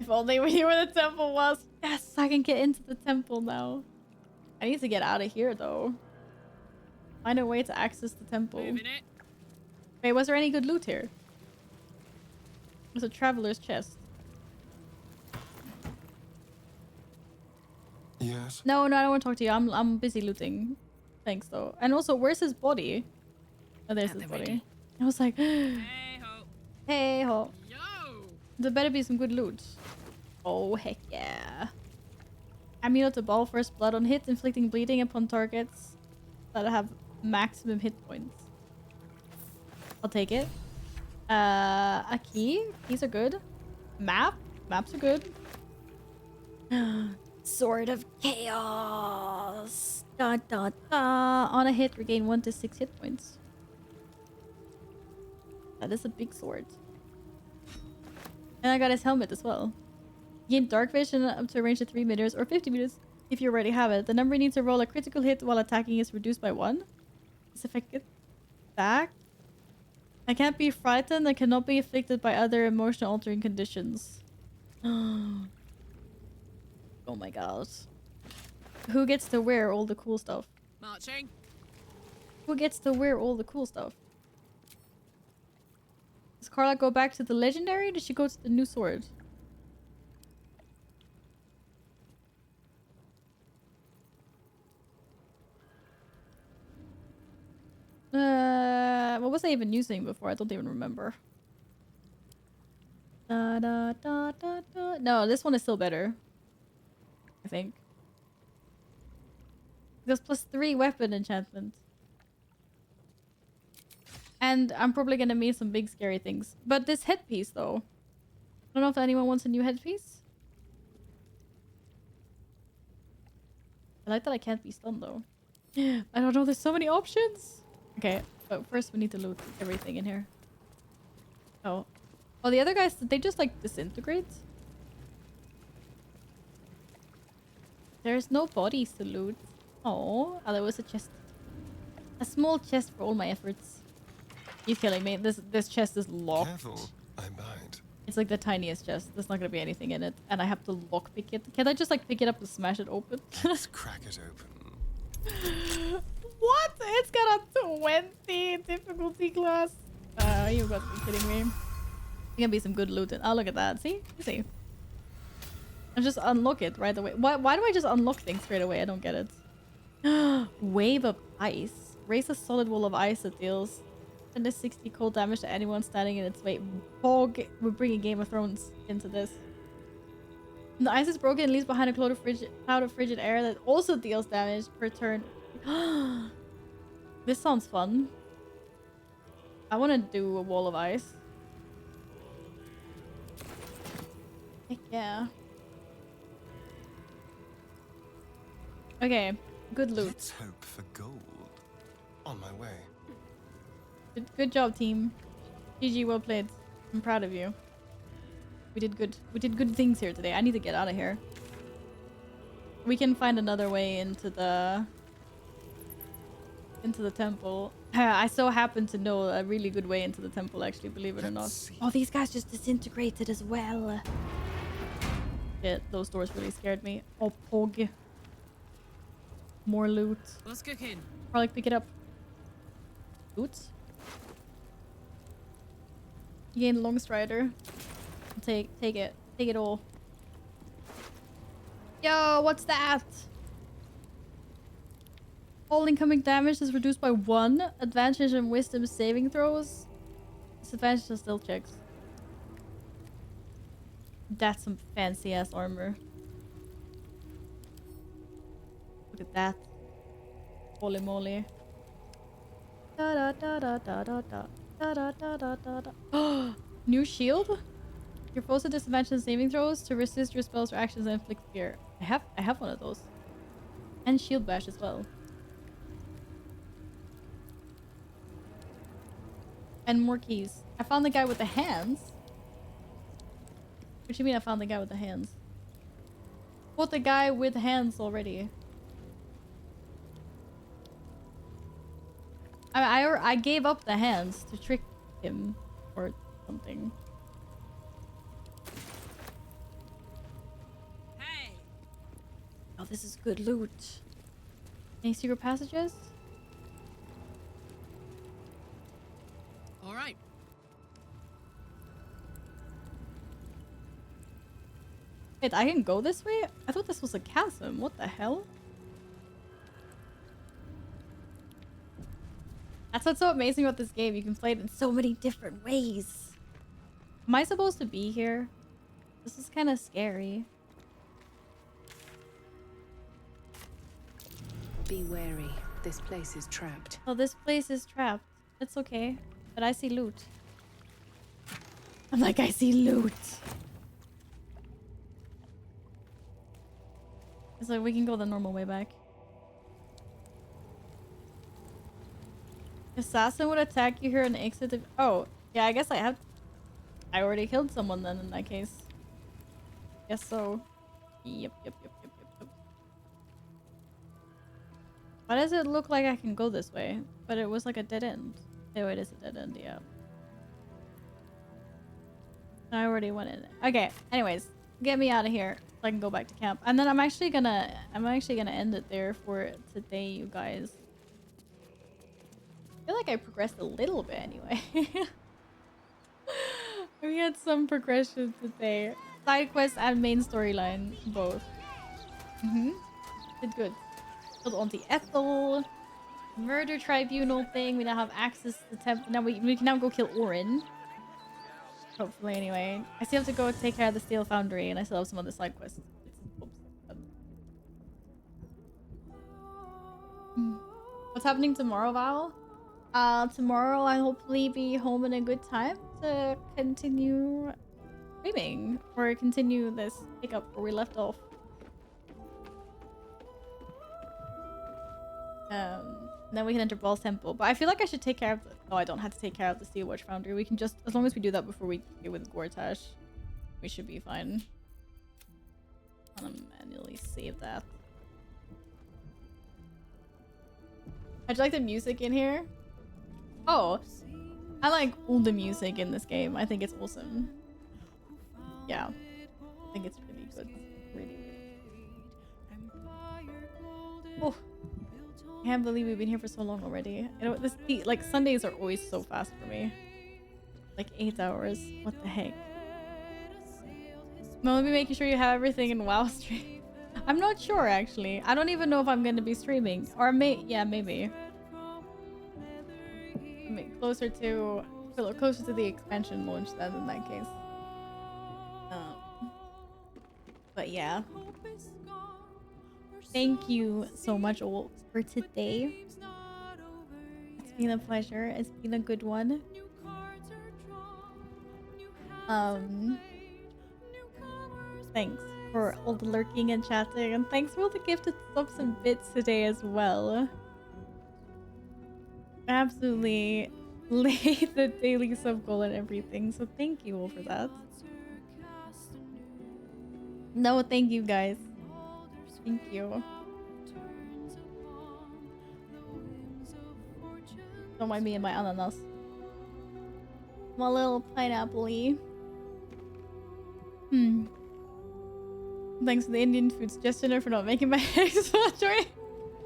Speaker 1: If only we knew where the temple was. Yes, I can get into the temple now. I need to get out of here though. Find a way to access the temple. Wait, was there any good loot here? There's a traveler's chest.
Speaker 18: Yes.
Speaker 1: No, I don't want to talk to you. I'm busy looting. Thanks though. And also, where's his body? Oh, there's his body. I was like, hey ho. Hey ho. Yo. There better be some good loot. Oh heck yeah. Amulet of Baal, first blood on hit, inflicting bleeding upon targets that have maximum hit points. I'll take it. A key. Keys are good. Map. Maps are good. Sword of Chaos. Da da da. On a hit, regain 1 to 6 hit points. That is a big sword. And I got his helmet as well. Gain dark vision up to a range of 3 meters or 50 meters if you already have it. The number you need to roll a critical hit while attacking is reduced by 1. This effect gets back. I can't be frightened. I cannot be afflicted by other emotional altering conditions. Oh my god. Who gets to wear all the cool stuff?
Speaker 7: Marching.
Speaker 1: Who gets to wear all the cool stuff? Does Carla go back to the legendary or does she go to the new sword? What was I even using before? I don't even remember. Da, da, da, da, da. No, this one is still better. I think. Because +3 weapon enchantment. And I'm probably gonna meet some big scary things. But this headpiece though. I don't know if anyone wants a new headpiece. I like that I can't be stunned though. I don't know, there's so many options. Okay, but first we need to loot everything in here. Oh. Oh, the other guys, they just like disintegrate? There's no bodies to loot. Oh, there was a chest. A small chest for all my efforts. He's killing me. This chest is locked.
Speaker 18: Careful, I bite.
Speaker 1: It's like the tiniest chest. There's not gonna be anything in it. And I have to lockpick it. Can't I just like pick it up and smash it open?
Speaker 18: Let's crack it open.
Speaker 1: What? It's got a 20 difficulty class. You got to be kidding me. There's gonna be some good loot. Oh, look at that. See? You see? I just unlock it right away. Why do I just unlock things straight away? I don't get it. Wave of ice. Raise a solid wall of ice that deals 10 to 60 cold damage to anyone standing in its way. Bog. We're bringing Game of Thrones into this. And the ice is broken and leaves behind a cloud of frigid air that also deals damage per turn. This sounds fun. I want to do a wall of ice. Heck yeah. Okay, good loot.
Speaker 18: Let's hope for gold. On my way.
Speaker 1: Good job, team. GG, well played. I'm proud of you. We did good. We did good things here today. I need to get out of here. We can find another way into the temple. I so happen to know a really good way into the temple, actually, believe it or not. Oh, these guys just disintegrated as well. Shit, those doors really scared me. Oh, Pog. More loot.
Speaker 7: What's cooking?
Speaker 1: Probably pick it up. Loot. You gain Long Strider. Take it. Take it all. Yo, what's that? All incoming damage is reduced by 1. Advantage and wisdom saving throws. Disadvantage and still checks. That's some fancy ass armor. Look at that. Holy moly. Da da da da da da da da da da da da. New shield? Your foes at disadvantage and saving throws to resist your spells or actions and inflict fear. I have one of those. And shield bash as well. And more keys. I found the guy with the hands. What do you mean I found the guy with the hands? Fought the guy with hands already. I gave up the hands to trick him or something.
Speaker 7: Hey.
Speaker 1: Oh, this is good loot. Any secret passages?
Speaker 7: All right.
Speaker 1: Wait, I can go this way? I thought this was a chasm. What the hell? That's what's so amazing about this game. You can play it in so many different ways. Am I supposed to be here? This is kind of scary.
Speaker 12: Be wary. This place is trapped.
Speaker 1: Oh, this place is trapped. It's okay. But I see loot. I'm like, I see loot. It's like we can go the normal way back. Assassin would attack you here and exit the— oh, yeah, I guess I already killed someone then in that case. Guess so. Yep. Why does it look like I can go this way? But it was like a dead end. Oh, it is a dead end, yeah. I already went in. Okay, anyways, get me out of here so I can go back to camp. And then I'm actually gonna end it there for today, you guys. I feel like I progressed a little bit anyway. We had some progression today. Side quest and main storyline, both. Did good. Killed Auntie Ethel. Murder tribunal thing. We now have access to the temple. Now we can now go kill Orin. Hopefully, anyway. I still have to go take care of the steel foundry, and I still have some other side quests. What's happening tomorrow, Val? Tomorrow I'll hopefully be home in a good time to continue streaming or continue this pickup where we left off. Then we can enter Ball's Temple. But I feel like I should take care of the— oh, I don't have to take care of the Steel Watch Foundry. We can just— as long as we do that before we deal with Gortash, we should be fine. I'm gonna manually save that. How'd you like the music in here? Oh, I like all the music in this game. I think it's awesome. Yeah, I think it's really good. Really. Oh. I can't believe we've been here for so long already. You know, like Sundays are always so fast for me. Like 8 hours. What the heck? No, let me making sure you have everything in WoW stream. I'm not sure actually. I don't even know if I'm going to be streaming. Or yeah, maybe. Closer to the expansion launch then in that case. But yeah. Thank you so much all for today. It's been a pleasure. It's been a good one. Thanks for all the lurking and chatting, and thanks for all the gifted subs and bits today as well. Absolutely laid the daily sub goal and everything, so thank you all for that. No, thank you guys. Thank you. Don't mind me and my ananas. My little pineapple-y. Thanks to the Indian food suggestioner for not making my head explode.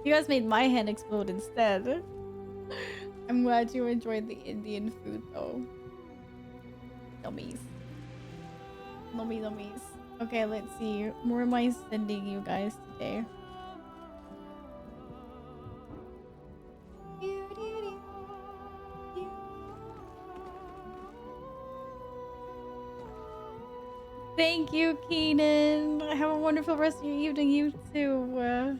Speaker 1: You guys made my head explode instead. I'm glad you enjoyed the Indian food though. Dummies. Dummies. Okay, let's see. More am I sending you guys today? Thank you, Keenan. Have a wonderful rest of your evening, you too.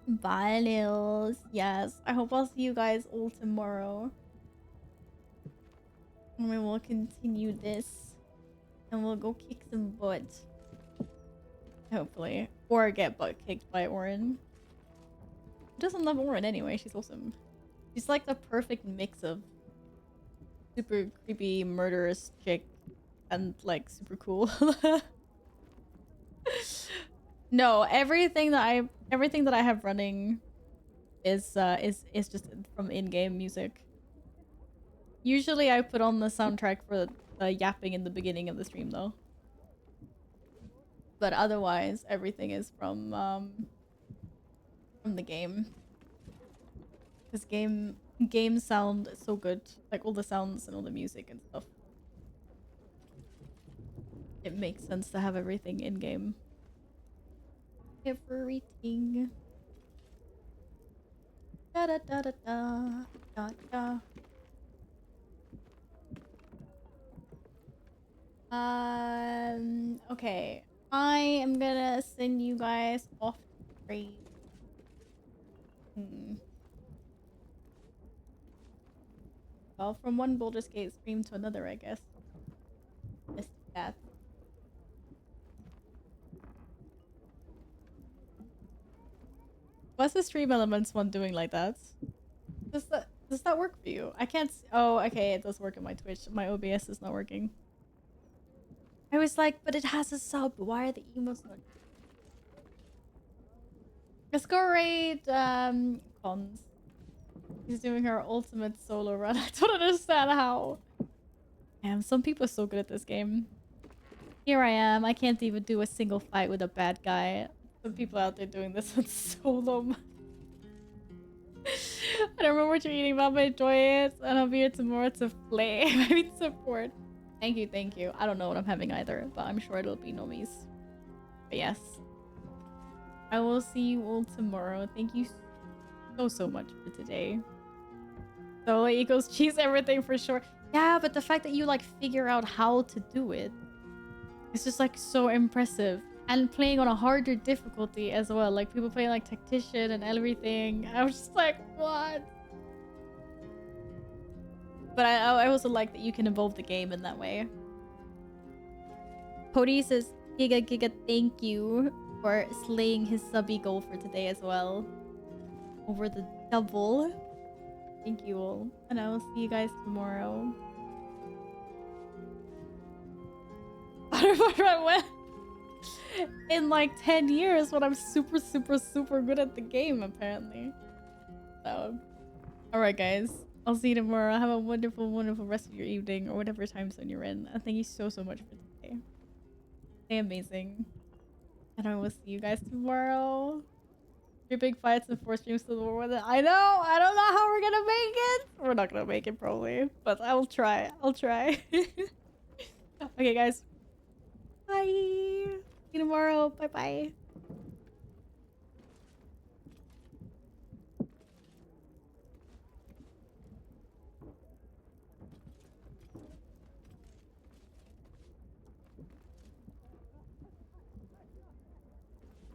Speaker 1: Bye, Nils. Yes, I hope I'll see you guys all tomorrow. And we will continue this. And we'll go kick some butt. Hopefully. Or get butt kicked by Orin. Who doesn't love Orin anyway? She's awesome. She's like the perfect mix of super creepy, murderous chick and like super cool. No, everything that I have running is just from in-game music. Usually I put on the soundtrack for the yapping in the beginning of the stream though. But otherwise everything is from the game. Cuz games sound so good. Like all the sounds and all the music and stuff. It makes sense to have everything in game. Everything. Da da da da da da da. Okay. I am gonna send you guys off to trade. Well, from one Baldur's Gate stream to another, I guess. Missed that. What's the Stream Elements one doing like that? Does that work for you? I can't. Oh, okay, it does work on my Twitch. My OBS is not working. I was like, but it has a sub. Why are the emotes not? Let's go raid Cons. He's doing her ultimate solo run. I don't understand how. Damn, some people are so good at this game. Here I am. I can't even do a single fight with a bad guy. Some people out there doing this on solo. I don't remember what you're eating, but enjoy it. And I'll be here tomorrow to play. I mean, support. Thank you, thank you. I don't know what I'm having either, but I'm sure it'll be Nomi's. But yes. I will see you all tomorrow. Thank you so much for today. So equals cheese everything for sure. Yeah, but the fact that you like figure out how to do it, it's just like so impressive. And playing on a harder difficulty as well. Like people playing like Tactician and everything. I was just like, what? But I also like that you can evolve the game in that way. Cody says, Giga, thank you for slaying his subby goal for today as well. Over the double. Thank you all. And I will see you guys tomorrow. Butterfly went in like 10 years when I'm super good at the game, apparently. So, alright guys. I'll see you tomorrow. Have a wonderful rest of your evening or whatever time zone you're in. And thank you so much for today. Stay amazing. And I will see you guys tomorrow. 3 big fights and 4 streams to the war with it. I know! I don't know how we're gonna make it! We're not gonna make it probably. But I'll try. Okay guys. Bye! See you tomorrow. Bye bye.